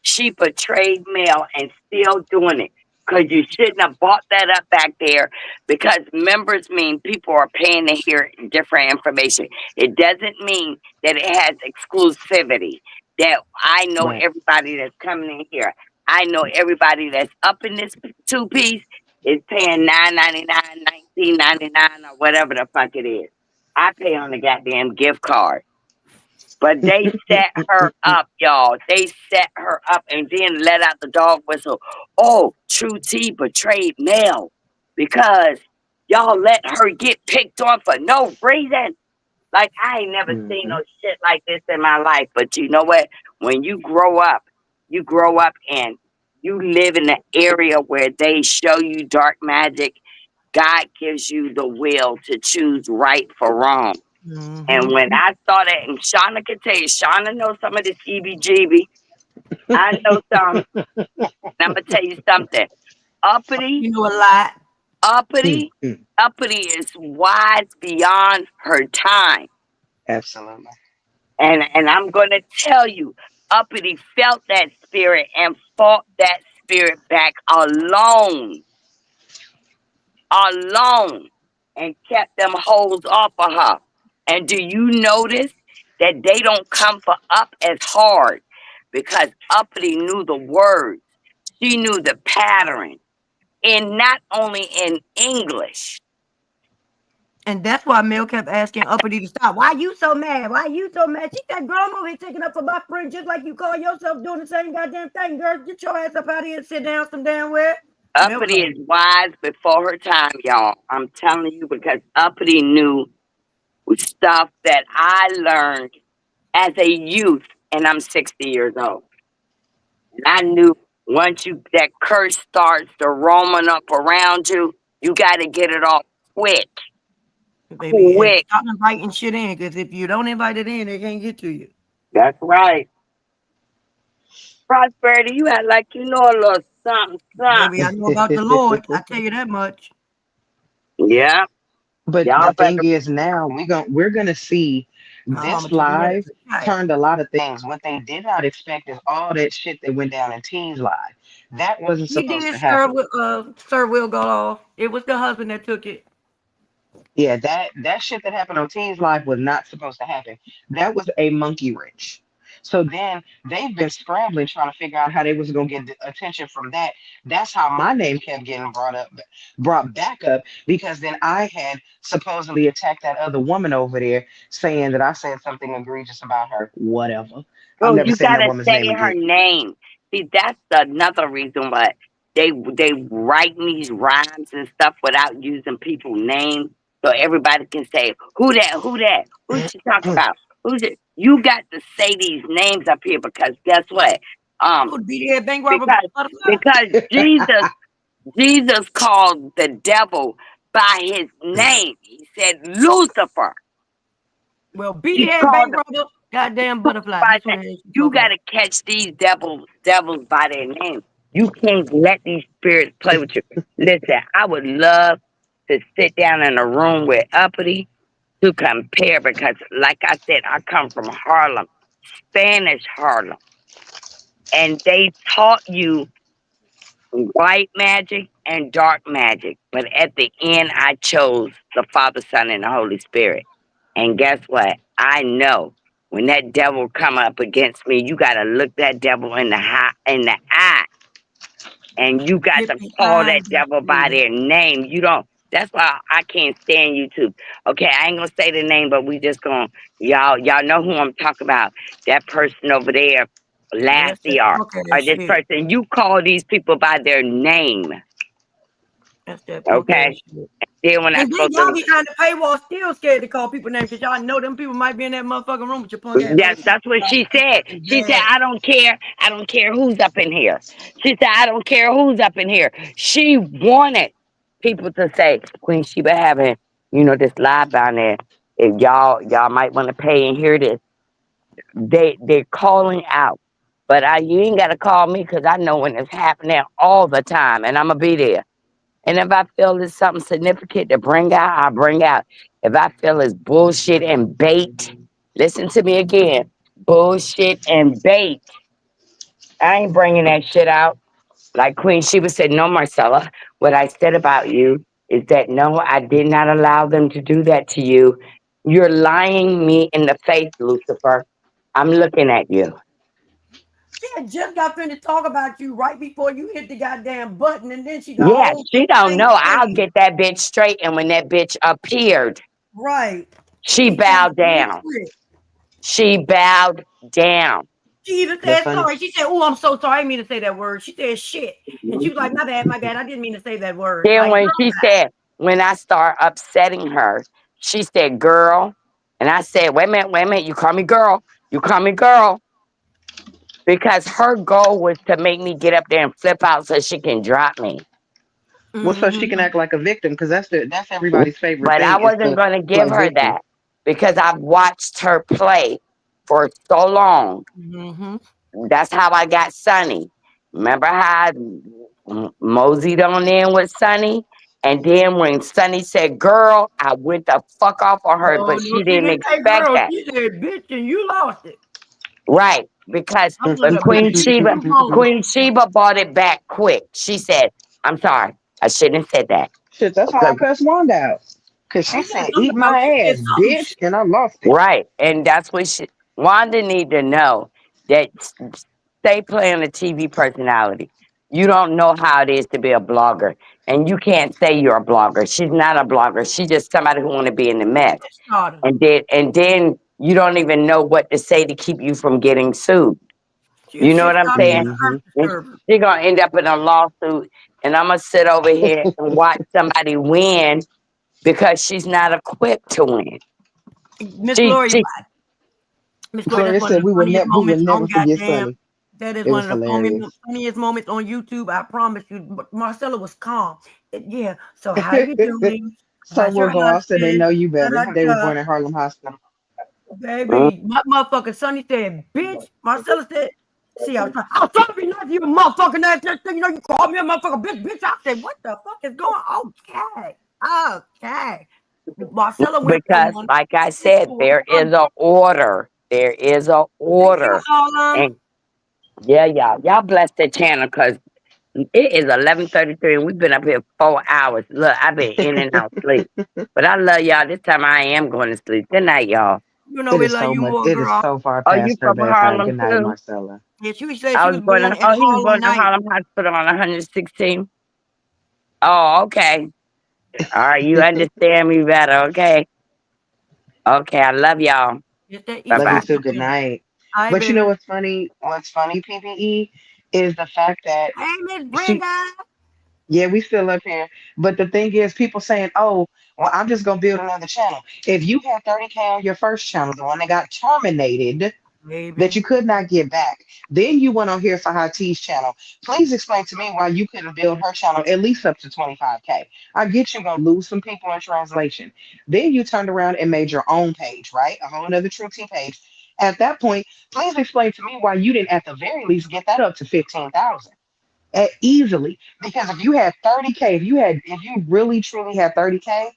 she portrayed Mel and still doing it. Because you shouldn't have bought that up back there because members mean people are paying to hear different information. It doesn't mean that it has exclusivity. That I know Right. everybody that's coming in here. I know everybody that's up in this 2 piece is paying $9.99, $19.99, or whatever the fuck it is. I pay on the goddamn gift card. But they set her up, y'all. They set her up and then let out the dog whistle. Oh, True T betrayed Mel because y'all let her get picked on for no reason. Like, I ain't never seen Mm-hmm. no shit like this in my life. But you know what? When you grow up and you live in an area where they show you dark magic, God gives you the will to choose right for wrong. And Mm-hmm. when I saw that, and Shauna can tell you, Shauna knows some of this EBGB. I know some. And I'm gonna tell you something. Uppity, You know a lot. uppity, uppity is wise beyond her time. Absolutely. And I'm gonna tell you, uppity felt that spirit and fought that spirit back alone, and kept them holes off of her. And do you notice that they don't come for up as hard because uppity knew the words, she knew the pattern, and not only in English. And that's why Mel kept asking Uppity to stop. Why you so mad? Why you so mad? She said, girl, I'm over here taking up for my friend just like you call yourself doing the same goddamn thing, girl. Get your ass up out of here and sit down some damn where. Mel was Uppity like, is wise before her time, y'all. I'm telling you because uppity knew stuff that I learned as a youth, and I'm 60 years old. And I knew once that curse starts to roaming up around you, you got to get it off quick, baby, and quick. stop inviting shit in because if you don't invite it in, they can't get to you. That's right. Prosperity, you act like you know a little something, Baby, something. I know about the Lord. I tell you that much. Yeah, But y'all the better. thing is now we're gonna see My mama this took me that as live a child. turned a lot of things. What they did not expect is all that shit that went down in Teens Live. That wasn't We supposed did, to happen. Sir Will got off. It was the husband that took it. Yeah, that shit that happened on Teens Live was not supposed to happen. That was a monkey wrench. So then they've been scrambling trying to figure out how they was gonna get the attention from that. That's how my name kept getting brought back up because then I had supposedly attacked that other woman over there, saying that I said something egregious about her. Whatever. I'm Oh, never you saying that gotta woman's say name her again. name. See, that's another reason why they write these rhymes and stuff without using people's names, so everybody can say who that, who she talk about, who's it. You got to say these names up here because guess what? Would be there, bank robber, Because Jesus called the devil by his name. He said Lucifer. Well, beat head bank robber, goddamn butterfly. That's what it is. You gotta catch these devils by their name. You can't let these spirits play with you. Listen, I would love to sit down in a room with Uppity to compare because, like I said, I come from Harlem, Spanish Harlem, and they taught you white magic and dark magic. But at the end, I chose the Father, Son, and the Holy Spirit. And guess what? I know when that devil come up against me, you got to look that devil in the eye. And you got to call that devil by their name. You don't. That's why I can't stand YouTube. Okay, I ain't gonna say the name, but we just gonna y'all know who I'm talking about. That person over there, Lassie, or this person. You call these people by their name. That's that okay. Then when I go y'all behind the paywall still scared to call people names because y'all know them people might be in that motherfucking room with your punk ass. That's what she said. She said, I don't care. I don't care who's up in here. She said, I don't care who's up in here. She wanted people to say, Queen Sheba having, this live down there. If y'all might want to pay and hear this. They're calling out. But you ain't got to call me because I know when it's happening all the time. And I'm going to be there. And if I feel there's something significant to bring out, I'll bring out. If I feel it's bullshit and bait, listen to me again. Bullshit and bait. I ain't bringing that shit out. Like Queen Sheba said, no, Marcella, what I said about you is that no, I did not allow them to do that to you. You're lying me in the face, Lucifer. I'm looking at you. She just got finished talk about you right before you hit the goddamn button, and then she she don't know. I'll get that bitch straight. And when that bitch appeared, she bowed down. She bowed down. She even said sorry. She said, "Oh, I'm so sorry. I didn't mean to say that word." She said shit, and she was like, "My bad. I didn't mean to say that word." Then when I start upsetting her, she said, "Girl," and I said, "Wait a minute. You call me girl. Because her goal was to make me get up there and flip out so she can drop me. Well, so she can act like a victim because that's everybody's favorite but thing. I wasn't going to give her that because I've watched her play for so long. That's how I got Sunny. Remember how I moseyed on in with Sunny? And then when Sunny said girl, I went the fuck off on her, but she didn't expect that. She said bitch and you lost it. Right, because when Queen Sheba bought it back quick, she said, I'm sorry, I shouldn't have said that. Shit, that's why I cussed Wanda out. Because she said, eat my ass, bitch, and I lost it. Right, and that's what Wanda need to know that stay playing a TV personality. You don't know how it is to be a blogger, and you can't say you're a blogger. She's not a blogger. She's just somebody who want to be in the mess. And then you don't even know what to say to keep you from getting sued. You know what I'm saying? She's gonna end up in a lawsuit, and I'm gonna sit over here and watch somebody win because she's not equipped to win. Miss Gloria said we would never forget Sunny. That is one of the funniest moments on YouTube. I promise you. Marcella was calm. So how you doing? So we'll go off so they know you better. They were born at Harlem Hospital. Baby, my motherfucker Sonny said, bitch. Marcella said, see, I was trying to be nice to you, motherfucking ass. You called me a motherfucker bitch. I said, what the fuck is going on? Okay. Marcella went because, like I said, there is an order. There is an order. And y'all bless the channel because it is 11:33 and we've been up here 4 hours. Look, I've been in and out sleep. But I love y'all. This time I am going to sleep. Good night, y'all. You know we love you more, girl. It is so far past her bedtime. Good night, Marcella. Yeah, she said she was born in he was born in Harlem Hospital on 116. Oh, okay. All right, you understand me better, okay? Okay, I love y'all. Love you too. Good night. But you know what's funny? PPE? is the fact that Hey, Miss she, Brenda. yeah, we still up here. But the thing is, people saying, oh, well, I'm just gonna build another channel. If you had 30K on your first channel, the one that got terminated, that Maybe. you could not get back. Then you went on here for High T's channel. Please explain to me why you couldn't build her channel at least up to 25K. I get you're gonna lose some people in translation. Then you turned around and made your own page, right? A whole other True T page. At that point, please explain to me why you didn't at the very least get that up to 15,000 easily. Because if you had 30K, if you really truly had 30K,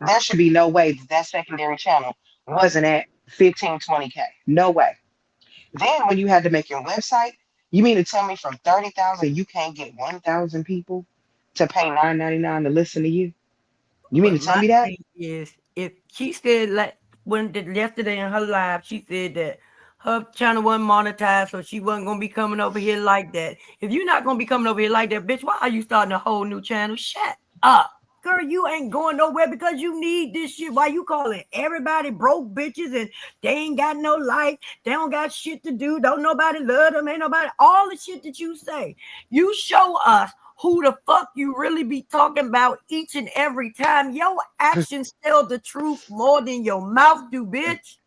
there should be no way that that secondary channel wasn't at 15, 20K. No way. Then when you had to make your website, you mean to tell me from 30,000 you can't get 1,000 people to pay 9.99 to listen to you? You mean But to tell my me that? thing is, if she said like yesterday in her live, she said that her channel wasn't monetized, so she wasn't gonna be coming over here like that. If you're not gonna be coming over here like that, bitch, why are you starting a whole new channel? Shut up. Girl, you ain't going nowhere because you need this shit. Why you calling everybody broke bitches and they ain't got no life? They don't got shit to do. Don't nobody love them. Ain't nobody. All the shit that you say. You show us who the fuck you really be talking about each and every time. Your actions tell the truth more than your mouth do, bitch.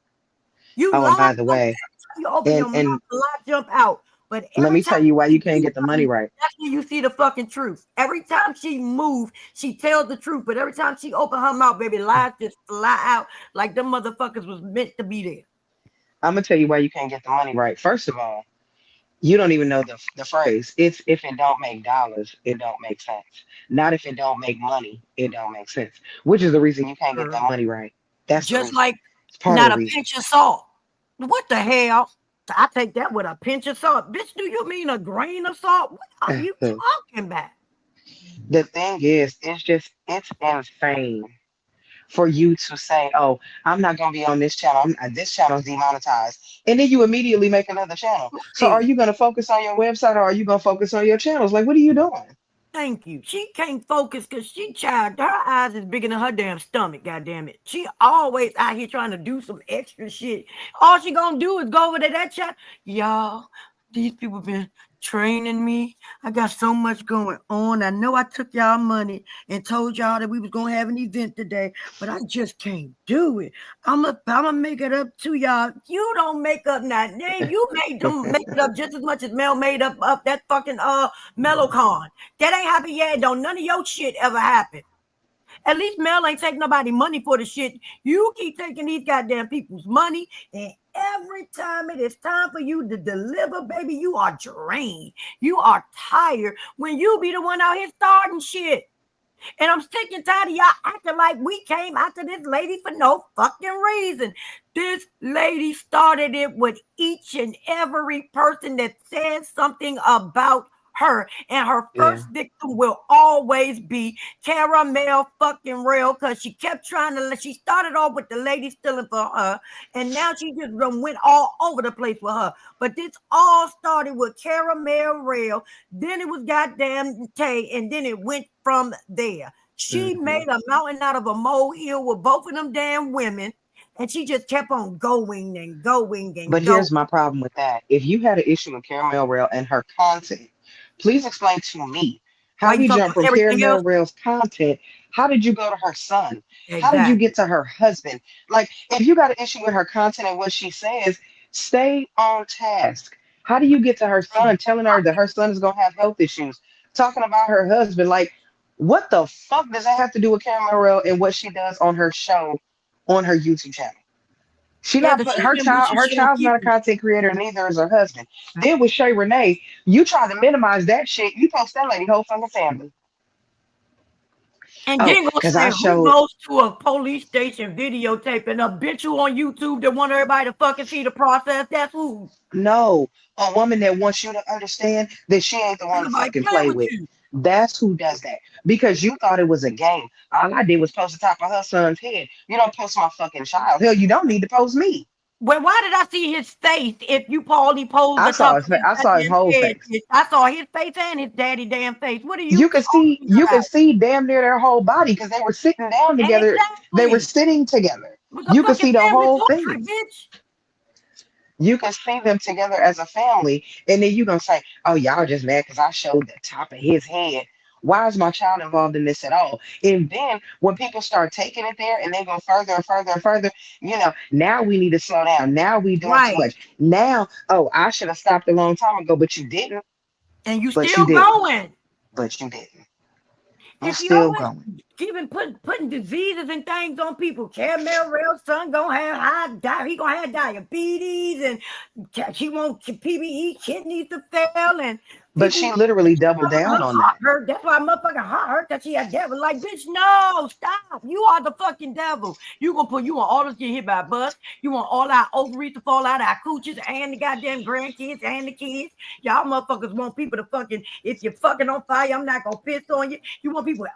You Oh, and lie by the so way, bad, you open your and mouth, and a lie jump out. But let every me time tell you why she you can't do get the money something, right. that's when you see the fucking truth. Every time she moves, she tells the truth. But every time she open her mouth, baby, lies just fly out like them motherfuckers was meant to be there. I'm gonna tell you why you can't get the money right. First of all, you don't even know the phrase. It's if it don't make dollars, it don't make sense. Not if it don't make money, it don't make sense. Which is the reason you can't get that money right. That's the Just reason. like It's part of not the a reason. pinch of salt. What the hell? I take that with a pinch of salt. Bitch, do you mean a grain of salt? What are you talking about? The thing is, it's insane for you to say, "Oh, I'm not gonna be on this channel. This channel's demonetized," and then you immediately make another channel. So, are Hey, you gonna focus on your website or are you gonna focus on your channels? Like, what are you doing? thank you. She can't focus because she child. Her eyes is bigger than her damn stomach. God damn it. She always out here trying to do some extra shit. All she gonna do is go over to that chat. Y'all, these people been training me. I got so much going on. I know I took y'all money and told y'all that we was gonna have an event today, but I just can't do it. I'ma make it up to y'all. You don't make up nothing. You made them make it up just as much as Mel made up that fucking Mellowcon. That ain't happened yet. Don't none of your shit ever happen. At least Mel ain't taking nobody money for the shit. You keep taking these goddamn people's money, and every time it is time for you to deliver, baby, you are drained. You are tired when you be the one out here starting shit. And I'm sick and tired of y'all acting like we came after this lady for no fucking reason. This lady started it with each and every person that said something about her. And her Yeah. first victim will always be Caramel fucking Real, because she kept trying to, she started off with the lady stealing for her, and now she just went all over the place with her. But this all started with Caramel Real, then it was goddamn Tay, and then it went from there. She made a mountain out of a molehill with both of them damn women, and she just kept on going and going and But going. here's my problem with that. If you had an issue with Caramel Rail and her content, please explain to me Why how you we talking jump about from everything Caramel else? Rail's content. How did you go to her son? How did you Exactly. get to her husband? Like, if you got an issue with her content and what she says, stay on task. How do you get to her son, telling her that her son is going to have health issues, talking about her husband? Like, what the fuck does that have to do with Caramel Rail and what she does on her show, on her YouTube channel? She Yeah, not because put she's been bullshit her shitting child's not a people. content creator, neither is her husband. Then with Shay Renee, you try to minimize that shit. You post that lady whole fucking family. And Oh, then gonna because say I who showed goes to a police station videotaping a bitch who on YouTube that want everybody to fucking see the process. That's who. no, a woman that wants you to understand that she ain't the one to Everybody fucking playing play with with. you. That's who does that. Because you thought it was a game. All I did was post the top of her son's head. You don't post my fucking child. Hell, you don't need to post me. Well, why did I see his face if you only posed the top of his I saw his goddamn whole head? face. I saw his face and his daddy damn face. What are you talking You about? could see damn near their whole body because they were sitting down together. They were Exactly. sitting together. It was a You could fucking see the family whole thing. portrait, bitch. You can see them together as a family, and then you're gonna say, "Oh, y'all just mad because I showed the top of his head." Why is my child involved in this at all? And then when people start taking it there and they go further and further and further, now we need to slow down. Now we doing too Right. much. Now, oh, I should have stopped a long time ago, but you didn't. And you But you still didn't. going. But you didn't. I'm If you still always going. keeping putting diseases and things on people, Caramel Rail's son gonna have he gonna have diabetes, and he won't PBE kidneys to fail, and But people she literally doubled her down on heart that. hurt. That's why motherfucking heart hurt that she had devil. Like, bitch, no, stop. You are the fucking devil. You want all us get hit by a bus. You want all our ovaries to fall out our cooches and the goddamn grandkids and the kids. Y'all motherfuckers want people to fucking, if you're fucking on fire, I'm not gonna piss on you. You want people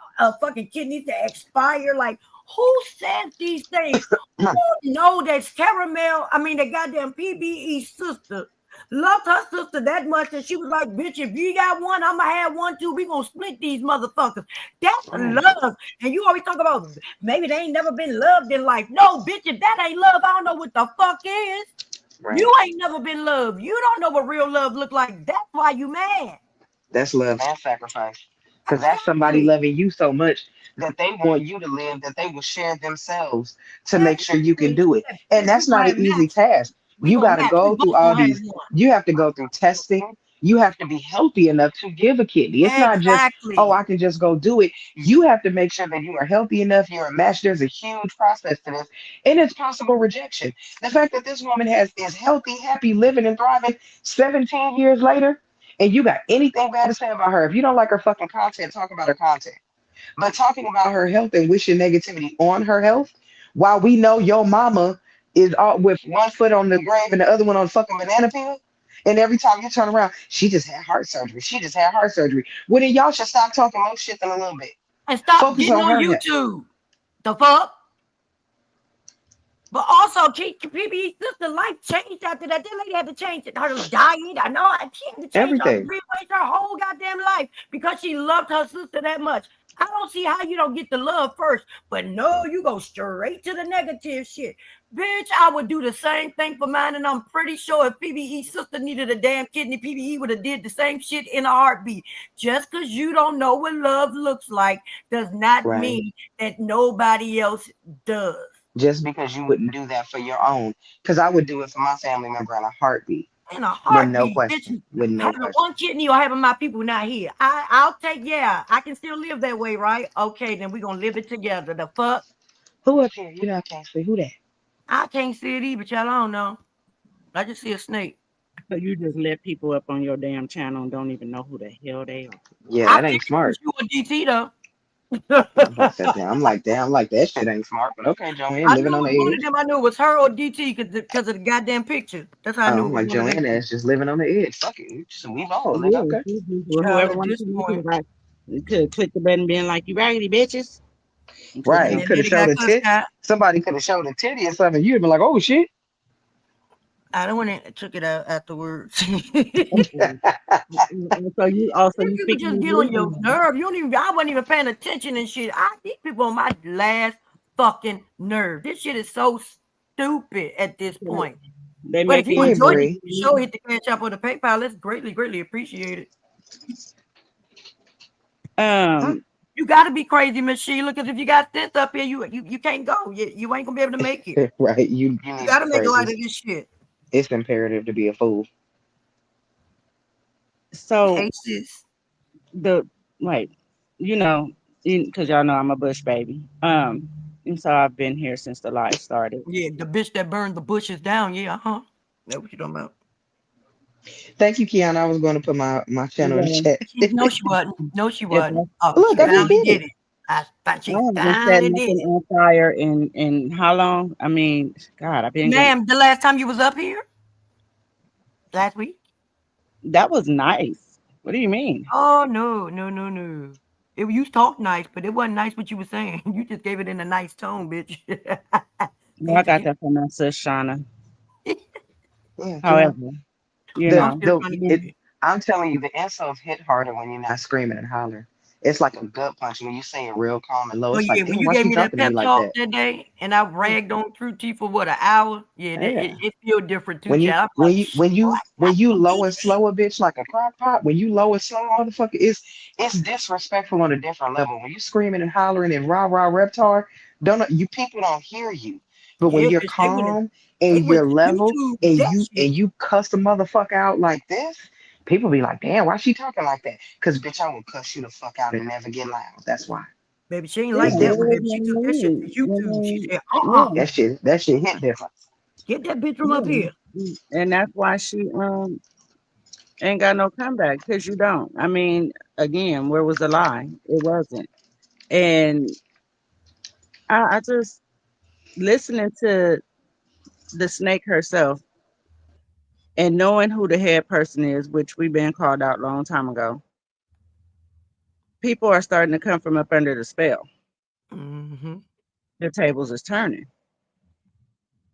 fucking kidneys to expire. Like, who says these things? Who know that the goddamn PBE sister loved her sister that much that she was like, bitch, if you got one, I'm gonna have one too. We gonna split these motherfuckers. That's Right. love. And you always talk about maybe they ain't never been loved in life. No, bitch, if that ain't love, I don't know what the fuck is. Right. You ain't never been loved. You don't know what real love look like. That's why you mad. That's love and sacrifice. Because that's somebody Exactly. loving you so much that they want you to live, that they will share themselves to make sure you can Exactly. do it. And Bitch, we that's not gonna an have easy match. task. We You gonna got to match. We go through both all gonna have these, one. you have to go through testing. You have to be healthy enough to give a kidney. It's not just, oh, Exactly. I can just go do it. You have to make sure that you are healthy enough. You're a match. There's a huge process to this. And it's possible rejection. The fact that this woman is healthy, happy, living, and thriving 17 years later, and you got anything bad to say about her, if you don't like her fucking content, talk about her content. But talking about her health and wishing negativity on her health, while we know your mama is all with one foot on the grave and the other one on fucking banana peel, and every time you turn around, she just had heart surgery. She just had heart surgery. Well, then y'all should stop talking more shit than a little bit. And stop Focus getting on on her health. YouTube. The fuck? But also, PB's sister life changed after that. That lady had to change her diet. I know she had to change her Everything. rearrange her whole goddamn life because she loved her sister that much. I don't see how you don't get the love first, but no, you go straight to the negative shit. Bitch, I would do the same thing for mine, and I'm pretty sure if PBE's sister needed a damn kidney, PBE would have did the same shit in a heartbeat. Just because you don't know what love looks like does not Right. mean that nobody else does. Just because you wouldn't do that for your own. Because I would do it for my family member in a heartbeat. In a With no heartbeat, bitch. question. With no Having question. one kidney or having my people not here. I'll take, yeah, I can still live that way, right? Okay, then we're gonna live it together. The fuck? Who up here? You know I can't see. Who that? I can't see it either, y'all. I don't know. I just see a snake. So you just let people up on your damn channel and don't even know who the hell they are. Yeah, I that ain't figured it was smart. you or DT though. I'm like that. I'm like that shit ain't smart. But okay, JoAnn I knew living it on was the one of edge. them. I knew it was her or DT because of the goddamn picture. That's how I Oh, knew I'm it was like one of them JoAnn two. ass just living on the edge. Fuck it, just move on. Nigga. Yeah, Okay. well, Child, whoever at wanted this to know point, right, you could click the button being like, you raggedy bitches. And click and Right. on that Could have lady showed got a cussed tit. out. Somebody could have showed a titty or something. You'd been like, oh shit. I don't want to took it out afterwards. so you also These you people speaking just of get on your leaving. nerve. You don't even. I wasn't even paying attention and shit. These people on my last fucking nerve. This shit is so stupid at this point. They But if you making you Hey enjoyed Bree. the show, hit the cash app or the PayPal. Let's greatly appreciate it. Huh? um You got to be crazy, Miss Sheila, because if you got sense up here, you can't go. You ain't gonna be able to make it. Right. You You need got to to be make a light crazy. of this shit. It's imperative to be a fool. so Hey sis. the like you know because y'all know I'm a bush baby. And so I've been here since the live started. Yeah, the bitch that burned the bushes down. Yeah, That's what you talking about. Thank you, Kiana. I was going to put my channel in the Yeah, chat. No, she wasn't. No, she if wasn't. Oh, Look, she I just finally did did it. it. I thought I she haven't been finally setting did nothing it. on fire in how long? I mean, God, I've been going. Ma'am, the last time you was up here? Last week? That was nice. What do you mean? Oh no. You talk nice, but it wasn't nice what you were saying. You just gave it in a nice tone, bitch. Well, I Ain't got you? that from my sis Shauna. Yeah, However, you the I'm know, still the trying to get it. it. I'm telling you, the insults hit harder when you're not screaming and hollering. It's like a gut punch when you say it real calm and low. Oh It's like, yeah, when damn, you why gave she me that talking to me pep like talk that? that day, and I ragged on True Tea for what, an hour? Yeah, Yeah. it feel different too, When you child. I'm when like, you when boy, you I when you don't low believe and slow a bitch like a crock pot, when you low and slow motherfucker, it's disrespectful on a different level. When you screaming and hollering and rah rah reptar, don't you people don't hear you. But when yeah, you're bitch, calm they and went you're to level YouTube with and that you shit. cuss the motherfucker out like this, people be like, damn, why she talking like that? Cause bitch, I will cuss you the fuck out and never get loud. That's why. Baby, she ain't Yeah, like It's that one, different. it baby. She took that shit was to YouTube. She no said, yeah, That shit hit different. get that bitch from up yeah. here. And that's why she ain't got no comeback because you don't. I mean, again, where was the lie? It wasn't. And I just listening to the snake herself and knowing who the head person is, which we've been called out a long time ago, people are starting to come from up under the spell. Mm-hmm. The tables is turning.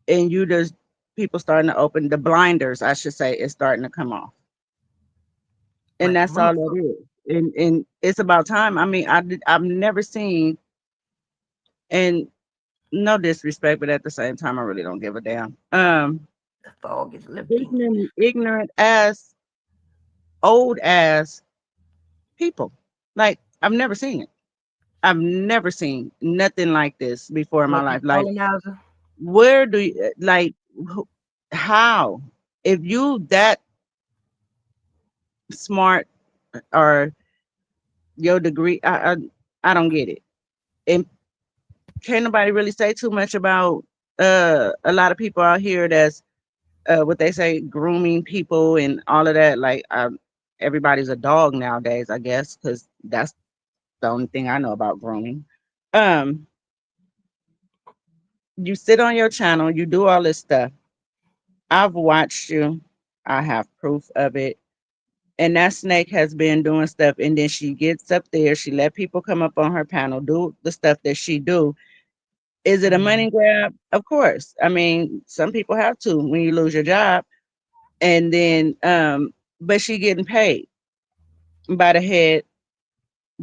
And you just people starting to open the blinders, I should say, is starting to come off. And Like a that's all motherfucker. it is. And it's about time. I mean, I've never seen, and no disrespect, but at the same time, I really don't give a damn. The fog is lifting. Ignorant as old as people. Like I've never seen it. I've never seen nothing like this before in my Like a life. Like, colonizer. where do you how? If you that smart or your degree, I don't get it. And can't nobody really say too much about a lot of people out here that's what they say grooming people and all of that. Like everybody's a dog nowadays, I guess, because that's the only thing I know about grooming. Um, you sit on your channel, you do all this stuff. I've watched you. I have proof of it. And that snake has been doing stuff, and then she gets up there. She let people come up on her panel, do the stuff that she do. Is it a Mm. money grab? Of course. I mean, some people have to when you lose your job, and then, but she getting paid by the head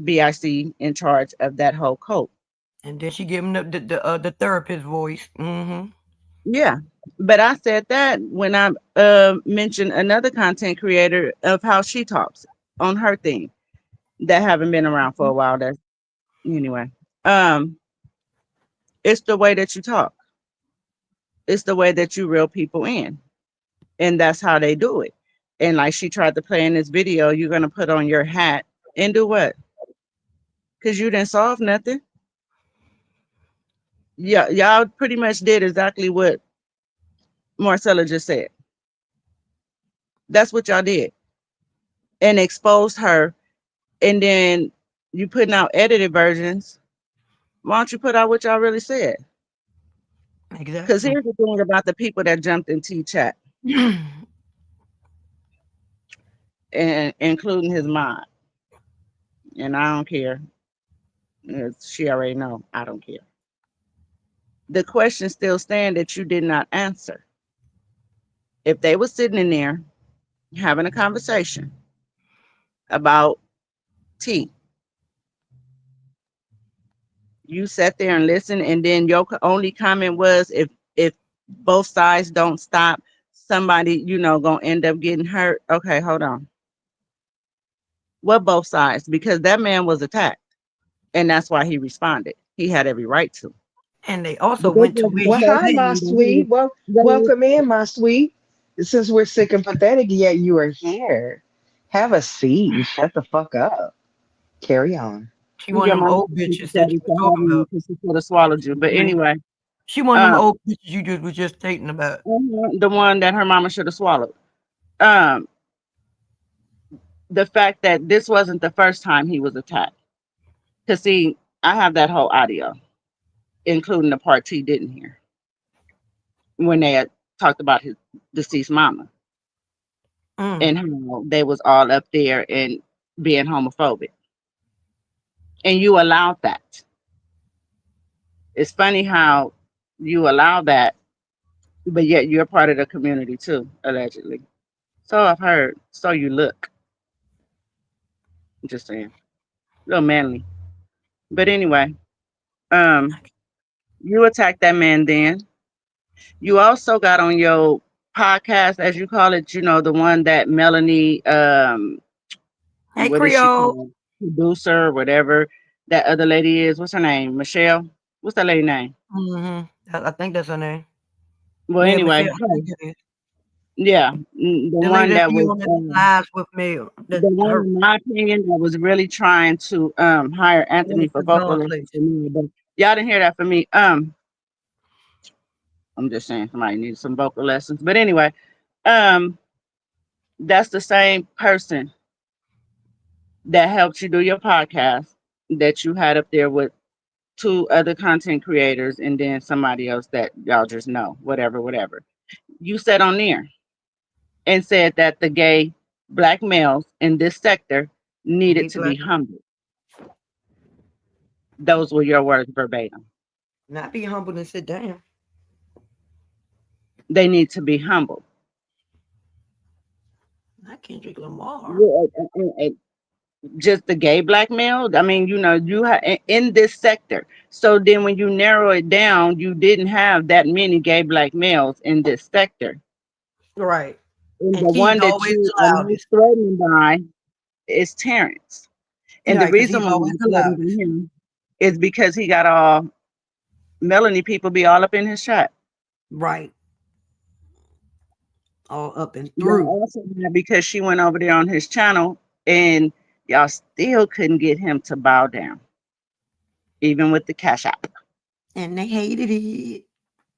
BIC in charge of that whole cult. And then she give him the therapist voice. Mm-hmm. Yeah. But I said that when I mentioned another content creator of how she talks on her thing that haven't been around for a while. That's anyway. Um, it's the way that you talk. It's the way that you reel people in. And that's how they do it. And like she tried to play in this video, you're gonna put on your hat and do what? Because you didn't solve nothing. Yeah, y'all pretty much did exactly what Marcella just said. That's what y'all did. And exposed her. And then you putting out edited versions. Why don't you put out what y'all really said? Because Exactly. here's the thing about the people that jumped in T chat and including his mom. And I don't care. She already know I don't care. The question still stand that you did not answer. If they were sitting in there having a conversation about T, you sat there and listened, and then your only comment was if both sides don't stop, somebody gonna end up getting hurt. Okay, hold on. What both sides? Because that man was attacked, and that's why he responded. He had every right to. And they also But this went to where wasn't the Well, he first hi, said. my time that he sweet. Well, was. welcome in, my sweet. Since we're sick and pathetic, yet you are here. Have a seat and shut the fuck up. Carry on. She one Yeah, of them my old mother bitches said that you it was to talking having about. because she could have swallowed you. But Yeah. anyway, She one of them um, old bitches you just was just stating about. the one that her mama should have swallowed. Um, the fact that this wasn't the first time he was attacked. Cause see, I have that whole audio, including the part T didn't hear when they had talked about his deceased mama Mm. and how they was all up there and being homophobic, and you allowed that. It's funny how you allow that, but yet you're part of the community too, allegedly. So I've heard. So you look. Just saying. little manly. But anyway, um, you attacked that man then. You also got on your podcast, as you call it, the one that Melanie, Hey, what is she Creole. called? Producer, whatever that other lady is. What's her name? Michelle? What's that lady name? I think that's her name. Well, Yeah, anyway, Michelle. I think it is. yeah, the The lady one that that be was on the lives with me. That the one, her in my opinion, that was really trying to hire Anthony for Minister vocal Dawn lessons Place. for me, but y'all didn't hear that from me. I'm just saying somebody needs some vocal lessons. But anyway, um, that's the same person that helped you do your podcast that you had up there with two other content creators and then somebody else that y'all just know, whatever, whatever. You said on there and said that the gay black males in this sector needed Gay to be black. humbled. Those were your words verbatim. Not be humble and sit down. They need to be humbled. Not Kendrick Lamar. Yeah, just the gay black male. I mean, you in this sector. So then, when you narrow it down, you didn't have that many gay black males in this sector. Right. And And the he's one that always you the are most loudest. threatened by is Terrence. And the Right, because reason he's why always I'm the threatened loudest. by him is because he got all Melanie people be all up in his chat. Right. All up and Y'all through. also mad because she went over there on his channel and y'all still couldn't get him to bow down, even with the cash app And they hated it.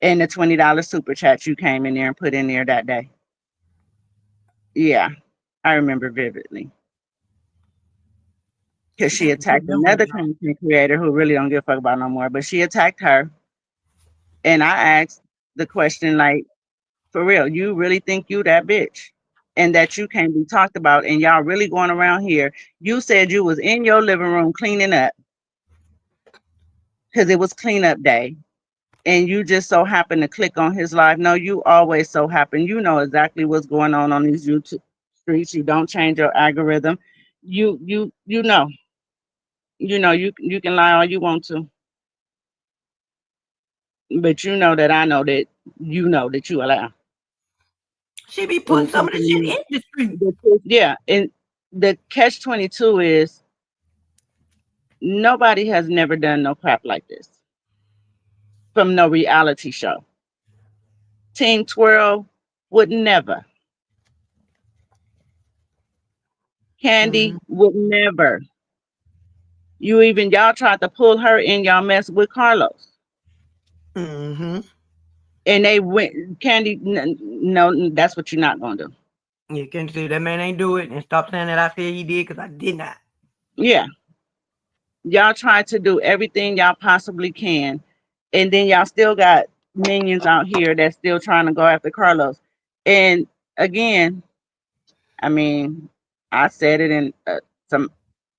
and the $20 super chat you came in there and put in there that day. Yeah, I remember vividly. Because You she got to put attacked them another women on. content creator who really don't give a fuck about no more. But she attacked her. And I asked the question, like, for real, you really think you that bitch? And that you can't be talked about and y'all really going around here. You said you was in your living room cleaning up because it was cleanup day. And you just so happened to click on his live. No, you always so happen. You know exactly what's going on these YouTube streets. You don't change your algorithm. You know. You can lie all you want to, but you know that I know that you allow. She be And putting some of the shit in the street. yeah, and the catch 22 is nobody has never done no crap like this from no reality show. Team Twirl would never. Mm-hmm. Candy would never. Y'all tried to pull her in y'all mess with Carlos. Mm-hmm. And they went Candy, no, that's what you're not gonna do. You can say that man ain't do it and stop saying that I said he did because I did not. Yeah. Y'all try to do everything y'all possibly can, and then y'all still got minions out here that's still trying to go after Carlos. And again, I mean, I said it, and some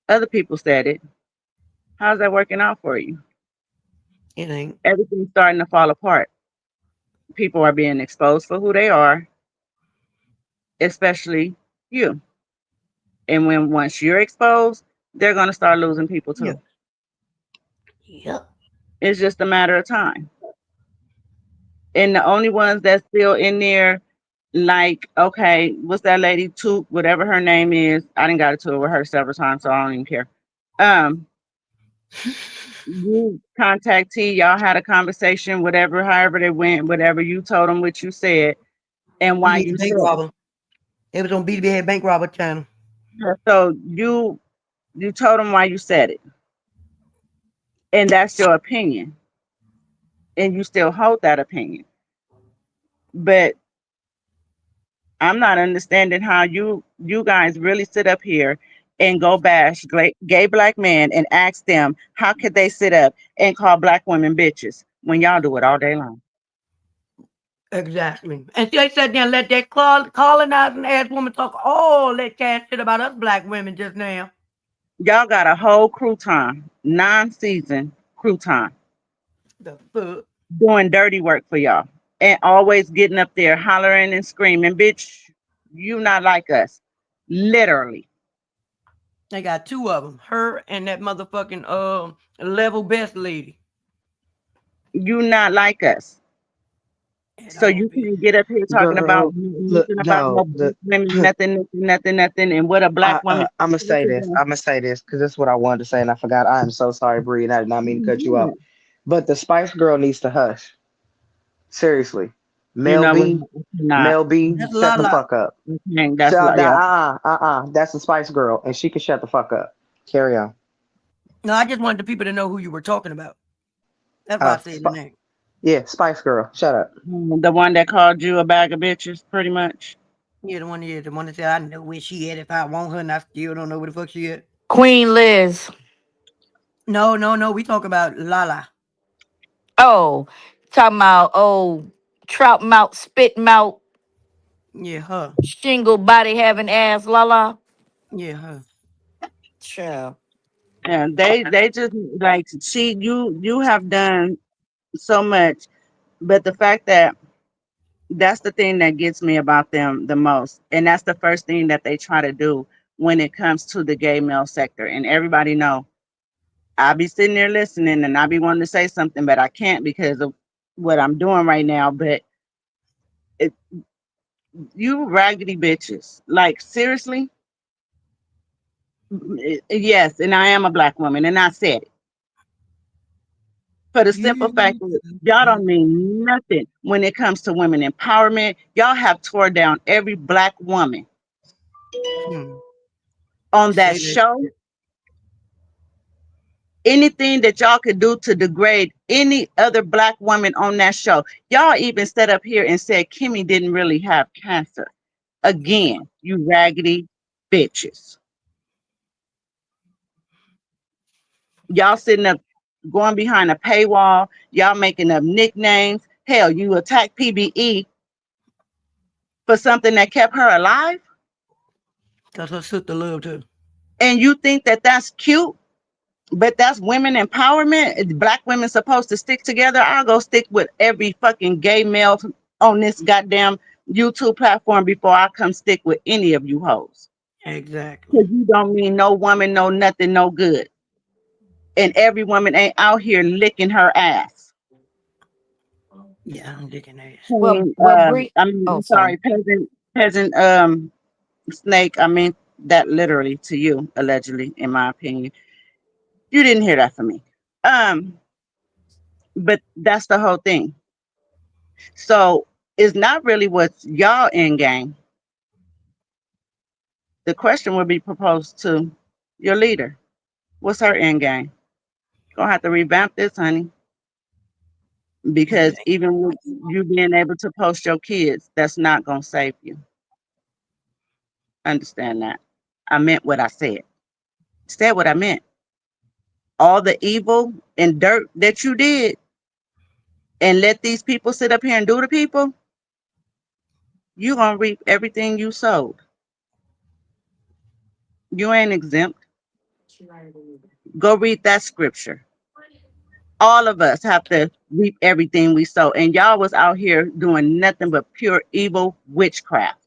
other people said it. How's that working out for you? It ain't. Everything's starting to fall apart. People are being exposed for who they are, especially you. And once you're exposed, they're going to start losing people Yeah. too. Yep. It's just a matter of time. And the only ones that's still in there, like, okay, what's that lady, Toot, whatever her name is? I didn't got it to her with her several times, so I don't even care. You contact T, y'all had a conversation, whatever, however they went, whatever you told them what you said and You why need a you bank said robber. It was on BB Head Bank Robber channel. it. So you told them why you said it, and that's your opinion, and you still hold that opinion. But I'm not understanding how you guys really sit up here and go bash gay black men and ask them how could they sit up and call black women bitches when y'all do it all day long. Exactly. And they sat there and let that colonizing ass woman talk all that cash shit about us black women just now. Y'all got a whole crouton, non-season crouton, The fuck? doing dirty work for y'all and always getting up there hollering and screaming, bitch, you not like us. Literally. They got two of them, her and that motherfucking level best lady. You not like us. At So all, you bitch. can't get up here talking about Girl, look, nothing about no no, black women, nothing, and what a black woman. I'm gonna say this. I'm gonna say this because that's what I wanted to say, and I forgot. I am so sorry, Bree, and I did not mean to cut you off. But the Spice Girl needs to hush. Seriously, You Mel know what? B, Not. Mel B, That's shut the Lala. fuck up. Okay, that's So, like yeah. that's the Spice Girl, and she can shut the fuck up. Carry on. No, I just wanted the people to know who you were talking about. That's why I Uh, said the Sp- name. yeah, Spice Girl, shut up. The one that called you a bag of bitches, pretty much. Yeah, the one that said I know where she at if I want her, and I still don't know where the fuck she at. Queen Liz. No. We talk about Lala. Oh, talking about trout mouth, spit mouth, Yeah, her. shingle body having ass, la la. Yeah, her. Sure. And they just like see you have done so much, but the fact that that's the thing that gets me about them the most, and that's the first thing that they try to do when it comes to the gay male sector. And everybody know I be sitting there listening, and I be wanting to say something, but I can't because of what I'm doing right now. But it, you raggedy bitches, like seriously. Yes, and I am a black woman, and I said it for the simple fact You. that y'all don't mean nothing when it comes to women empowerment. Y'all have tore down every black woman Hmm. on that Say that show. shit. Anything that y'all could do to degrade any other black woman on that show. Y'all even set up here and said Kimmy didn't really have cancer. Again, you raggedy bitches. Y'all sitting up going behind a paywall. Y'all making up nicknames. Hell, you attack PBE for something that kept her alive, Cause her sister loved her. and you think that that's cute, but that's women empowerment. Black women supposed to stick together. I'll go stick with every fucking gay male on this goddamn YouTube platform before I come stick with any of you hoes. Exactly. Because you don't mean no woman, no nothing, no good. And every woman ain't out here licking her ass. Yeah, I'm digging ass. Bree. Oh, I'm sorry. sorry, peasant snake. I mean that literally to you, allegedly, in my opinion. You didn't hear that from me. Um, but that's the whole thing. So it's not really what's y'all end game. The question would be proposed to your leader. What's her end game? Gonna have to revamp this, honey, Yeah. because even with you being able to post your kids, that's not gonna save you. Understand that? I meant what I said. Said what I meant. All the evil and dirt that you did, and let these people sit up here and do to people, you gonna reap everything you sowed. You ain't exempt. Go read that scripture. All of us have to reap everything we sow. And y'all was out here doing nothing but pure evil witchcraft.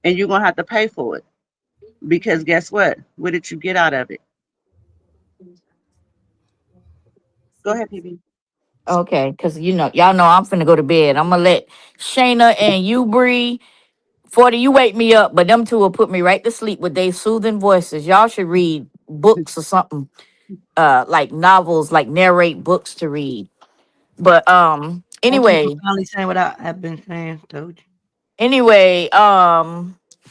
And you're gonna have to pay for it. Because guess what? What did you get out of it? Go ahead, PB. Okay, because y'all know I'm finna go to bed. I'm gonna let Shayna and you, Bree, 40, you wake me up, but them two will put me right to sleep with their soothing voices. Y'all should read books or something, like novels, like narrate books to read. But Thank you for anyway, finally saying what I have been saying. Told you. anyway,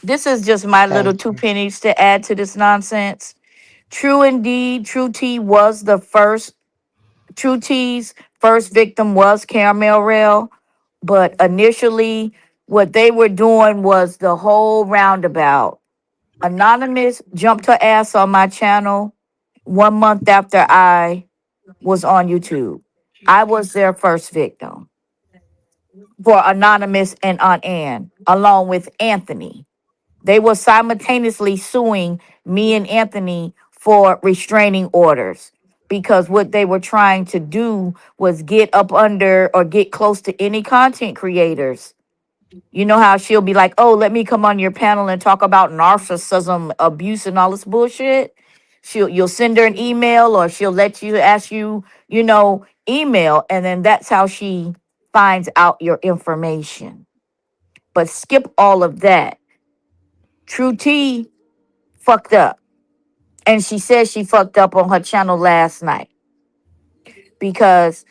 this is just my little Thank two you. pennies to add to this nonsense. True indeed, True T was the first. True T's first victim was Caramel Rail, but initially, what they were doing was the whole roundabout. Anonymous jumped her ass on my channel 1 month after I was on YouTube. I was their first victim for Anonymous and Aunt Ann, along with Anthony. They were simultaneously suing me and Anthony for restraining orders because what they were trying to do was get up under or get close to any content creators You know how she'll be like, "Oh, let me come on your panel and talk about narcissism, abuse, and all this bullshit." You'll send her an email, or she'll let you ask you, email, and then that's how she finds out your information. But skip all of that. True T fucked up, and she says she fucked up on her channel last night because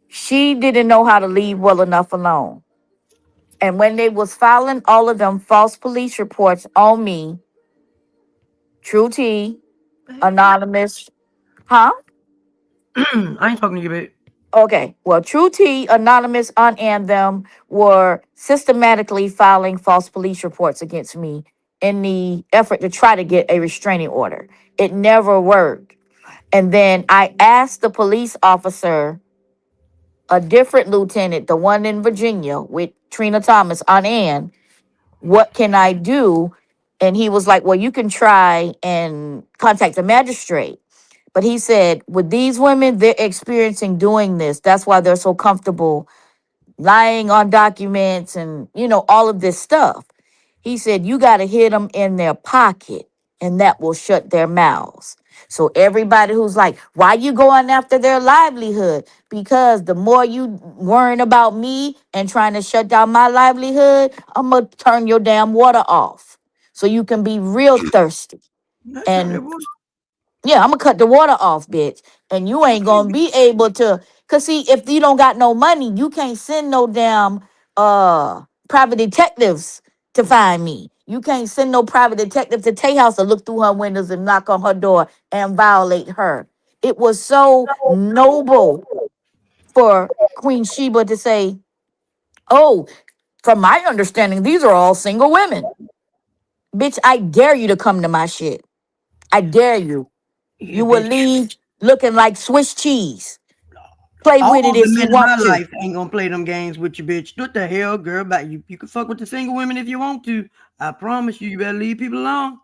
she didn't know how to leave well enough alone. And when they was filing all of them false police reports on me, True T, Anonymous, huh? I ain't talking to you, babe. Okay, well, True T, Anonymous, and them were systematically filing false police reports against me in the effort to try to get a restraining order. It never worked. And then I asked the police officer, a different lieutenant, the one in Virginia with Trina Thomas, on Ann, what can I do? And he was like, well, you can try and contact the magistrate. But he said, with these women, they're experiencing doing this. That's why they're so comfortable lying on documents and, all of this stuff. He said, you got to hit them in their pocket and that will shut their mouths. So everybody who's like, why you going after their livelihood? Because the more you worrying about me and trying to shut down my livelihood, I'm going to turn your damn water off so you can be real thirsty. And yeah, I'm gonna cut the water off, bitch. And you ain't gonna be able to, cause see, if you don't got no money, you can't send no damn private detectives to find me. You can't send no private detective to Tay House to look through her windows and knock on her door and violate her. It was so noble for Queen Sheba to say, oh, from my understanding, these are all single women. Bitch, I dare you to come to my shit. I dare you. Yeah, You will bitch. leave looking like Swiss cheese. Play with All it the if you men in my want to. life ain't gonna play them games with you, bitch. What the hell, girl? About you can fuck with the single women if you want to. I promise you, you better leave people alone.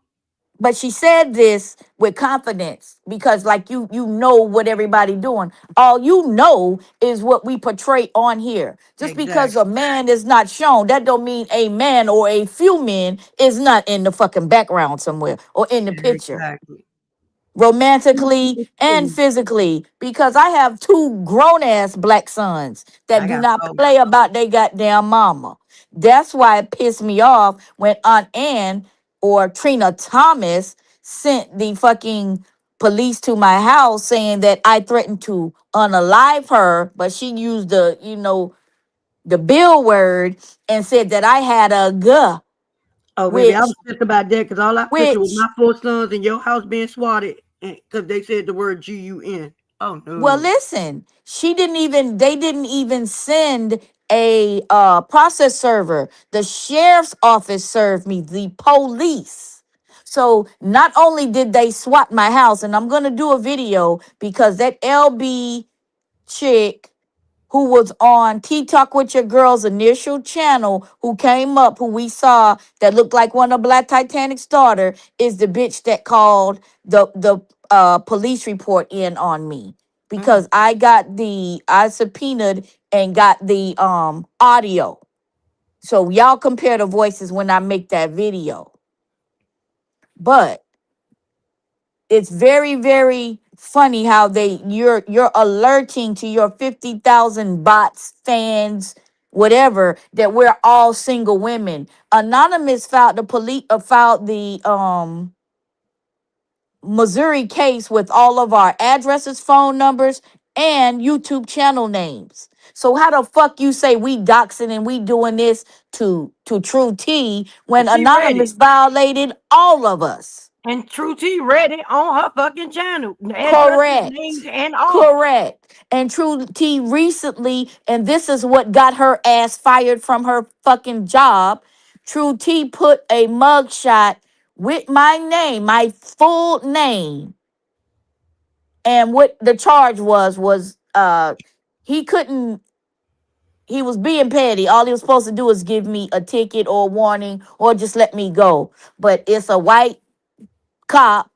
But she said this with confidence because, like, you know what everybody doing. All you know is what we portray on here. Just because Exactly. a man is not shown, that don't mean a man or a few men is not in the fucking background somewhere or in the picture. Exactly. Romantically and physically, because I have two grown-ass black sons that I do got not both. play about their goddamn mama. That's why it pissed me off when Aunt Ann or Trina Thomas sent the fucking police to my house saying that I threatened to unalive her, but she used the bill word and said that I had a gun, Oh, baby, I which was pissed about that because all I pictured was which my four sons in your house being swatted because they said the word GUN. Oh Well, no. listen, they didn't even send a process server. The sheriff's office served me, the police. So not only did they swat my house, and I'm gonna do a video because that LB chick who was on Tea Talk with Your Girl's initial channel, who came up, who we saw that looked like one of Black Titanic's daughter, is the bitch that called the police report in on me because I subpoenaed and got the audio. So y'all compare the voices when I make that video. But it's very, very funny how you're alerting to your 50,000 bots, fans, whatever, that we're all single women. Anonymous filed the Missouri case with all of our addresses, phone numbers, and YouTube channel names. So how the fuck you say we doxing and we doing this to True T when And she read it. Anonymous violated all of us? And True T read it on her fucking channel. Addresses, names, Correct. and all. Correct. And True T recently, and this is what got her ass fired from her fucking job. True T put a mugshot with my name, my full name. And what the charge was he couldn't he was being petty. All he was supposed to do is give me a ticket or a warning or just let me go. But it's a white cop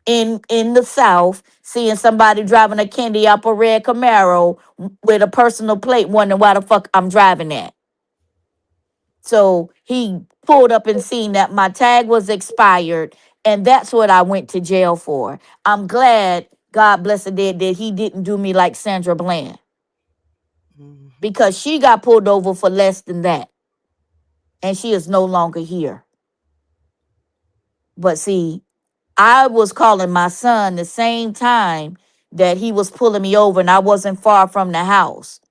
in the South, seeing somebody driving a candy apple red Camaro with a personal plate, wondering why the fuck I'm driving that. So he pulled up and seen that my tag was expired, and that's what I went to jail for. I'm glad, God bless her dead, that he didn't do me like Sandra Bland, because she got pulled over for less than that, and she is no longer here. But see, I was calling my son the same time that he was pulling me over, and I wasn't far from the house.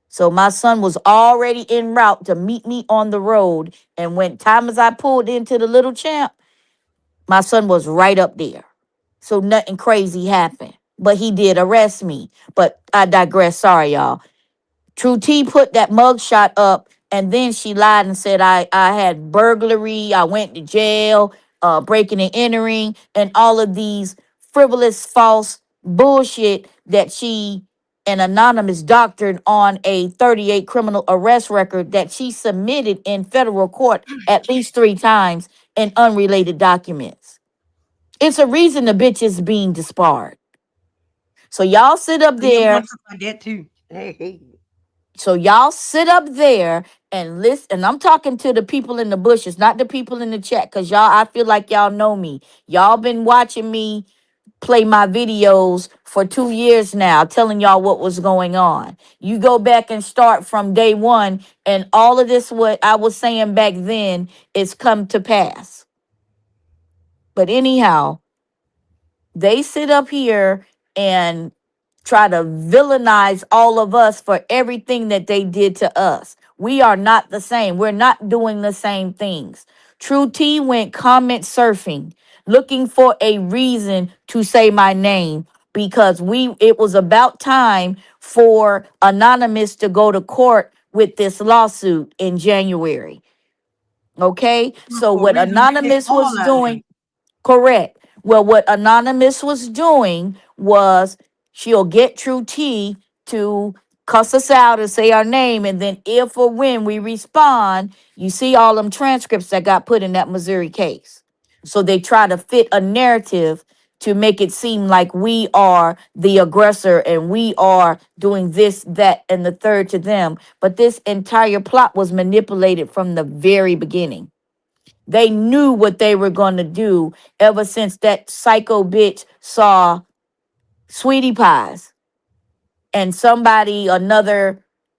So my son was already en route to meet me on the road. And when time as I pulled into the Little Champ, my son was right up there. So nothing crazy happened. But he did arrest me. But I digress. Sorry, y'all. True T put that mugshot up, and then she lied and said I had burglary, I went to jail, breaking and entering, and all of these frivolous, false bullshit that she, an anonymous doctored on a 38 criminal arrest record that she submitted in federal court at least 3 times in unrelated documents. It's a reason the bitch is being disbarred. So y'all sit up there. That too. Hey. So y'all sit up there and listen. And I'm talking to the people in the bushes, not the people in the chat. Cause y'all, I feel like y'all know me. Y'all been watching me play my videos for 2 years now, telling y'all what was going on. You go back and start from day one, and all of this, what I was saying back then, is come to pass. But anyhow, they sit up here and try to villainize all of us for everything that they did to us. We are not the same. We're not doing the same things. True T went comment surfing, looking for a reason to say my name, because it was about time for Anonymous to go to court with this lawsuit in January. Okay? So For a what reason, we take Anonymous all was our doing, name. correct. Well, what Anonymous was doing was she'll get True T to cuss us out and say our name. And then if or when we respond, you see all them transcripts that got put in that Missouri case. So they try to fit a narrative to make it seem like we are the aggressor and we are doing this, that, and the third to them. But this entire plot was manipulated from the very beginning. They knew what they were going to do ever since that psycho bitch saw Sweetie Pies, and somebody,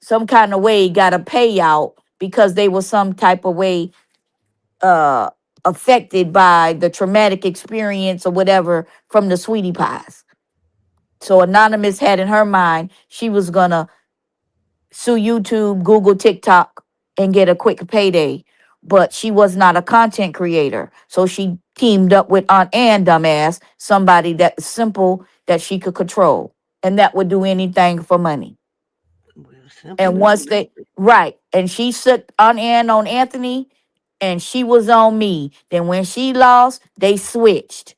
some kind of way got a payout because they were some type of way uh affected by the traumatic experience or whatever from the Sweetie Pies. So Anonymous had in her mind she was going to sue YouTube, Google, TikTok, and get a quick payday. But she was not a content creator. So she teamed up with Aunt Ann, dumbass, somebody that simple that she could control. And that would do anything for money. Well, simple And as once they, right. And she set Aunt Ann on Anthony, and she was on me. Then when she lost, they switched.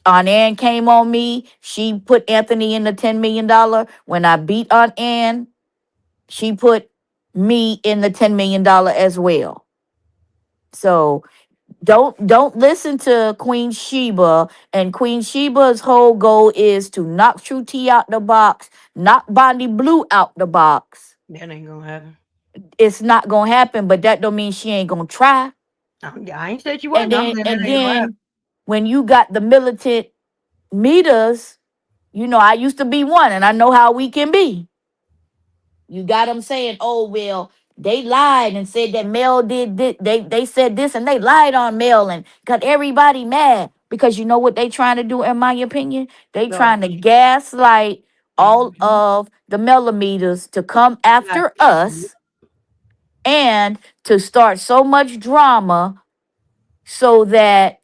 Aunt Ann came on me. She put Anthony in the $10 million. When I beat Aunt Ann, she put me in the $10 million as well. So don't listen to Queen Sheba. And Queen Sheba's whole goal is to knock True T out the box, knock Bonnie Blue out the box. that ain't gonna happen. It's not gonna happen, but that don't mean she ain't gonna try. I ain't said you And wasn't. I'm then saying and that ain't gonna happen. then when you got the militant meters, I used to be one, and I know how we can be. You got them saying, "Oh well, they lied and said that Mel did this. They said this and they lied on Mel and got everybody mad because you know what they trying to do. In my opinion, they trying to gaslight all of the millimeters to come after us and to start so much drama so that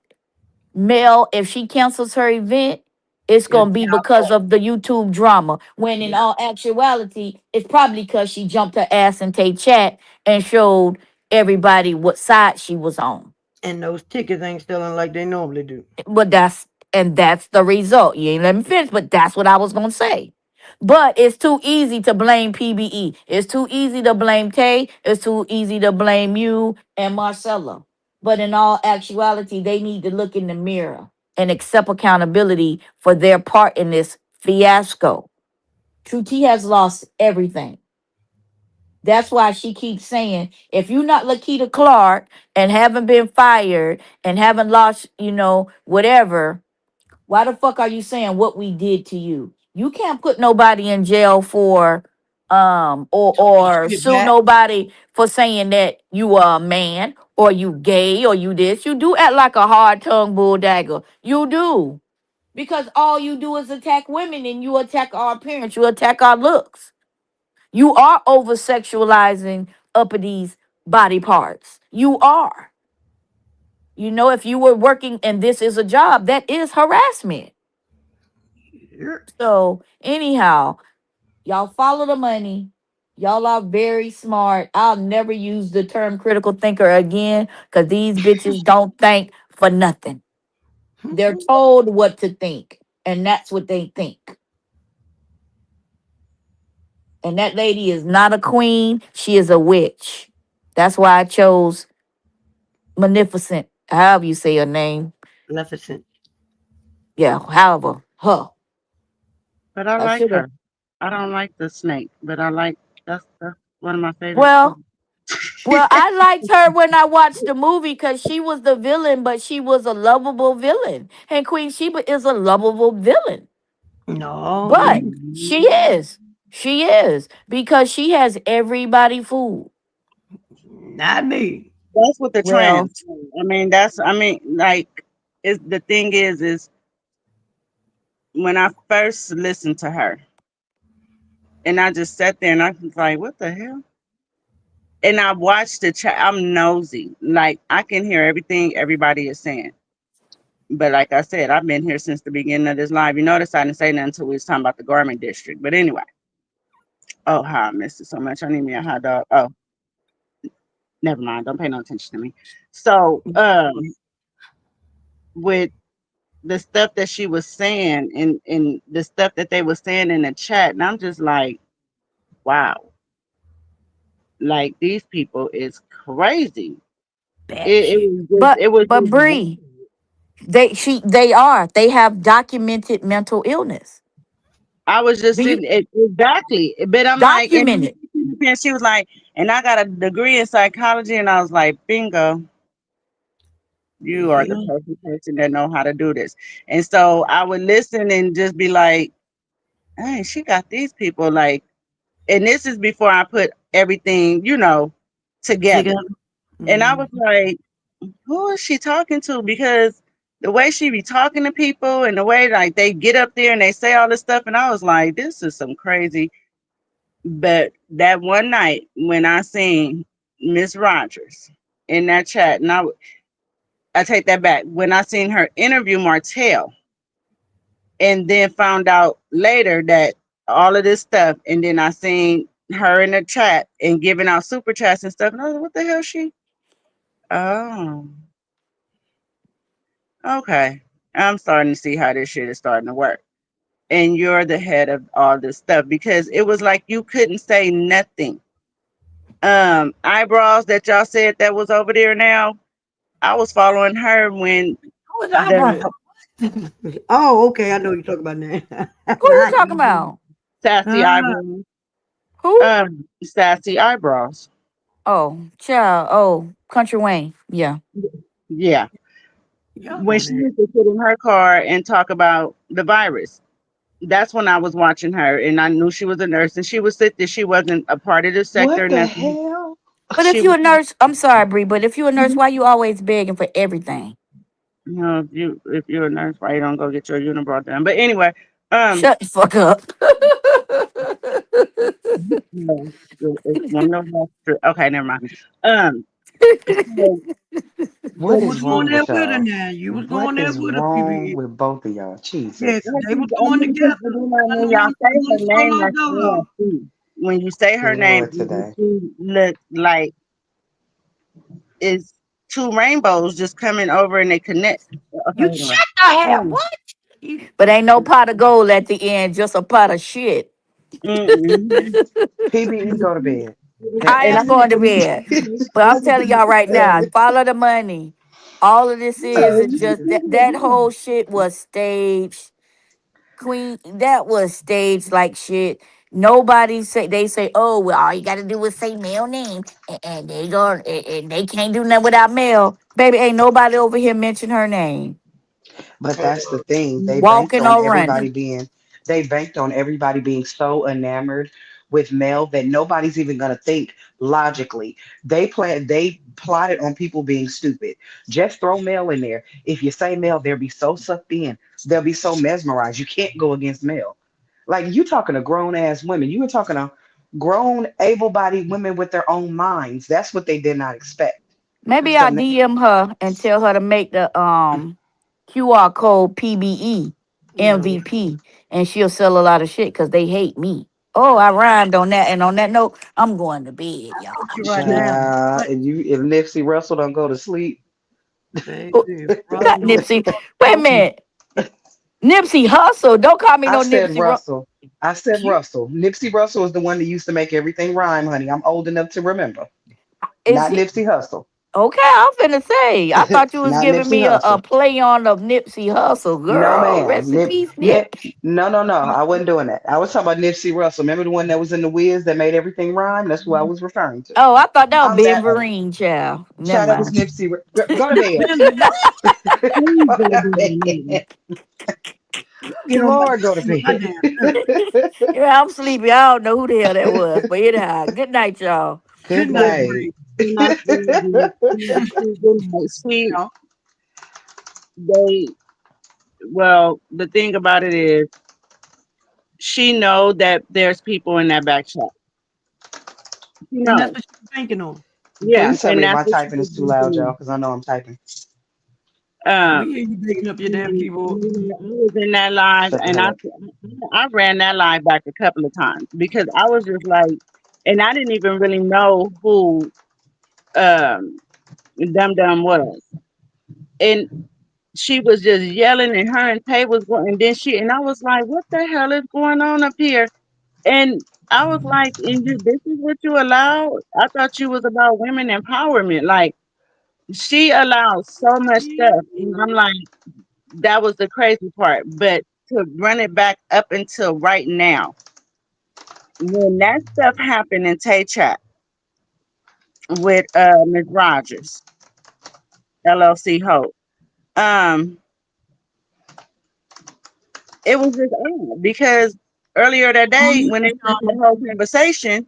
Mel, if she cancels her event, it's It'll gonna be be our because fault. of the YouTube drama. When in Yeah. all actuality, it's probably because she jumped her ass in Tay chat and showed everybody what side she was on. And those tickets ain't selling like they normally do. But that's the result. You ain't let me finish, but that's what I was gonna say. But it's too easy to blame PBE. It's too easy to blame Tay. It's too easy to blame you and Marcella. But in all actuality, they need to look in the mirror and accept accountability for their part in this fiasco. True T has lost everything. That's why she keeps saying, if you're not Lakita Clark and haven't been fired and haven't lost, whatever, why the fuck are you saying what we did to you? You can't put nobody in jail for or Get sue back. nobody for saying that you are a man or you gay or you this. You do act like a hard tongued bull dagger. You do. Because all you do is attack women and you attack our appearance, you attack our looks. You are over sexualizing uppity body parts. You are. If you were working and this is a job, that is harassment. So, anyhow, y'all follow the money. Y'all are very smart. I'll never use the term critical thinker again because these bitches don't think for nothing. They're told what to think, and that's what they think. And that lady is not a queen, she is a witch. That's why I chose Magnificent, however you say her name. Maleficent. Yeah, however, her. But I I like should have. her. I don't like the snake, but I like that's one of my favorite Well, songs. I liked her when I watched the movie because she was the villain, but she was a lovable villain. And Queen Sheba is a lovable villain. No, no, But you she is. She is. Because she has everybody fooled. not me. That's what the Well, trans. Like, is the thing is when I first listened to her, and I just sat there and I was like, what the hell? And I watched the chat. I'm nosy. Like, I can hear everything everybody is saying. But like I said, I've been here since the beginning of this live. You notice I didn't say nothing until we was talking about the garment district. But anyway, oh, how I missed it so much. I need me a hot dog. Oh, never mind. Don't pay no attention to me. So, with the stuff that she was saying and the stuff that they were saying in the chat, and I'm just like, wow, like these people is crazy. Bad It shit. was just, but it was but just, Bree, they have documented mental illness. I was just Do you sitting exactly, but I'm like, document it? and she was like, and I got a degree in psychology, and I was like, bingo, you are the Yeah. perfect person that know how to do this. And so I would listen and just be like, hey, she got these people like, and this is before I put everything, together. Together. And I Mm. was like, who is she talking to? Because the way she be talking to people and the way like they get up there and they say all this stuff, and I was like, this is some crazy. But that one night when I seen Miss Rogers in that chat, and I take that back. When I seen her interview Martell, and then found out later that all of this stuff, and then I seen her in the chat and giving out super chats and stuff, and I was like, what the hell, she? Oh, okay. I'm starting to see how this shit is starting to work. And you're the head of all this stuff because it was like you couldn't say nothing. Eyebrows that y'all said that was over there now. I was following her when Who was the eyebrow? Oh, okay. I know you're talking about that. Who you talking about? sassy Ah, eyebrows, Who? sassy eyebrows. Oh, child. Oh, Country Wayne. Yeah. Yeah. y'all When go she there. used to sit in her car and talk about the virus. That's when I was watching her and I knew she was a nurse and she would sit there. She wasn't a part of the sector What and the nothing. hell? But if She you're was, a nurse, I'm sorry, Bree, but if you're a nurse, why you always begging for everything? if you're a nurse, why you don't go get your unibrow done? But anyway, um, Shut the fuck up. no, it's one of those. Okay, never mind. Um, so, You What was is going wrong there with with her y'all? now. You was What going there is with her, wrong PB. with both of y'all? Yes, Jesus. they was I going mean, together. I when know y'all say when her they stole name, our that's all I dolo. see. When you say her name, Lord today. she look like it's two rainbows just coming over and they connect. Okay, You anyway. shut the hell. Um, What? You, But ain't no pot of gold at the end, just a pot of shit. mm-mm. PB, go to bed. I And I am going to bed. But I'm telling y'all right now, follow the money. All of this is just that whole shit was staged. Queen, that was staged like shit. Nobody say they say, oh well, all you gotta do is say male name and they can't do nothing without male. Baby, ain't nobody over here mention her name. But that's the thing. Walking or running. They banked on everybody being so enamored with male that nobody's even gonna think logically. They plotted on people being stupid. Just throw male in there. If you say male, they'll be so sucked in. They'll be so mesmerized. You can't go against male. Like you talking to grown ass women. You were talking to grown, able-bodied women with their own minds. That's what they did not expect. Maybe So I DM her and tell her to make the QR code PBE No. MVP and she'll sell a lot of shit because they hate me. Oh, I rhymed on that. And on that note, I'm going to bed, I y'all. got you right now. child, What, and you if Nipsey Russell don't go to sleep. Who baby? got Russell, Nipsey? Wait a minute. Nipsey Hustle. Don't call me I no said Nipsey. Russell. I said Russell. Nipsey Russell is the one that used to make everything rhyme, honey. I'm old enough to remember. Is Not he? Nipsey Hustle. Okay, I'm finna say. I thought you was Not giving Nipsey me a Hustle. play on of Nipsey Hustle. No, Girl, ma'am. rest in peace, Nip. No, no, no. I wasn't doing that. I was talking about Nipsey Russell. Remember the one that was in the Wiz that made everything rhyme? That's who I was referring to. Oh, I thought that was I'm Ben that old. Vereen, child. Never Child, that was mind. Nipsey. Go to bed. Please Go go to to bed. get on my Lord, go to my damn nerves. bed. Yeah, I'm sleepy. I don't know who the hell that was. But anyhow, good night, y'all. Good Good night, night. Bree. Good night, baby. Good night. See, You they well, the thing about it is she know that there's people in that back chat. She and that's knows. what she's banking on. Yeah, Please tell and me if that's my what she typing was is too loud, y'all, doing. because I know I'm typing. Um, We hear you digging up your damn and, keyboard. I was in that live, Shut the and hell up. I ran that live back a couple of times because I was just like, and I didn't even really know who um Dum Dum was, and she was just yelling, and her and Tay was going, and then and I was like, what the hell is going on up here? And I was like, and this is what you allow? I thought you was about women empowerment. Like she allowed so much stuff, and I'm like, that was the crazy part. But to run it back up until right now, when that stuff happened in Tay Chat with Ms. Rogers, LLC Hope, um, it was just odd because earlier that day when they had the whole conversation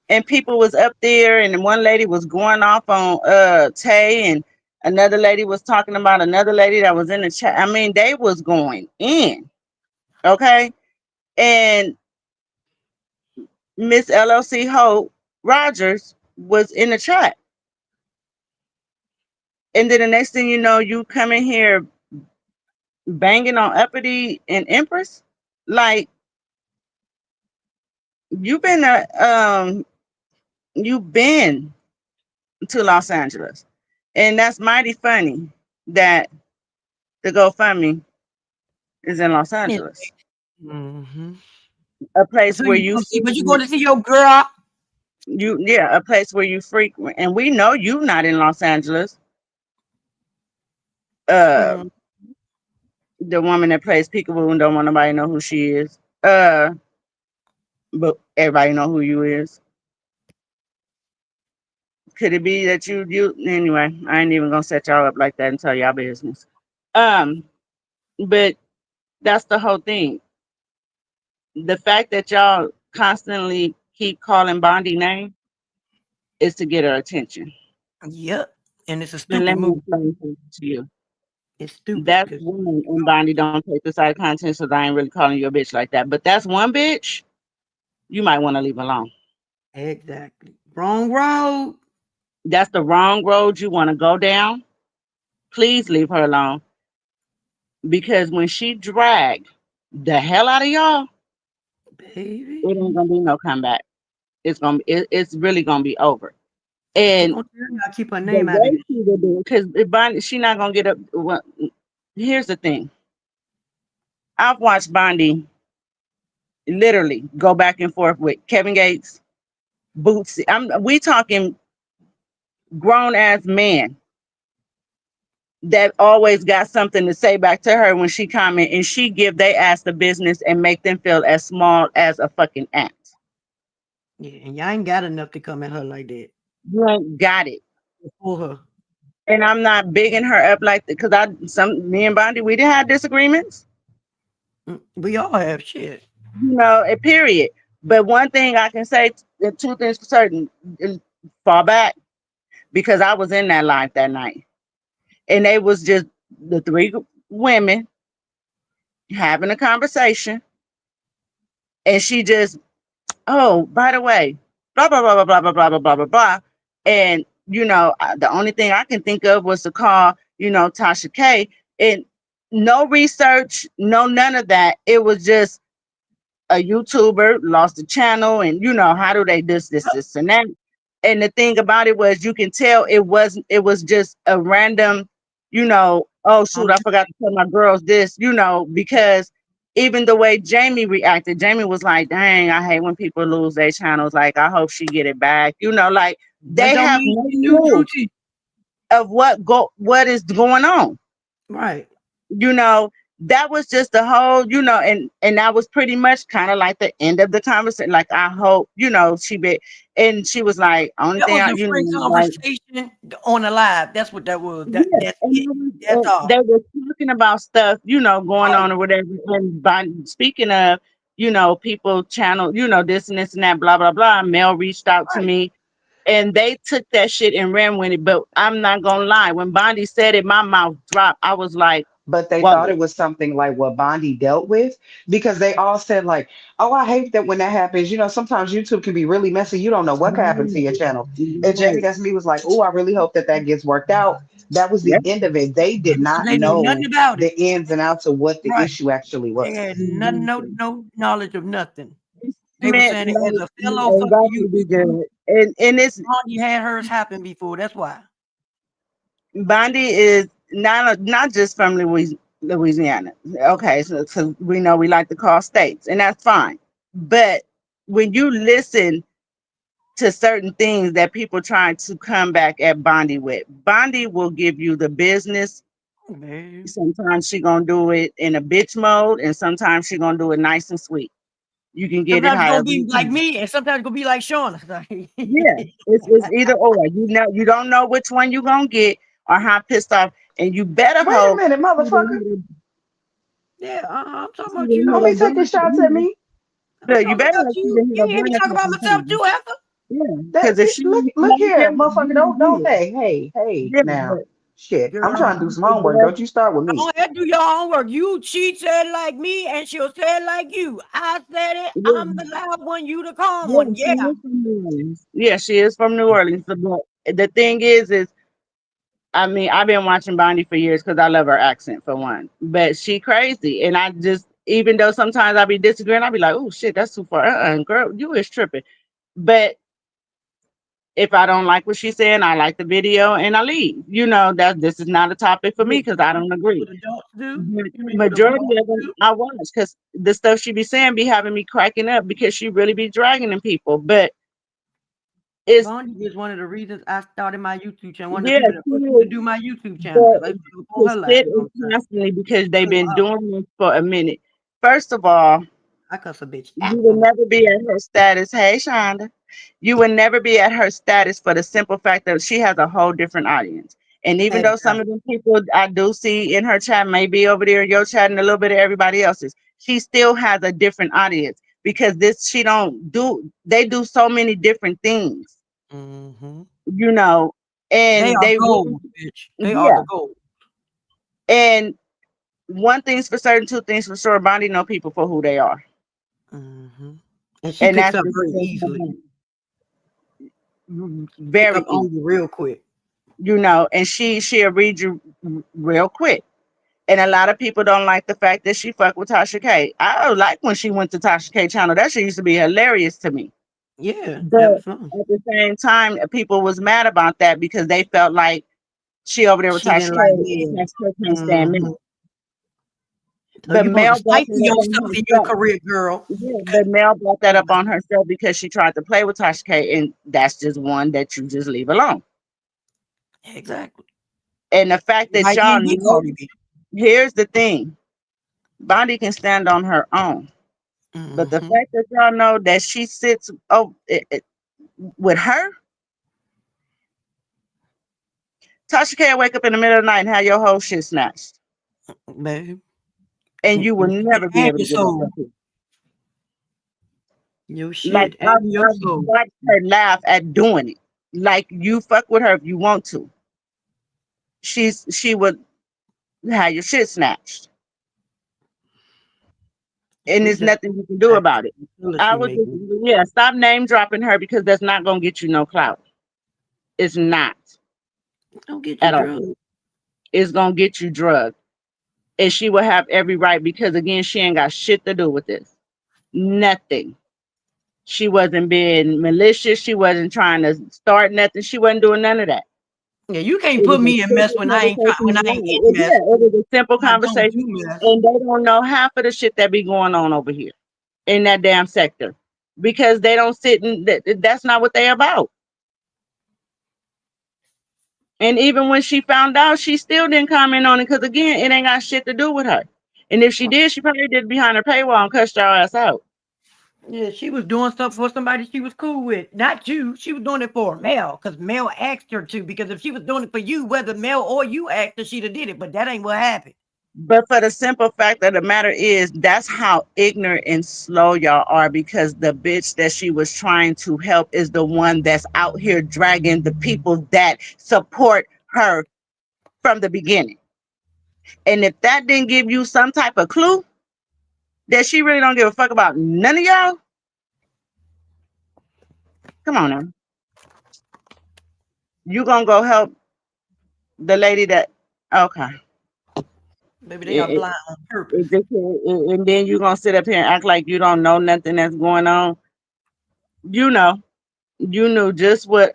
and people was up there and one lady was going off on Tay and another lady was talking about another lady that was in the chat. I mean, they was going in, okay? And Miss LLC Hope Rogers was in the chat. And then the next thing you know, you come in here banging on Uppity and Empress. Like you've been you've been to Los Angeles. And that's mighty funny that the GoFundMe is in Los Angeles. Mm-hmm. A place So where you you gonna see, but you going frequent, to see your girl? a place where you frequent. And we know you not in Los Angeles. Uh Mm. the woman that plays peekaboo and don't want nobody to know who she is. But everybody know who you is. Could it be that you anyway? I ain't even gonna set y'all up like that and tell y'all business. Um, but that's the whole thing. The fact that y'all constantly keep calling Bondi name is to get her attention. Yep. And it's a And stupid let me move. explain something to you. It's stupid That's because one, and Bondi don't take this out of context, so I ain't really calling you a bitch like that. But that's one bitch you might want to leave alone. exactly wrong road. That's the wrong road you want to go down. Please leave her alone. Because when she dragged the hell out of y'all, Baby. it ain't gonna be no comeback. It's really gonna be over. She And gonna tell you I keep her the name out of way this. she will do, because Bondi, she not gonna get up. Well, here's the thing. I've watched Bondi literally go back and forth with Kevin Gates, Bootsy. We talking grown ass man that always got something to say back to her when she comment and she give they ass the business and make them feel as small as a fucking ant. Yeah, and y'all ain't got enough to come at her like that. You ain't got it. For her. And I'm not bigging her up like that because me and Bondi, we didn't have disagreements. We all have shit. You know, a period. But one thing I can say, the two things for certain, fall back because I was in that live that night, and they was just the three women having a conversation, and she just, oh, by the way, blah blah blah blah blah blah blah blah blah blah blah, and the only thing I can think of was to call Tasha K, and no research, no none of that. It was just a YouTuber lost the channel, and how do they this and that. And the thing about it was, you can tell it was just a random, oh shoot, I forgot to tell my girls this, because even the way Jamie reacted, Jamie was like, dang, I hate when people lose their channels. Like, I hope she get it back. Like, they have no clue of what is going on. Right. That was just the whole, and that was pretty much kind of like the end of the conversation. Like, I hope, and she was like, only that thing was I, a free conversation on the live. That's what that was. That's it. That's all. They were talking about stuff, going on or whatever. And by speaking of, people channel, this and this and that, blah, blah, blah. Mel reached out to me, and they took that shit and ran with it. But I'm not gonna lie, when Bondi said it, my mouth dropped. I was like, but they whoa. thought it was something like what Bondi dealt with, because they all said like, oh, I hate that when that happens. Sometimes YouTube can be really messy. You don't know what could happen to your channel. And Jamie that's me was like, oh, I really hope that gets worked out. That was the end of it. They did not They know nothing know about the ends and outs of what the Right. issue actually They was. had no knowledge of nothing. They were Man, saying it as a fellow and fucking that's what we YouTuber. did. And it's Bondi had hers happen before. That's why. Bondi is not just from Louisiana. Okay, so we know we like to call states, and that's fine. But when you listen to certain things that people try to come back at Bondi with, Bondi will give you the business. Sometimes she gonna do it in a bitch mode, and sometimes she gonna do it nice and sweet. You can get it Sometimes it's gonna however be you like can. me, and sometimes it's gonna be like Shauna. Yeah, it's either or. You don't know which one you gonna get or how pissed off, and you better Wait a hope. minute, motherfucker. Yeah, I'm talking about You you. Don't be taking shots at me. I'm You talking better about hope she you. didn't hit You a hear me bonus talk at about some myself time. too, Heifer? Yeah, That because if she look here, motherfucker. Don't hey yeah, now. but Shit. I'm Girl, trying to do some homework. Don't you start with go me. ahead, do your homework. She said like me, and she'll say it like you. I said it. I'm the loud one, you the calm one. she Yeah. is from New Orleans. Yeah, she is from New Orleans. But the thing is, I mean, I've been watching Bonnie for years because I love her accent for one. But she crazy, and I just, even though sometimes I be disagreeing, I be like, oh shit, that's too far. Girl, you is tripping. But if I don't like what she's saying, I like the video and I leave. That this is not a topic for me because I don't agree. What adults do? But You mean what majority adults of them do? I watch because the stuff she be saying be having me cracking up because she really be dragging them people. But it's Bondi is one of the reasons I started my YouTube channel. One of the yeah, people that she pushed me to is, do my YouTube channel but because I used to go on to her live sit all and the time. constantly because they've Cuss been her out. doing this for a minute. First of all, I cuss a bitch you out. will never be at her status. Hey, Shonda. You will never be at her status for the simple fact that she has a whole different audience. And even though some of the people I do see in her chat may be over there in your chat and a little bit of everybody else's, she still has a different audience because they do so many different things, Mm-hmm. They and are they really, gold, bitch. They are yeah. the gold. And one thing's for certain, two things for sure, Bondi know people for who they are. Mm-hmm. And she And picks that's up just very easily. Pick very up on easy. you real quick. And she'll read you real quick. And a lot of people don't like the fact that she fucked with Tasha K. I don't like when she went to Tasha K channel. That shit used to be hilarious to me. Yeah, But that was fun. at the same time, people was mad about that because they felt like she over there with She Tasha didn't K like and men. Tasha K can't stand Mm-hmm. men. So But you're supposed Mel to brought stifle that up on yourself in your herself. career, girl. Yeah, Okay. but Mel brought that up on herself because she tried to play with Tasha K, and that's just one that you just leave alone. Exactly. And the fact that Right y'all then with know, Cardi B. here's the thing. Bondi can stand on her own. But the fact that y'all know that she sits with her, Tasha can't wake up in the middle of the night and have your whole shit snatched. Babe. And you will never be able to get over it. Your shit Like and your I've soul. watched her laugh at doing it. Like you fuck with her if you want to. She would have your shit snatched. And there's nothing you can do about it. I would just, stop name dropping her because that's not gonna get you no clout. It's not. Don't get you At all. drugged. It's gonna get you drugged. And she will have every right because again, she ain't got shit to do with this. Nothing. She wasn't being malicious. She wasn't trying to start nothing. She wasn't doing none of that. Yeah, you can't It put was a me in mess simple when I ain't in conversation. mess. It was a simple I don't do conversation, mess. and they don't know half of the shit that be going on over here in that damn sector because they don't sit and that's not what they about. And even when she found out, she still didn't comment on it because again, it ain't got shit to do with her. And if she did, she probably did behind her paywall and cussed your ass out. Yeah, she was doing stuff for somebody she was cool with. Not you. She was doing it for Mel because Mel asked her to. Because if she was doing it for you, whether Mel or you asked her, she'd have did it. But that ain't what happened. But for the simple fact of the matter is, that's how ignorant and slow y'all are because the bitch that she was trying to help is the one that's out here dragging the people that support her from the beginning. And if that didn't give you some type of clue that she really don't give a fuck about none of y'all, come on now. You gonna go help the lady that, okay. Maybe they are blind on purpose. And then you gonna sit up here and act like you don't know nothing that's going on. You knew just what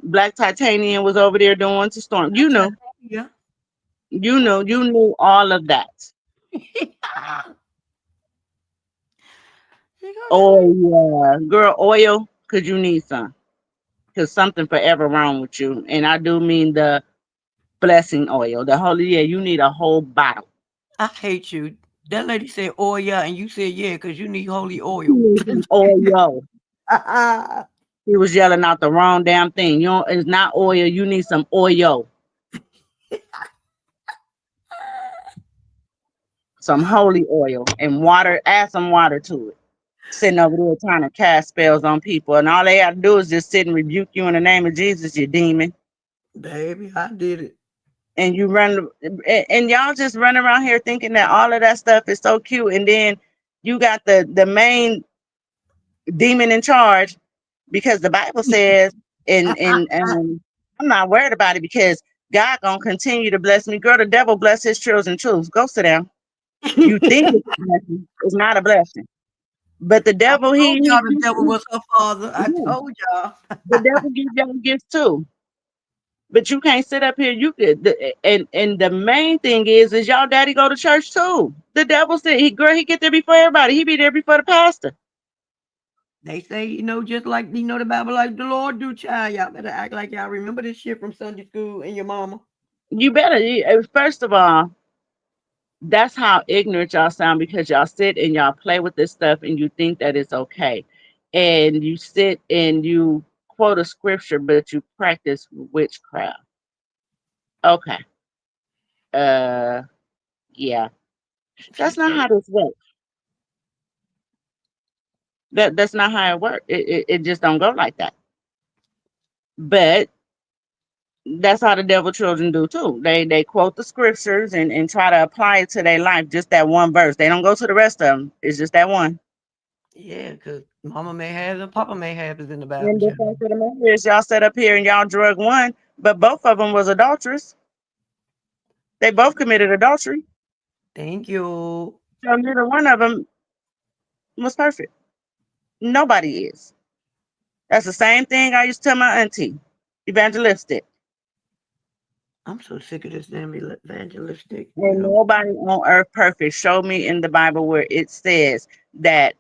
Black Titanium was over there doing to Storm. You knew. Yeah. You knew all of that. Oh yeah, girl, oil, cause you need some. Cause something forever wrong with you. And I do mean the blessing oil. The holy, yeah, you need a whole bottle. I hate you. That lady said, "Oh yeah," and you said, "Yeah," because you need holy oil. You need some oil. He was yelling out the wrong damn thing. You know, it's not oil. You need some oil. Some holy oil and water. Add some water to it. Sitting over there trying to cast spells on people, and all they have to do is just sit and rebuke you in the name of Jesus, you demon. Baby, I did it. And you run, and y'all just run around here thinking that all of that stuff is so cute, and then you got the main demon in charge because the Bible says, and I'm not worried about it because God gonna continue to bless me. Girl, the devil bless his children too. Go sit down. You think it's a blessing. It's not a blessing. But the devil, I told y'all the devil was her father. I told y'all. The devil gives y'all gifts too. But you can't sit up here. You could, and the main thing is y'all daddy go to church too. The devil said he get there before everybody. He be there before the pastor. They say, just like the Bible, like the Lord do, child. Y'all better act like y'all remember this shit from Sunday school and your mama. You better. First of all, that's how ignorant y'all sound because y'all sit and y'all play with this stuff and you think that it's okay. And you sit and you quote a scripture, but you practice witchcraft. Okay. Yeah. That's not how this works. That's not how it works. It just don't go like that. But that's how the devil children do too. They quote the scriptures and try to apply it to their life, just that one verse. They don't go to the rest of them. It's just that one. Yeah, because mama may have and papa may have is in the Bible. And the fact of the matter is, y'all sat up here and y'all drug one, but both of them was adulterous. They both committed adultery. Thank you. So neither one of them was perfect. Nobody is. That's the same thing I used to tell my auntie, evangelistic. I'm so sick of this damn evangelistic. And nobody on earth perfect. Show me in the Bible where it says that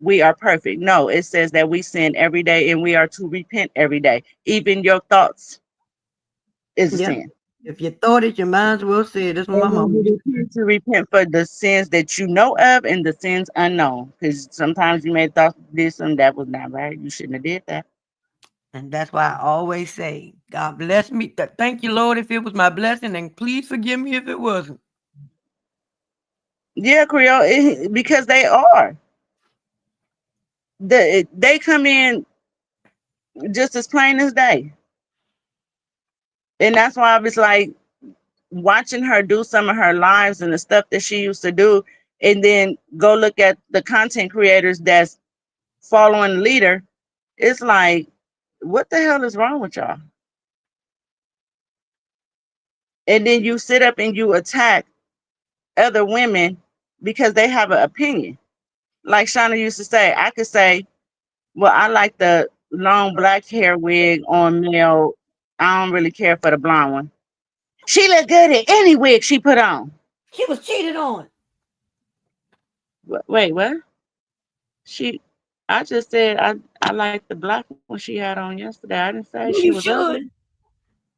we are perfect. No, it says that we sin every day and we are to repent every day. Even your thoughts is a sin. If you thought it, you might as well say it. That's what my And when mama you used to repent, to repent for the sins that you know of and the sins unknown. Because sometimes you may have thought this and that was not right. You shouldn't have did that. And that's why I always say, God bless me. Thank you, Lord, if it was my blessing, and please forgive me if it wasn't. Yeah, Creole, because they are. They come in just as plain as day. And that's why I was like watching her do some of her lives and the stuff that she used to do, and then go look at the content creators that's following the leader. It's like, what the hell is wrong with y'all? And then you sit up and you attack other women because they have an opinion. Like Shauna used to say, I could say, well, I like the long black hair wig on Mel. I don't really care for the blonde one. She look good in any wig she put on. She was cheated on. Wait, what? She, I just said I like the black one she had on yesterday. I didn't say she You was ugly. should.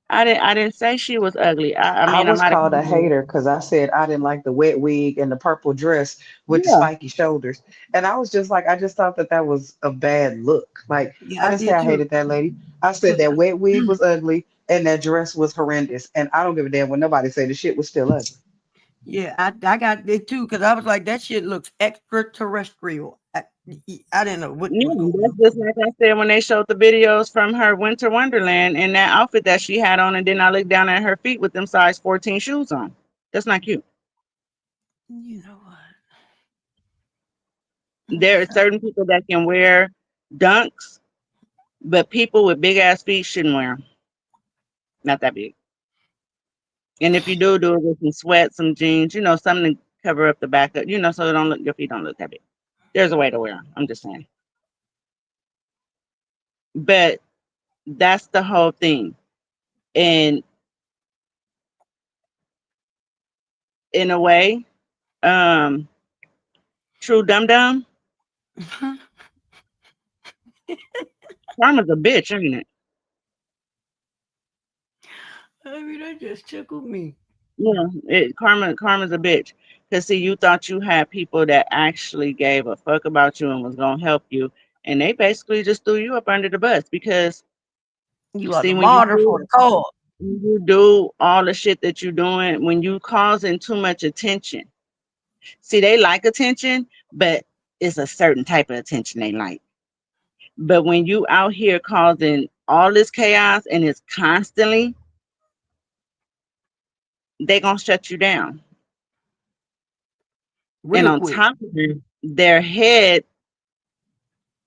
I didn't say she was ugly. I I mean, I was might have. called a hater because I said I didn't like the wet wig and the purple dress with the Yeah, spiky shoulders. And I was just like, I just thought that that was a bad look. Like, Yeah, I I didn't say did I too. hated that lady. I said 'Cause that wet wig was ugly and that dress was horrendous. And I don't give a damn what nobody say. The shit was still ugly. yeah, I got it too because I was like, that shit looks extraterrestrial. I didn't know what yeah. was going That's on. just like I said when they showed the videos from her Winter Wonderland and that outfit that she had on, and then I looked down at her feet with them size 14 shoes on. That's not cute. You know what? There are certain people that can wear dunks, but people with big ass feet shouldn't wear them. Not that big. And if you do it with some sweats, some jeans, something to cover up the back of, so it don't look your feet don't look that big. There's a way to wear them. I'm just saying. But that's the whole thing. And in a way, um, true dum dum, karma's a bitch, ain't it? I mean, that just tickled me. Yeah, karma's a bitch. Cause see, you thought you had people that actually gave a fuck about you and was gonna help you, and they basically just threw you up under the bus because You are see the when you martyr for do the cause. when you do all the shit that you're doing, when you causing too much attention. See, they like attention, but it's a certain type of attention they like. But when you out here causing all this chaos and it's constantly, they gonna shut you down. And Real on quick. top of it, their head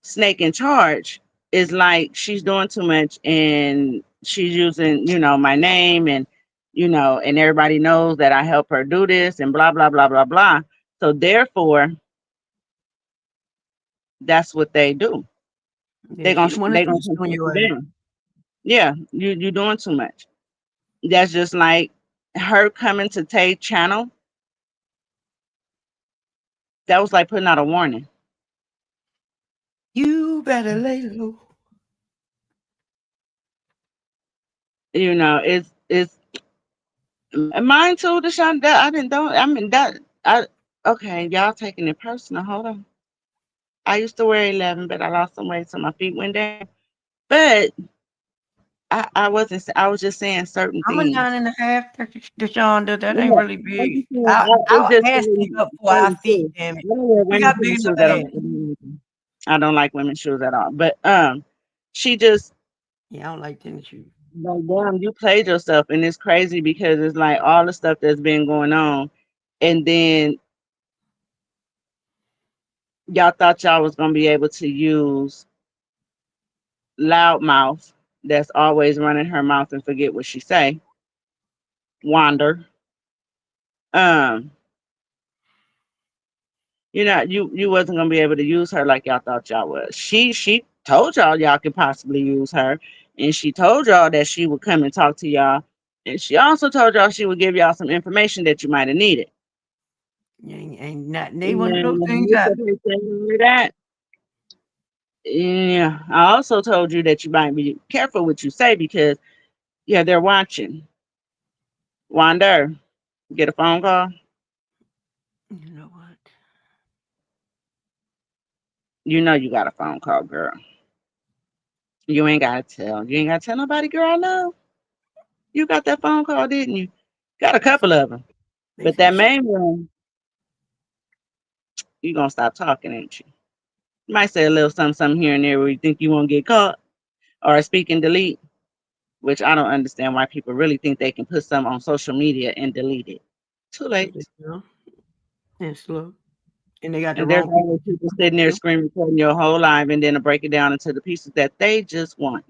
snake in charge is like she's doing too much and she's using, my name and and everybody knows that I help her do this and blah blah blah blah blah. So therefore, that's what they do. Yeah, They're she gonna the one they that's gonna come on shut your you ass. down. Yeah, you're doing too much. That's just like her coming to Tay channel. That was like putting out a warning. You better lay low. It's mine too, Deshaun. That I didn't don't I mean that I okay, y'all taking it personal. Hold on. I used to wear 11, but I lost some weight, so my feet went down. But I wasn't. I was just saying certain I'm a things. 9.5, Deshaun. That ain't Yeah, really I'm big. just saying, Our it's just ass big certain, up for our certain feet, shoes. damn it. I don't wear We women's got big enough shoes at all. ass. I don't like women's shoes at all. But she just Yeah, I don't like tennis shoes. like damn, you played yourself, and it's crazy because it's like all the stuff that's been going on, and then y'all thought y'all was gonna be able to use loudmouth that's always running her mouth and forget what she say, wander. Um, you wasn't gonna be able to use her like y'all thought y'all was. She told y'all could possibly use her, and she told y'all that she would come and talk to y'all, and she also told y'all she would give y'all some information that you might have needed. Ain't not they one of those And things you happen. supposed to hear that. Yeah, I also told you that you might be careful what you say because yeah, they're watching. Wanda, get a phone call. You know what? You know you got a phone call, girl. You ain't gotta tell. You ain't gotta tell nobody, girl. I know. You got that phone call, didn't you? Got a couple of them. They But say that shit. main one, you gonna stop talking, ain't you? You might say a little something, something here and there where you think you won't get caught or speak and delete, which I don't understand why people really think they can put something on social media and delete it. Too Cause they late. slow and slow, and they got the And there's wrong people. always people sitting there screen recording your whole life and then to break it down into the pieces that they just want.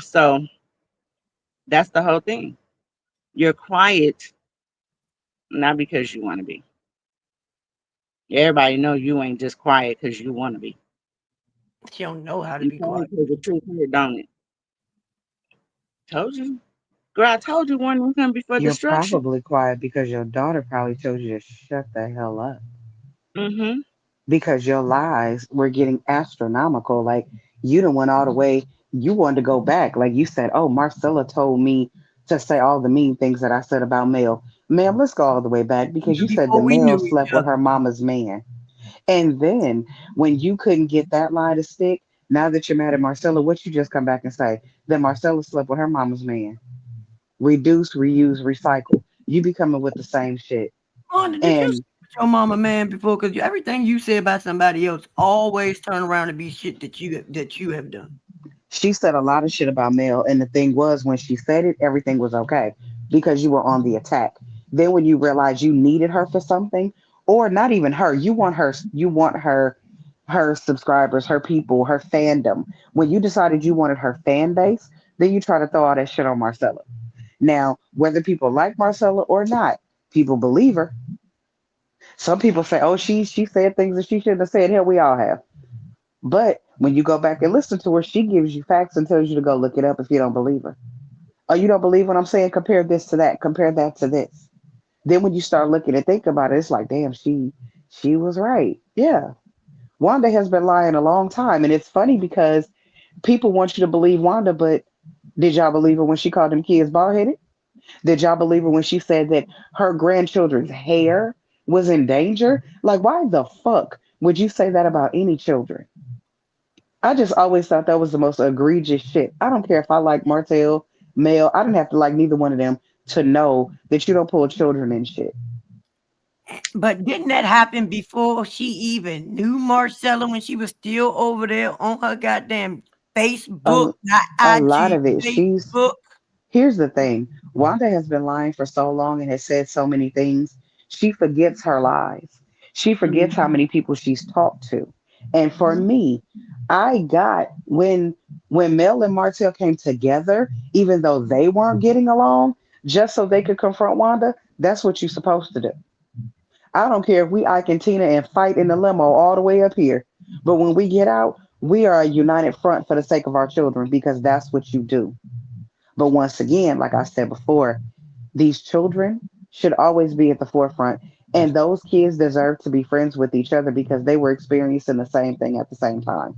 So that's the whole thing. You're quiet, not because you want to be. Everybody know you ain't just quiet because you want to be. She don't know how to You be quiet quiet. because the truth hurt, don't it? Told you. Girl, I told you one will come before You're destruction. probably quiet because your daughter probably told you to shut the hell up. Mm-hmm. Because your lies were getting astronomical. Like you done went all the way. You wanted to go back. Like you said, oh, Marcella told me to say all the mean things that I said about Mel. Ma'am, let's go all the way back because you said Before that we Mel knew each slept with other. her mama's man. And then when you couldn't get that lie to stick, now that you're mad at Marcella, what you just come back and say? That Marcella slept with her mama's man. Reduce, reuse, recycle. You be coming with the same shit. Wanda, did you And sleep with your mama man before? Because everything you say about somebody else always turn around to be shit that you have done. she said a lot of shit about Mel. And the thing was, when she said it, everything was okay because you were on the attack. Then when you realized you needed her for something, or not even her, you want her subscribers, her people, her fandom. When you decided you wanted her fan base, then you try to throw all that shit on Marcella. Now, whether people like Marcella or not, people believe her. Some people say, "Oh, she said things that she shouldn't have said." Hell, we all have. But when you go back and listen to her, she gives you facts and tells you to go look it up if you don't believe her. Oh, you don't believe what I'm saying? Compare this to that. Compare that to this. Then when you start looking and think about it, it's like, damn, she was right. Yeah. Wanda has been lying a long time. And it's funny because people want you to believe Wanda, but did y'all believe her when she called them kids bald headed? Did y'all believe her when she said that her grandchildren's hair was in danger? Like, why the fuck would you say that about any children? I just always thought that was the most egregious shit. I don't care if I like Martell, Mel. I didn't have to like neither one of them to know that you don't pull children in shit. But didn't that happen before she even knew Marcella when she was still over there on her goddamn A, Facebook, not a lot IG, of it, Facebook? here's the thing. Wanda has been lying for so long and has said so many things. She forgets her lies. She forgets how many people she's talked to. And for me, I got when Mel and Martell came together, even though they weren't getting along, just so they could confront Wanda, that's what you're supposed to do. I don't care if we Ike and Tina and fight in the limo all the way up here. But when we get out, we are a united front for the sake of our children because that's what you do. But once again, like I said before, these children should always be at the forefront. And those kids deserve to be friends with each other because they were experiencing the same thing at the same time.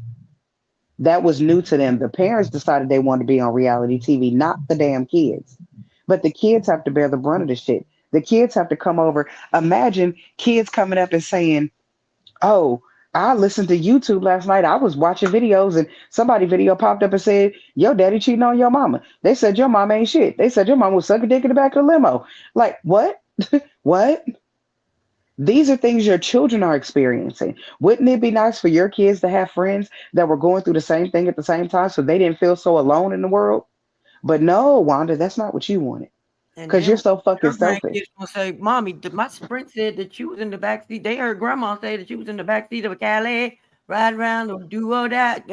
That was new to them. The parents decided they wanted to be on reality TV, not the damn kids. But the kids have to bear the brunt of the shit. The kids have to come over. Imagine kids coming up and saying, oh, I listened to YouTube last night. I was watching videos and somebody video popped up and said, your daddy cheating on your mama. They said your mama ain't shit. They said your mama was sucking dick in the back of the limo. Like, what? What? These are things your children are experiencing. Wouldn't it be nice for your kids to have friends that were going through the same thing at the same time so they didn't feel so alone in the world? But no, Wanda, that's not what you wanted And because then you're so fucking her grandkids selfish. gonna say, "Mommy, my friend said that you was in the back seat." They heard grandma say that she was in the back seat of a Calais, ride around or do all that.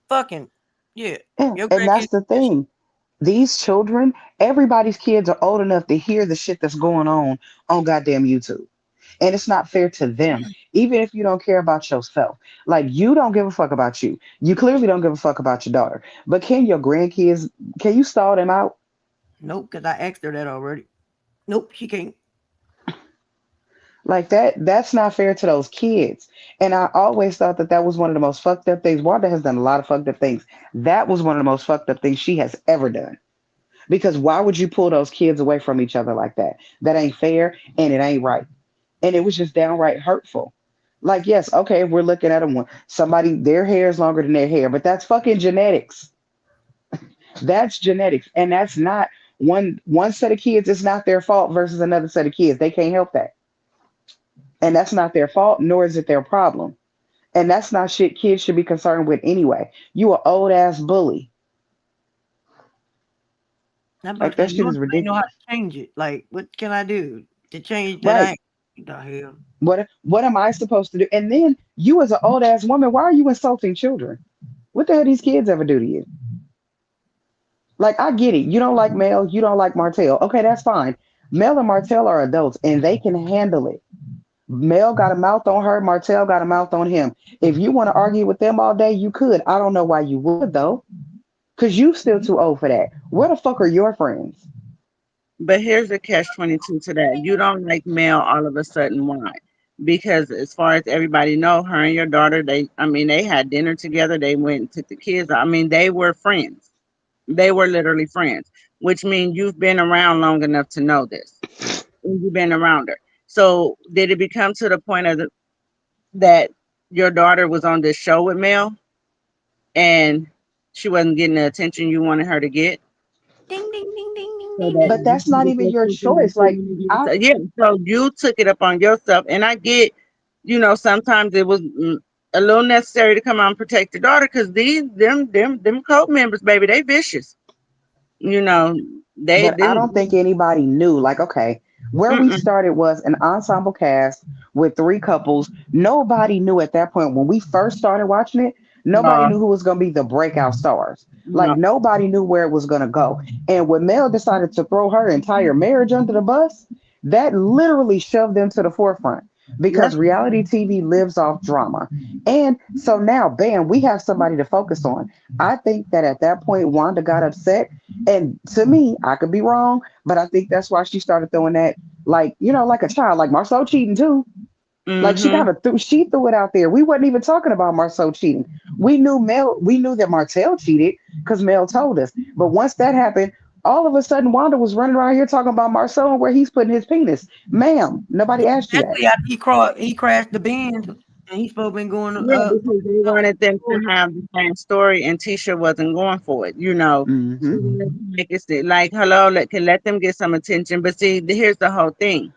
Fucking yeah, Yeah, your and grandkids. that's the thing. These children, everybody's kids are old enough to hear the shit that's going on goddamn YouTube. And it's not fair to them, even if you don't care about yourself. Like, you don't give a fuck about you. You clearly don't give a fuck about your daughter. But can your grandkids, can you stall them out? Nope, because I asked her that already. Nope, she can't. Like, that's not fair to those kids. And I always thought that that was one of the most fucked up things. Wanda has done a lot of fucked up things. That was one of the most fucked up things she has ever done. Because why would you pull those kids away from each other like that? That ain't fair and it ain't right. And it was just downright hurtful. Like, yes, okay, if we're looking at them, somebody, their hair is longer than their hair, but that's fucking genetics. That's genetics. And that's not one set of kids, it's not their fault versus another set of kids. They can't help that. And that's not their fault, nor is it their problem. And that's not shit kids should be concerned with anyway. You a old ass bully. I'm about Like to that say, shit no, is I know how to ridiculous. change it. Like, what can I do to change that? Right. I the hell. What am I supposed to do? And then you as an old ass woman, why are you insulting children? What the hell these kids ever do to you? Like I get it. You don't like Mel, you don't like Martell. Okay, that's fine. Mel and Martell are adults and they can handle it. Mel got a mouth on her, Martell got a mouth on him. If you want to argue with them all day, you could. I don't know why you would though. Cause you still too old for that. Where the fuck are your friends? But here's the catch-22 to that. You don't like Mel all of a sudden. Why? Because as far as everybody know, her and your daughter, they had dinner together. They went and took the kids. I mean, they were friends. They were literally friends, which means you've been around long enough to know this. And you've been around her. So did it become to the point of that your daughter was on this show with Mel and she wasn't getting the attention you wanted her to get? Ding ding ding ding ding So ding that But ding. that's not even your choice. Like I yeah, so you took it upon yourself, and I get, sometimes it was a little necessary to come out and protect your daughter because these them cult members, baby, they vicious. You know, they but I them. don't think anybody knew. Like, okay, where we Mm-mm. started was an ensemble cast with three couples. Nobody knew at that point when we first started watching it. Nobody No, knew who was going to be the breakout stars. Like no, nobody knew where it was going to go. And when Mel decided to throw her entire marriage under the bus, that literally shoved them to the forefront yeah, because reality TV lives off drama. And so now, bam, we have somebody to focus on. I think that at that point, Wanda got upset and to me, I could be wrong, but I think that's why she started throwing that, like, like a child, like Marceau cheating too. Like she mm-hmm. kind of threw it out there. We wasn't even talking about Marceau cheating. We knew that Martell cheated because Mel told us. But once that happened, all of a sudden Wanda was running around here talking about Marceau and where he's putting his penis. Ma'am, nobody asked you that. Especially after he crashed the Benz and he's supposed to been going Yeah, because they wanted them to have the same story, and Tisha wasn't going for it. She Hmm. wanted to make it like, hello, let them get some attention. But see, here's the whole thing.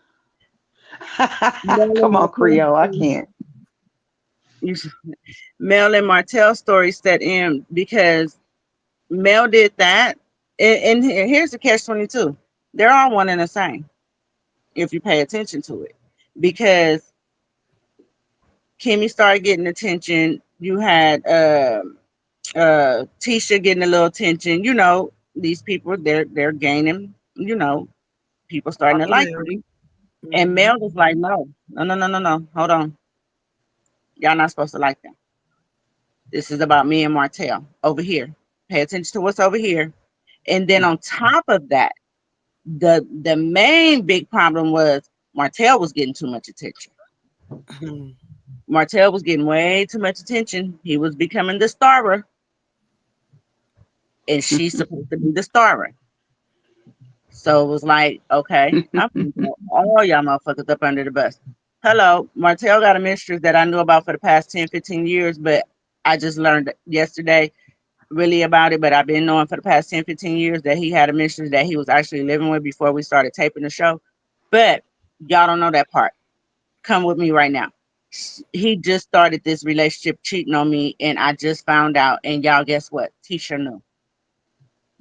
Come on, Creole. I can't. Mel and Martell's story set in because Mel did that. And here's the catch-22. They're all one and the same if you pay attention to it. Because Kimmy started getting attention. You had Tisha getting a little attention. These people, they're gaining, people starting to like them. popularity. And Mhm. Mel was like, no, no, no, no, no, no. Hold on. Y'all not supposed to like them. This is about me and Martell over here. Pay attention to what's over here. And then on top of that, the main big problem was Martell was getting too much attention. Mhm. Martell was getting way too much attention. He was becoming the starer, and she's supposed to be the starer. So it was like, okay, I'm gonna throw all y'all motherfuckers up under the bus. Hello, Martell got a mistress that I knew about for the past 10, 15 years, but I just learned yesterday really about it. But I've been knowing for the past 10, 15 years that he had a mistress that he was actually living with before we started taping the show. But y'all don't know that part. Come with me right now. He just started this relationship cheating on me, and I just found out. And y'all, guess what? Tisha knew.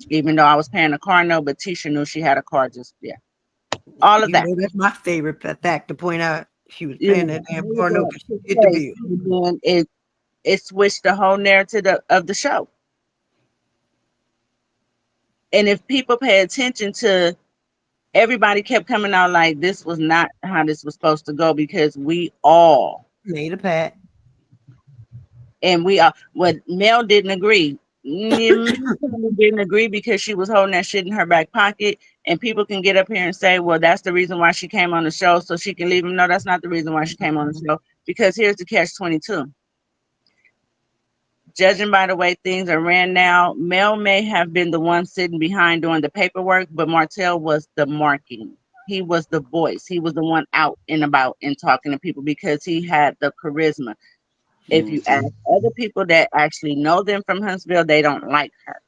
Even though I was paying a car note, but Tisha knew she had a car. Just yeah, all of You that. know, that's my favorite fact to point out. She was You paying know, that damn all of car note that because took she hit the place, bill. and then it switched the whole narrative of the show. And if people pay attention to, everybody kept coming out like this was not how this was supposed to go because we all Made a pat. and we are what Mel didn't agree. Mel probably didn't agree because she was holding that shit in her back pocket. And people can get up here and say, well, that's the reason why she came on the show, so she can leave him. No, that's not the reason why she came on the show. Because here's the catch 22. Judging by the way things are ran now, Mel may have been the one sitting behind doing the paperwork, but Martell was the marketing. He was the voice. He was the one out and about and talking to people because he had the charisma. If you ask other people that actually know them from Huntsville, they don't like her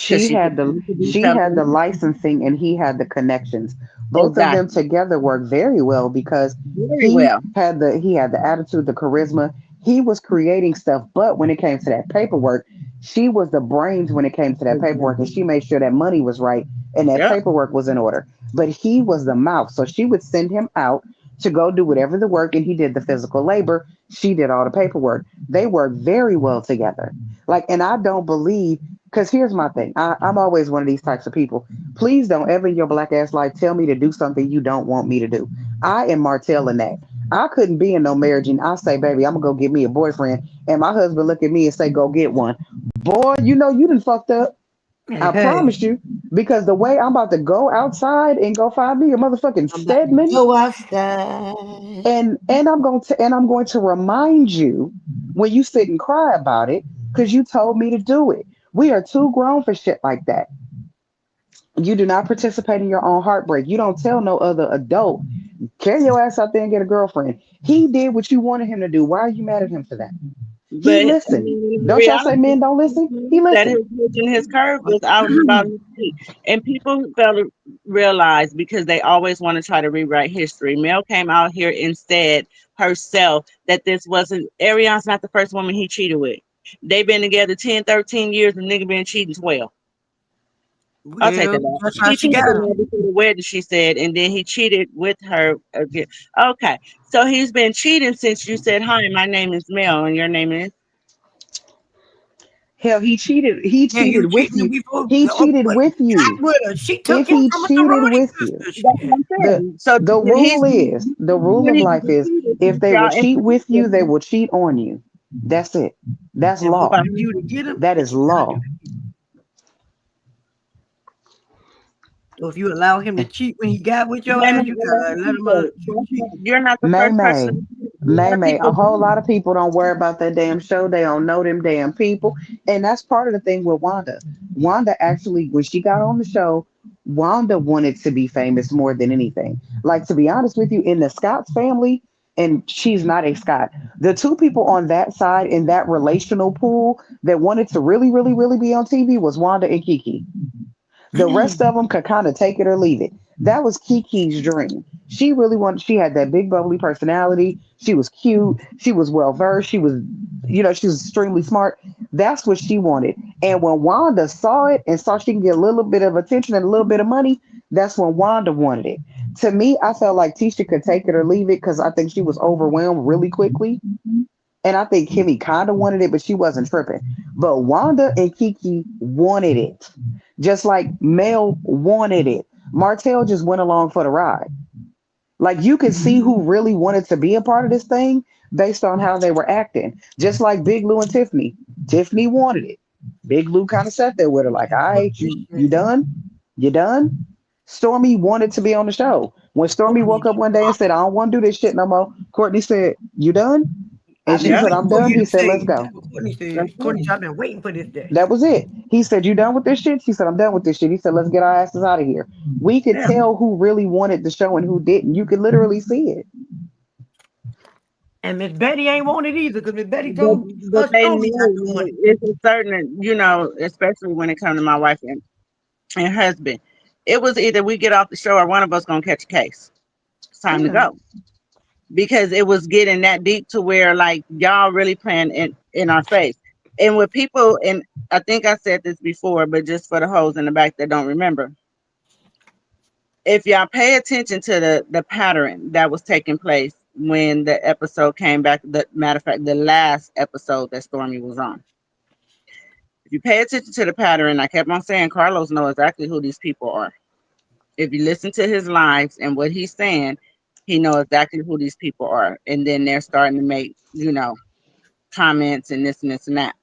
because She she had could the introduce she had the something. licensing and he had the connections. Both of them Exactly. together worked very well because Very well. he had the attitude, the charisma. He was creating stuff, but when it came to that paperwork, she was the brains when it came to that paperwork, and Exactly. she made sure that money was right and that Yep. paperwork was in order. But he was the mouth, so she would send him out to go do whatever the work, and he did the physical labor. She did all the paperwork. They worked very well together. Like, and I don't believe because here's my thing. I'm always one of these types of people. Please don't ever in your black ass life tell me to do something you don't want me to do. I am Martell in that. I couldn't be in no marriage and I say, baby, I'm gonna go get me a boyfriend. And my husband look at me and say, go get one. Boy, you know you done fucked up. I Hey, promise you. Because the way I'm about to go outside and go find me a motherfucking I'm about to Stedman, go outside. and I'm going to remind you when you sit and cry about it, because you told me to do it. We are too grown for shit like that. You do not participate in your own heartbreak. You don't tell no other adult, carry your ass out there and get a girlfriend. He did what you wanted him to do. Why are you mad at him for that? He But I listened. mean, in Don't y'all say reality, men don't listen? He that listened. his hitch and his curve was out about his feet. And people fail to realize because they always want to try to rewrite history. Mel came out here and said herself that this wasn't Ariana's not the first woman he cheated with. They've been together 10, 13 years and nigga been cheating 12. I'll take Well, that back. that's how He she cheated got with him. her before the wedding, she said, and then he cheated with her again. Okay. So he's been cheating since you said, hi, my name is Mel, and your name is Hell, he cheated. He Yeah, you cheated with cheating you. before He oh, cheated but with got you. with her. She If took him he from a cheated sorority with you, sister. that's what Shit. I'm the saying. So the he's rule is the rule when of he life is cheated, if they will y'all cheat with you, they introduced will cheat on you. That's it. That's And for law. you to get him, That that is you gotta do law. that. So if you allow him to cheat when he got with your ass, you gotta let him cheat. you're not the May first May. person. A lot May of May. people A whole do. lot of people don't worry about that damn show. They don't know them damn people. And that's part of the thing with Wanda. Wanda actually, when she got on the show, Wanda wanted to be famous more than anything. Like, to be honest with you, in the Scott's family, and she's not a Scott, the two people on that side in that relational pool that wanted to really, really, really be on TV was Wanda and Kiki. The rest of them could kind of take it or leave it. That was Kiki's dream. She really wanted, she had that big bubbly personality. She was cute. She was well versed. She was, she was extremely smart. That's what she wanted. And when Wanda saw it and saw she can get a little bit of attention and a little bit of money, that's when Wanda wanted it. To me, I felt like Tisha could take it or leave it because I think she was overwhelmed really quickly. And I think Kimmy kind of wanted it, but she wasn't tripping. But Wanda and Kiki wanted it, just like Mel wanted it. Martell just went along for the ride. Like, you could see who really wanted to be a part of this thing based on how they were acting. Just like Big Lou and Tiffany. Tiffany wanted it. Big Lou kind of sat there with her, like, all right, you done? You done? Stormy wanted to be on the show. When Stormy woke up one day and said, I don't want to do this shit no more, Courtney said, you done? And I've she been said, waiting I'm for done. you He to said, say. let's That's go. what Courtney That's said. Courtney it. said, I've been waiting for this day. That was it. He said, you done with this shit? She said, I'm done with this shit. He said, let's get our asses out of here. We could Yeah. tell who really wanted the show and who didn't. You could literally see it. And Miss Betty ain't want it either because Miss Betty But told but us they Stormy not knew to want it. it's a certain, especially when it comes to my wife and husband. It was either we get off the show or one of us gonna catch a case. It's time to Yeah. go. Because it was getting that deep to where like y'all really playing in our face. And with people, and I think I said this before, but just for the hoes in the back that don't remember, if y'all pay attention to the pattern that was taking place when the episode came back, the matter of fact, the last episode that Stormy was on. If you pay attention to the pattern, I kept on saying Carlos knows exactly who these people are. If you listen to his lives and what he's saying, he knows exactly who these people are. And then they're starting to make, comments and this and this and that.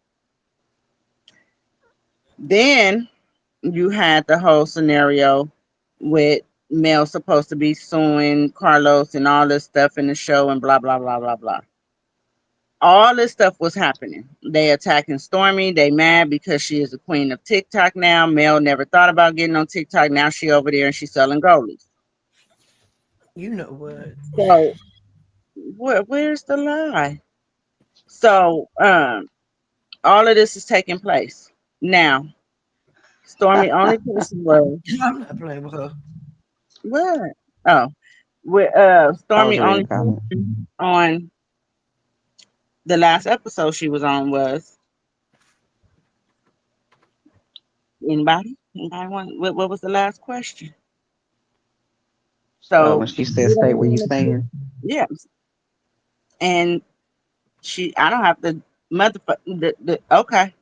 Then you had the whole scenario with Mel supposed to be suing Carlos and all this stuff in the show and blah blah blah blah blah. all this stuff was happening. They attacking Stormy. They mad because she is the queen of TikTok now. Mel never thought about getting on TikTok. Now she over there and she's selling goalies. You know what? So where's the lie? So all of this is taking place now. Stormy only person was I'm not playing with her. what? Oh, with I was Stormy reading only a comment. person on the last episode she was on was anybody? Anybody want what was the last question? When So she said, we "State don't where you want to stand." yeah. And I don't have to motherfucker okay.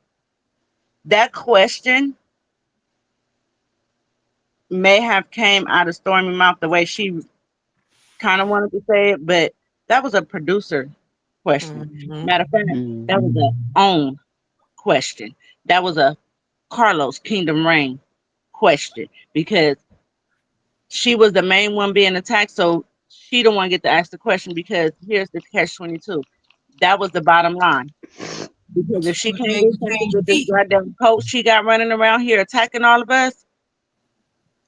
That question may have came out of Stormy mouth the way she kind of wanted to say it, but that was a producer question. Mm-hmm. Matter of fact, that was Mm. a own question. That was a Carlos Kingdom Reign question because she was the main one being attacked, so she don't want to get to ask the question because here's the catch 22. That was the bottom line. Because if She she was can't being do something James with this Deep. goddamn coach she got running around here attacking all of us,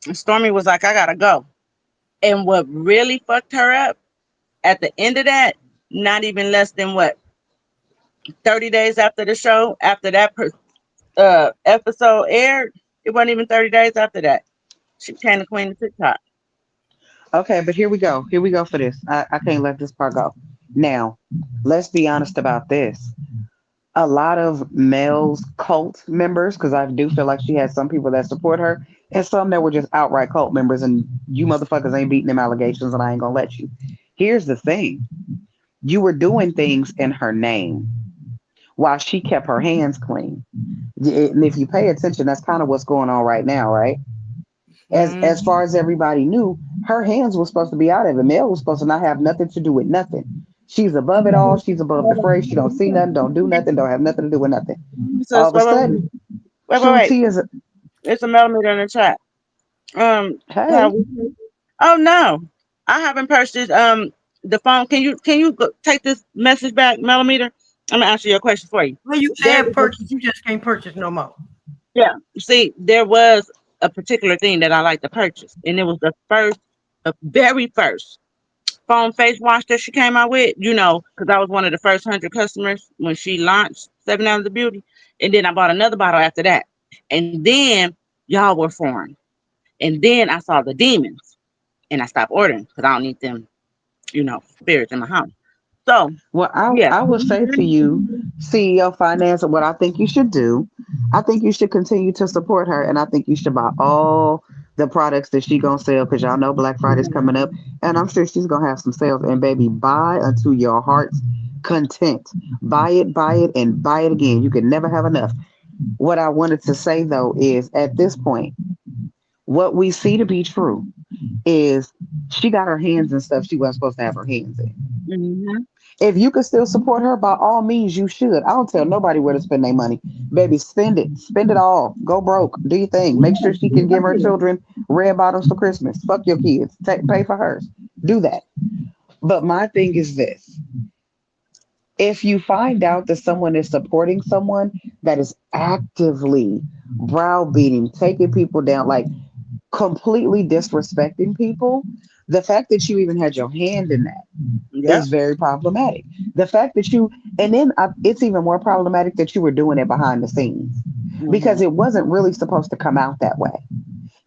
and Stormy was like, I gotta go. And what really fucked her up at the end of that, not even less than what 30 days after the show, after that episode aired, it wasn't even 30 days after that. She became the queen of TikTok. Okay, but here we go. Here we go for this. I can't let this part go. Now, let's be honest about this. A lot of males cult members, because I do feel like she has some people that support her, and some that were just outright cult members, and you motherfuckers ain't beating them allegations, and I ain't gonna let you. Here's the thing: you were doing things in her name while she kept her hands clean. And if you pay attention, that's kind of what's going on right now, right? As Mm-hmm. far as everybody knew, her hands were supposed to be out of it. Mel was supposed to not have nothing to do with nothing. She's above it all. She's above the fray. She don't see nothing, don't do nothing, don't have nothing to do with nothing. All Sis, of a sudden, True wait. T is It's a millimeter in the chat. Have hey. we? Oh no, I haven't purchased the phone. Can you take this message back, millimeter? I'm gonna answer your question for you. Well, you There, have purchased, you just can't purchase no more. yeah. See, there was a particular thing that I like to purchase, and it was the very first phone face wash that she came out with. You know, because I was one of the first 100 customers when she launched 7 Ounces of Beauty, and then I bought another bottle after that, and then y'all were foreign, and then I saw the demons, and I stopped ordering because I don't need them, spirits in my house. So, Well, yeah. I will say to you, CEO Finance, what I think you should do, I think you should continue to support her, and I think you should buy all the products that she gonna sell because y'all know Black Friday's coming up, and I'm sure she's gonna have some sales. And baby, buy unto your heart's content. Buy it, and buy it again. You can never have enough. What I wanted to say though is, at this point, what we see to be true is she got her hands in stuff she wasn't supposed to have her hands in. Mhm. If you can still support her, by all means, you should. I don't tell nobody where to spend their money. Baby, spend it. Spend it all. Go broke. Do your thing. Make sure she can give her children red bottoms for Christmas. Fuck your kids. Pay for hers. Do that. But my thing is this: if you find out that someone is supporting someone that is actively browbeating, taking people down, like completely disrespecting people, the fact that you even had your hand in that Yep. is very problematic. The fact that and then it's even more problematic that you were doing it behind the scenes because Mhm. it wasn't really supposed to come out that way.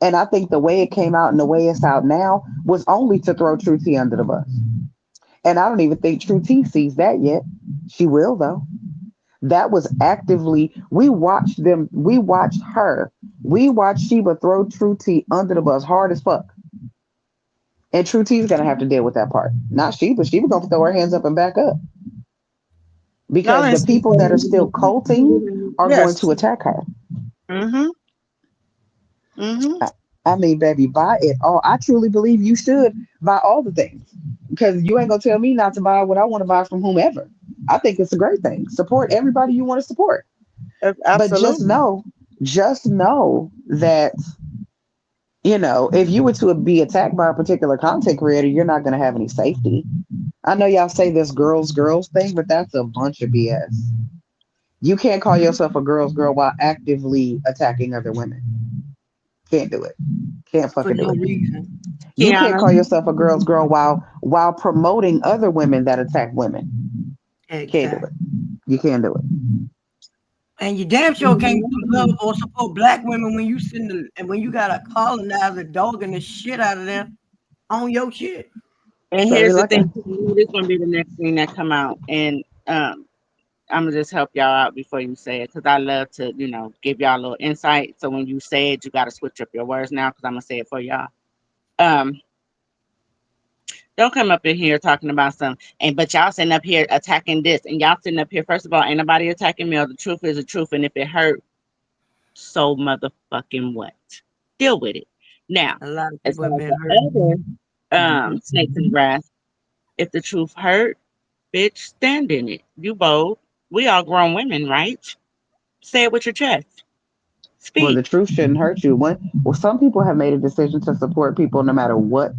And I think the way it came out and the way it's out now was only to throw True T under the bus. And I don't even think True T sees that yet. She will, though. That was actively, we watched her, we watched Sheba throw True T under the bus hard as fuck. And True T's gonna have to deal with that part. Not Sheba. Sheba gonna throw her hands up and back up Y'all because ain't the seen people that are still culting are going yes. to attack her. Mhm. Mhm. I, I mean, baby, buy it all. I truly believe you should buy all the things because you ain't gonna tell me not to buy what I want to buy from whomever. I think it's a great thing. Support everybody you want to support, but Absolutely. just know that if you were to be attacked by a particular content creator, you're not gonna have any safety. I know y'all say this girls thing, but that's a bunch of BS. You can't call yourself a girl's girl while actively attacking other women. Can't do it. Can't for fucking do no it. reason. You can't Kiana. call yourself a girl's girl while promoting other women that attack women. Can't do Exactly. it. You can't do it. And you damn sure can't love or support black women when you and when you got a colonizer dogging the shit out of them on your shit. And Say here's the like a thing, this gonna be the next thing that come out, and I'm gonna just help y'all out before you say it, because I love to, give y'all a little insight. So when you say it, you gotta switch up your words now, because I'm gonna say it for y'all. Um, don't come up in here talking about some, but y'all sitting up here attacking this, and y'all sitting up here. First of all, ain't nobody attacking me. The truth is the truth, and if it hurt, so motherfucking what? Deal with it. Now, A lot of as people far have as been hurt. the other snakes in the grass, if the truth hurt, bitch, stand in it. You bold. We all grown women, right? Say it with your chest. well, Speak. the truth shouldn't hurt you. Some people have made a decision to support people no matter what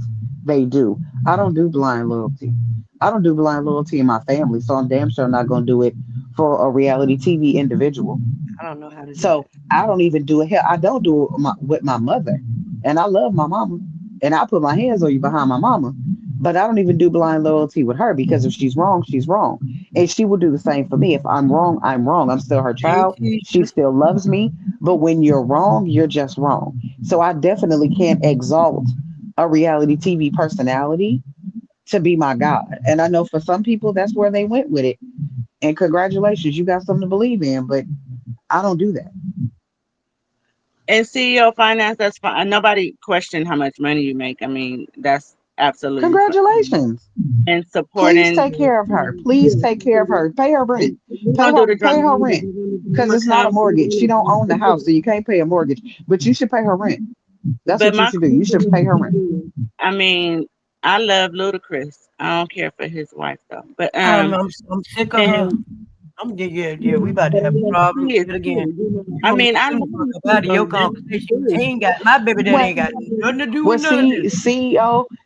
they do. I don't do blind loyalty. I don't do blind loyalty in my family, so I'm damn sure not gonna do it for a reality TV individual. I don't know how to do So that. I don't even do it here. I don't do it with my mother, and I love my mama, and I put my hands on you behind my mama. But I don't even do blind loyalty with her because if she's wrong, she's wrong, and she will do the same for me. If I'm wrong, I'm wrong. I'm still her Hey, child. She teacher. still loves me. But when you're wrong, you're just wrong. So I definitely can't exalt a reality TV personality to be my God. And I know for some people that's where they went with it. And congratulations, you got something to believe in. But I don't do that. And CEO finance, that's fine. Nobody questioned how much money you make. I mean, that's absolutely fine. Congratulations. And Please supporting, take care of her. Please take care of her. Pay her rent. we're gonna do the Pay drama. her rent. We're Because gonna it's not a come. mortgage. She don't own the house, so you can't pay a mortgage. But you should pay her rent. That's But what you my should do. You should pay her rent. I mean, I love Ludacris. I don't care for his wife though. But I'm sick of her. and Yeah. We about to have problems he is yet again. too. You I want me mean, to I send love the fuck him up too, out of but your that's conversation. He his ain't got my baby daddy Well, ain't got nothing to do with well, none of this.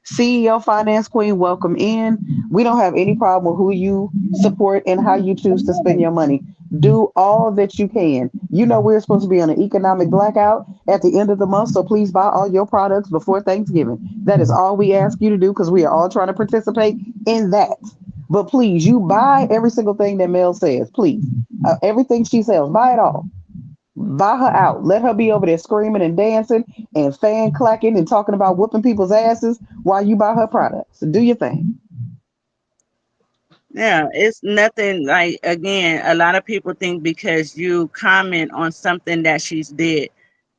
CEO Finance Queen, welcome in. We don't have any problem with who you support and how you choose to spend your money. Do all that you can. You know we're supposed to be on an economic blackout at the end of the month, so please buy all your products before Thanksgiving. That is all we ask you to do because we are all trying to participate in that. But please, you buy every single thing that Mel says. Please, everything she sells, buy it all. Buy her out. Let her be over there screaming and dancing and fan clacking and talking about whooping people's asses while you buy her products. So do your thing. Yeah, it's nothing like, again, a lot of people think because you comment on something that she's did.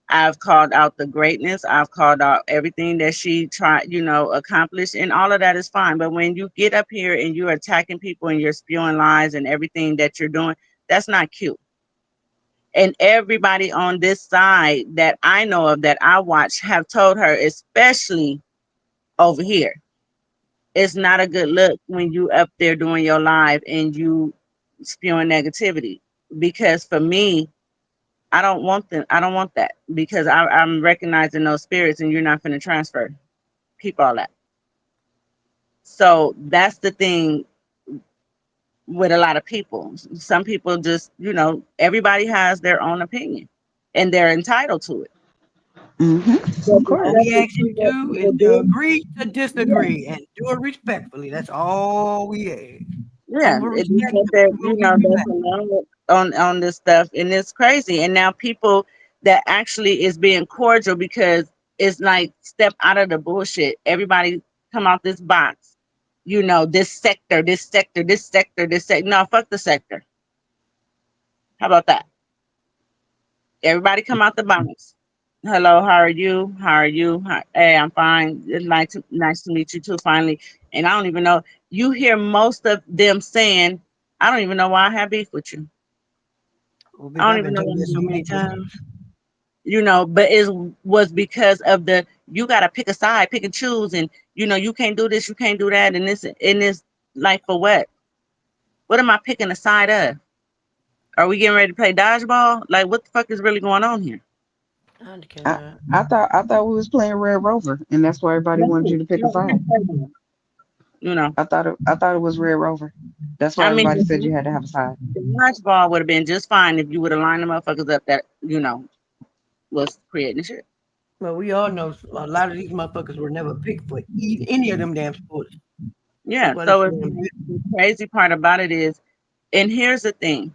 I've called out the greatness. I've called out everything that she tried, accomplished, and all of that is fine. But when you get up here and you're attacking people and you're spewing lies and everything that you're doing, that's not cute. And everybody on this side that I know of that I watch have told her, especially over here, it's not a good look when you up there doing your live and you spewing negativity. Because for me, I don't want them. I don't want that because I'm recognizing those spirits, and you're not going to transfer. Keep all that. So that's the thing with a lot of people. Some people just, everybody has their own opinion, and they're entitled to it. Of All course. we ask you to do is to agree to disagree and do it respectfully. That's all we ask. Yeah, Over it respect, just that, we gonna give you that's back. a lot on this stuff, and it's crazy. And now people that actually is being cordial because it's like step out of the bullshit. Everybody come out this box. This sector, this sector, this sector, this sector. No, fuck the sector. How about that? Everybody come out the box. Hello, how are you? How are you? Hey, I'm fine. It's nice to meet you too, finally. And I don't even know. You hear most of them saying, I don't even know why I have beef with you. Oh, I baby, don't I've even been know told why. that so many times. But it was because of you got to pick a side, pick and choose, and you can't do this, you can't do that, and this like for what? What am I picking a side of? Are we getting ready to play dodgeball? Like what the fuck is really going on here? I I, cannot. I thought we was playing Red Rover, and that's why everybody wanted you to pick a side. You know, I thought it was Red Rover. That's why I mean, everybody said you had to have a sign. the dodgeball would have been just fine if you would have lined the motherfuckers up that was creating the shit. Well, we all know a lot of these motherfuckers were never picked for any of them damn sports. Yeah. That's why they So so it's damn like, the crazy part about it is, and here's the thing.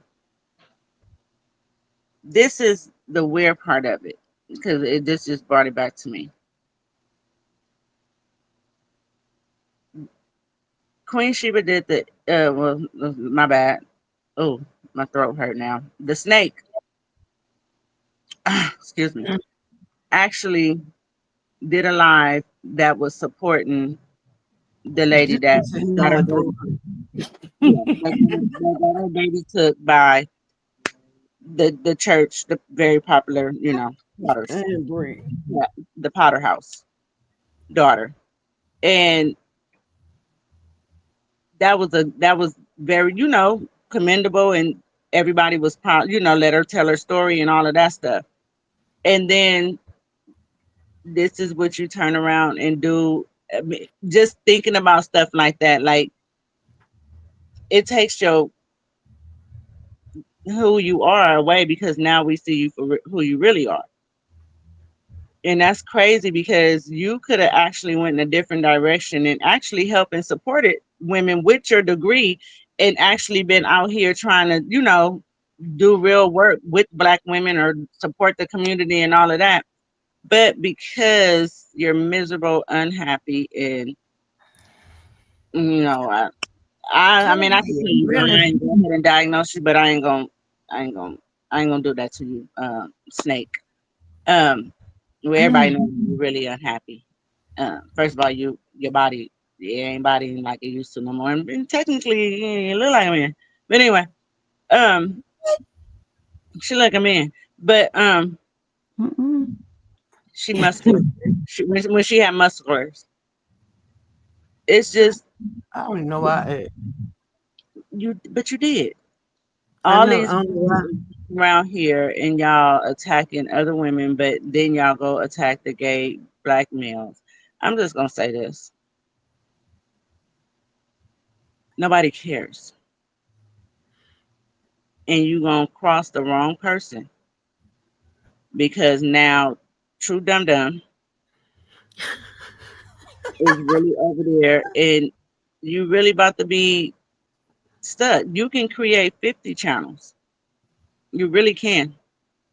This is the weird part of it because this just brought it back to me. Queen Sheba did the my bad. Oh, my throat hurt now. The snake, excuse me, good. actually did a live that was supporting the lady This that bitch said he know got her my baby. throat hurt. Yeah, that got her baby took by the church, the very popular, Potters, And breathe. yeah, the Potter House daughter, and that was very commendable, and everybody was proud, let her tell her story and all of that stuff. And then this is what you turn around and do. I mean, just thinking about stuff like that, like it takes your who you are away because now we see you for who you really are. And that's crazy because you could have actually went in a different direction and actually helped and supported women with your degree and actually been out here trying to, do real work with Black women or support the community and all of that. But because you're miserable, unhappy, and I mean I can tell you why I Really? ain't go ahead and diagnose you, but I ain't gonna I ain't gonna do that to you, Snake. Um, where everybody knows you're really unhappy. First of all, your body, it ain't bodying like it used to no more. And technically, you look like a man. But anyway, um, she like a man. But she muscular. When she had musculars, it's just I don't even know why. But you did. I All know. these I don't know why. women around here, and y'all attacking other women, but then y'all go attack the gay Black males. I'm just gonna say this: nobody cares, and you gonna cross the wrong person because now True Dum Dum is really over there, and you really about to be stuck. You can create 50 channels. You really can.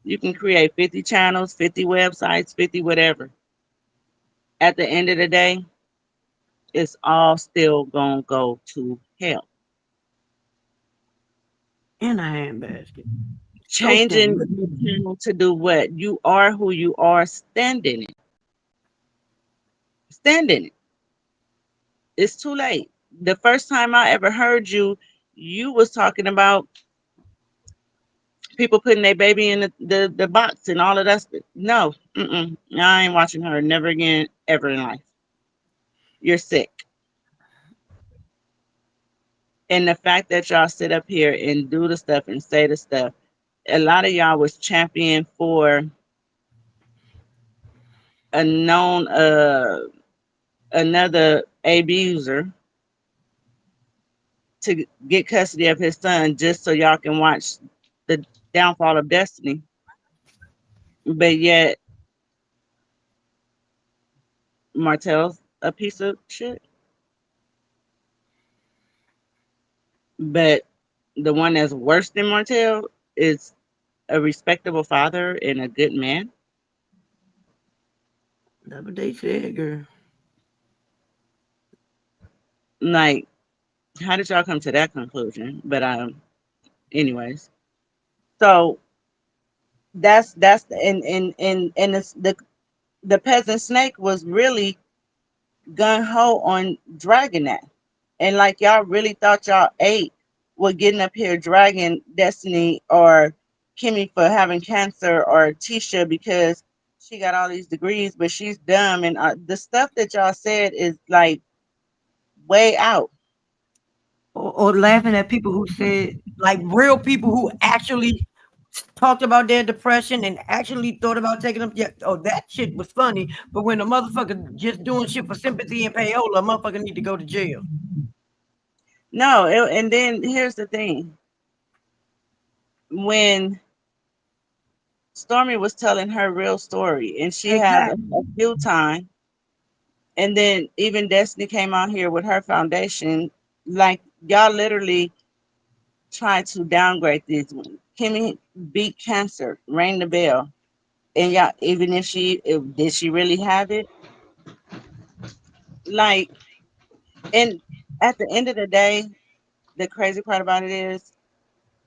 You can create 50 channels, 50 websites, 50 whatever. At the end of the day, it's all still gonna go to hell. In a handbasket. Soaked Changing in. your channel to do what? You are who you are. Stand in it. Stand in it. It's too late. The first time I ever heard you, you was talking about people putting their baby in the box and all of that. No, I ain't watching her never again, ever in life. You're sick. And the fact that y'all sit up here and do the stuff and say the stuff, a lot of y'all was champion for a known another abuser to get custody of his son just so y'all can watch the downfall of Destiny. But yet Martell's a piece of shit. But the one that's worse than Martell is a respectable father and a good man. That's what they said, girl. Like, how did y'all come to that conclusion? But anyways. So that's and it's the peasant snake was really gun ho on dragging that. And like y'all really thought y'all ate with getting up here dragging Destiny or Kimmy for having cancer or Tisha because she got all these degrees, but she's dumb. And the stuff that y'all said is like way out. Or laughing at people who said, like real people who actually talked about their depression and actually thought about taking them. Yeah, oh, that shit was funny. But when a motherfucker just doing shit for sympathy and payola, a motherfucker need to go to jail. No, and then here's the thing. When Stormy was telling her real story, and she had Exactly. a few times, and then even Destiny came out here with her foundation, like y'all literally trying to downgrade these women. Kimmy beat cancer, rang the bell, and y'all, even if did she really have it? Like, and at the end of the day, the crazy part about it is,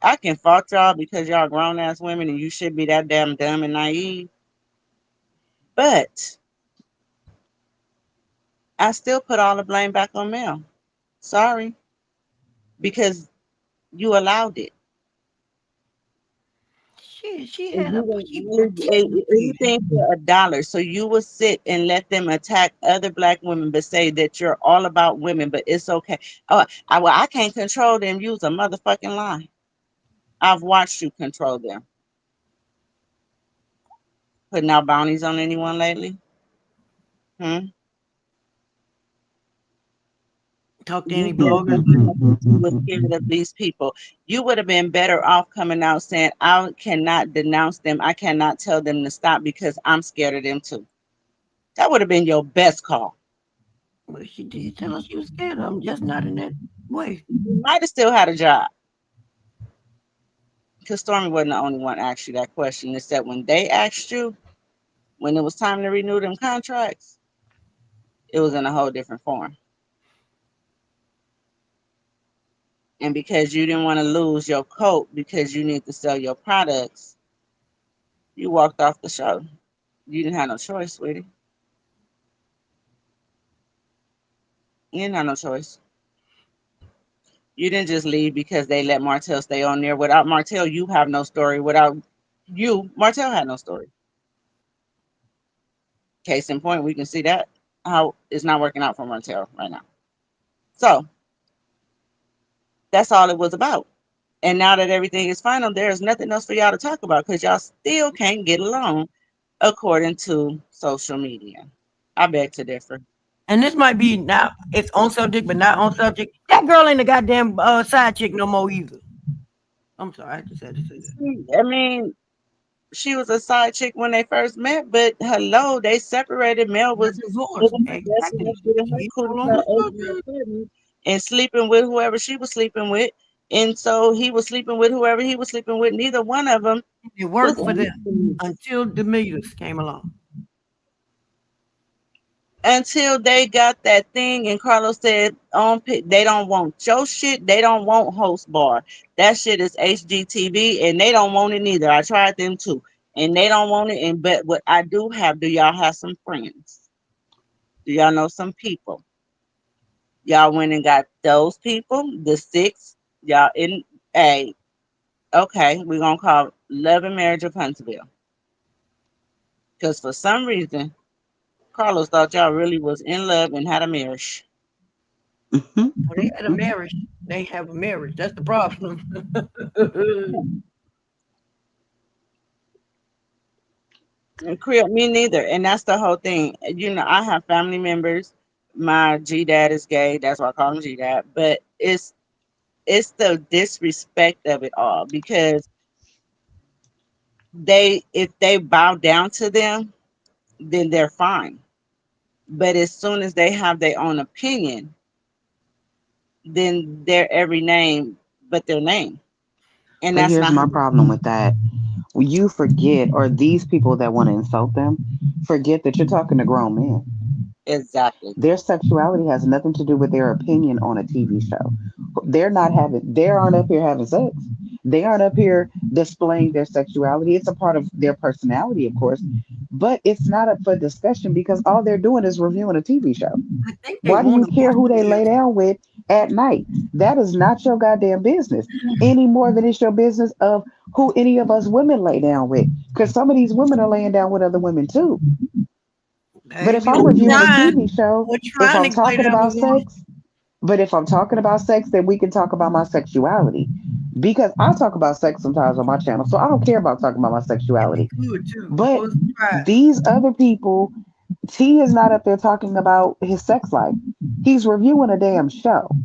I can fault y'all because y'all grown ass women and you should be that damn dumb and naive. But I still put all the blame back on Mel. Sorry, because you allowed it. She And had you a would she really participated. anything for $1. So you will sit and let them attack other black women, but say that you're all about women, but it's okay. Oh, I can't control them. Use a motherfucking lie. I've watched you control them. Putting out bounties on anyone lately? Hmm? Talk to any You said bloggers. something like that you were scared of these people. You would have been better off coming out saying, I cannot denounce them. I cannot tell them to stop because I'm scared of them too. That would have been your best call. Well, she did tell us she was scared of them, just not in that way. You might have still had a job. Because Stormy wasn't the only one asked you that question. It's that when they asked you, when it was time to renew them contracts, it was in a whole different form. And because you didn't want to lose your coat because you need to sell your products, you walked off the show. You didn't have no choice, sweetie. You didn't have no choice. You didn't just leave because they let Martell stay on there. Without Martell, you have no story. Without you, Martell had no story. Case in point, we can see that how it's not working out for Martell right now. So that's all it was about. And now that everything is final, there's nothing else for y'all to talk about because y'all still can't get along according to social media. I beg to differ. And this might be now it's on subject, but not on subject. That girl ain't a goddamn side chick no more either. I'm sorry, I just had to say that. I mean, she was a side chick when they first met, but hello, they separated. Mel They're was divorced. living her best Exactly. life, getting her She's no cootie longer cut, opening sucking. her curtains, and sleeping with whoever she was sleeping with. And so he was sleeping with whoever he was sleeping with. Neither one of them It was worked for them innocent until Demeters came along. until they got that thing. And Carlos said, they don't want your shit. They don't want host bar. That shit is HGTV, and they don't want it neither. I tried them too, and they don't want it. And but what I do have, do y'all have some friends? Do y'all know some people? Y'all went and got those people, the six. Y'all in a okay, we're gonna call Love and Marriage of Huntsville. Because for some reason, Carlos thought y'all really was in love and had a marriage. Well, they had a marriage. They have a marriage. That's the problem. And Creel, me neither. And that's the whole thing. You know, I have family members. My G dad is gay. That's why I call him G dad. But it's the disrespect of it all because they if they bow down to them, then they're fine. But as soon as they have their own opinion, then they're every name but their name. And But that's here's not my problem with that. You forget, or these people that want to insult them, forget that you're talking to grown men. exactly. Their sexuality has nothing to do with their opinion on a TV show. They aren't up here having sex. They aren't up here displaying their sexuality. It's a part of their personality, of course, but it's not up for discussion because all they're doing is reviewing a TV show. I think they Why do want you to care watch who they lay this. down with at night? That is not your goddamn business any more than it's your business of who any of us women lay down with. Because some of these women are laying down with other women too. But if Baby, I'm reviewing a TV show, we're if trying I'm to play talking down about with one. sex, but if I'm talking about sex, then we can talk about my sexuality. Because I talk about sex sometimes on my channel, so I don't care about talking about my And we sexuality. could too. We But supposed to try. these other people, T is not up there talking about his sex life. He's reviewing a damn show.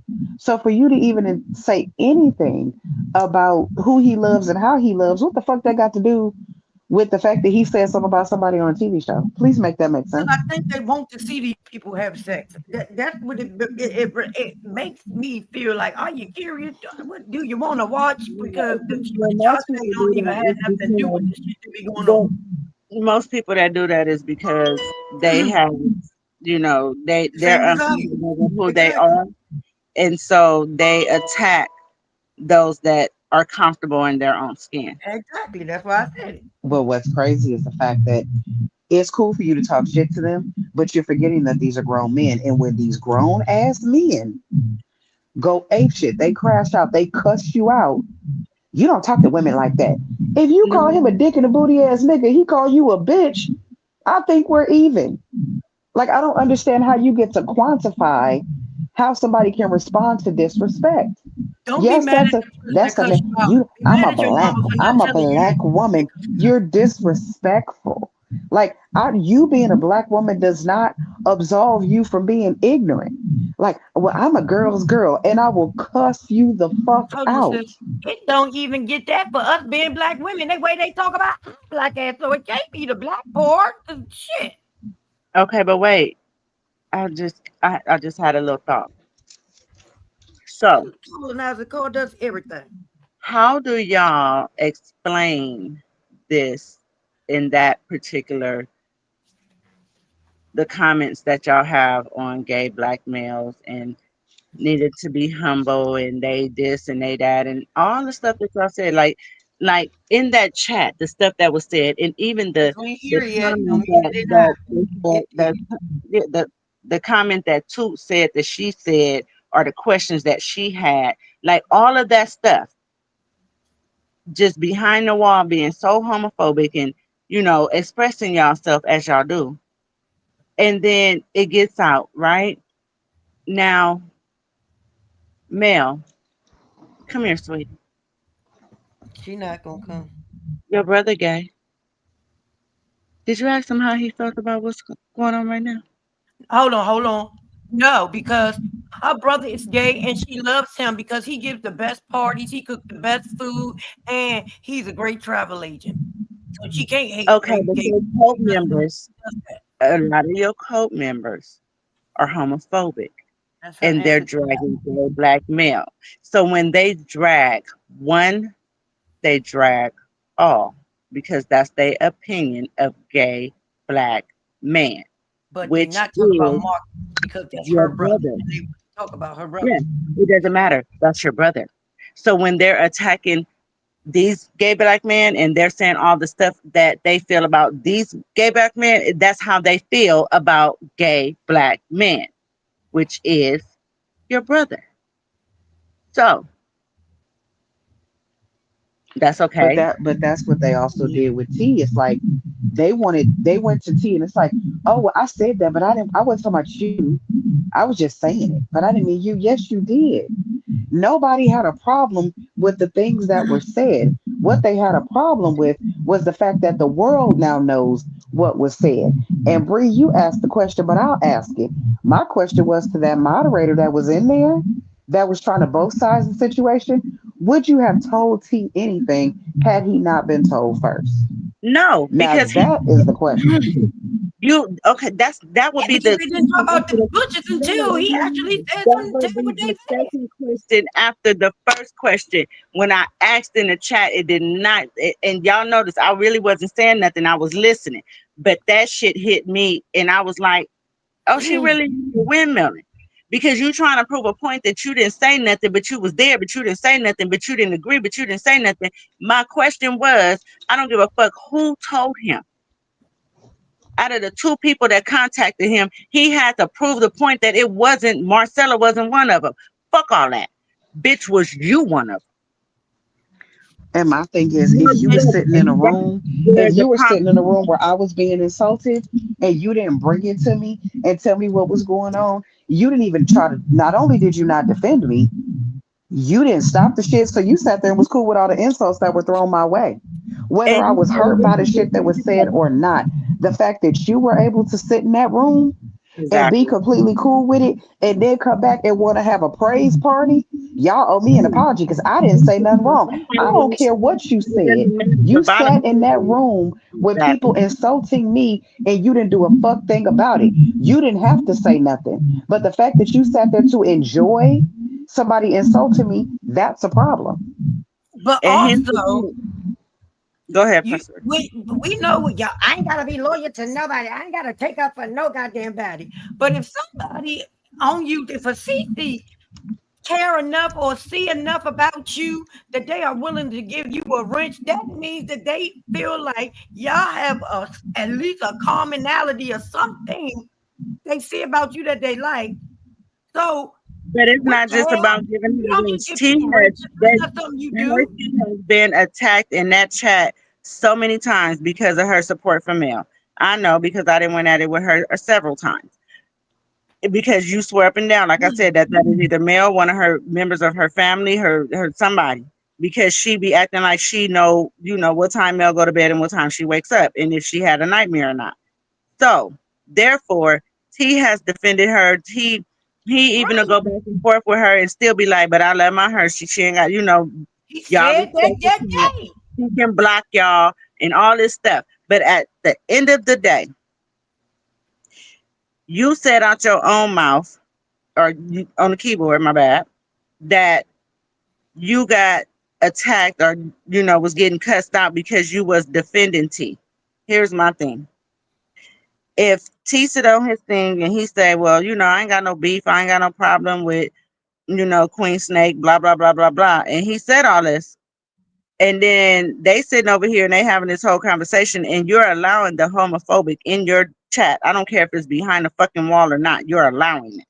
So for you to even say anything about who he loves and how he loves, what the fuck that got to do with the fact that he said something about somebody on a TV show? Please make that make Because sense. I think they want to see these people have sex. That's what it makes me feel like. Are you curious? What do you want to watch? Because the shit Well, that y'all most say people don't do even have that is nothing to do with because the shit that be going the on. most people that do that is because they have, they're Fantasize. uncomfortable with who they Exactly. are, and so they attack those that are comfortable in their own skin. Exactly. That's why I said it. But what's crazy is the fact that it's cool for you to talk shit to them, but you're forgetting that these are grown men. And when these grown ass men go ape shit, they crash out, they cuss you out. You don't talk to women like that. If you call him a dick and a booty ass nigga, he call you a bitch. I think we're even. Like I don't understand how you get to quantify how somebody can respond to disrespect. Don't be Yes, mad at the person that's that the cuss man. you out. You Be mad at your mama for not I'm a telling you that black you was woman. You're disrespectful. Like you being a black woman does not absolve you from being ignorant. Like, well, I'm a girl's girl and I will cuss you the fuck hold on, out. sis. It don't even get that for us being black women. The way they talk about black ass, so it can't be the black part. Shit. Okay, but wait, I just had a little thought. So, Colonizer called us everything. how do y'all explain this in that particular the comments that y'all have on gay black males and needed to be humble and they this and they that and all the stuff that y'all said like in that chat the stuff that was said and even Because the we ain't the here yet. Don't comment mean it didn't happen. that It did. the comment that Toot said that she said or the questions that she had like all of that stuff just behind the wall being so homophobic and expressing yourself as y'all do and then it gets out right now. Mel, come here, sweetie. She not gonna come. Your brother gay. Did you ask him how he felt about what's going on right now? Hold on, hold on. No, because her brother is gay and she loves him because he gives the best parties, he cooks the best food, and he's a great travel agent. So she can't hate Okay, gay but gay your people cult because he members, does that. a lot of your cult members are homophobic That's her and they're answer to that. dragging gay black male. So when they drag one, they drag all because that's their opinion of gay black man, But they which not talking about is Mark because that's your her brother. brother. And they talk about her brother. Yeah, it doesn't matter. That's your brother. So when they're attacking these gay black men and they're saying all the stuff that they feel about these gay black men, that's how they feel about gay black men, which is your brother. So that's okay. But that's what they also did with T. It's like they went to T and it's like, oh well, I said that, but I wasn't talking about you. I was just saying it, but I didn't mean you. Yes, you did. Nobody had a problem with the things that were said. What they had a problem with was the fact that the world now knows what was said. And Bree, you asked the question, but I'll ask it. My question was to that moderator that was in there that was trying to both sides of the situation. Would you have told T anything had he not been told first? No, Now because he that is the question. you okay, that would Yeah, be because the they didn't talk about the bushes until he actually said that something. Tell would me be what the they said. second question after the first question. When I asked in the chat, it did not, and y'all notice I really wasn't saying nothing. I was listening, but that shit hit me, and I was like, "Oh, she really windmilling." Because you trying to prove a point that you didn't say nothing, but you was there, but you didn't say nothing, but you didn't agree, but you didn't say nothing. My question was, I don't give a fuck who told him out of the two people that contacted him, he had to prove the point that it wasn't Marcella wasn't one of them. Fuck all that. Bitch, was you one of And my thing is, them? No, you wasn't. And that's where if the you were sitting in a problem room where I was being insulted and you didn't bring it to me and tell me what was going on, you didn't even try to, not only did you not defend me, you didn't stop the shit. So you sat there and was cool with all the insults that were thrown my way. Whether and I you was know, hurt by the shit that was said or not, the fact that you were able to sit in that room and be Exactly. completely cool with it and then come back and want to have a praise party, y'all owe me an apology because I didn't say nothing wrong. I don't care what you It said. doesn't matter. The You bottom sat in line that is room with people exactly. insulting me and you didn't do a fuck thing about it. You didn't have to say nothing. But the fact that you sat there to enjoy somebody insulting me, that's a problem. But And hence the also, thing. Go ahead, you Professor. we know y'all. I ain't gotta be loyal to nobody. I ain't gotta take up for no goddamn body. But if somebody on you, if a CC care enough or see enough about you that they are willing to give you a wrench, that means that they feel like y'all have at least a commonality or something they see about you that they like. So But it's what not the just hell? about giving You her don't just wings. give T people has wrenches. That's that not something you her do. T has been attacked in that chat so many times because of her support for Mel. I know because I didn't went at it with her several times. Because you swear up and down, like I said, that is either Mel, one of her members of her family, her somebody. Because she be acting like she know, what time Mel go to bed and what time she wakes up, and if she had a nightmare or not. So therefore, T has defended her. He even will Right. go back and forth with her and still be like, but I love my her. She ain't got, He y'all said that respect the that chat. day. She can block y'all and all this stuff. But at the end of the day, you said out your own mouth or on the keyboard, my bad, that you got attacked or was getting cussed out because you was defending T. Here's my thing. If T sit on his thing and he say, well, I ain't got no beef, I ain't got no problem with, Queen Snake, blah, blah, blah, blah, blah. And he said all this. And then they sitting over here and they having this whole conversation and you're allowing the homophobic in your chat. I don't care if it's behind a fucking wall or not. You're allowing it.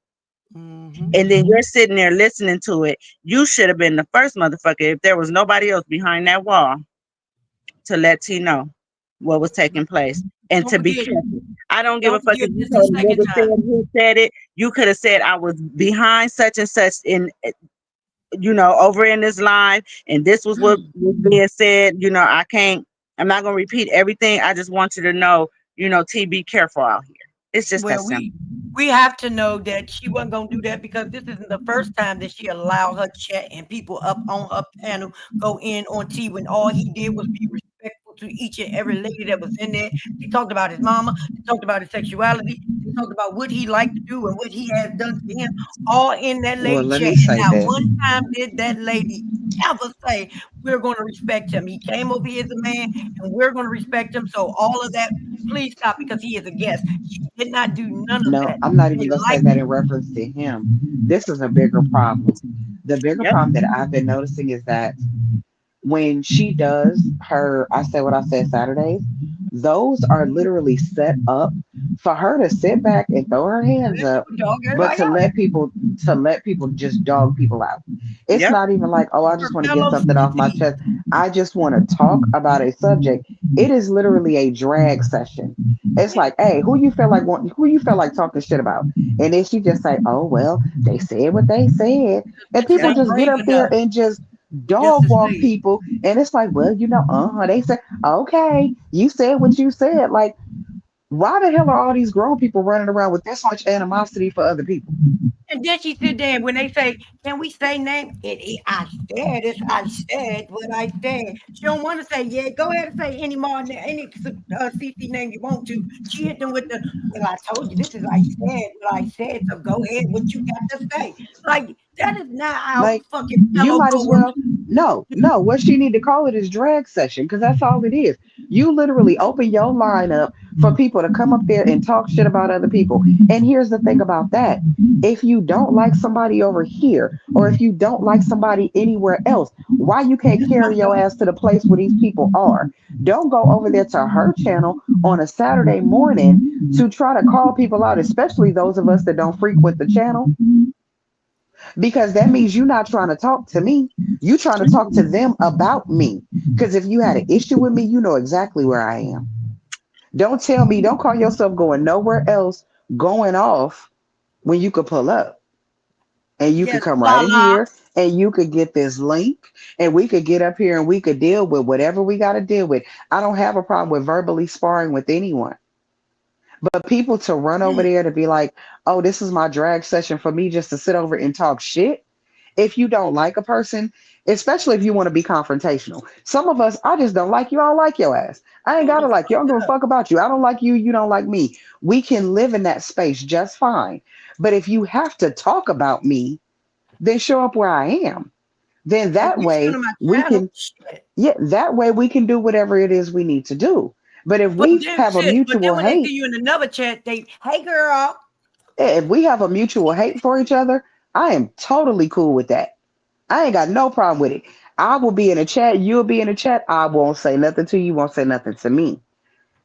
Mm-hmm. And then you're sitting there listening to it. You should have been the first motherfucker if there was nobody else behind that wall to let T know what was taking place and Don't to be forget, careful. I don't give a don't fuck forget if you this the told him second never said time. who said it. You could have said I was behind such and such in over in this live and this was what was being said. I'm not gonna repeat everything. I just want you to know, T, be careful out here. It's just that Well, simple. we have to know that she wasn't gonna do that because this isn't the first time that she allowed her chat and people up on her panel go in on T when all he did was be respectful to each and every lady that was in there. They talked about his mama, they talked about his sexuality, they talked about what he liked to do and what he has done to him, all in that Well, lady let chat. me And say not this. one time did that lady ever say, we're gonna respect him. He came over here as a man and we're gonna respect him. So all of that, please stop because he is a guest. She did not do none of No, that. I'm not They even gonna say like that in reference to him. This is a bigger problem. The bigger Yep. problem that I've been noticing is that when she does her I Say What I Said Saturdays, those are literally set up for her to sit back and throw her hands up, people dog but everybody to out. let people just dog people out. It's Yep. not even like, oh, I Her just want to get fellow something off my CC. chest. I just want to talk about a subject. It is literally a drag session. It's Yeah, like, hey, who you feel like talking shit about? And then she just say, oh well, they said what they said. And bitches people ain't just get brave up there enough and just just dog to walk say it. people. And it's like, well, they said, okay, you said what you said. Like, why the hell are all these grown people running around with this much animosity for other people? And then she sit there and when they say, can we say name? I said it. I said what I said. She don't want to say, yeah, go ahead and say any more, any CC name you want to. She hit them with the, well, I told you, this is I said what I said, so go ahead, what you got to say. Like, that is not how Like, fucking you fellow might as coworkers well. No, what she need to call it is drag session, because that's all it is. You literally open your line up for people to come up there and talk shit about other people. And here's the thing about that. If you don't like somebody over here, or if you don't like somebody anywhere else, why you can't just carry don't your go. ass to the place where these people are? Don't go over there to her channel on a Saturday morning to try to call people out, especially those of us that don't frequent the channel, because that means you're not trying to talk to me. You trying to talk to them about me. Because if you had an issue with me, you know exactly where I am. Don't call yourself going nowhere else, going off when you could pull up and you could Yes, come right in voila. here and you could get this link and we could get up here and we could deal with whatever we got to deal with. I don't have a problem with verbally sparring with anyone. But people to run over there to be like, oh, this is my drag session for me just to sit over and talk shit. If you don't like a person, especially if you want to be confrontational. Some of us, I just don't like you. I don't like your ass. I ain't gotta like you. I don't give a fuck about you. I don't like you. You don't like me. We can live in that space just fine. But if you have to talk about me, then show up where I am. Then At that least go way to my we channel. can, Shit. yeah, that way we can do whatever it is we need to do. But if But we then have a shit, but then mutual when they see hate, you in another chat, they, hey girl. if we have a mutual hate for each other, I am totally cool with that. I ain't got no problem with it. I will be in a chat, you'll be in a chat. I won't say nothing to you, won't say nothing to me.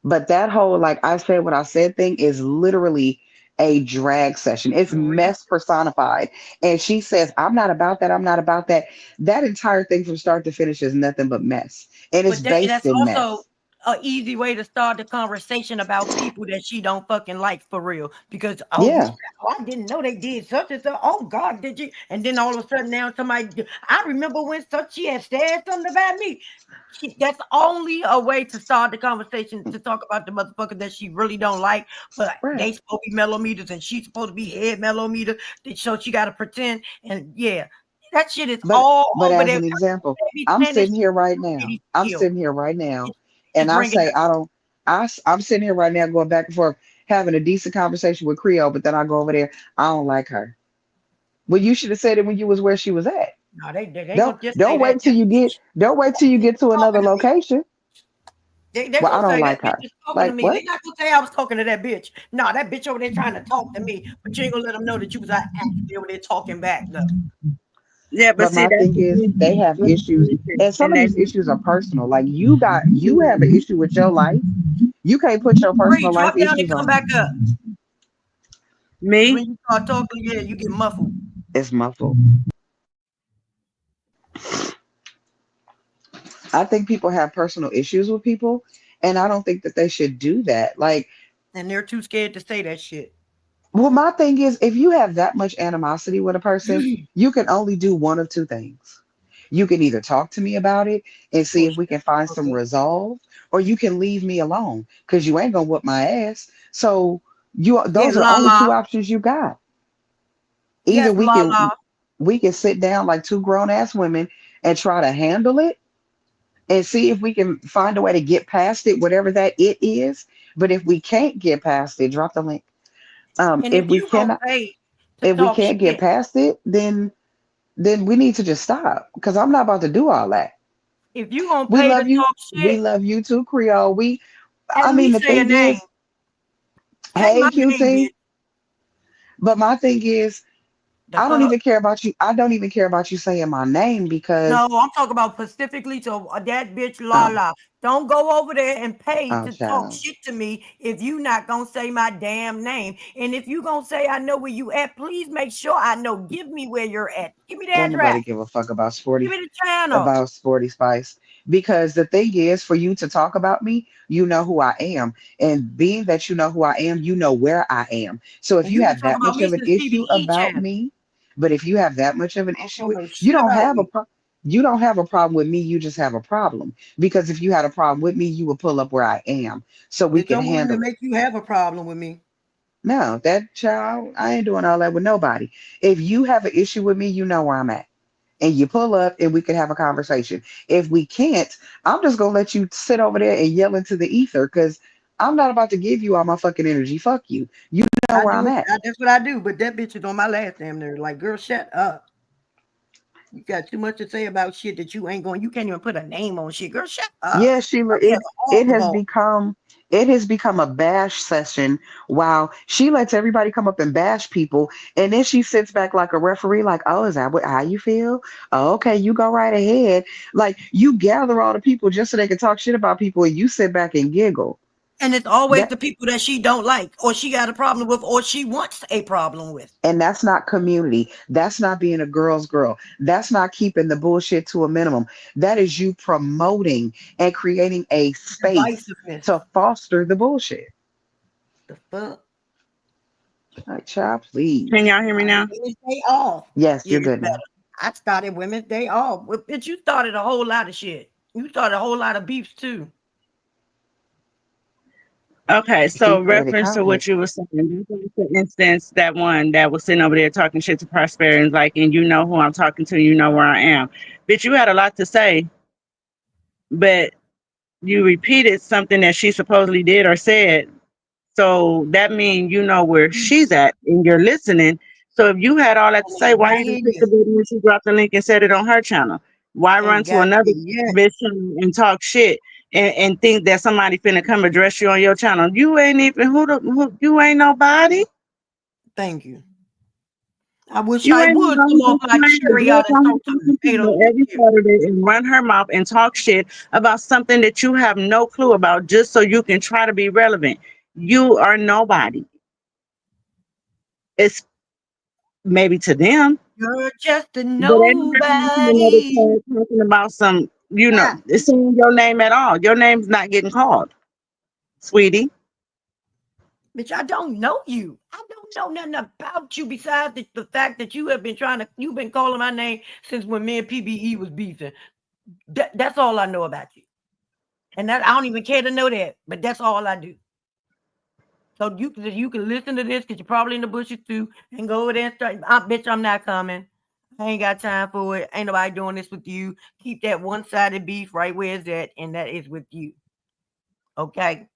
But that whole like I said what I said thing is literally a drag session. It's mess personified. And she says, I'm not about that. I'm not about that. That entire thing from start to finish is nothing but mess. And it's But based that's in also mess. an easy way to start the conversation about people that she don't fucking like for real. Because Yeah. I didn't know they did such and such. Oh God, did you? And then all of a sudden now I remember when such she had said something about me. That's only a way to start the conversation to talk about the motherfucker that she really don't like, but Right. they supposed to be mellometers and she's supposed to be head mellometer. So she got to pretend. And yeah, that shit is all But over as there. an example, They be I'm saying this sitting here right shit now. pretty I'm skill. sitting here right now Just and I bring it say up. I don't I'm sitting here right now going back and forth having a decent conversation with Creole, but then I go over there, I don't like her. Well, you should have said it when you was where she was at. No, they ain't Don't gonna just say don't that. wait till you get don't wait till you get to another Talking to me. location. They Well, I gonna don't say that like bitch her. is talking to Like me. They what? not gonna say I was talking to that bitch. No, that bitch over there trying to talk to me, but you ain't gonna let them know that you was actually over there talking back though. Yeah, but But see my that's thing is they have issues and some and of that these issues are personal. Like you have an issue with your life. You can't put your Bree, personal life drop down and issues come on. back up. me. When you start talking, yeah, you get muffled. It's muffled. I think people have personal issues with people, and I don't think that they should do that. Like, And they're too scared to say that shit. well, my thing is, if you have that much animosity with a person, you can only do one of two things. You can either talk to me about it and see Oh if we shit. can find some Okay. resolve, or you can leave me alone because you ain't gonna whip my ass. So you Yeah, those are la only la. two options you got. Either Yes, la la. we can sit down like two grown ass women and try to handle it and see if we can find a way to get past it, whatever that it is. But if we can't get past it, drop the link. And if If we you gonna cannot, pay to if we talk can't get shit, past it, then we need to just stop because I'm not about to do all that. if you gonna We pay to love you. talk We shit, love you too, Creole. at I mean, the least say a thing name. is, Say hey, my name, QT. bitch. But my thing is, The I don't fuck? even care about you. I don't even care about you saying my name No, because, I'm talking about specifically to that bitch La oh, La. Don't go over there and pay oh, to talk child. shit to me if you not gonna say my damn name. And if you gonna say I know where you at, please make sure I know. Give me where you're at. Give me the Don't address. nobody give a fuck Give me the channel. about Sporty Spice because the thing is for you to talk about me, you know who I am. And being that you know who I am, you know where I am. So if And you you've been have talking that about much me of an since issue TDE about channel. me, but if you have that much of an I issue don't with know you shit don't about have a you. problem. You don't have a problem with me, you just have a problem. Because if you had a problem with me, you would pull up where I am so we It can don't even handle it. make you have a problem with me. No, that child, I ain't doing all that with nobody. If you have an issue with me, you know where I'm at and you pull up and we can have a conversation. If we can't, I'm just gonna let you sit over there and yell into the ether because I'm not about to give you all my fucking energy. Fuck you. You know I where do I'm it. at. That's what I do. But that bitch is on my last damn nerve. Like, girl, shut up. You got too much to say about shit that you ain't going. You can't even put a name on shit. Girl, shut up. Yeah, Sheila, I'm having it all the has ball. become a bash session. Wow, she lets everybody come up and bash people, and then she sits back like a referee, like, "Oh, is that how you feel? Oh, okay, you go right ahead." Like you gather all the people just so they can talk shit about people, and you sit back and giggle. And it's always That the people that she don't like, or she got a problem with, or she wants a problem with. And that's not community. That's not being a girl's girl. That's not keeping the bullshit to a minimum. That is you promoting and creating a space Divisiveness. to foster the bullshit. The fuck? Like, child, please. Can y'all hear me now? Women's Day off. Yes, Yeah, you're it's good better. now. I started Women's Day off. Well, bitch, you started a whole lot of shit. You started a whole lot of beefs too. Okay, She so said it reference to what confident. you were saying, for instance, that one that was sitting over there talking shit to Prosperity, and like, and you know who I'm talking to, you know where I am. Bitch, you had a lot to say, but you repeated something that she supposedly did or said. So that means you know where she's at and you're listening. So if you had all that to say, why I you hear just took you. the video and she dropped the link and said it on her channel? Why run Ain't to got another me yet. bitch channel and talk shit and think that somebody finna come address you on your channel? You ain't even you ain't nobody. Thank you. I wish You I ain't would come gonna off get like somebody to Sherry go out and on throw her some fucking tomatoes channel with every you. Saturday and run her mouth and talk shit about something that you have no clue about just so you can try to be relevant. You are nobody. It's maybe to them, You're just a but ain't nobody listening to another nobody. cat talking about some, you know, Ah, it's saying your name at all. Your name's not getting called, sweetie. bitch, I don't know you. I don't know nothing about you besides the fact that you've been calling my name since when me and PBE was beefing. That's all I know about you. And that I don't even care to know that, but that's all I do. So you can listen to this because you're probably in the bushes too, and go over there and start. Bitch, I'm not coming. I ain't got time for it. Ain't nobody doing this with you. Keep that one-sided beef right where it's at, and that is with you. Okay?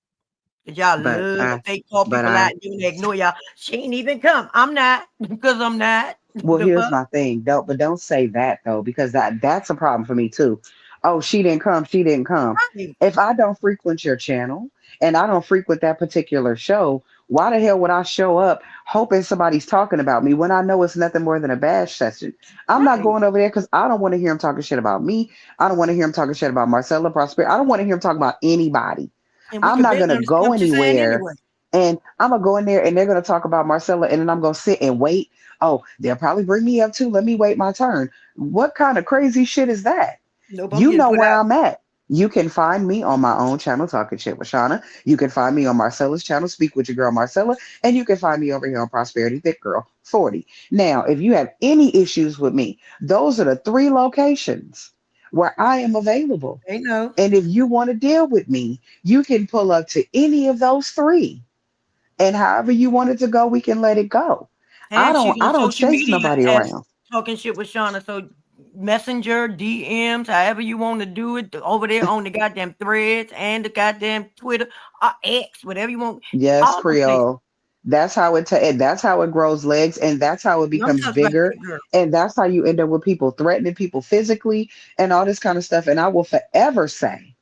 Because y'all But love to I, fake call but people out I, and then they ignore y'all. She ain't even come. I'm not because I'm not. well, The here's fuck? my thing. Don't say that though, because that's a problem for me too. Oh, she didn't come. She didn't come. Right. If I don't frequent your channel and I don't frequent that particular show, why the hell would I show up hoping somebody's talking about me when I know it's nothing more than a bash session? I'm not Right. going over there because I don't want to hear him talking shit about me. I don't want to hear him talking shit about Marcella Prosper. I don't want to hear him talk about anybody. And we I'm could not barely gonna understand go what you're saying anywhere, anyway. and I'm gonna go in there and they're gonna talk about Marcella, and then I'm gonna sit and wait. Oh, they'll probably bring me up too. Let me wait my turn. What kind of crazy shit is that? Nope, I'm You getting know put where out. I'm at. You can find me on my own channel, Talking Shit with Shauna. You can find me on Marcella's channel, Speak with Your Girl Marcella. And you can find me over here on Prosperity Thick Girl 40. Now, if you have any issues with me, those are the three locations where I am available. They know. And if you want to deal with me, you can pull up to any of those three. And however you want it to go, we can let it go. I And don't she's on I don't social chase media nobody as around. talking shit with Shauna. So messenger, DMs, however you want to do it, over there on the goddamn threads and the goddamn Twitter, X, whatever you want, Yes, all the places. Creole. That's how it grows legs, and that's how it I'm becomes just about bigger, that girl. and that's how you end up with people threatening people physically and all this kind of stuff. And I will forever say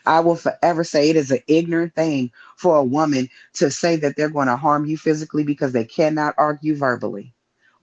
it is an ignorant thing for a woman to say that they're going to harm you physically because they cannot argue verbally.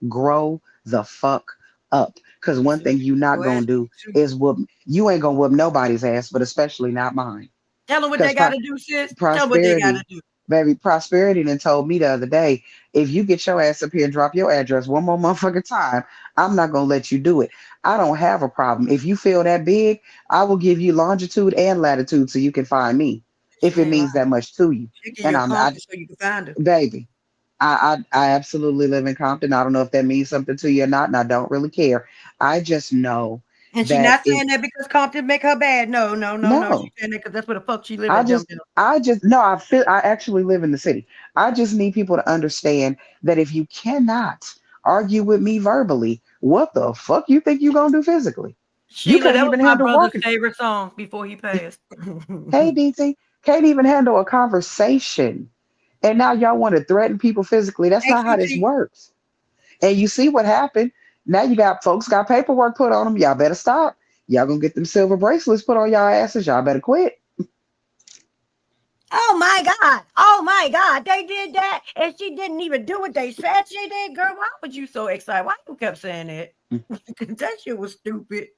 Grow the fuck up. Because one Listen, thing you not go ask gonna you do too. is whoop. You ain't gonna whoop nobody's ass, but especially not mine. Tell them what they Because got to do, sis. Tell them what they got to prosperity, do. baby, prosperity then told me the other day, if you get your ass up here and drop your address one more motherfucking time, I'm not gonna let you do it. I don't have a problem. If you feel that big, I will give you longitude and latitude so you can find me She if it ain't means lying. that much to you. She give And you a I compass so you can find her. baby. I absolutely live in Compton. I don't know if that means something to you or not, and I don't really care. I just know And she that not if saying that because Compton make her bad. No, no, no, no. She's no, saying that because that's where the fuck she live I at, dumb just dumb. I just no, I actually live in the city. I just need people to understand that if you cannot argue with me verbally, what the fuck you think you gonna do physically? You Sheila, can't that was even my handle brother's walking. favorite song before he passed. Hey DT, can't even handle a conversation. And now y'all want to threaten people physically. That's not how this XUT. works. And you see what happened. Now you got folks got paperwork put on them. Y'all better stop. Y'all gonna get them silver bracelets put on y'all asses. Y'all better quit. Oh my God. Oh my God. They did that. And she didn't even do what they said she did. Girl, why was you so excited? Why you kept saying that? Because that shit was stupid.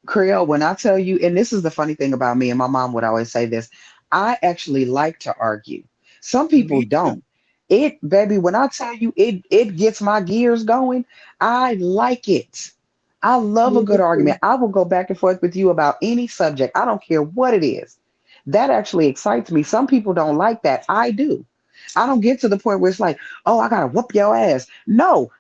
Creole, when I tell you, and this is the funny thing about me, and my mom would always say this, I actually like to argue. Some people Me too. don't. It, baby, when I tell you it gets my gears going, I like it. I love a Me good too. argument. I will go back and forth with you about any subject. I don't care what it is. That actually excites me. Some people don't like that. I do. I don't get to the point where it's like, oh, I gotta whoop your ass. No,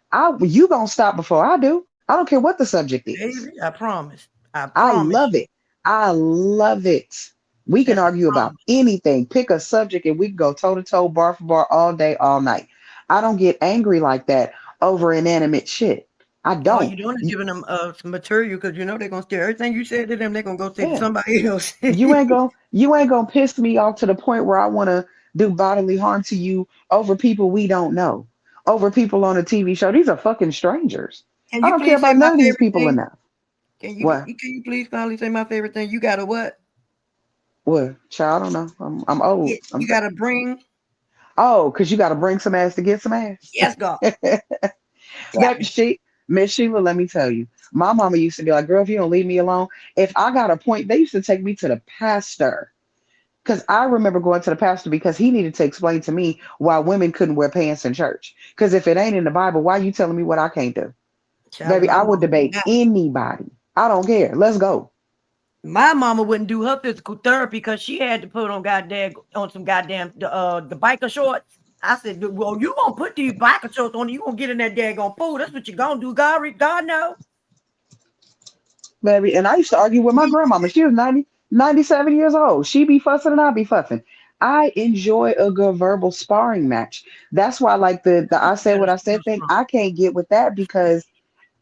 you gonna stop before I do. I don't care what the subject is. Baby, I promise. I I promise love you. it. I love it. We can That's the argue about problem. anything. Pick a subject and we can go toe to toe, bar for bar, all day, all night. I don't get angry like that over inanimate shit. I All don't. you're doing is giving them some material because you know they're gonna steal everything you said to them. They're gonna go say to Yeah. somebody else. You ain't gonna piss me off to the point where I want to do bodily harm to you over people we don't know, over people on a TV show. These are fucking strangers. Can I you don't care please say about my none of these favorite people thing? enough. Can you What? can you please finally say my favorite thing? You gotta what? What? Child, I don't know. I'm old. You gotta bring. Oh, because you got to bring some ass to get some ass. Yes, God. That she, Miss Sheila, let me tell you, my mama used to be like, girl, if you don't leave me alone, if I got a point, they used to take me to the pastor. Because I remember going to the pastor because he needed to explain to me why women couldn't wear pants in church. Because if it ain't in the Bible, why you telling me what I can't do? Child, Baby, I would debate anybody. I don't care. Let's go. my mama wouldn't do her physical therapy because she had to put on some goddamn the biker shorts. I said, well, you gonna put these biker shorts on, you gonna get in that daggone pool. That's what you gonna do. God know. Baby. And I used to argue with my grandmama. She was 97 years old. She be fussing and I be fussing. I enjoy a good verbal sparring match. That's why, like the I said what I said thing, I can't get with that because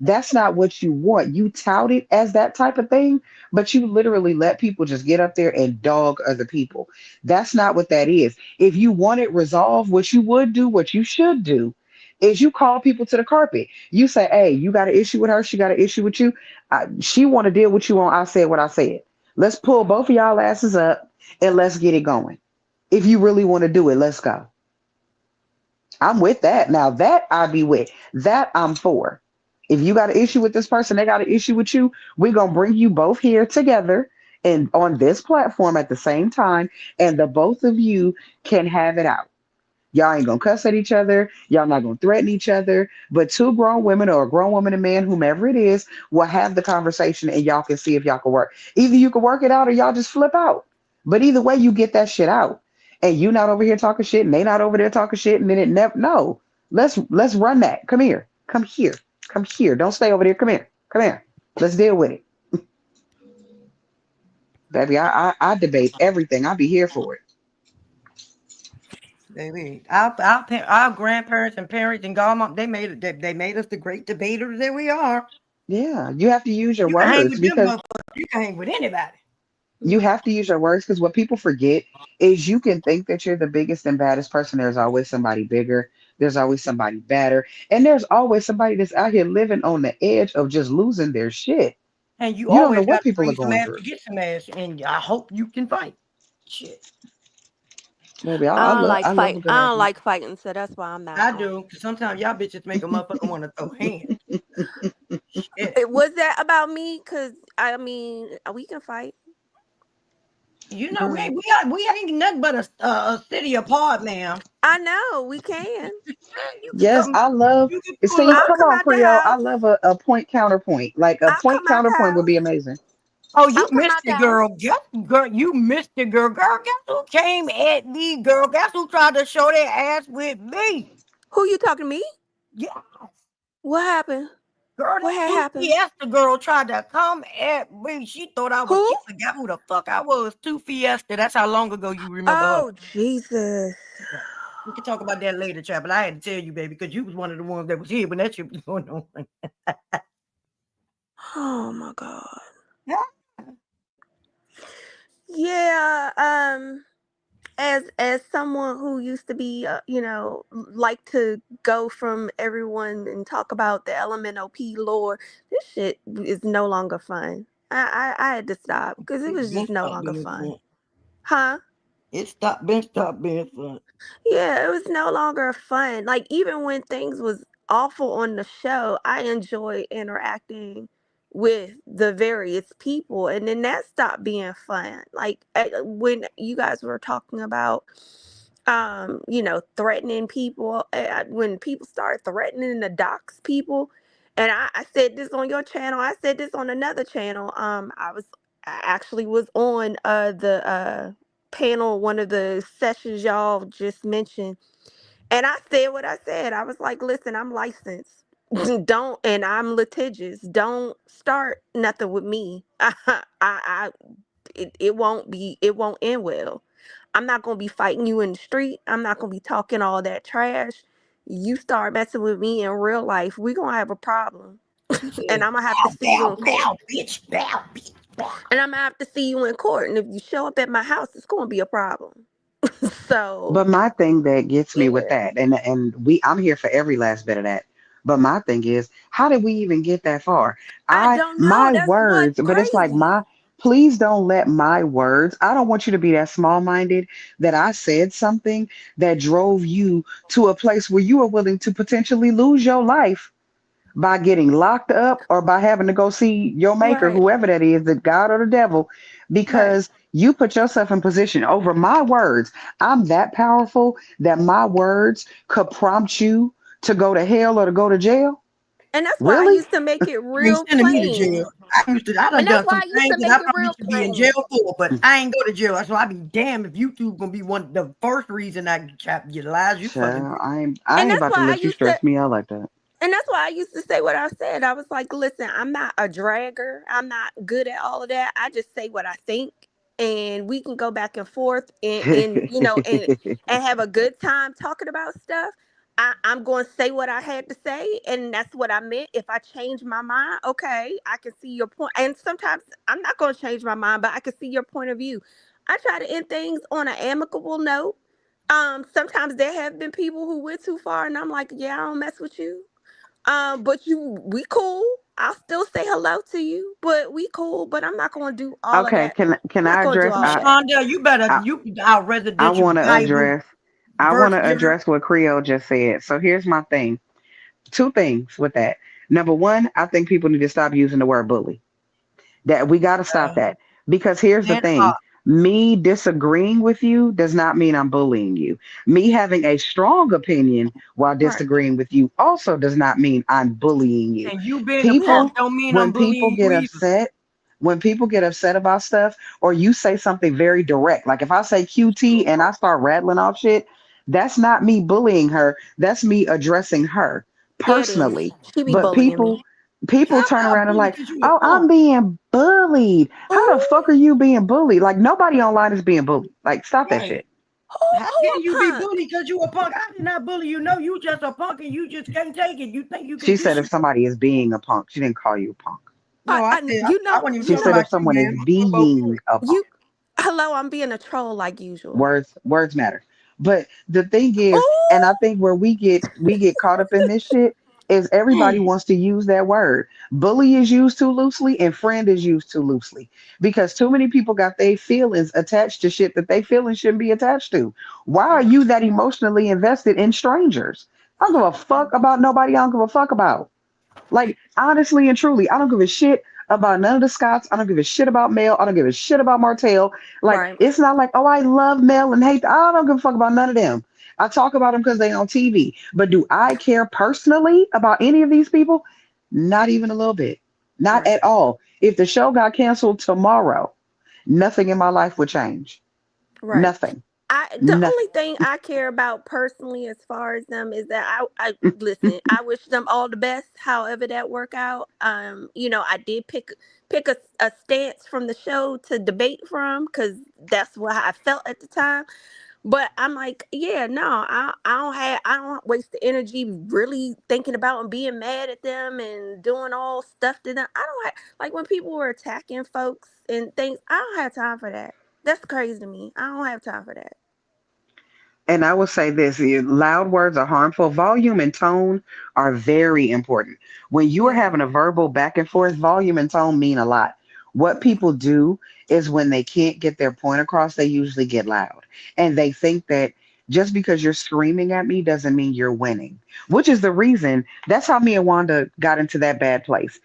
that's not what you want. You tout it as that type of thing, but you literally let people just get up there and dog other people. That's not what that is. If you want it resolved, what you would do, what you should do, is you call people to the carpet. You say, "Hey, you got an issue with her. She got an issue with you. She want to deal with you on. I said what I said. Let's pull both of y'all asses up and let's get it going. If you really want to do it, let's go." I'm with that. Now that I be with, that I'm for. If you got an issue with this person, they got an issue with you, we're gonna bring you both here together and on this platform at the same time, and the both of you can have it out. Y'all ain't gonna cuss at each other, y'all not gonna threaten each other, but two grown women or a grown woman and man, whomever it is, will have the conversation and y'all can see if y'all can work. Either you can work it out or y'all just flip out. But either way, you get that shit out. And you not over here talking shit, and they not over there talking shit, and then it never no. Let's run that. Come here. Come here. Come here. Don't stay over there. Come here. Come here. Let's deal with it. Baby, I debate everything. I'll be here for it. Baby, our grandparents and parents and godmom, they made us the great debaters that we are. Yeah, you have to use your You can hang words with them because motherfuckers. You can hang with anybody. you have to use your words because what people forget is you can think that you're the biggest and baddest person. There's always somebody bigger. There's always somebody badder. And there's always somebody that's out here living on the edge of just losing their shit. And you You don't know always got what to people are bring some going ass through. to get some ass, and I hope you can fight. Shit. Maybe I don't I like love fight. a good I don't argument. like fighting, so that's why I'm not I going. do, because sometimes y'all bitches make a motherfucker want to throw hands. Shit. Was that about me? Cause I mean, we can fight. You know, Girl. we ain't nothing but a city apart, ma'am. I know we can. You can Yes, come, I love you can pull see, up. I'll come come on, out the Creole. I house. love a point counterpoint. Like a I'll point come out the counterpoint would house. be amazing. Oh, you I'll come missed out the it, house. girl. Girl, you missed it, girl. Girl, guess who came at me, girl? Guess who tried to show their ass with me? Who you talking to me? Yeah, What happened? girl, What that had two happened? Fiesta girl tried to come at me. She thought Who? she forgot who the fuck I was. Two Fiesta. That's how long ago you remember her. Oh Jesus. Yeah. We can talk about that later, child, but I had to tell you, baby, because you was one of the ones that was here when that shit was going on. Oh my God. Yeah. Yeah. As someone who used to be, like to go from everyone and talk about the LMNOP lore, this shit is no longer fun. I had to stop because it It's was been just no stopped longer being fun. fun. Huh? It stopped being fun. Yeah, it was no longer fun. Like even when things was awful on the show, I enjoyed interacting with the various people, and then that stopped being fun. Like when you guys were talking about, threatening people. When people start threatening to dox people, and I said this on your channel. I said this on another channel. I actually was on the panel, one of the sessions y'all just mentioned, and I said what I said. I was like, listen, I'm licensed. Don't, and I'm litigious. Don't start nothing with me. it won't end well. I'm not gonna be fighting you in the street. I'm not gonna be talking all that trash. You start messing with me in real life, we're gonna have a problem. And I'm gonna have to see you in court. Bitch, bow, bitch, bow. And I'm gonna have to see you in court. And if you show up at my house, it's gonna be a problem. So But my thing that gets me with yeah. that, and I'm here for every last bit of that. But my thing is, how did we even get that far? I don't know. My That's what's words, but it's like crazy. please don't let my words, I don't want you to be that small minded that I said something that drove you to a place where you are willing to potentially lose your life by getting locked up or by having to go see your maker, Right. whoever that is, the God or the devil, Right. because you put yourself in position over my words. I'm that powerful that my words could prompt you to go to hell or to go to jail. And that's why I Really? used to make it You ain't real sending me to plain. jail. I done And that's done why some I used things to that I make it probably real should be in plain. jail for, but I ain't go to jail. So I be damned if you two gonna be the first reason I get your lies. You fucking. Child, I And ain't that's about to why I let you used to stress me out like that. And that's why I used to say what I said. I was like, listen, I'm not a dragger. I'm not good at all of that. I just say what I think. And we can go back and forth and have a good time talking about stuff. I'm going to say what I had to say, and that's what I meant. If I change my mind, okay, I can see your point. And sometimes I'm not going to change my mind, but I can see your point of view. I try to end things on an amicable note. Sometimes there have been people who went too far, and I'm like, yeah, I don't mess with you. But we cool. I'll still say hello to you, but we cool. But I'm not gonna do all of Okay, that. can I'm not I gonna do address all of that. Shonda, you better I, our I residential want to Bible address I want verse to giver. address what Creole just said. So here's my thing. Two things with that. Number one, I think people need to stop using the word bully. That we got to stop that. Because here's the And thing, me disagreeing with you does not mean I'm bullying you. Me having a strong opinion while Right. disagreeing with you also does not mean I'm bullying you. and you being a No. punk People, don't mean I'm when people bullying you get either. upset, when people get upset about stuff, or you say something very direct, like if I say QT and I start rattling off shit, that's not me bullying her. That's me addressing her Yeah, it is. personally. She be But bullying me. people How turn about around and bully like, because you a oh, I'm punk? being bullied. How the fuck are Ooh, you being bullied? Like nobody online is being bullied. Like stop that Right. shit. How who can a you be punk? bullied because you a punk? I did not bully you. No, you just a punk and you just can't take it. You think you can She get said if shit. somebody is being a punk, she didn't call you a punk. No, I said I wasn't even She talking said about if you, someone is man. I'm talking about being you. a punk. You. Hello, I'm being a troll like usual. Words matter. But the thing is, and I Ooh. think where we get caught up in this shit is everybody wants to use that word. Bully is used too loosely and friend is used too loosely because too many people got their feelings attached to shit that they feelings shouldn't be attached to. Why are you that emotionally invested in strangers? I don't give a fuck about nobody I don't give a fuck about. Like, honestly and truly, I don't give a shit about none of the Scots. I don't give a shit about Mel. I don't give a shit about Martell. Like, Right. it's not like, oh, I love Mel and hate. I don't give a fuck about none of them. I talk about them because they on TV. But do I care personally about any of these people? Not even a little bit. Not Right. at all. If the show got canceled tomorrow, nothing in my life would change. Right. Nothing. The Nothing. only thing I care about personally as far as them is that I listen, I wish them all the best, however that work out. I did pick a stance from the show to debate from because that's what I felt at the time. But I'm like, yeah, no, I don't waste the energy really thinking about and being mad at them and doing all stuff to them. I don't like when people were attacking folks and things. I don't have time for that. That's crazy to me. I don't have time for that. And I will say this, loud words are harmful. Volume and tone are very important. When you are Yeah. having a verbal back and forth, volume and tone mean a lot. What Yeah. people do is when they can't get their point across, they usually get loud. And they think that just because you're screaming at me doesn't mean you're winning, which is the reason that's how me and Wanda got into that bad place.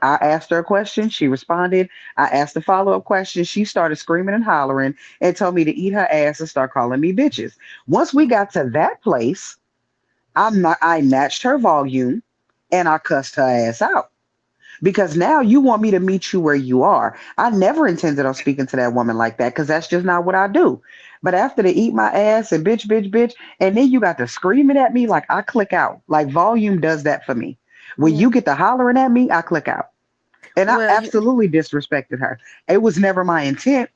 I asked her a question, she responded. I asked a follow up question, she started screaming and hollering and told me to eat her ass and start calling me bitches. Once we got to that place, I matched her volume and I cussed her ass out. Because now you want me to meet you where you are. I never intended on speaking to that woman like that because that's just not what I do. But after they eat my ass and bitch, bitch, bitch, and then you got to screaming at me, like I click out. Like volume does that for me. When Yeah. you get to hollering at me, I click out. And I Well, you absolutely disrespected her. It was never my intent,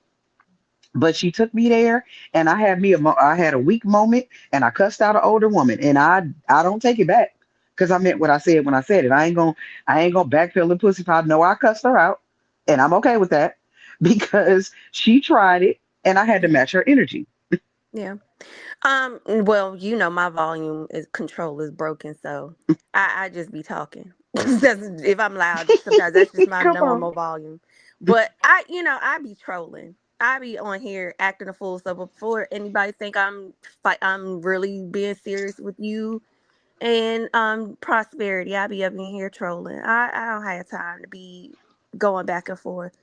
but she took me there, and I had a weak moment, and I cussed out an older woman, and I don't take it back because I meant what I said when I said it. I ain't gonna backpedal the pussy. If I know I cussed her out, and I'm okay with that because she tried it, and I had to match her energy. yeah. Well, my volume is control is broken, so I just be talking. If I'm loud, sometimes that's just my Come on. normal volume. But I be trolling. I be on here acting a fool. So before anybody think I'm really being serious with you and prosperity, I be up in here trolling. I don't have time to be going back and forth.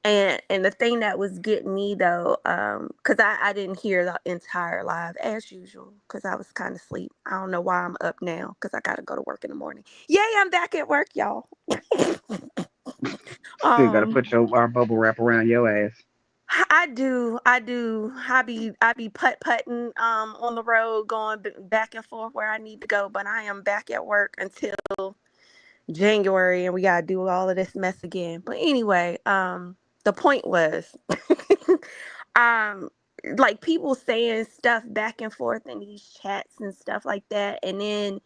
And the thing that was getting me though, because I didn't hear the entire live as usual, because I was kind of asleep. I don't know why I'm up now, because I gotta go to work in the morning. Yay, I'm back at work, y'all. Still gotta um put our bubble wrap around your ass. I do. I be putt-putting on the road, going back and forth where I need to go, but I am back at work until January, and we gotta do all of this mess again. But anyway, the point was, um, like people saying stuff back and forth in these chats and stuff like that, and then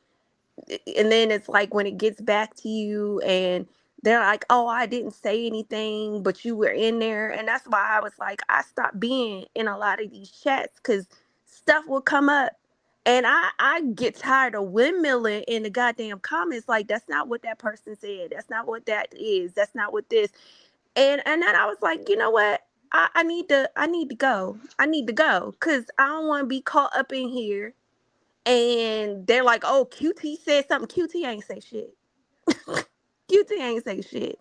it's like when it gets back to you and they're like, oh, I didn't say anything, but you were in there. And that's why I was like, I stopped being in a lot of these chats, because stuff will come up and I get tired of windmilling in the goddamn comments. Like, that's not what that person said. That's not what that is. That's not what this. And then I was like, you know what? I need to go. I need to go, because I don't want to be caught up in here and they're like, "Oh, QT said something." QT ain't say shit. QT ain't say shit.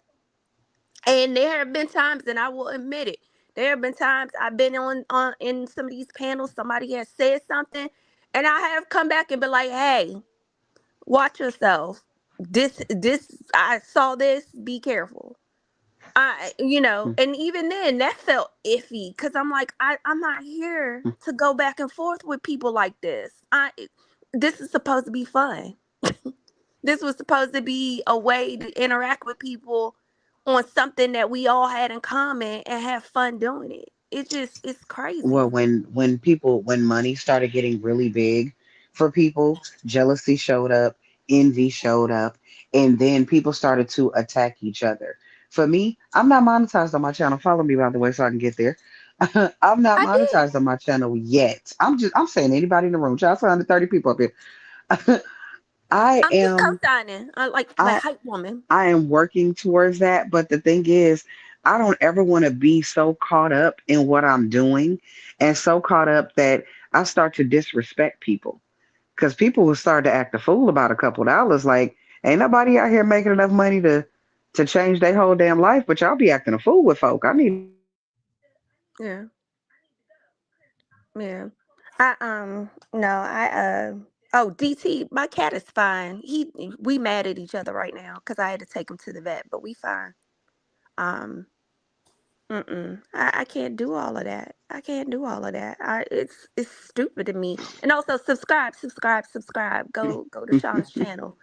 And there have been times, and I will admit it, there have been times I've been on in some of these panels. Somebody has said something, and I have come back and been like, "Hey, watch yourself. This, I saw this. Be careful." And even then, that felt iffy, because I'm like, I'm not here to go back and forth with people like this. This is supposed to be fun. This was supposed to be a way to interact with people on something that we all had in common and have fun doing it. It's Well, crazy. when money started getting really big for people, jealousy showed up, envy showed up, and then people started to attack each other. For me, I'm not monetized on my channel. Follow me, by the way, so I can get there. I'm not I did. monetized on my channel yet. I'm saying anybody in the room. Child, 130 people up here. I I'm just am co-signing. I like the I hype woman. I am working towards that, but the thing is, I don't ever want to be so caught up in what I'm doing and so caught up that I start to disrespect people. Because people will start to act a fool about a couple dollars. Like, ain't nobody out here making enough money to change their whole damn life, but y'all be acting a fool with folk. I need Yeah, yeah. I no, oh, DT, my cat is fine. We mad at each other right now because I had to take him to the vet, but we fine. Um, I can't do all of that. I can't do all of that. It's stupid to me. And also subscribe. Go to Sean's channel.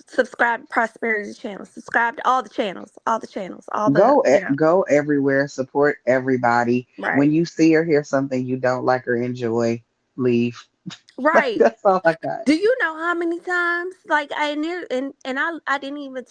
Subscribe to Prosperity's channel. Subscribe to all the channels. All the channels. All the go everywhere, support everybody. right. When you see or hear something you don't like or enjoy, leave. Like, Right. that's all I got. Do you know how many times like I didn't even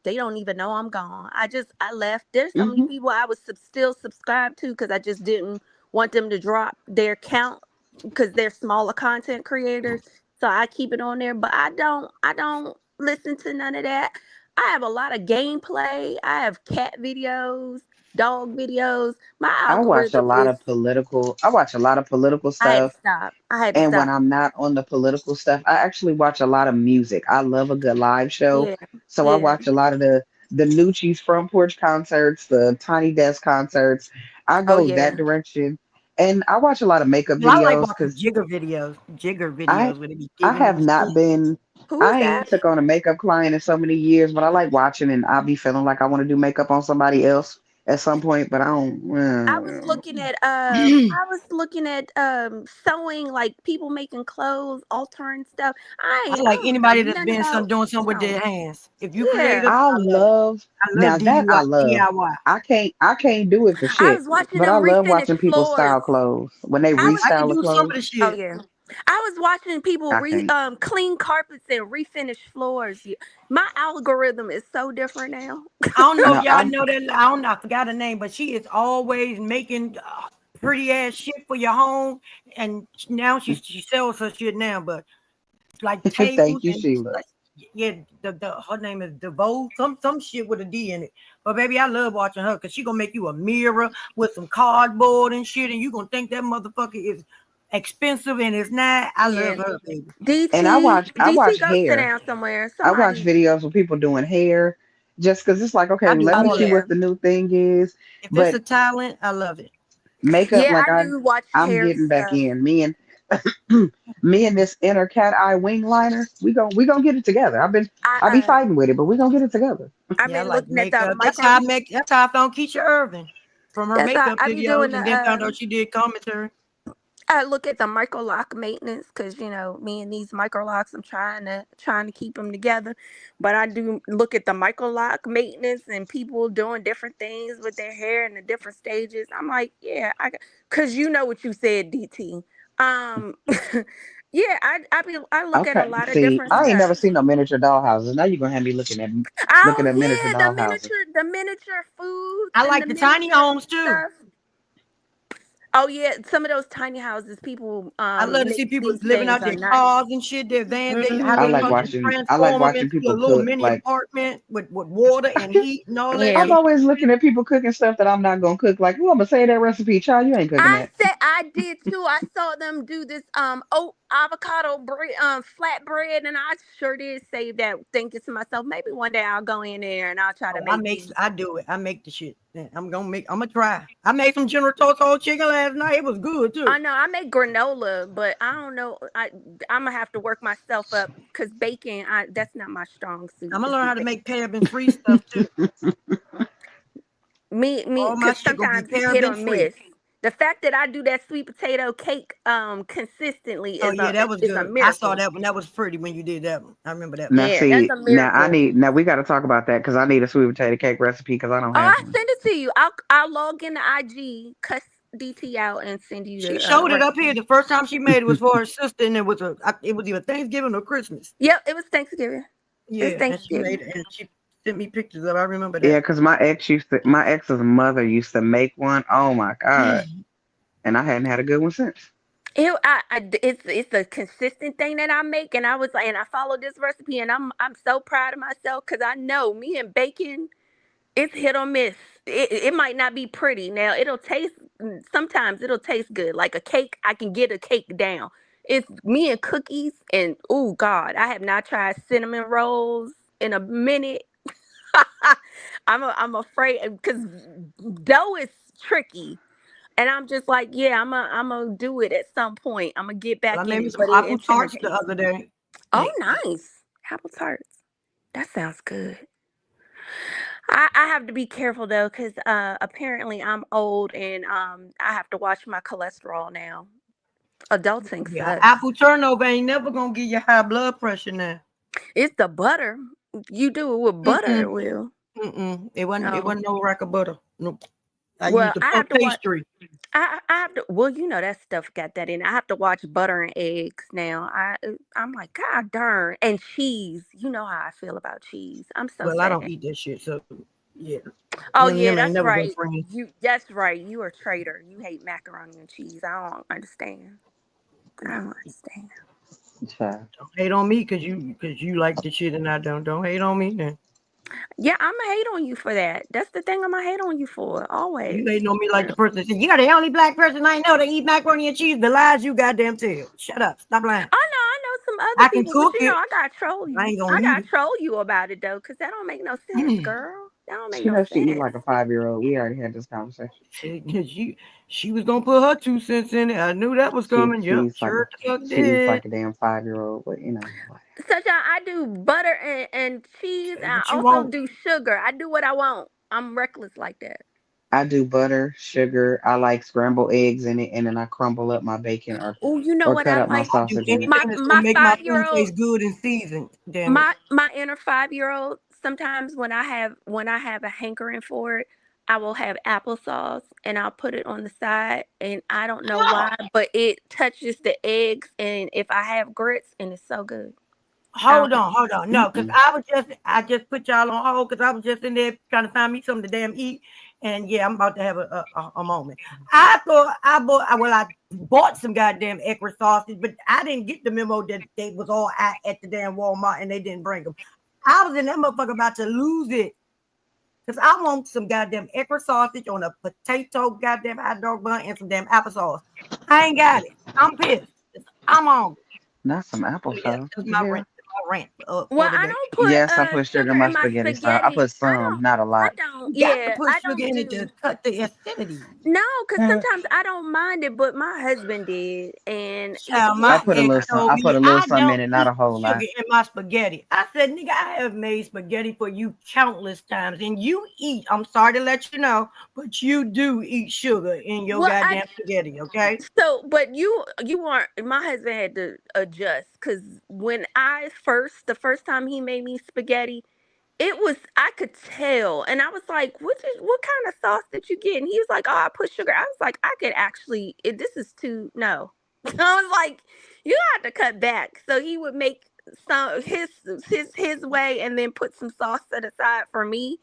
they don't even know I'm gone. I left. There's so many Hmm. people I was still subscribed to because I just didn't want them to drop their count because they're smaller content creators. So I keep it on there, but I don't listen to none of that. I have a lot of gameplay. I have cat videos, dog videos. My algorithm is I watch a lot of political I had to stuff. stop. I had to And when stop. I'm not on the political stuff, I actually watch a lot of music. I love a good live show. Yeah. So I Yeah. watch a lot of the Nucci's front porch concerts, the Tiny Desk concerts. I Oh go that yeah. direction. And I watch a lot of makeup Well, I like videos watching because jigger I videos where they be I giggling have and not shit. been Who is I that? ain't took on a makeup client in so many years, but I like watching and I be feeling like I want to do makeup on somebody else at some point, but I don't. I was looking at sewing, like people making clothes, altering stuff. I I like don't anybody know that's nothing been about, doing something with no. their hands. If you Yeah. creative, I I love it. love I love now that I DIY. love. DIY. I can't do it for I shit, was watching but I them love refinish watching people floors. style clothes when they I was I can restyle the do some of clothes. the Oh shit. yeah. I was watching people I can't. clean carpets and refinish floors. My algorithm is so different now. I don't know if No, y'all know that. I don't know. I forgot her name, but she is always making pretty ass shit for your home. And now she sells her shit now, but like tables thank you, and Sheila. like, yeah, the her name is DeVoe, some shit with a D in it. But baby, I love watching her because she gonna make you a mirror with some cardboard and shit, and you gonna think that motherfucker is expensive and it's not. I love Yeah. her, baby. And I DT watch I watch DT go sit hair. down somewhere. I watch Somebody. videos of people doing hair, just because it's like, okay, I do let Oh me all see that. yeah. what the new thing is. If it's But a talent, I love it. makeup, Yeah, like I do watch I'm hair getting back stuff. in. Me and me and this inner cat eye wing liner, we gonna get it together. I be I fighting with it, but we gonna get it together. I've Yeah, I been like looking at the makeup. micro. That's how I found Keisha Irving from her That's how makeup I be doing videos, the and then found out she did commentary. I look at the micro lock maintenance because me and these micro locks, I'm trying to keep them together, but I do look at the micro lock maintenance and people doing different things with their hair in the different stages. I'm like, yeah, because you know what you said, DT. Um, yeah, I look at a Okay, lot of see, different I ain't never stuff. seen no miniature dollhouses. Now you're gonna have me looking Oh at miniature yeah, dollhouses. the miniature foods I and like the the tiny miniature homes too. stuff. Oh yeah, some of those tiny houses people I love to see make people these living things out are their nice. cars and shit, their vans, how I they like Hmm. fucking watching I like transform them watching into a people little cook. mini Like apartment with water and heat and all that I'm Yeah. shit. always looking at people cooking stuff that I'm not gonna cook. Like, oh, I'm gonna say that recipe, child. You ain't cooking I that. said I did too. I saw them do this oat avocado bread flatbread, and I sure did save that, thinking to myself, maybe one day I'll go in there and I'll try to Oh, make these. I do it. I make the shit. Yeah, I'm gonna try. I made some General Tso's whole chicken last night. It was good too. I know I make granola, but I don't know. I'm gonna have to work myself up because baking, that's not my strong suit. I'm gonna Is learn the how to make paraben free stuff too. me All my because shit gonna be sometimes it's hit paraben or free. miss. The fact that I do that sweet potato cake consistently Oh is yeah, that was a good. I saw miracle. that one. That was pretty when you did that one. I remember that one. Now, Yeah, that's see, a miracle. now we got to talk about that because I need a sweet potato cake recipe because I don't Oh, have I one. send it to you. I'll log in the IG, cuss DT out, and send you She the showed it up here. recipe. The first time she made it was for her sister, and it was either Thanksgiving or Christmas. Yep, it was Thanksgiving. It's Yeah, and she made Thanksgiving. it, and she sent me pictures of it. I remember Yeah, that. because my ex's mother used to make one. Oh my God. And I hadn't had a good one since. It's a consistent thing that I make, and I was like, and I followed this recipe, and I'm so proud of myself because I know me and bacon, it's hit or miss. It might not be pretty. Now it'll taste. Sometimes it'll taste good, like a cake. I can get a cake down. It's me and cookies, and oh God, I have not tried cinnamon rolls in a minute. I'm afraid because dough is tricky, and I'm just like, yeah, I'm gonna do it at some point. I'm gonna get Well, I back made in me it, some but it apple tarts the intimidates other me. day. Oh, Hey, nice apple tarts. That sounds good. I have to be careful though, because apparently I'm old and I have to watch my cholesterol now. Adulting yeah, sucks. apple turnover ain't never gonna give you high blood pressure now. It's the butter. You do it with butter, it Mm-mm, will. mm-mm. It wasn't Oh no rack of butter. Nope. I well, used the I puff have to watch. pastry. I have to. Well, that stuff got that in. I have to watch butter and eggs now. I'm like, God darn, and cheese. You know how I feel about cheese. I'm so Well, I sad. don't eat that shit, so yeah, Oh me and yeah, them ain't that's never been right. friends. That's right. You a traitor. You hate macaroni and cheese. I don't understand. I don't understand. Child. Don't hate on me because you like the shit and I don't. Don't hate on me then. Yeah, I'ma hate on you for that. That's the thing I'ma hate on you for, You always. hating on me like the person that said, you are the only black person I know that eat macaroni and cheese. The lies you goddamn tell. Shut up. Stop lying. I know some other I can people, but cook it. I gotta troll I you. ain't gonna I eat gotta it. troll you about it though, cause that don't make no sense, girl. That don't make She no knows she eat sense. like a 5-year-old. We already had this conversation. she was gonna put her 2 cents in it. I knew that was coming. She Yep, eats like a sure the fuck she eats did. like a damn 5-year-old. But what? Such I do butter and cheese, Say and I what you also want. do sugar. I do what I want. I'm reckless like that. I do butter, sugar. I like scrambled eggs in it, and then I crumble up my bacon Oh, you know or what cut I up my like? I do sausage in it. My anything that's gonna my make my five year food old taste good and seasoned. Damn it. my inner 5-year-old, sometimes when I have a hankering for it, I will have applesauce and I'll put it on the side, and I don't know why, but it touches the eggs, and if I have grits, and it's so good. I Hold don't on, hold on. No, because Mm-mm. I just put y'all on hold because I was just in there trying to find me something to damn eat. And yeah, I'm about to have a moment. I thought I bought some goddamn Eckrich sausage, but I didn't get the memo that they was all at the damn Walmart and they didn't bring them. I was in that motherfucker about to lose it because I want some goddamn Eckrich sausage on a potato goddamn hot dog bun and some damn applesauce. I ain't got it. I'm pissed. I'm on. Not some So yeah, applesauce. that's What the my hell? rant. My rant Well, for the I day. don't put Yes, I put sugar sugar in my in my spaghetti sauce. I spaghetti. put some, not a I lot. don't. You got to Yeah, put I sugar don't in it to do. cut the acidity. No, because Uh, sometimes I don't mind it, but my husband did, and Child, I my put a ex little some. told I put me a little I something in don't it, not eat a whole sugar lot. in my spaghetti. I said, nigga, I have made spaghetti for you countless times, and you eat. I'm sorry to let you know, but you do eat sugar in your well, I goddamn spaghetti, okay? so, but you weren't. My husband had to adjust because when the first time he made me spaghetti, it was I could tell, and I was like, what kind of sauce did you get?" And he was like, "Oh, I put sugar." I was like, "I could actually. This is too no." I was like, "You have to cut back." So he would make some his way, and then put some sauce to the side for me.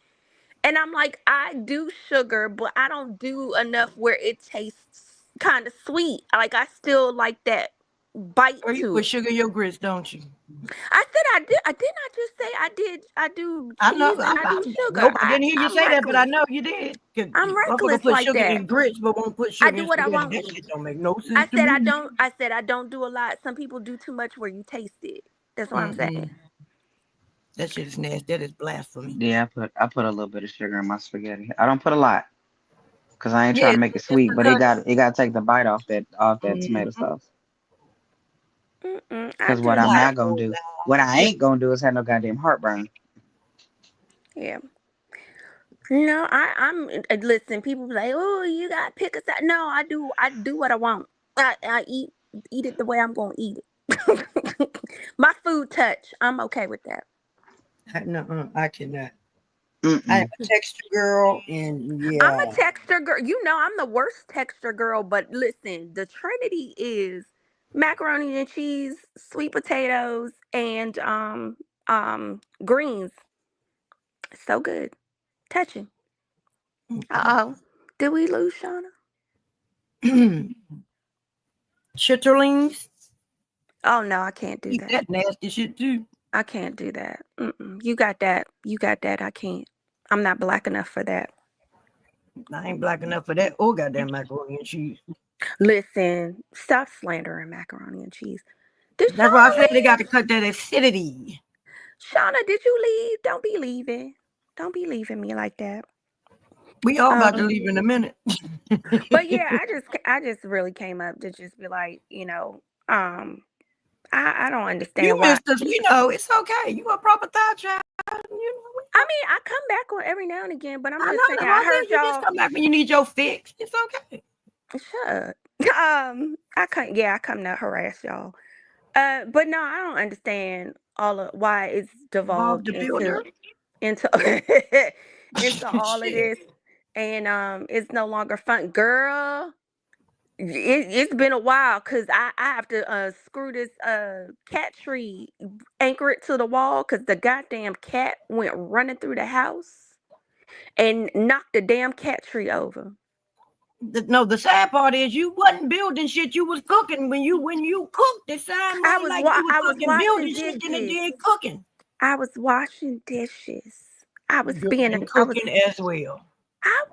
And I'm like, I do sugar, but I don't do enough where it tastes kind of sweet. Like I still like that bite Or you to put it. sugar in your grits, don't you? I said I did. I did not just say I did. I do I know. cheese and I do sugar. Nope, I didn't hear you I'm say that, but I reckless. know you did. Cause I'm motherfucker reckless put like sugar that. in grits, but won't put I sugar do in what I spaghetti. want. That shit don't make no sense to me. I said I don't do a lot. Some people do too much where you taste it. That's what I'm saying. Mm-mm. That shit is nasty. That is blasphemy. Yeah, I put a little bit of sugar in my spaghetti. I don't put a lot because I ain't Yeah, trying to make it just sweet, but because. it got to take the bite off that tomato Mhm. sauce. I Because what just I'm Not a not gonna whole do, what lot. I ain't gonna do is have no goddamn heartburn. yeah. No, listen. People be like, "Oh, you got to pick a side." No, I do. I do what I want. I eat it the way I'm gonna eat it. My food touch. I'm okay with that. No, I cannot. I am Mm-mm. a texture girl, and I'm yeah, a texture girl. You know, I'm the worst texture girl. But listen, the Trinity is macaroni and cheese, sweet potatoes, and greens. So good. Touching. Uh okay. oh. Did we lose Shauna? Chitterlings Oh no, I can't do eat that. that nasty shit too. I can't do that. You got that. You got that. I can't. I'm not black enough for that. I ain't black enough for that. Oh goddamn macaroni and cheese. Listen, stop slandering macaroni and cheese. Did That's why I Shauna say they got to leave? cut that acidity. Shauna, did you leave? Don't be leaving. Don't be leaving me like that. We all about to Um, leave in a minute. but yeah, I just really came up to just be like, I don't You understand why. missed us. We know it's okay. You a proper thigh child. You know, we I know. mean, I come back on every now and again, but I'm I just know saying that's I why I heard said you just y'all. come back when you need your fix. It's okay. Shut. I come to harass y'all. But no, I don't understand all of why it's Bob devolved the into Builder. into into all of Shit. this, and it's no longer fun, girl. It's been a while because I have to screw this cat tree, anchor it to the wall because the goddamn cat went running through the house and knocked the damn cat tree over. No, the sad part is you wasn't building shit. You was cooking when you cooked. It sounded more like you was I was cooking washing building shit than it dishes. did cooking. I was washing dishes. I was You being been I was cooking as well. I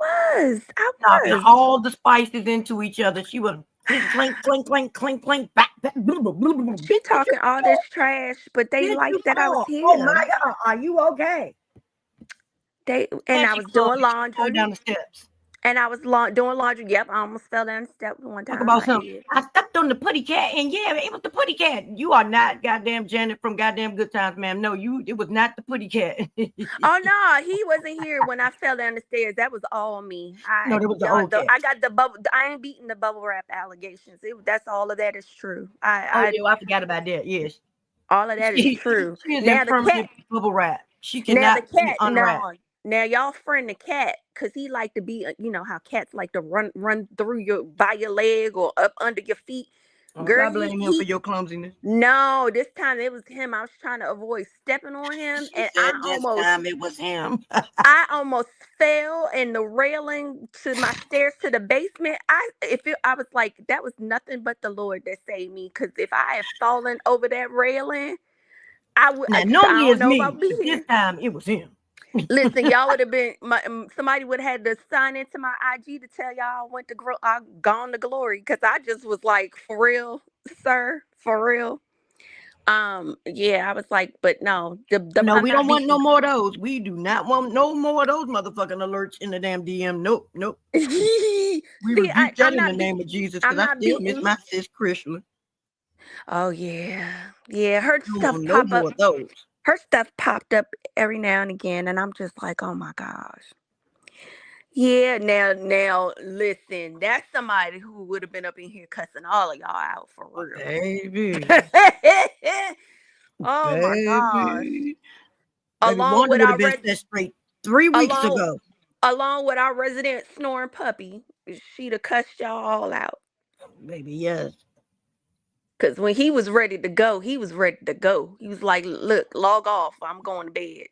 Knocking was. all the spices into each other. She was clink, clink, clink, clink, clink, clink, back, back, blah, blah, blah, blah. She Bitch, what you talking all this for? trash, but they Bitch, you liked that I was for? Oh my here. God, are you okay? And And I she was clubbed doing you. She was going laundry. down the steps. And I was doing laundry. Yep, I almost fell down the step one Talk time. about something. I stepped on the putty cat, and yeah, it was the putty cat. You are not goddamn Janet from goddamn Good Times, ma'am. No, it was not the putty cat. Oh no, he wasn't here when I fell down the stairs. That was all me. No, that was the old cat. I got the bubble. I ain't beating the bubble wrap allegations. That's all of that is true. Oh yeah, I forgot about that. Yes, all of that is true. She is Now in the cat. permanent bubble wrap. She Now the cannot be cat. unwrapped. No. Now y'all friend the cat because he like to be. You know how cats like to run through by your leg or up under your feet. Oh, Girl, I blame him for your clumsiness. No, this time it was him. I was trying to avoid stepping on him, She said this time it was him. I almost fell in the railing to my stairs to the basement. I was like, that was nothing but the Lord that saved me. Because if I had fallen over that railing, Now normally don't it's know if me, I'd be but here. this time it was him. Listen, y'all would have been somebody would have had to sign into my IG to tell y'all I gone to glory because I just was like, for real, sir, for real. Yeah, I was like, but no, No, I'm we not don't want no beating. more of those. We do not want no more of those motherfucking alerts in the damn DM. Nope, nope. We See, rebuke that I'm in the not name of Jesus I'm because I not still miss beating. my sis Chrysler. Oh yeah, her Don't stuff want no pop up. more of those. Her stuff popped up every now and again, and I'm just like, oh my gosh. Yeah, now, listen, that's somebody who would have been up in here cussing all of y'all out for real. Baby. Oh my gosh. Baby. Baby Along Wanda with would have our been set straight 3 weeks along ago. along with our resident snoring puppy, she'd have cussed y'all all out. Baby, yes. Cause when he was ready to go, he was ready to go. He was like, "Look, log off. I'm going to bed."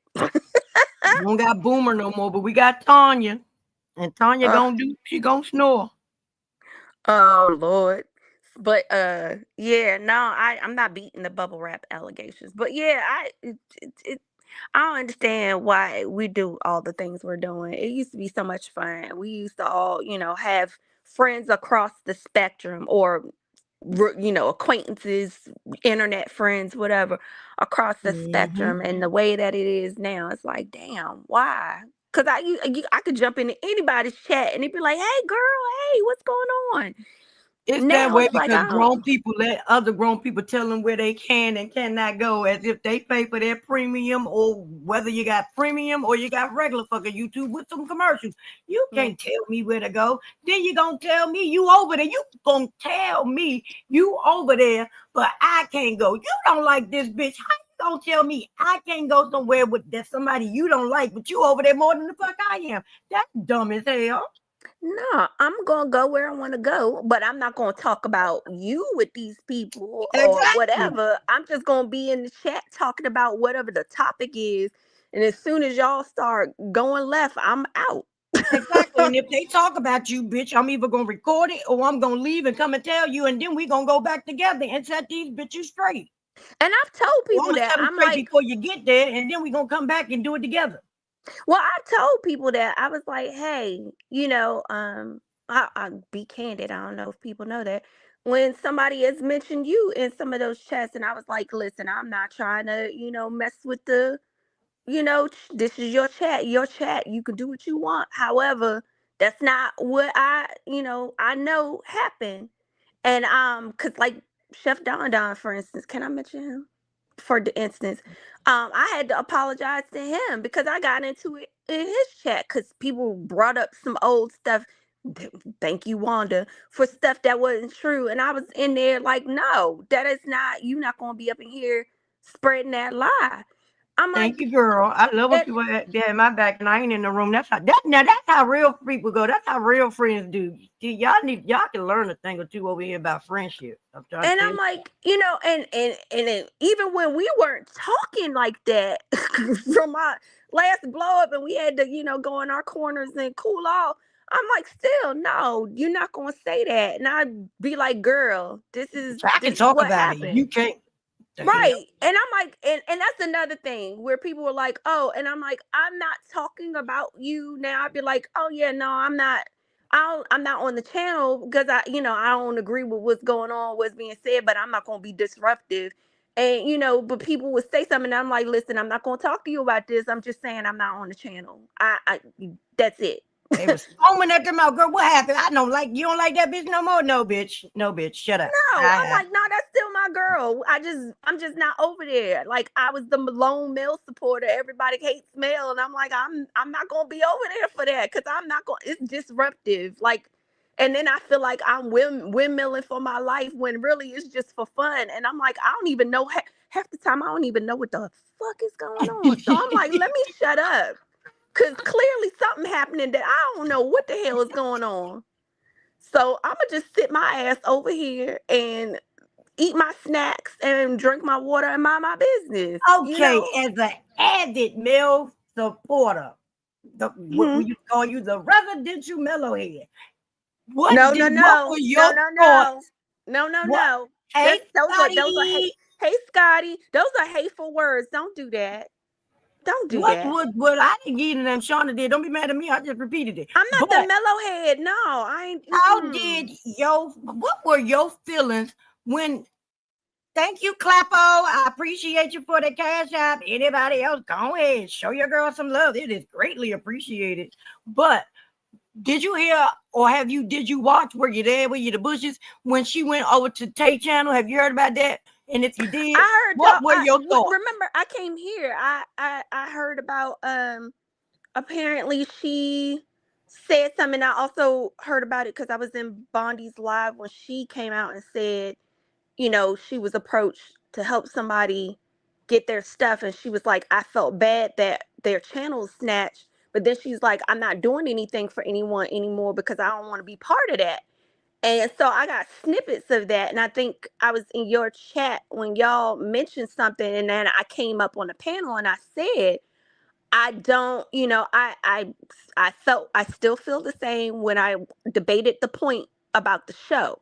We don't got Boomer no more, but we got Tanya. And Tanya she gonna snore. Oh Lord. But yeah, no, I'm not beating the bubble wrap allegations. But yeah, I don't understand why we do all the things we're doing. It used to be so much fun. We used to all, have friends across the spectrum or acquaintances, internet friends, whatever, across the Mm-hmm. spectrum. And the way that it is now, it's like, damn, why? Because I could jump into anybody's chat and it'd be like, hey, girl, hey, what's going on? It's that Now way it's like, because I don't. grown people let other grown people tell them where they can and cannot go as if they pay for their premium or whether you got premium or you got regular fucking YouTube with some commercials. You can't tell me where to go. Then you gonna tell me you over there. You gonna tell me you over there, but I can't go. You don't like this bitch. How you gonna tell me I can't go somewhere with that somebody you don't like, but you over there more than the fuck I am? That's dumb as hell. No, I'm gonna go where I want to go, but I'm not gonna talk about you with these people or Exactly. whatever. I'm just gonna be in the chat talking about whatever the topic is, and as soon as y'all start going left, I'm out. Exactly. And if they talk about you, bitch, I'm either gonna record it or I'm gonna leave and come and tell you, and then we gonna go back together and set these bitches straight. And I've told Or I'm people gonna that set them I'm straight like, before you get there, and then we gonna come back and do it together. well, I told people that I was like, hey, I be candid. I don't know if people know that. When somebody has mentioned you in some of those chats, and I was like, listen, I'm not trying to, mess with this is your chat, you can do what you want. However, that's not what I know happened. And cuz like Chef Don, for instance, can I mention him? For the instance, I had to apologize to him because I got into it in his chat because people brought up some old stuff. Thank you, Wanda, for stuff that wasn't true. And I was in there like, no, that is not, you're not gonna be up in here spreading that lie. I'm Thank like, you, girl. I love when it, people have my back and I ain't in the room. That's how real people go. That's how real friends do. See, y'all can learn a thing or two over here about friendship. I'm trying to and tell I'm you. like, and then even when we weren't talking like that from my last blow up and we had to, go in our corners and cool off, I'm like, still, no, you're not gonna say that. And I'd be like, girl, So I this can is talk what about it. You happened. can't. The hell? Right. And I'm like, and that's another thing where people were like, oh, and I'm like, I'm not talking about you now. I'd be like, oh yeah, no, I'm not on the channel because I don't agree with what's going on, what's being said, but I'm not gonna be disruptive. And but people would say something, and I'm like, listen, I'm not gonna talk to you about this. I'm just saying I'm not on the channel. I that's it. They was foaming at the mouth. Girl, what happened? I don't like you. Don't like that bitch no more. No, bitch. No, bitch. Shut up. No, I'm like, no, that's still my girl. I'm just not over there. Like I was the lone male supporter. Everybody hates male, and I'm like, I'm not gonna be over there for that because I'm not going. It's disruptive. Like, and then I feel like I'm windmilling for my life when really it's just for fun. And I'm like, I don't even know half the time. I don't even know what the fuck is going on. So I'm like, let me shut up. Cause clearly something happening that I don't know what the hell is going on. So I'm gonna just sit my ass over here and eat my snacks and drink my water and mind my business. Okay, as an avid male supporter, we you call you the residential mellowhead. What no, were your thoughts? No. Hey, Those are hey Scotty, those are hateful words. Don't do that. Don't do that. What I didn't get it and Shauna did. Don't be mad at me. I just repeated it. I'm not the mellowhead. No, I ain't. What were your feelings when? Thank you, Clappo. I appreciate you for the cash app. Anybody else, go ahead. Show your girl some love. It is greatly appreciated. But did you hear or did you watch? Were you there? Were you the bushes when she went over to Tay channel? Have you heard about that? And if you did, I heard what were your thoughts? Remember, I came here. I heard about apparently she said something. I also heard about it because I was in Bondi's live when she came out and said, she was approached to help somebody get their stuff, and she was like, I felt bad that their channel was snatched, but then she's like, I'm not doing anything for anyone anymore because I don't want to be part of that. And so I got snippets of that, and I think I was in your chat when y'all mentioned something, and then I came up on the panel and I said, I don't, I still feel the same when I debated the point about the show.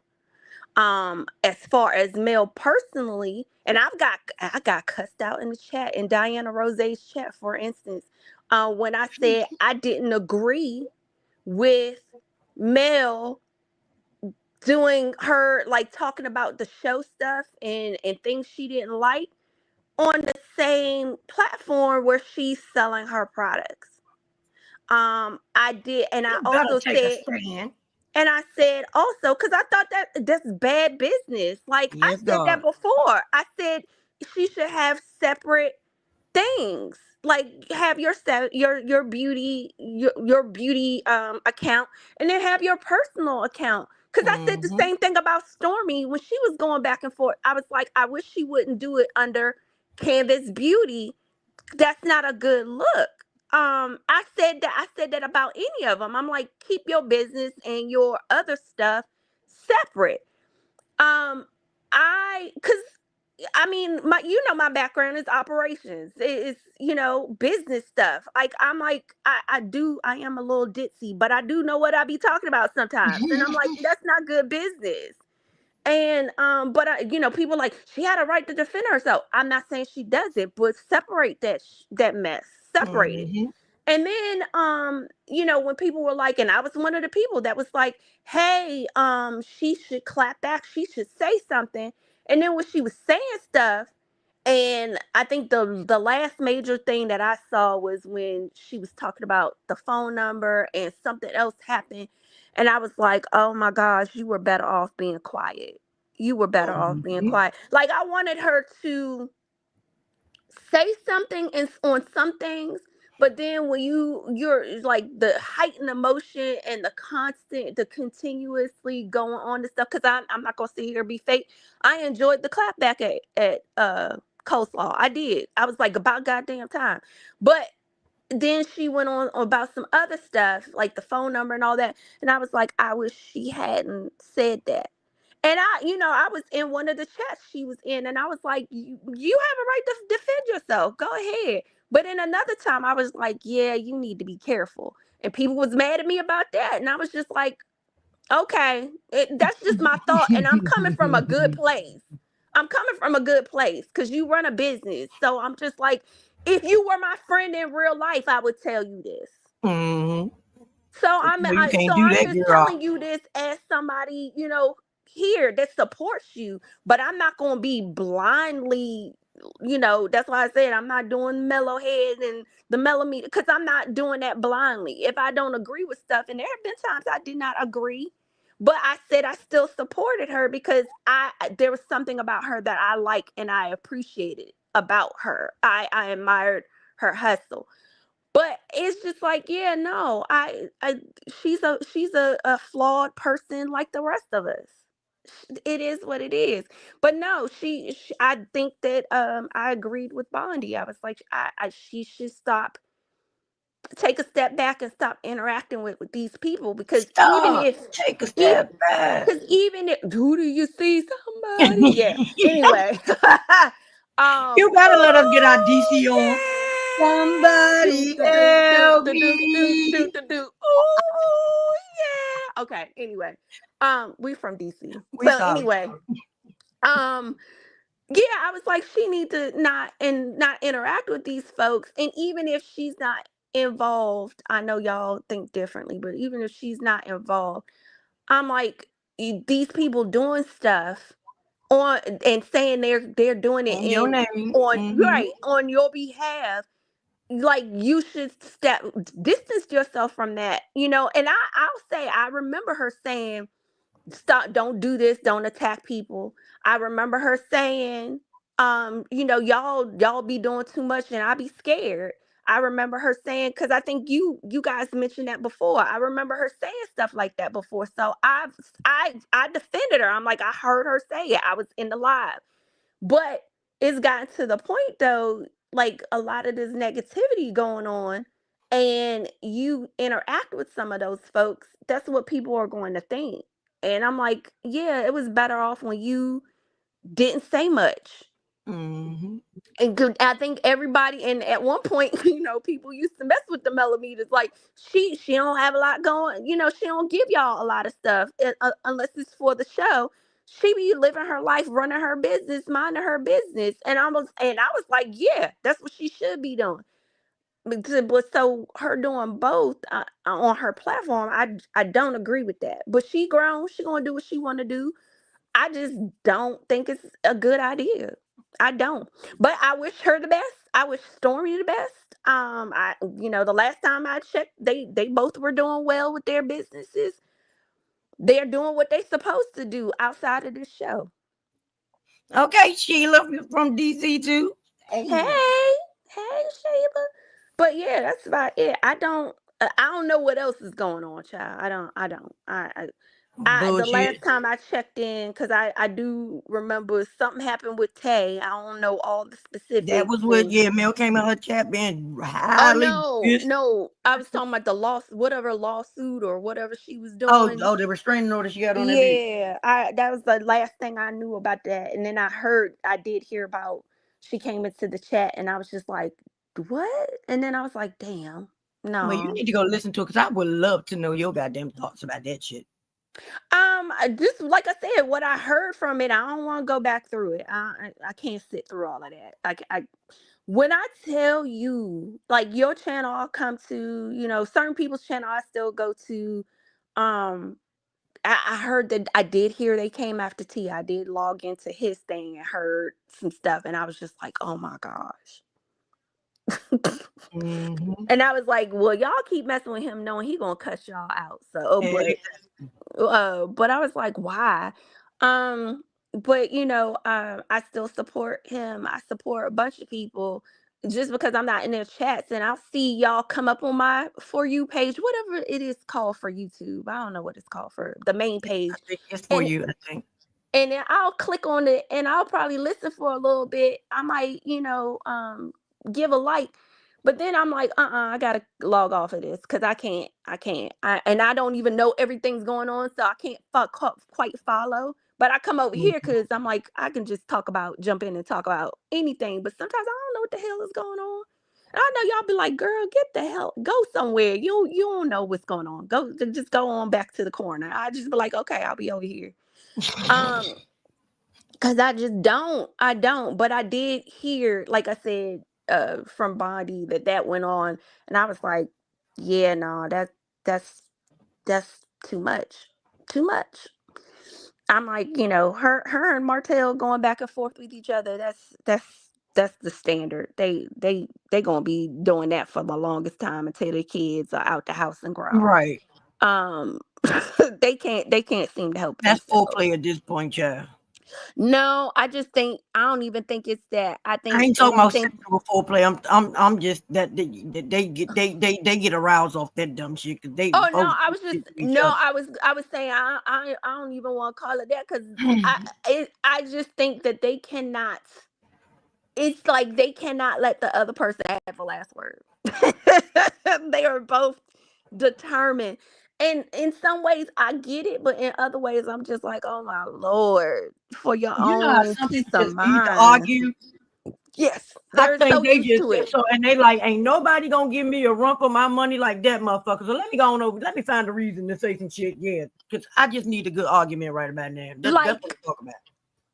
As far as Mel personally, and I got cussed out in the chat, in Diana Rose's chat, for instance, when I said I didn't agree with Mel doing her, like, talking about the show stuff and things she didn't like on the same platform where she's selling her products. I did, and I also said, and I said also, because I thought that's bad business. Like, I said that before. I said she should have separate things. Like, have your beauty your beauty account, and then have your personal account. Because I said the same thing about Stormy when she was going back and forth. I was like, I wish she wouldn't do it under Canvas Beauty. That's not a good look. I said that about any of them. I'm like, keep your business and your other stuff separate. I mean, my background is operations. It's business stuff. Like, I'm like, I am a little ditzy, but I do know what I be talking about sometimes. And I'm like, that's not good business. And but people like, she had a right to defend herself. I'm not saying she doesn't, but separate that mess. Separate it. And then when people were like, and I was one of the people that was like, hey, she should clap back, she should say something. And then when she was saying stuff, and I think the last major thing that I saw was when she was talking about the phone number and something else happened. And I was like, oh my gosh, you were better off being quiet. You were better off being quiet. Like, I wanted her to say something on some things, but then when you're like the heightened emotion and the continuously going on and stuff, because I'm not gonna sit here and be fake. I enjoyed the clap back at Coleslaw. I did. I was like, about goddamn time. But then she went on about some other stuff, like the phone number and all that, and I was like, I wish she hadn't said that. And I was in one of the chats she was in, and I was like, you have a right to defend yourself. Go ahead. But in another time, I was like, yeah, you need to be careful. And people was mad at me about that. And I was just like, okay, that's just my thought. And I'm coming from a good place. Because you run a business. So I'm just like, if you were my friend in real life, I would tell you this. So I'm just telling you this as somebody, here that supports you, but I'm not going to be blindly that's why I said I'm not doing mellow head and the mellometer, because I'm not doing that blindly. If I don't agree with stuff, and there have been times I did not agree, but I said I still supported her because there was something about her that I like and I appreciated about her. I admired her hustle. But it's just like, yeah, no, she's a flawed person like the rest of us. It is what it is. But no, she I think that I agreed with Bondi. I was like, she should take a step back and stop interacting with these people, because Take a step back. even if, who do you see somebody? Yeah. Anyway. You gotta let us get our DC yeah. on. Somebody help me. Oh yeah. Okay. Anyway, we from DC. We So sorry. anyway, yeah, I was like, she need to not interact with these folks, and even if she's not involved, I know y'all think differently, but even if she's not involved, I'm like, these people doing stuff on and saying they're doing it On your in name. on Mhm. right on your behalf, like you should distance yourself from that, and I'll say I remember her saying, stop, don't do this, don't attack people. I remember her saying, y'all be doing too much and I be scared. I remember her saying, because I think you guys mentioned that before. I remember her saying stuff like that before. So I defended her. I'm like, I heard her say it. I was in the live. But it's gotten to the point though, like a lot of this negativity going on, and you interact with some of those folks, that's what people are going to think. And I'm like, yeah, it was better off when you didn't say much. Mhm. And I think everybody, and at one point, people used to mess with the millimeters. Like she don't have a lot going. She don't give y'all a lot of stuff unless it's for the show. She be living her life, running her business, minding her business, and I was like, yeah, that's what she should be doing. But so her doing both on her platform, I don't agree with that. But she grown, she gonna do what she want to do. I just don't think it's a good idea. I don't. But I wish her the best. I wish Stormy the best. The last time I checked, they both were doing well with their businesses. They're doing what they supposed to do outside of this show. Okay, Sheila from DC too. Hey, hey, Sheila. But yeah, that's about it. I don't know what else is going on, child. I don't. The last Bullshit. time I checked in, because I do remember something happened with Tay. I don't know all the That specifics. was what, yeah, Mel came in her chat being Oh highly no, pissed. no, I was talking about the whatever lawsuit or whatever she was Oh, doing. the restraining order she got on that bitch. Yeah, that was the last thing I knew about that. And then I did hear about, she came into the chat, and I was just like, what? And then I was like, damn, Well, you no. need to go listen to it, because I would love to know your goddamn thoughts about that shit. Just like I said, what I heard from it, I don't want to go back through it. I can't sit through all of that. When I tell you, like your channel, I'll come to, certain people's channel, I still go to. Um, I heard that, I did hear they came after T. I did log into his thing and heard some stuff, and I was just like, oh my gosh. Mhm. And I was like, well, y'all keep messing with him knowing he gonna cuss y'all out. So, but I was like, why? Um, but I still support him. I support a bunch of people just because I'm not in their chats, and I'll see y'all come up on my For You page, whatever it is called for YouTube. I don't know what it's called for the main I page. think it's for And you, I think. and then I'll click on it and I'll probably listen for a little bit. I might, give a like, but then I'm like, I gotta log off of this because I can't. And I don't even know everything's going on, so I can't quite follow. But I come over here Mhm. because I'm like, I can just jump in and talk about anything. But sometimes I don't know what the hell is going on. And I know y'all be like, girl, get the hell, go somewhere. You don't know what's going on. Just go on back to the corner. I just be like, okay, I'll be over here. Um, because I don't, but I did hear, like I said, from Bondi that went on, and I was like, yeah, no, that's that's too much. Too much. I'm like, her and Martell going back and forth with each other. the standard. They gonna be doing that for the longest time until their kids are out the house and grown. Right. They can't seem to help That's themselves. foreplay at this point, child. No, I don't even think it's that. I I think ain't talking about anything. sexual foreplay. I'm just that they get aroused off that dumb shit because they Oh no, both I do was just shit to each no, other. I was saying I don't even want to call it that because I just think that they cannot. It's like they cannot let the other person have the last word. They are both determined. And in some ways I get it, but in other ways I'm just like, oh my Lord, for your You know how own some peace people of just need to mind. argue. Yes, I they're so think they used just to it. so and they like ain't nobody gonna give me a run for my money like that motherfucker. So let me go on over. Let me find a reason to say some shit. Yeah, because I just need a good argument right about now. That's what I'm talking about.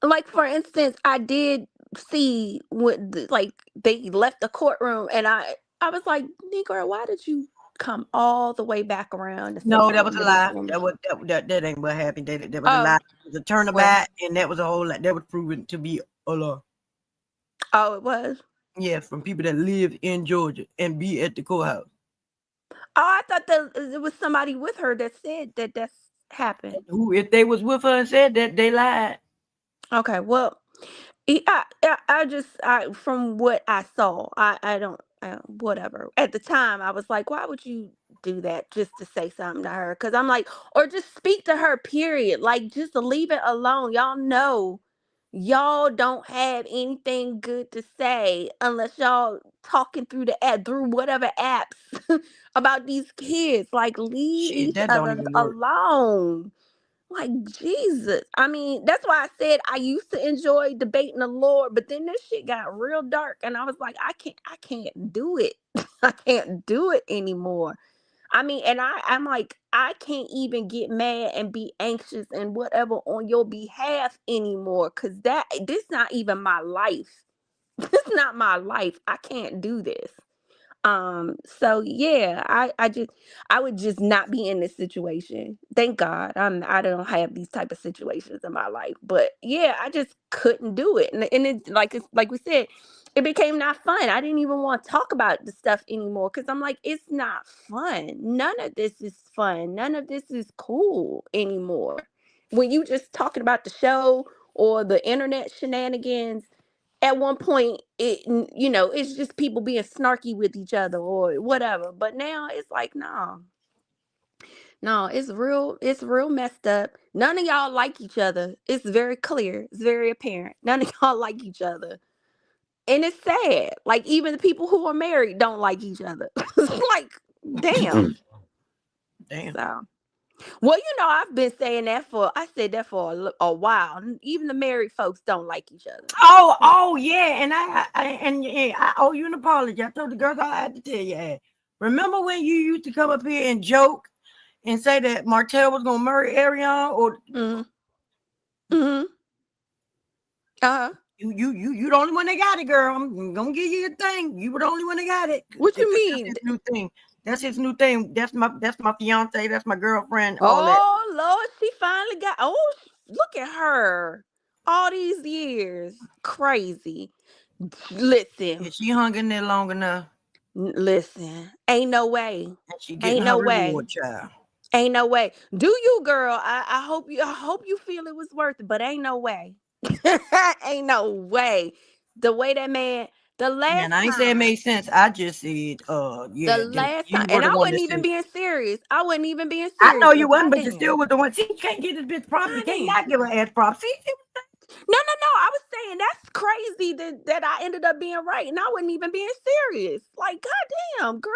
Like for instance, I did see what like they left the courtroom, and I was like, Negro, why did you come all the way back around to say No, that was something a to this lie. woman? That ain't what happened. That was a Oh, lie. It was a turnabout, and that was a whole lot. That was proven to be a lie. oh, it was. Yeah, from people that live in Georgia and be at the courthouse. Oh, I thought that it was somebody with her that said that that's happened. Who, if they was with her and said that, they lied. Okay, well, I just from what I saw, I don't whatever. At the time, I was like, why would you do that just to say something to her? Because I'm like, or just speak to her. Period. Like, just leave it alone. Y'all know, y'all don't have anything good to say unless y'all talking through the app, through whatever apps about these kids. Like, leave Shit, each that don't other even work. alone. Like Jesus. I mean, that's why I said I used to enjoy debating the Lord, but then this shit got real dark and I was like, I can't do it. I can't do it anymore. I mean, and I'm like, I can't even get mad and be anxious and whatever on your behalf anymore. Cause this not even my life. This not my life. I can't do this. So yeah, I would just not be in this situation. Thank God I don't have these type of situations in my life. But yeah, I just couldn't do it. And it's like we said, it became not fun. I didn't even want to talk about the stuff anymore because I'm like, it's not fun. None of this is fun. None of this is cool anymore. When you just talking about the show or the internet shenanigans, at one point it's just people being snarky with each other or whatever, but now it's like no, it's real messed up. None of y'all like each other. It's very clear, it's very apparent. None of y'all like each other, and it's sad. Like even the people who are married don't like each other. It's like damn. So well, I've been saying that I said that for a while. Even the married folks don't like each other. Oh yeah, and I owe you an apology. I told the girls all I had to tell you. Remember when you used to come up here and joke and say that Martell was gonna marry Ariana or you the only one that got it, girl. I'm gonna give you your thing. You were the only one that got it. What you That's mean? his new thing. That's his new thing. That's my fiance. That's my girlfriend. All that. Oh Lord, she finally got. Oh, look at her! All these years, crazy. Listen, She hung in there long enough. listen. Ain't no way. And she getting Ain't her no way. reward, child. Ain't no way. Do you, girl? I hope you feel it was worth it, but ain't no way. Ain't no way. The way that man. The Man, last I ain't say it time. made sense. I just said, The yeah, last time, you were and the I one wasn't that even said. being serious. I wasn't even being I serious. know you But wasn't, but you still goddamn. was the one. See, you can't get this bitch props. You can't Goddamn. not give her ass props. See, No. I was saying that's crazy that I ended up being right, and I wasn't even being serious. Like, goddamn, girl.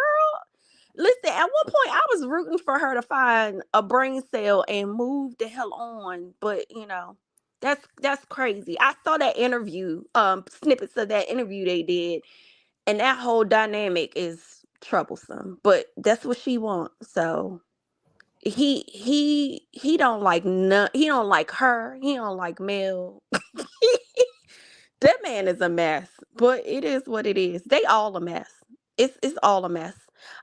Listen, at one point I was rooting for her to find a brain cell and move the hell on, but that's crazy. I saw that interview, snippets of that interview they did, and that whole dynamic is troublesome. But that's what she wants, so he don't like none. He don't like her. He don't like Mel. That man is a mess, but it is what it is. They all a mess. It's all a mess.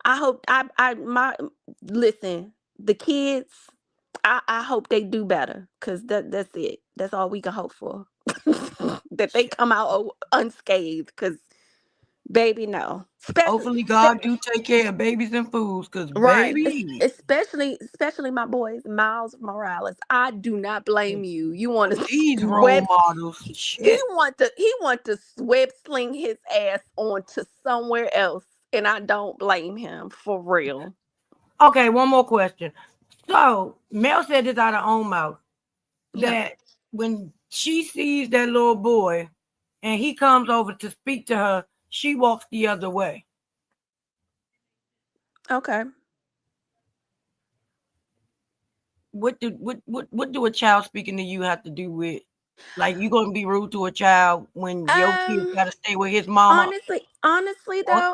I hope my listen, the kids, I hope they do better because that's it. That's all we can hope for. that they come out unscathed. Because, baby, no. Hopefully God do take care of babies and fools, because Right. baby. Especially my boys, Miles Morales. I do not blame you. You want to These role web models. he Shit. want to web sling his ass onto somewhere else, and I don't blame him for real. Okay, one more question. So Mel said this out of her own mouth that when she sees that little boy and he comes over to speak to her, she walks the other way. Okay. What do a child speaking to you have to do with, like, you gonna be rude to a child when your kid gotta stay with his mama? Honestly though,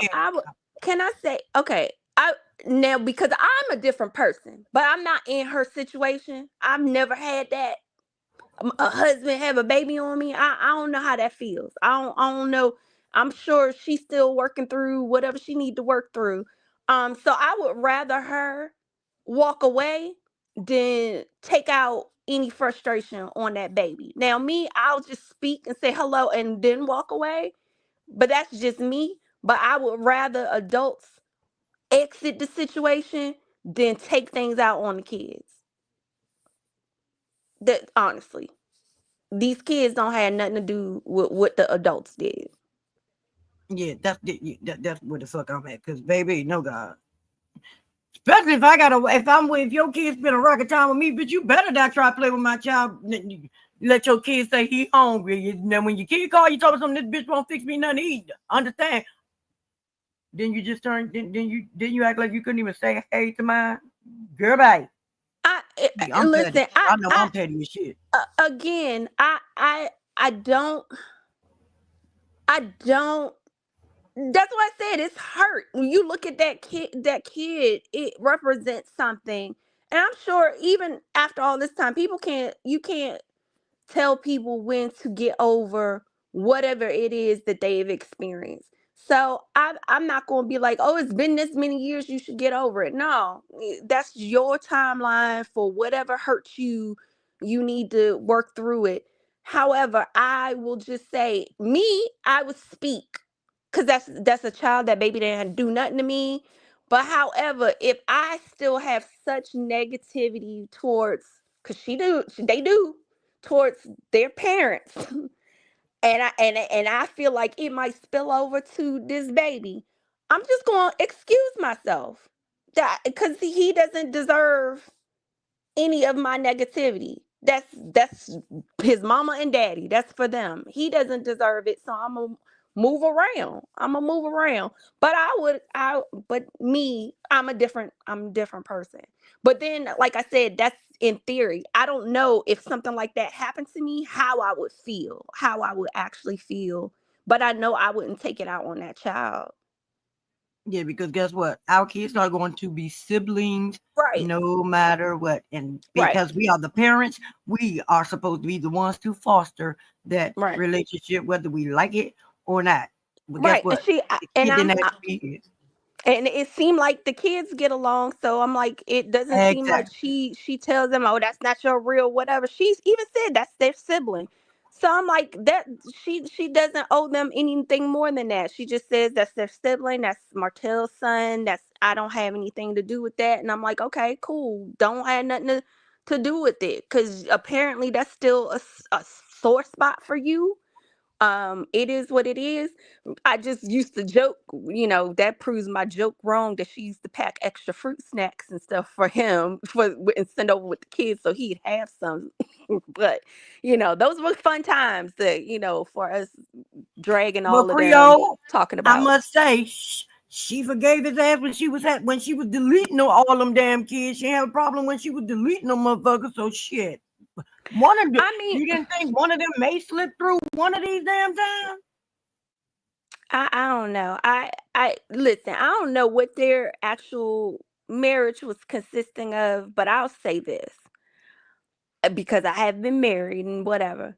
can I say, okay, I now, because I'm a different person, but I'm not in her situation. I've never had that. A husband have a baby on me. I don't know how that feels. I don't know. I'm sure she's still working through whatever she need to work through. So I would rather her walk away than take out any frustration on that baby. Now me, I'll just speak and say hello and then walk away. But that's just me. But I would rather adults exit the situation than take things out on the kids. That honestly. These kids don't have nothing to do with what the adults did. Yeah, that's where the fuck I'm at. Cause baby, no God. Especially if your kid spend a record time with me, bitch, you better not try to play with my child. Let your kid say he hungry. Then when your kid call you, talking something, this bitch won't fix me nothing to eat. Understand? Then you just then you act like you couldn't even say hey to mine. Girl, bye. I'm Listen. petty. I know I'm petty as shit. Again, I don't. That's what I said. It's hurt when you look at that kid. That kid, it represents something, and I'm sure even after all this time, you can't tell people when to get over whatever it is that they've experienced. So I'm not going to be like, oh, it's been this many years, you should get over it. No, that's your timeline for whatever hurts you. You need to work through it. However, I will just say, me, I would speak because that's a child. That baby didn't do nothing to me. But however, if I still have such negativity towards, because they do towards their parents, and I feel like it might spill over to this baby, I'm just going to excuse myself, that because he doesn't deserve any of my negativity. That's his mama and daddy. That's for them. He doesn't deserve it. So I'm gonna move around. But but me, I'm a different person. But then, like I said, that's in theory. I don't know if something like that happened to me, how I would feel, how I would actually feel. But I know I wouldn't take it out on that child. Yeah, because guess what? Our kids are going to be siblings, right? No matter what. And because we are the parents, we are supposed to be the ones to foster that relationship, whether we like it or not. But guess what? And it seemed like the kids get along, so I'm like, it doesn't seem like she tells them, oh, that's not your real whatever. She's even said that's their sibling. So I'm like, that she doesn't owe them anything more than that. She just says that's their sibling, that's Martell's son, that's, I don't have anything to do with that. And I'm like, okay, cool, don't have nothing to do with it, because apparently that's still a sore spot for you. It is what it is. I just used to joke, that proves my joke wrong, that she used to pack extra fruit snacks and stuff for him and send over with the kids so he'd have some. But those were fun times that for us dragging all of them, talking about. I must say, she forgave his ass when she was deleting all them damn kids. She had a problem when she was deleting them motherfuckers. So shit. One of them, you didn't think one of them may slip through one of these damn times? I don't know. I listen, I don't know what their actual marriage was consisting of, but I'll say this, because I have been married and whatever.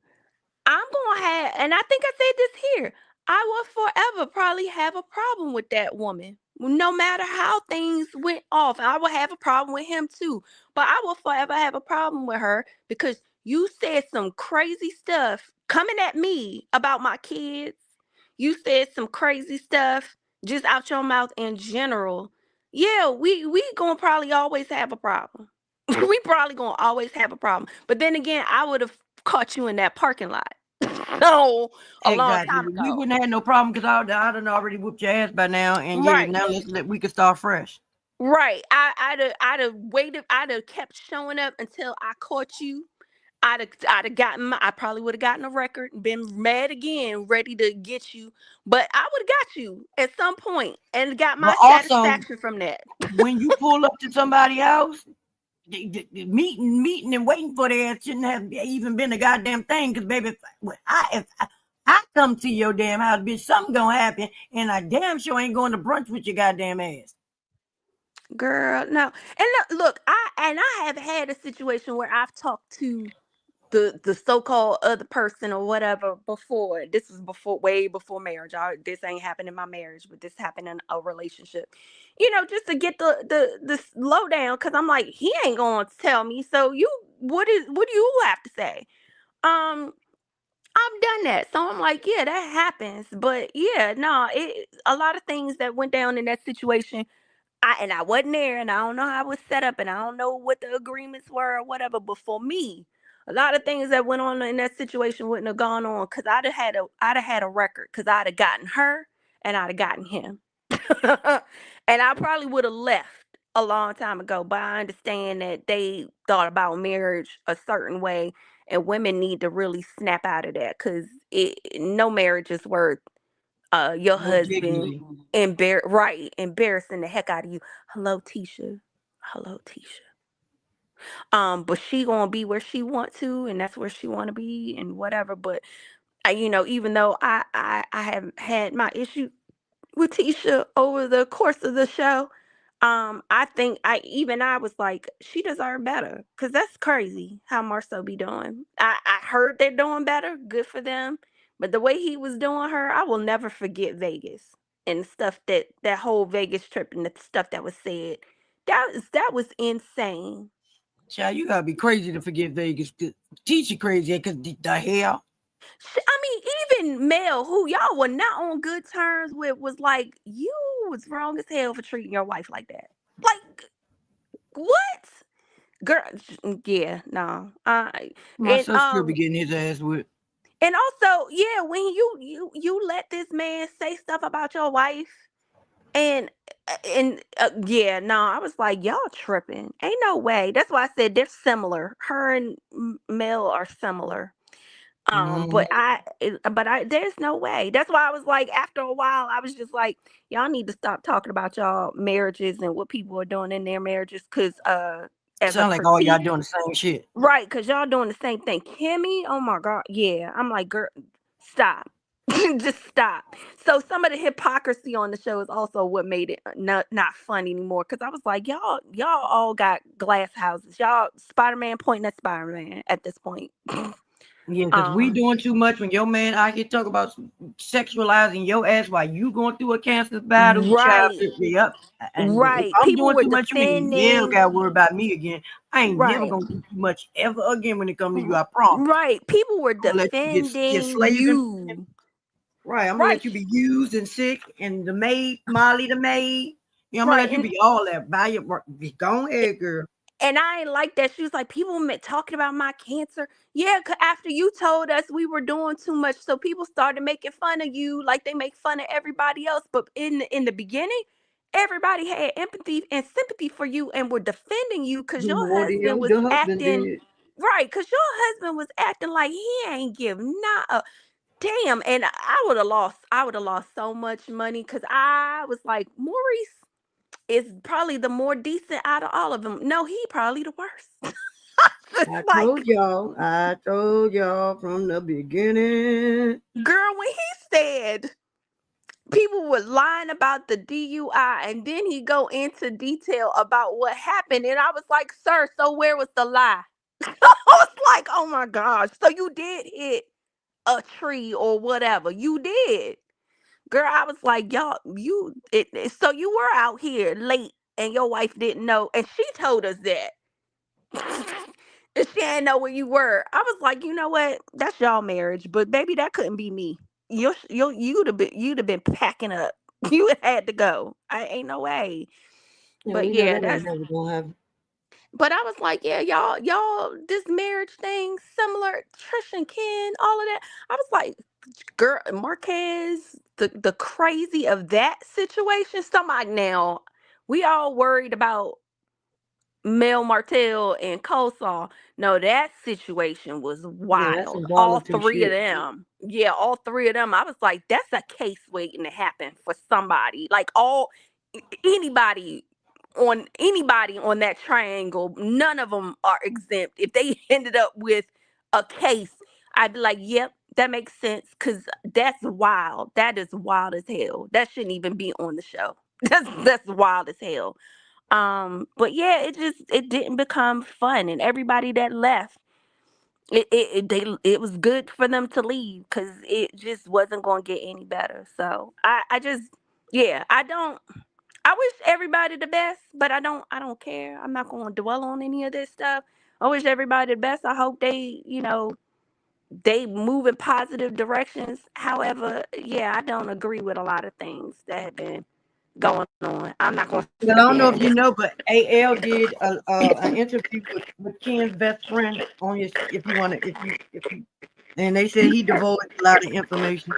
I'm gonna have, and I think I said this here, I will forever probably have a problem with that woman. No matter how things went off, I will have a problem with him too. But I will forever have a problem with her because You said some crazy stuff coming at me about my kids. You said some crazy stuff just out your mouth in general. Yeah, we gonna probably always have a problem. We probably gonna always have a problem. But then again, I would have caught you in that parking lot. So a long Exactly. time We ago. wouldn't have no problem because I done already whooped your ass by now. And yeah, Right. now we can start fresh. Right. I'd have waited. I'd have kept showing up until I caught you. I'd have gotten I probably would have gotten a record and been mad again, ready to get you. But I would have got you at some point and got But my also, satisfaction from that. when you pull up to somebody else, the meeting and waiting for their ass shouldn't have even been a goddamn thing. Because baby, if I come to your damn house, bitch, something gonna happen, and I damn sure ain't going to brunch with your goddamn ass. Girl, no. And look, I have had a situation where I've talked to the so-called other person or whatever before. This was before, way before marriage. This ain't happened in my marriage, but this happened in a relationship. Just to get the lowdown, because I'm like, he ain't gonna tell me. So what do you have to say? I've done that. So I'm like, yeah, that happens. But yeah, no, a lot of things that went down in that situation. I wasn't there, and I don't know how it was set up, and I don't know what the agreements were or whatever. But for me, a lot of things that went on in that situation wouldn't have gone on because I'd have had a record because I'd have gotten her and I'd have gotten him, and I probably would have left a long time ago. But I understand that they thought about marriage a certain way, and women need to really snap out of that because no marriage is worth your No husband dignity. embarrassing the heck out of you. Hello, Tisha. Hello, Tisha. But she gonna be where she want to, and that's where she want to be, and whatever. But even though I have had my issue with Tisha over the course of the show, I think I was like, she deserved better, because that's crazy how Marceau be doing. I heard they're doing better, good for them, but the way he was doing her, I will never forget Vegas and stuff, that whole Vegas trip and the stuff that was said. That was insane. Child, you gotta be crazy to forget Vegas. Teach you crazy because the hell. I mean, even Mel, who y'all were not on good terms with, was like, you was wrong as hell for treating your wife like that. Like, what? Girl, yeah, no. My And sister be getting his ass with. and also, yeah, when you let this man say stuff about your wife, and yeah, no, I was like, y'all tripping. Ain't no way. That's why I said they're similar. Her and Mel are similar. Mhm. But there's no way. That's why I was like, after a while, I was just like, y'all need to stop talking about y'all marriages and what people are doing in their marriages, because as a Sound like all y'all critique, doing the same shit. right? Because y'all doing the same thing. Kimmy, oh my god, yeah. I'm like, girl, stop. Just stop. So some of the hypocrisy on the show is also what made it not fun anymore. Because I was like, y'all all got glass houses. Y'all Spider-Man pointing at Spider-Man at this point. Yeah, because we doing too much when your man out here talk about sexualizing your ass while you going through a cancer battle. Child, Right, pick me up. And if right. I'm People doing were too much, you mean yeah, defending. gotta worry about me again. I ain't never Right, gonna do too much ever again when it comes to you. I promise. right. People were I'm gonna let you get defending slaving. you. Right. I'm gonna Right, let you be used and sick and the maid, Molly the maid. You know, I'm gonna right. let you be all that. Buy your go ahead, girl. And I ain't like that. She was like, people talking about my cancer. Yeah, after you told us we were doing too much, so people started making fun of you like they make fun of everybody else. But in the beginning, everybody had empathy and sympathy for you and were defending you because your More than husband your was husband acting did. right. Because your husband was acting like he ain't give not a damn. And I would have lost. I would have lost so much money because I was like, Maurice is probably the more decent out of all of them. No, he probably the worst. It's like, I told y'all from the beginning. girl, when he said people were lying about the DUI, and then he go into detail about what happened, and I was like, sir, so where was the lie? I was like, oh my gosh, so you did hit a tree or whatever. You did. Girl, I was like, y'all, so you were out here late and your wife didn't know, and she told us that. And she didn't know where you were. I was like, you know what? That's y'all marriage, but baby, that couldn't be me. You'd have been packing up. You had to go. I ain't no way. Yeah, But we know yeah, that ain't that's. never gonna happen. But I was like, yeah, y'all, this marriage thing similar. Trish and Ken, all of that. I was like, girl, Marquez, the crazy of that situation. Somebody now, we all worried about Mel Martell and Coleslaw. No, that situation was Yeah, that's wild. some All volatile three of shit. them. Yeah, all three of them. I was like, that's a case waiting to happen for somebody. Like anybody anybody on that triangle, none of them are exempt. If they ended up with a case, I'd be like, yep, that makes sense. Cause that's wild. That is wild as hell. That shouldn't even be on the show. That's wild as hell. But yeah, it didn't become fun, and everybody that left, it was good for them to leave because it just wasn't going to get any better. So I just yeah, I wish everybody the best, but I don't care. I'm not going to dwell on any of this stuff. I wish everybody the best. I hope they move in positive directions. However, yeah, I don't agree with a lot of things that have been going on. I'm not going to Well, sit I up don't here know and if you just. know, but AL did an interview with Ken's best friend on his. If you want to, if you, and they said he divulged a lot of information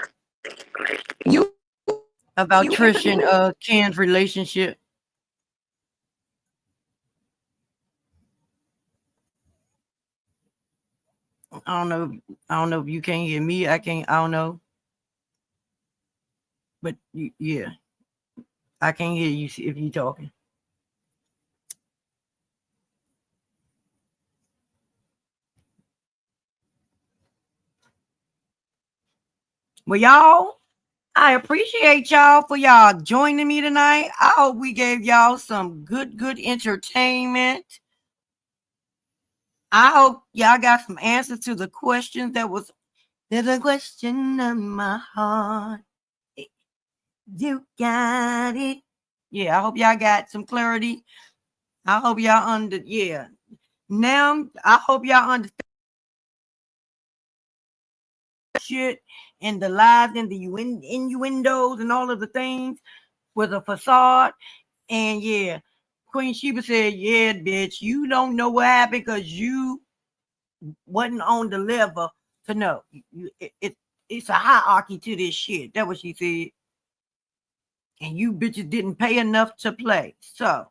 You about you Trish interviewed him? and Ken's relationship. I don't know. I don't know if you can't hear me. I can't. I don't know. But yeah, I can't hear you if you talking. Well, y'all, I appreciate y'all for y'all joining me tonight. I hope we gave y'all some good entertainment. I hope y'all got some answers to the questions that was there's a question in my heart. You got it. Yeah, I hope y'all got some clarity. I hope y'all Now I hope y'all understand shit and the lies and the innuendos and all of the things with a facade. And yeah, Queen Sheba said, yeah, bitch, you don't know what happened because you wasn't on the level to know. It's a hierarchy to this shit. That's what she said. And you bitches didn't pay enough to play. So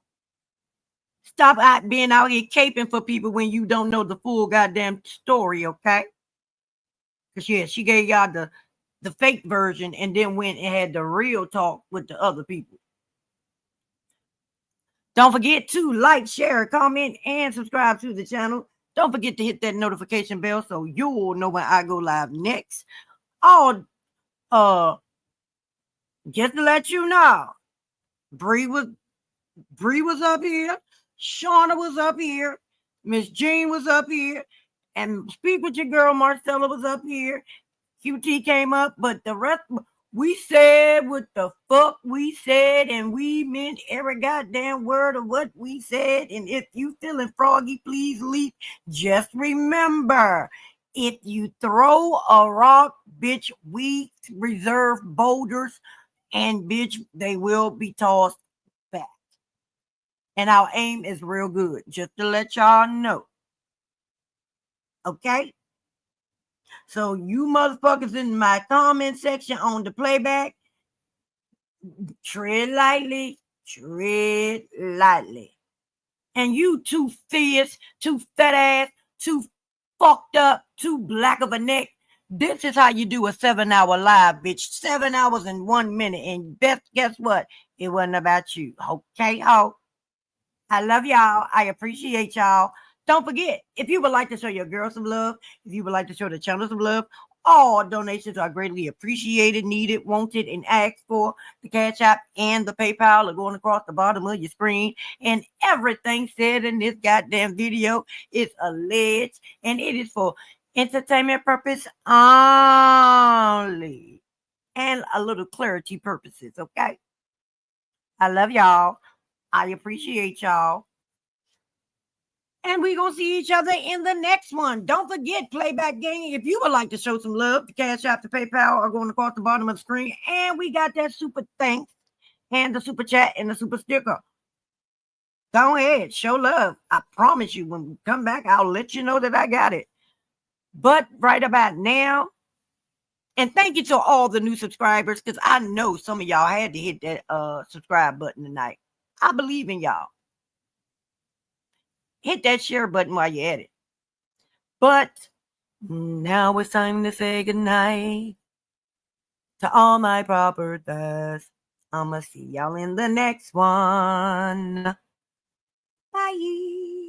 stop being out here caping for people when you don't know the full goddamn story, okay? Because yeah, she gave y'all the fake version and then went and had the real talk with the other people. Don't forget to like, share, comment, and subscribe to the channel. Don't forget to hit that notification bell so you'll know when I go live next. Oh, just to let you know, Bree was up here, Shauna was up here, Miss Jean was up here, and Speak With Your Girl Marcella was up here. QT came up, but the rest we said what the fuck we said, and we meant every goddamn word of what we said. And if you feeling froggy, please leave. Just remember, if you throw a rock, bitch, we reserve boulders, and bitch, they will be tossed back. And our aim is real good, just to let y'all know. Okay? So you motherfuckers in my comment section on the playback, tread lightly, tread lightly. And you too fierce, too fat ass, too fucked up, too black of a neck. This is how you do a 7-hour live, bitch. 7 hours and 1 minute. And guess what? It wasn't about you. Okay, ho. I love y'all. I appreciate y'all. Don't forget, if you would like to show your girl some love, if you would like to show the channel some love, all donations are greatly appreciated, needed, wanted, and asked for. The Cash App and the PayPal are going across the bottom of your screen. And everything said in this goddamn video is alleged, and it is for entertainment purpose only. And a little clarity purposes, okay? I love y'all. I appreciate y'all. And we're going to see each other in the next one. Don't forget, Playback Gang, if you would like to show some love, the Cash App, the PayPal are going across the bottom of the screen. And we got that super thanks and the super chat and the super sticker. Go ahead, show love. I promise you, when we come back, I'll let you know that I got it. But right about now, and thank you to all the new subscribers, because I know some of y'all had to hit that subscribe button tonight. I believe in y'all. Hit that share button while you're at it. But now it's time to say goodnight to all my proper thus. I'ma see y'all in the next one. Bye.